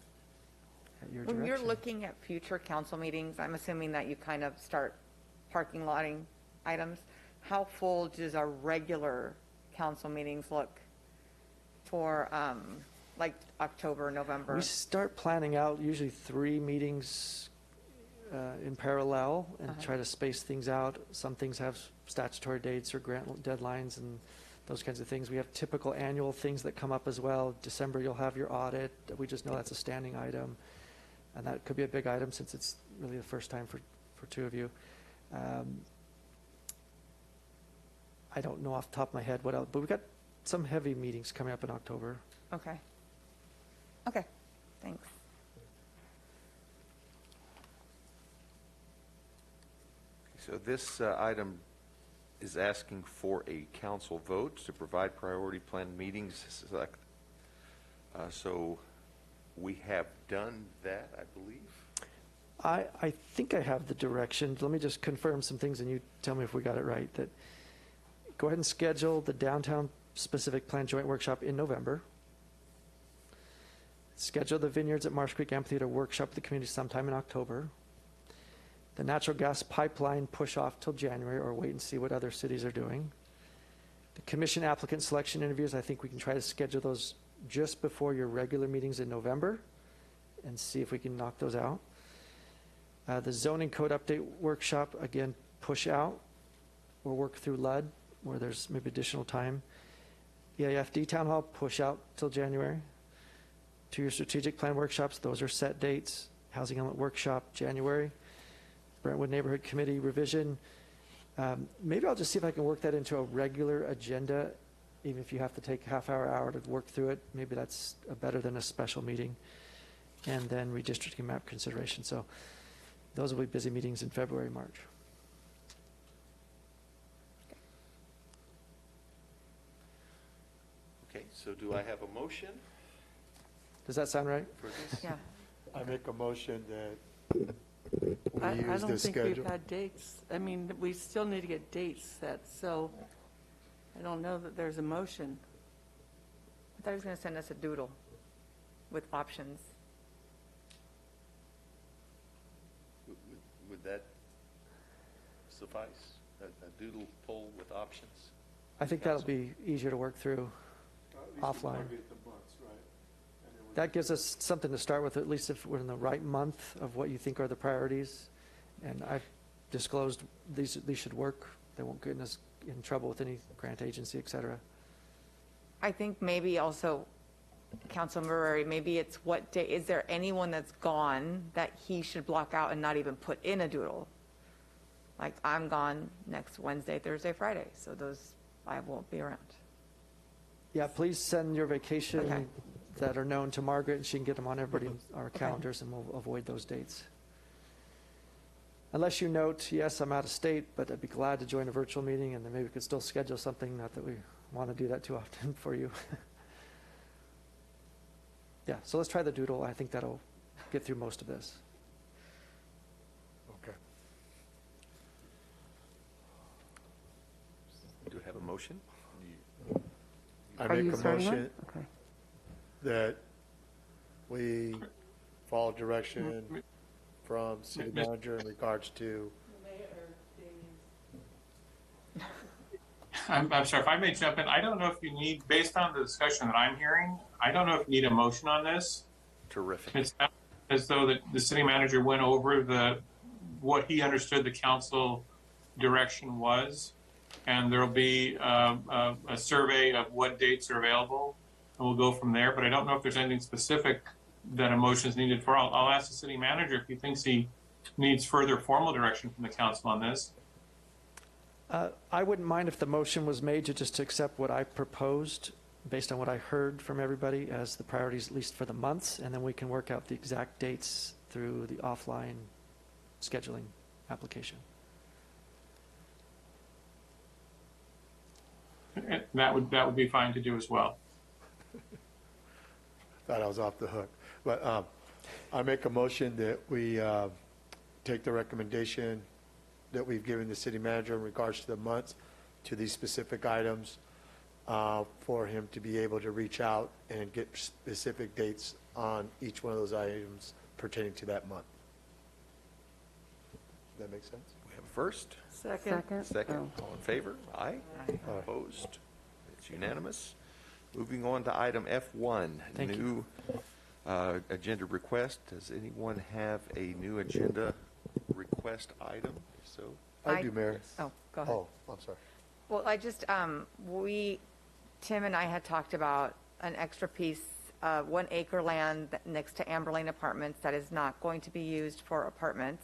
When you're looking at future council meetings, I'm assuming that you kind of start parking lotting items. How full does our regular council meetings look for like October, November? We start planning out usually 3 meetings in parallel and try to space things out. Some things have statutory dates or grant deadlines, and those kinds of things. We have typical annual things that come up as well. December, you'll have your audit. We just know that's a standing item. And that could be a big item since it's really the first time for two of you. I don't know off the top of my head what else, but we've got some heavy meetings coming up in October. Okay. Okay, thanks. So this item is asking for a council vote to provide priority plan meetings. So we have done that, I believe. I think I have the direction. Let me just confirm some things and you tell me if we got it right. That go ahead and schedule the downtown specific plan joint workshop in November. Schedule the Vineyards at Marsh Creek Amphitheater workshop with the community sometime in October. The natural gas pipeline push off till January or wait and see what other cities are doing. The commission applicant selection interviews, I think we can try to schedule those just before your regular meetings in November and see if we can knock those out. The zoning code update workshop, again, push out. We'll work through LUD where there's maybe additional time. EIFD town hall, push out till January. 2-year strategic plan workshops, those are set dates. Housing element workshop, January. Brentwood Neighborhood Committee revision. Maybe I'll just see if I can work that into a regular agenda, even if you have to take a half hour to work through it. Maybe that's better than a special meeting. And then redistricting map consideration. So those will be busy meetings in February, March. Okay, so do I have a motion? Does that sound right? For this? Yeah. I make a motion that we I use don't the think schedule. we've had dates. I mean, we still need to get dates set, so I don't know that there's a motion. I thought he was going to send us a doodle with options. Would that suffice? A doodle poll with options? I think that'll be easier to work through offline. That gives us something to start with, at least if we're in the right month of what you think are the priorities. And I've disclosed these should work. They won't get us in trouble with any grant agency, et cetera. I think maybe also, Councilmember Murray, maybe it's what day, is there anyone that's gone that he should block out and not even put in a doodle? Like, I'm gone next Wednesday, Thursday, Friday, so those, I won't be around. Yeah, please send your vacation that are known to Margaret, and she can get them on our calendars, and we'll avoid those dates. Unless you note, yes, I'm out of state, but I'd be glad to join a virtual meeting, and then maybe we could still schedule something, not that we want to do that too often for you. Yeah, so let's try the doodle. I think that'll get through most of this. Okay. Do we have a motion? I Are make you a starting one? motion Okay. that we follow direction from city manager in regards to. I'm sorry, if I may jump in, I don't know if you need, based on the discussion that I'm hearing, I don't know if you need a motion on this. Terrific. It's as though the city manager went over what he understood the council direction was, and there'll be a survey of what dates are available, and we'll go from there. But I don't know if there's anything specific that a motion is needed for. I'll ask the city manager if he thinks he needs further formal direction from the council on this. I wouldn't mind if the motion was made to just accept what I proposed based on what I heard from everybody as the priorities, at least for the months, and then we can work out the exact dates through the offline scheduling application. And that would be fine to do as well. Thought I was off the hook. But I make a motion that we take the recommendation that we've given the city manager in regards to the months to these specific items for him to be able to reach out and get specific dates on each one of those items pertaining to that month. Does that make sense? We have a first. Second. Second. All in favor? Aye. Opposed? It's unanimous. Moving on to item F1, Thank new agenda request. Does anyone have a new agenda request item? If so, I do, Mayor. Oh, go ahead. Oh, I'm sorry. Well, I just, we Tim and I had talked about an extra piece of 1 acre land next to Amber Lane Apartments that is not going to be used for apartments.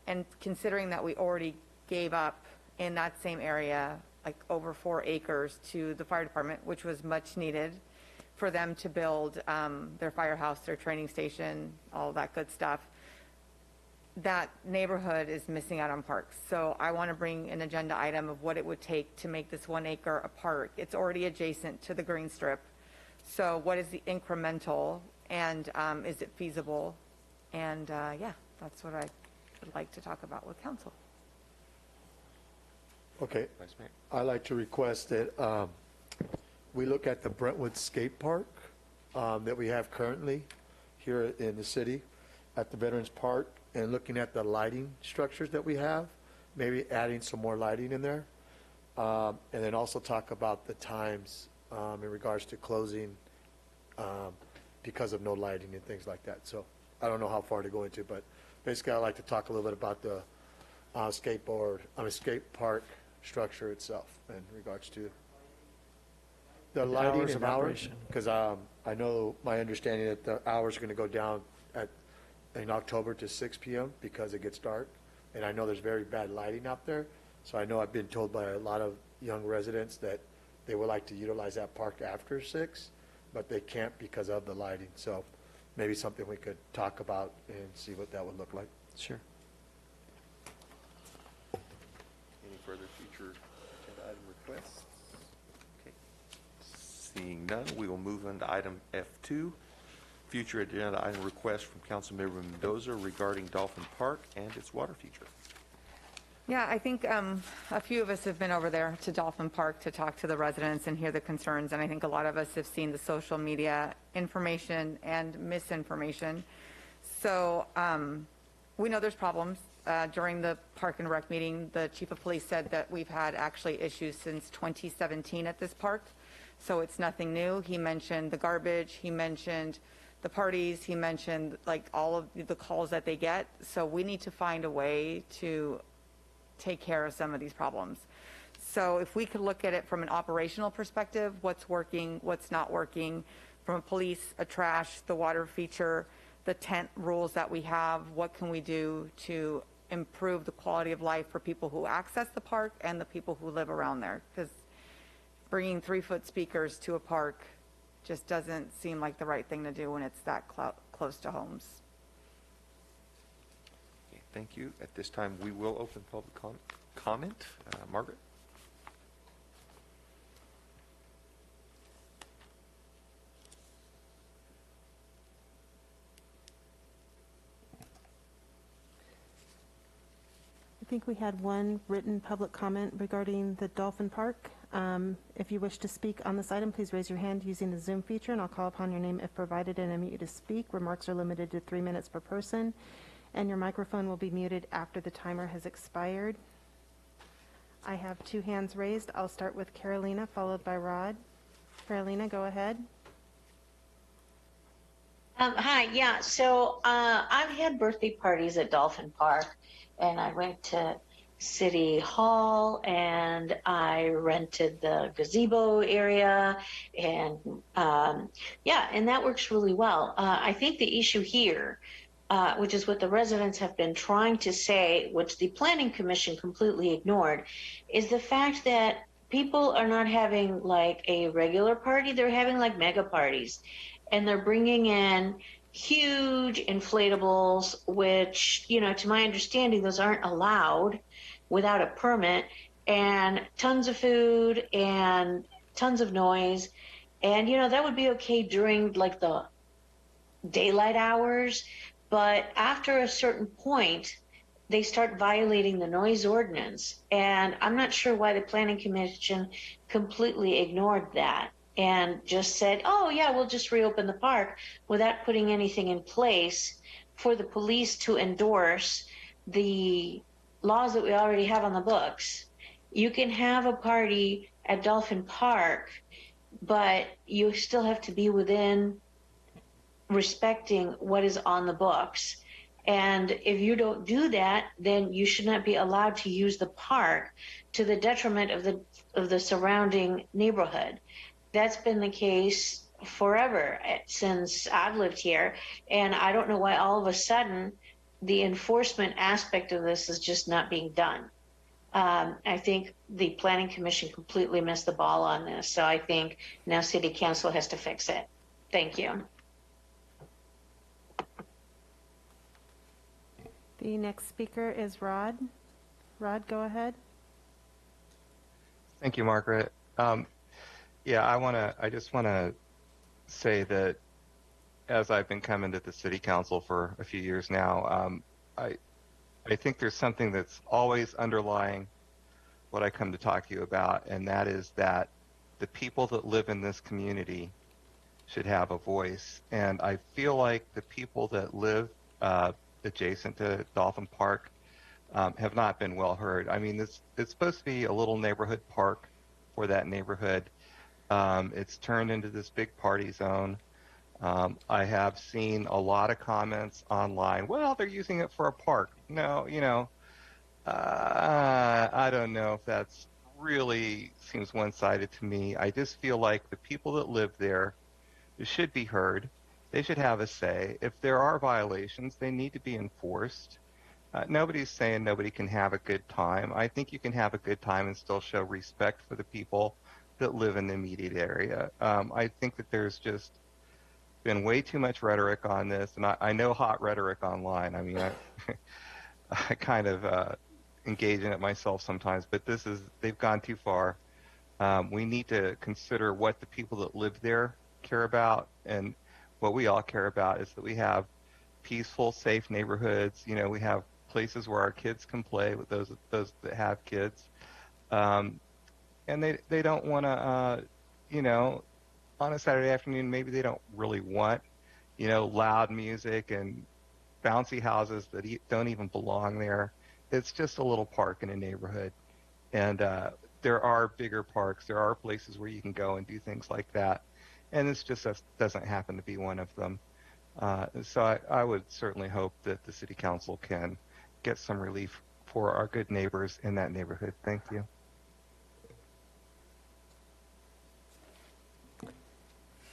And considering that we already gave up in that same area, like over 4 acres to the fire department, which was much needed for them to build their firehouse, their training station, all that good stuff, that neighborhood is missing out on parks. So I want to bring an agenda item of what it would take to make this 1 acre a park. It's already adjacent to the green strip. So what is the incremental, and is it feasible? And yeah, that's what I would like to talk about with council. Okay. I'd like to request that we look at the Brentwood skate park that we have currently here in the city at the Veterans Park, and looking at the lighting structures that we have, maybe adding some more lighting in there. And then also talk about the times in regards to closing because of no lighting and things like that. So I don't know how far to go into, but basically I'd like to talk a little bit about the skate park structure itself in regards to the lighting hours and of hours. operation. Because I know my understanding that the hours are going to go down in October to 6 p.m. because it gets dark. And I know there's very bad lighting out there. So I know I've been told by a lot of young residents that they would like to utilize that park after 6, but they can't because of the lighting. So maybe something we could talk about and see what that would look like. Sure. Any further future agenda item requests? Okay. Seeing none, we will move on to item F2, future agenda item request from Councilmember Mendoza regarding Dolphin Park and its water feature. Yeah, I think a few of us have been over there to Dolphin Park to talk to the residents and hear the concerns, and I think a lot of us have seen the social media information and misinformation. So we know there's problems. During the Park and Rec meeting, the chief of police said that we've had actually issues since 2017 at this park, so it's nothing new. He mentioned the garbage, he mentioned the parties, he mentioned like all of the calls that they get. So we need to find a way to take care of some of these problems. So if we could look at it from an operational perspective, what's working, what's not working, from a police, a trash, the water feature, the tent rules that we have, what can we do to improve the quality of life for people who access the park and the people who live around there? Because bringing 3-foot speakers to a park just doesn't seem like the right thing to do when it's that close to homes. Okay, thank you. At this time, we will open public comment. Margaret? I think we had one written public comment regarding the Dolphin Park. If you wish to speak on this item, please raise your hand using the Zoom feature, and I'll call upon your name if provided and unmute you to speak. Remarks are limited to 3 minutes per person, and your microphone will be muted after the timer has expired. I have 2 hands raised. I'll start with Carolina, followed by Rod. Carolina, go ahead. Hi, yeah, so I've had birthday parties at Dolphin Park, and I went to City Hall, and I rented the gazebo area, and yeah, and that works really well. I think the issue here, which is what the residents have been trying to say, which the Planning Commission completely ignored, is the fact that people are not having like a regular party, they're having like mega parties, and they're bringing in huge inflatables, which, you know, to my understanding, those aren't allowed without a permit, and tons of food and tons of noise. And, you know, that would be okay during like the daylight hours, but after a certain point, they start violating the noise ordinance. And I'm not sure why the Planning Commission completely ignored that and just said, oh yeah, we'll just reopen the park, without putting anything in place for the police to endorse the laws that we already have on the books. You can have a party at Dolphin Park, but you still have to be within respecting what is on the books. And if you don't do that, then you should not be allowed to use the park to the detriment of the surrounding neighborhood. That's been the case forever since I've lived here. And I don't know why all of a sudden the enforcement aspect of this is just not being done. I think the Planning Commission completely missed the ball on this. So I think now City Council has to fix it. Thank you. The next speaker is Rod. Rod, go ahead. Thank you, Margaret. Yeah, I just want to say that as I've been coming to the City Council for a few years now, I think there's something that's always underlying what I come to talk to you about, and that is that the people that live in this community should have a voice. And I feel like the people that live adjacent to Dolphin Park have not been well heard. I mean, it's supposed to be a little neighborhood park for that neighborhood. It's turned into this big party zone. I have seen a lot of comments online. Well, they're using it for a park. No, I don't know if that's really seems one-sided to me. I just feel like the people that live there should be heard. They should have a say. If there are violations, they need to be enforced. Nobody's saying nobody can have a good time. I think you can have a good time and still show respect for the people that live in the immediate area. I think that there's just been way too much rhetoric on this, and I know hot rhetoric online. I mean, I kind of engage in it myself sometimes, but they've gone too far. We need to consider what the people that live there care about, and what we all care about is that we have peaceful, safe neighborhoods. We have places where our kids can play with those that have kids, and they don't want to, on a Saturday afternoon, maybe they don't really want, loud music and bouncy houses that don't even belong there. It's just a little park in a neighborhood, and there are bigger parks. There are places where you can go and do things like that, and this just doesn't happen to be one of them. So I would certainly hope that the City Council can get some relief for our good neighbors in that neighborhood. Thank you.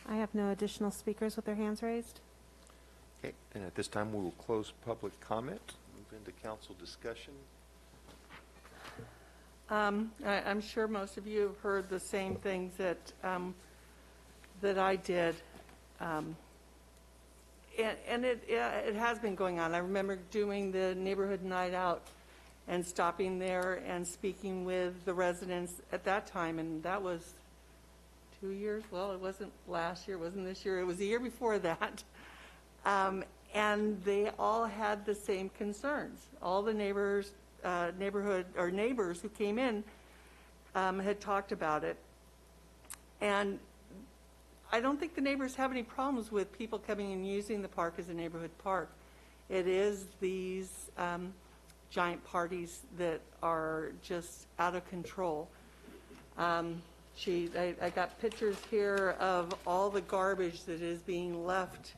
I have no additional speakers with their hands raised. Okay, and at this time we will close public comment, move into council discussion. I'm sure most of you have heard the same things that I did. And it has been going on. I remember doing the neighborhood night out and stopping there and speaking with the residents at that time, and that was 2 years. Well, it wasn't last year, it wasn't this year, it was the year before that. And they all had the same concerns. All the neighbors, neighbors who came in had talked about it. And I don't think the neighbors have any problems with people coming and using the park as a neighborhood park. It is these giant parties that are just out of control. I got pictures here of all the garbage that is being left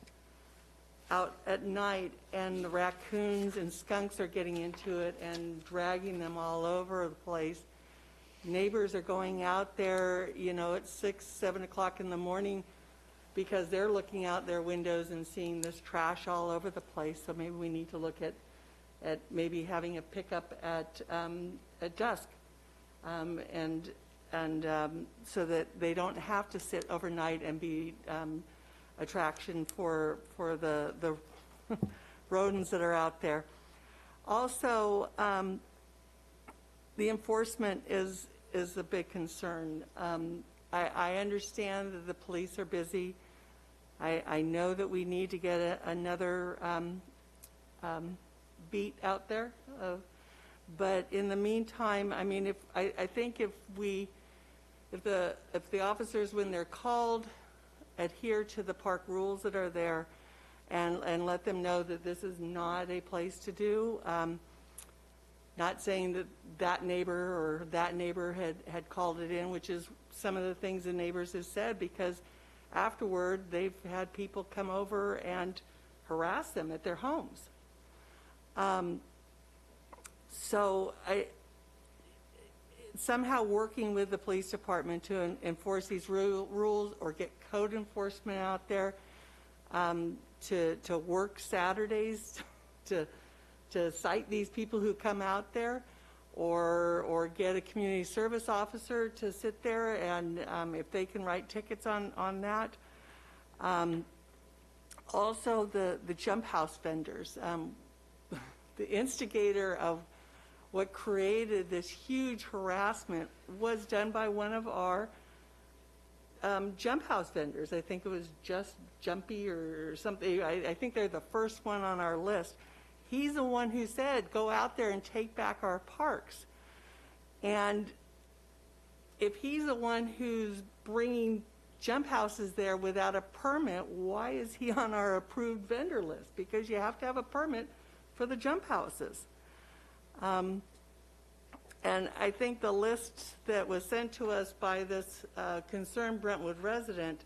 out at night, and the raccoons and skunks are getting into it and dragging them all over the place. Neighbors are going out there, at 6, 7 o'clock in the morning because they're looking out their windows and seeing this trash all over the place. So maybe we need to look at maybe having a pickup at dusk, and so that they don't have to sit overnight and be attraction for the rodents that are out there. Also, the enforcement is a big concern. I understand that the police are busy. I know that we need to get another beat out there, but in the meantime, I mean, I think if the officers, when they're called, adhere to the park rules that are there, and let them know that this is not a place to do. Not saying that neighbor or that neighbor had called it in, which is some of the things the neighbors have said, because afterward they've had people come over and harass them at their homes. So somehow working with the police department to enforce these rules or get code enforcement out there, to work Saturdays to cite these people who come out there, or get a community service officer to sit there and if they can write tickets on that. Also, the jump house vendors. The instigator of what created this huge harassment was done by one of our jump house vendors. I think it was Just Jumpy or something. I think they're the first one on our list. He's the one who said, go out there and take back our parks. And if he's the one who's bringing jump houses there without a permit, why is he on our approved vendor list? Because you have to have a permit for the jump houses. And I think the list that was sent to us by this concerned Brentwood resident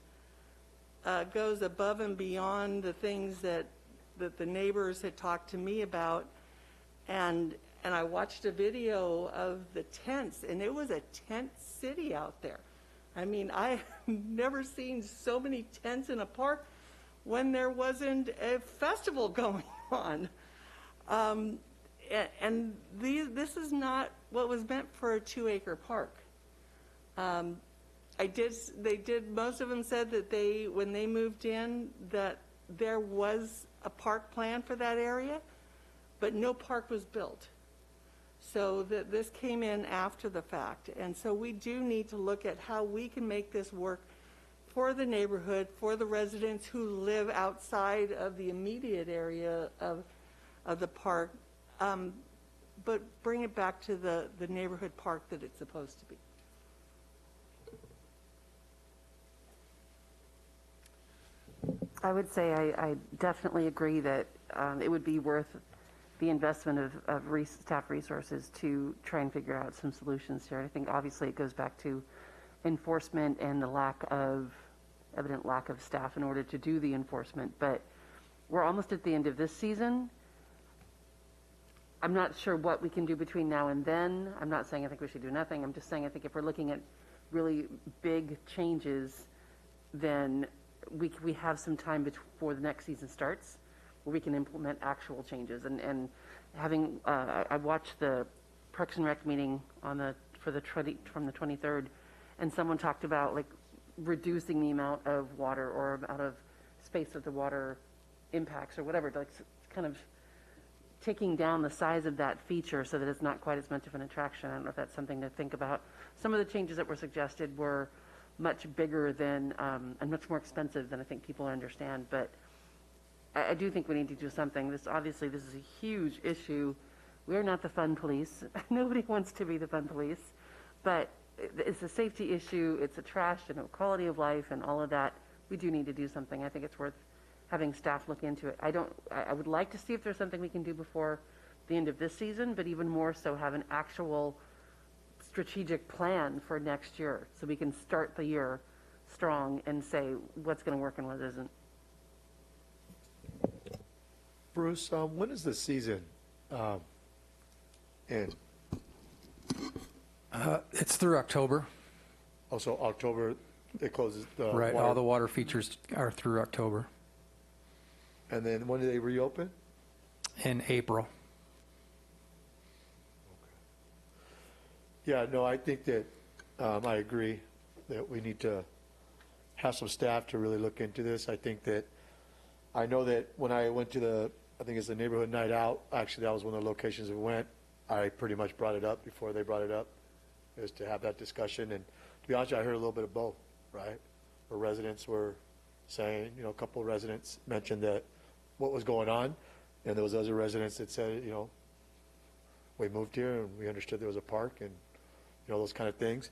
goes above and beyond the things that the neighbors had talked to me about. And I watched a video of the tents, and it was a tent city out there. I mean, I've never seen so many tents in a park when there wasn't a festival going on. And this is not what was meant for a 2-acre park. Most of them said that when they moved in, that there was a park plan for that area, but no park was built. So this came in after the fact. And so we do need to look at how we can make this work for the neighborhood, for the residents who live outside of the immediate area of the park, but bring it back to the neighborhood park that it's supposed to be. I would say I definitely agree that it would be worth the investment of staff resources to try and figure out some solutions here. I think obviously it goes back to enforcement and the evident lack of staff in order to do the enforcement. But we're almost at the end of this season. I'm not sure what we can do between now and then. I'm not saying I think we should do nothing. I'm just saying I think if we're looking at really big changes, then we have some time before the next season starts where we can implement actual changes. And having, I watched the Parks and Rec meeting from the 23rd, and someone talked about like reducing the amount of water or amount of space that the water impacts or whatever, like kind of taking down the size of that feature so that it's not quite as much of an attraction. I don't know if that's something to think about. Some of the changes that were suggested were much bigger than and much more expensive than I think people understand. But I do think we need to do something. This is a huge issue. We're not the fun police. Nobody wants to be the fun police. But it's a safety issue. It's a trash and a quality of life and all of that. We do need to do something. I think it's worth having staff look into it. I would like to see if there's something we can do before the end of this season, but even more so have an actual strategic plan for next year so we can start the year strong and say what's going to work and what isn't. Bruce, when is the season end? It's through October. Also, October, it closes the Right, water. all the water features are through October. And then when do they reopen? In April. Yeah, no, I think that I agree that we need to have some staff to really look into this. I know that when I went to I think it's the neighborhood night out, actually that was one of the locations we went, I pretty much brought it up before they brought it up, is to have that discussion. And to be honest, I heard a little bit of both, right? Where residents were saying, a couple of residents mentioned that what was going on, and there was other residents that said, we moved here and we understood there was a park and, those kind of things.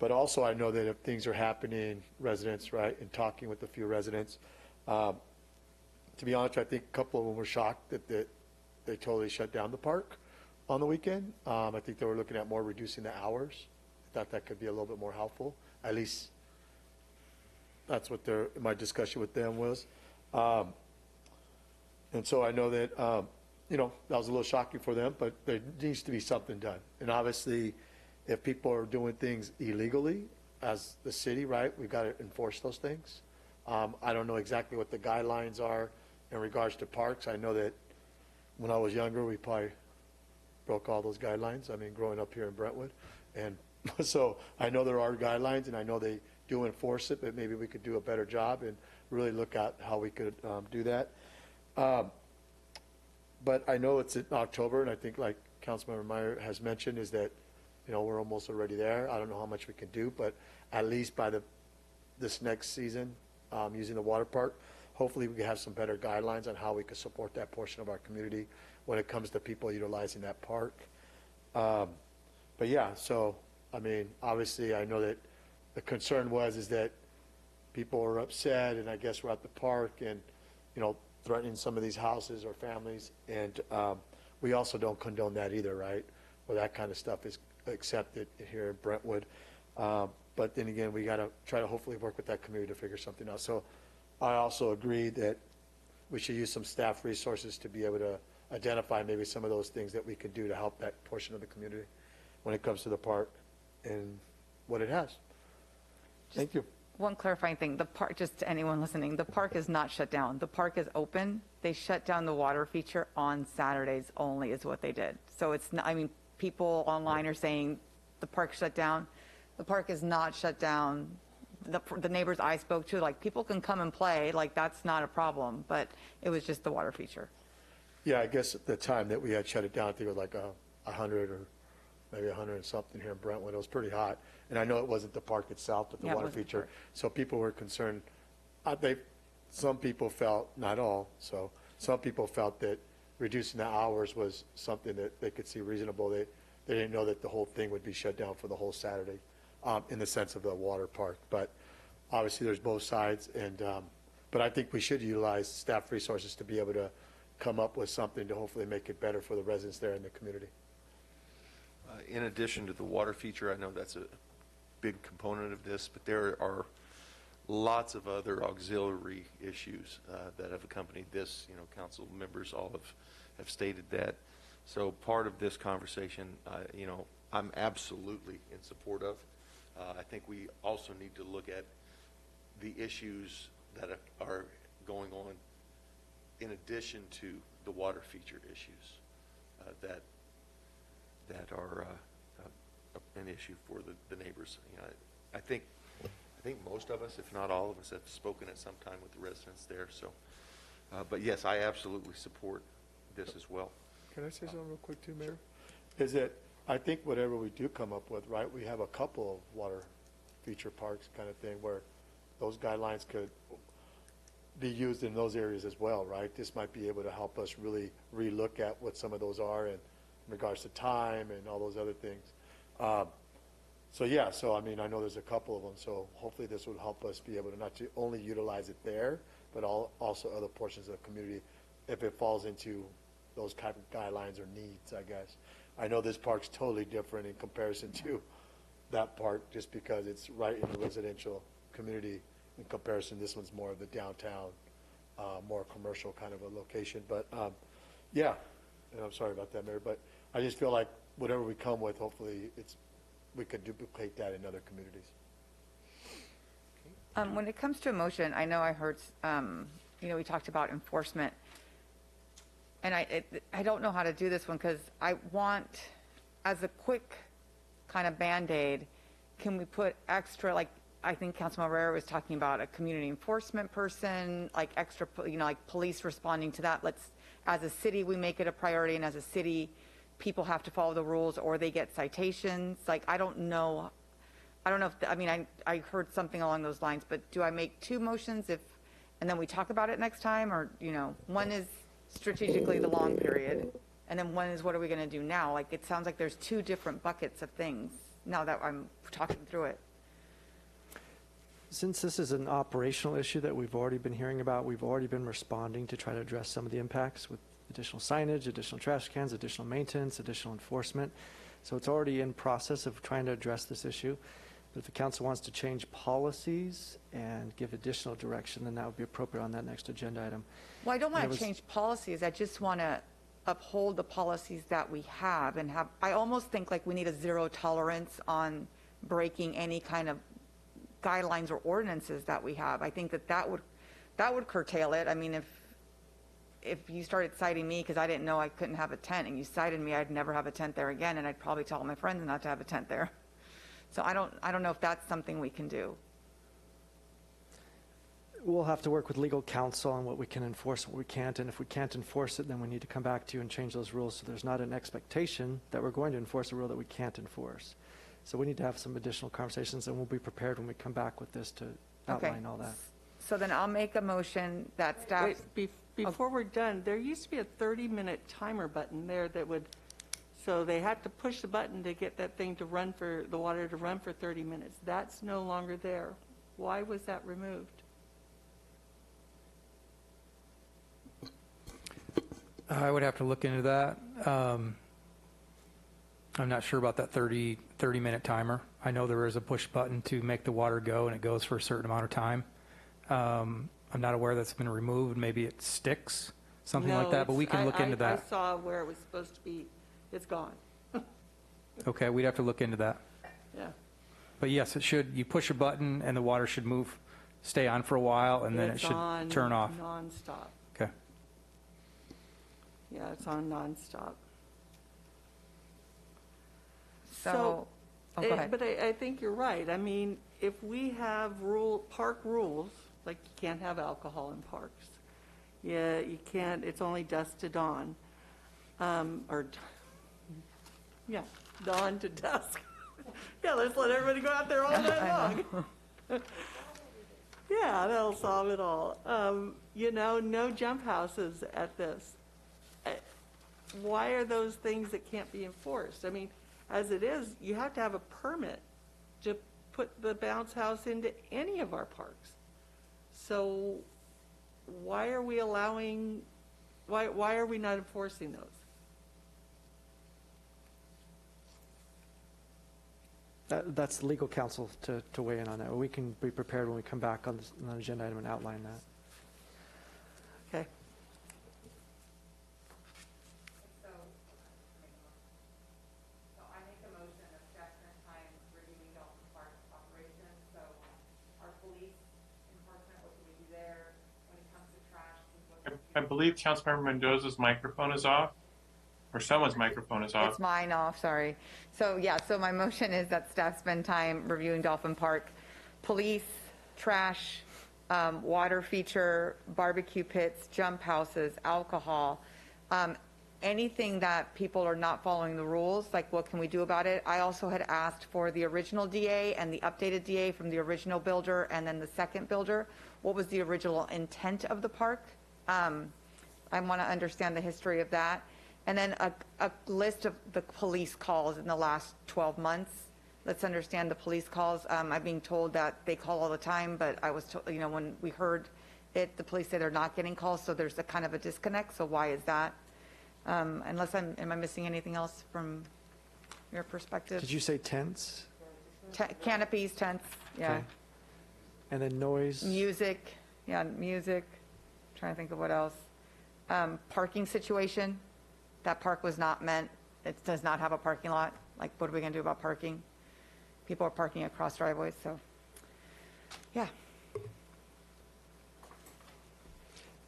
But also I know that if things are happening, residents, right, and talking with a few residents, to be honest, I think a couple of them were shocked that they totally shut down the park on the weekend. I think they were looking at more reducing the hours. I thought that could be a little bit more helpful. At least that's what my discussion with them was. And so I know that, that was a little shocking for them, but there needs to be something done. And obviously, if people are doing things illegally, as the city, right, we've got to enforce those things. I don't know exactly what the guidelines are in regards to parks. I know that when I was younger, we probably broke all those guidelines. I mean, growing up here in Brentwood. And so I know there are guidelines, and I know they do enforce it, but maybe we could do a better job and really look at how we could do that. But I know it's in October, and I think like Councilmember Meyer has mentioned is that, you know, we're almost already there. I don't know how much we can do, but at least by this next season, using the water park, hopefully we can have some better guidelines on how we could support that portion of our community when it comes to people utilizing that park. But yeah, so, I mean, obviously I know that the concern is that people are upset, and I guess we're at the park and, you know, threatening some of these houses or families. And we also don't condone that either, right? Where that kind of stuff is accepted here in Brentwood. But then again, we got to try to hopefully work with that community to figure something out. So I also agree that we should use some staff resources to be able to identify maybe some of those things that we could do to help that portion of the community when it comes to the park and what it has. Thank you. One clarifying thing, the park, just to anyone listening, the park is not shut down. The park is open. They shut down the water feature on Saturdays only is what they did. So it's not, I mean, people online are saying the park shut down. The park is not shut down. The neighbors I spoke to, like, people can come and play, like, that's not a problem, but it was just the water feature. Yeah, I guess at the time that we had shut it down, I think it was like 100 or maybe 100 and something here in Brentwood. It was pretty hot. And I know it wasn't the park itself, but the water feature. So people were concerned. Some people felt, not all, so some people felt that reducing the hours was something that they could see reasonable. They didn't know that the whole thing would be shut down for the whole Saturday in the sense of the water park. But obviously there's both sides. And but I think we should utilize staff resources to be able to come up with something to hopefully make it better for the residents there in the community. In addition to the water feature, I know that's a big component of this, but there are lots of other auxiliary issues that have accompanied this. You know, council members all have stated that. So part of this conversation, you know, I'm absolutely in support of. I think we also need to look at the issues that are going on in addition to the water feature issues that are an issue for the neighbors. You know, I think most of us, if not all of us, have spoken at some time with the residents there. So, but yes, I absolutely support this as well. Can I say something real quick too, Mayor? Is that I think whatever we do come up with, right, we have a couple of water feature parks kind of thing where those guidelines could be used in those areas as well, right? This might be able to help us really relook at what some of those are in regards to time and all those other things. So yeah, so I mean, I know there's a couple of them, so hopefully this would help us be able to not to only utilize it there, but also other portions of the community if it falls into those type of guidelines or needs, I guess. I know this park's totally different in comparison to that park just because it's right in the residential community. In comparison, this one's more of the downtown, more commercial kind of a location. But yeah, and I'm sorry about that, Mayor, but I just feel like whatever we come with, hopefully we could duplicate that in other communities. When it comes to emotion, I know I heard, you know, we talked about enforcement. And I don't know how to do this one because I want, as a quick kind of Band-Aid, can we put extra, like, I think Councilman Herrera was talking about a community enforcement person, like extra, you know, like police responding to that. Let's, as a city, we make it a priority, and as a city, people have to follow the rules or they get citations. Like, I don't know if, I mean, I heard something along those lines, but do I make two motions and then we talk about it next time? Or, you know, one is strategically the long period, and then one is what are we going to do now? Like, it sounds like there's two different buckets of things now that I'm talking through it. Since this is an operational issue that we've already been hearing about, we've already been responding to try to address some of the impacts with additional signage, additional trash cans, additional maintenance, additional enforcement. So it's already in process of trying to address this issue. But if the council wants to change policies and give additional direction, then that would be appropriate on that next agenda item. Well, I don't want to change policies. I just want to uphold the policies that we have and have, I almost think like we need a zero tolerance on breaking any kind of guidelines or ordinances that we have. I think that would curtail it. I mean, if you started citing me because I didn't know I couldn't have a tent and you cited me, I'd never have a tent there again, and I'd probably tell all my friends not to have a tent there. So I don't know if that's something we can do. We'll have to work with legal counsel on what we can enforce, what we can't, and if we can't enforce it, then we need to come back to you and change those rules so there's not an expectation that we're going to enforce a rule that we can't enforce. So we need to have some additional conversations, and we'll be prepared when we come back with this to outline all that. So then I'll make a motion that staff... Wait, before we're done, there used to be a 30-minute timer button there that would, so they had to push the button to get that thing to run for, the water to run for 30 minutes. That's no longer there. Why was that removed? I would have to look into that. I'm not sure about that 30-minute timer. I know there is a push button to make the water go, and it goes for a certain amount of time. I'm not aware that's been removed. Maybe it sticks, something like that, but we can look into that. I saw where it was supposed to be. It's gone. Okay, we'd have to look into that. Yeah. But yes, it should. You push a button, and the water should stay on for a while, and then it should turn off. Non-stop. Okay. Yeah, it's on nonstop. So, go ahead. But I think you're right. I mean, if we have park rules, like you can't have alcohol in parks. Yeah, you can't, it's only dusk to dawn. Dawn to dusk. Yeah, let's let everybody go out there all night long. Yeah, that'll solve it all. No jump houses at this. Why are those things that can't be enforced? I mean, as it is, you have to have a permit to put the bounce house into any of our parks. So why are we why are we not enforcing those? That's legal counsel to weigh in on that. We can be prepared when we come back on the agenda item and outline that. Okay. So I make a motion of staff spend time reviewing Dolphin Park operations. So our police enforcement, what can we do there when it comes to trash? I believe Councilmember Mendoza's microphone is off, or someone's microphone is off. It's mine off, sorry. So so my motion is that staff spend time reviewing Dolphin Park, police, trash, water feature, barbecue pits, jump houses, alcohol, anything that people are not following the rules, like what can we do about it? I also had asked for the original DA and the updated DA from the original builder and then the second builder. What was the original intent of the park? I want to understand the history of that. And then a list of the police calls in the last 12 months. Let's understand the police calls. I'm being told that they call all the time, but I was told, when we heard it, the police say they're not getting calls, so there's a kind of a disconnect. So why is that? Am I missing anything else from your perspective? Did you say tents? Canopies, tents, yeah. Okay. And then noise? Music, music. Trying to think of what else. Parking situation. That park was not meant, it does not have a parking lot. Like, what are we going to do about parking? People are parking across driveways, so, yeah.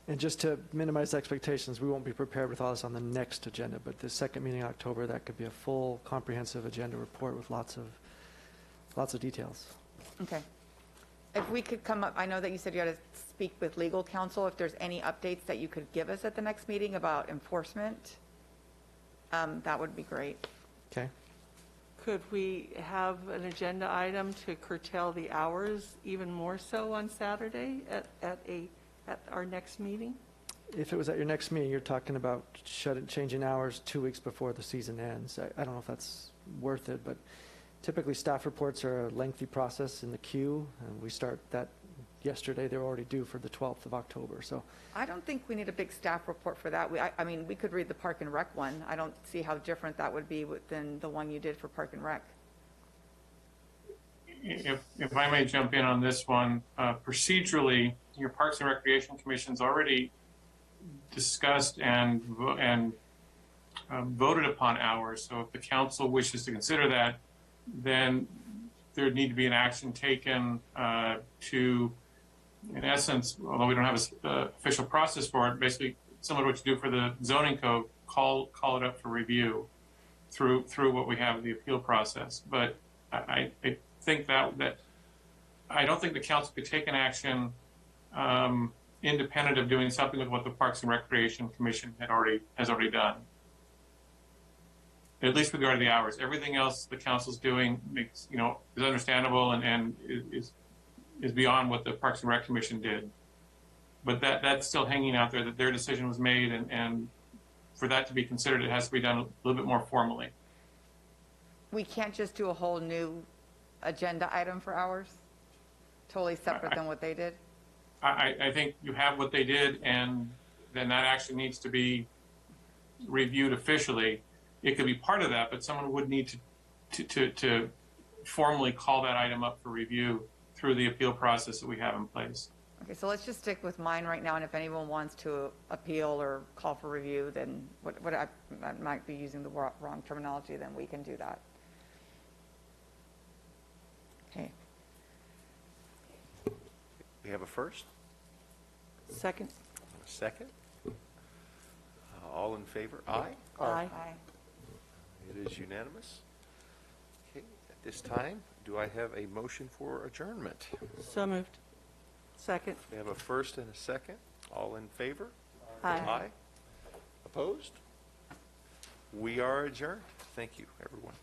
And just to minimize expectations, we won't be prepared with all this on the next agenda, but the second meeting in October, that could be a full, comprehensive agenda report with lots of details. Okay. If we could come up, I know that you said you had to speak with legal counsel. If there's any updates that you could give us at the next meeting about enforcement, that would be great. Okay. Could we have an agenda item to curtail the hours even more so on Saturday at our next meeting? If it was at your next meeting, you're talking about changing hours 2 weeks before the season ends. I don't know if that's worth it, but typically staff reports are a lengthy process in the queue, and we start that yesterday. They're already due for the 12th of October. So I don't think we need a big staff report for that. I mean, we could read the Park and Rec one. I don't see how different that would be than the one you did for Park and Rec. If I may jump in on this one, procedurally, your Parks and Recreation Commission's already discussed and voted upon hours. So if the council wishes to consider that, then there'd need to be an action taken to, in essence, although we don't have an official process for it, basically similar to what you do for the zoning code, call it up for review through what we have in the appeal process. But I think that I don't think the council could take an action independent of doing something with what the Parks and Recreation Commission has already done. At least with regard to the hours. Everything else the council's doing is understandable and is beyond what the Parks and Rec Commission did. But that's still hanging out there, that their decision was made, and for that to be considered, it has to be done a little bit more formally. We can't just do a whole new agenda item for hours? Totally separate than what they did? I think you have what they did, and then that actually needs to be reviewed officially. It could be part of that, but someone would need to formally call that item up for review through the appeal process that we have in place. Okay, so let's just stick with mine right now, and if anyone wants to appeal or call for review, then what I might be using the wrong terminology, then we can do that. Okay. We have a first? Second. A second? All in favor? Aye? Aye. It is unanimous. Okay, at this time, do I have a motion for adjournment? So moved. Second. We have a first and a second. All in favor? Aye. Aye. Opposed? We are adjourned. Thank you, everyone.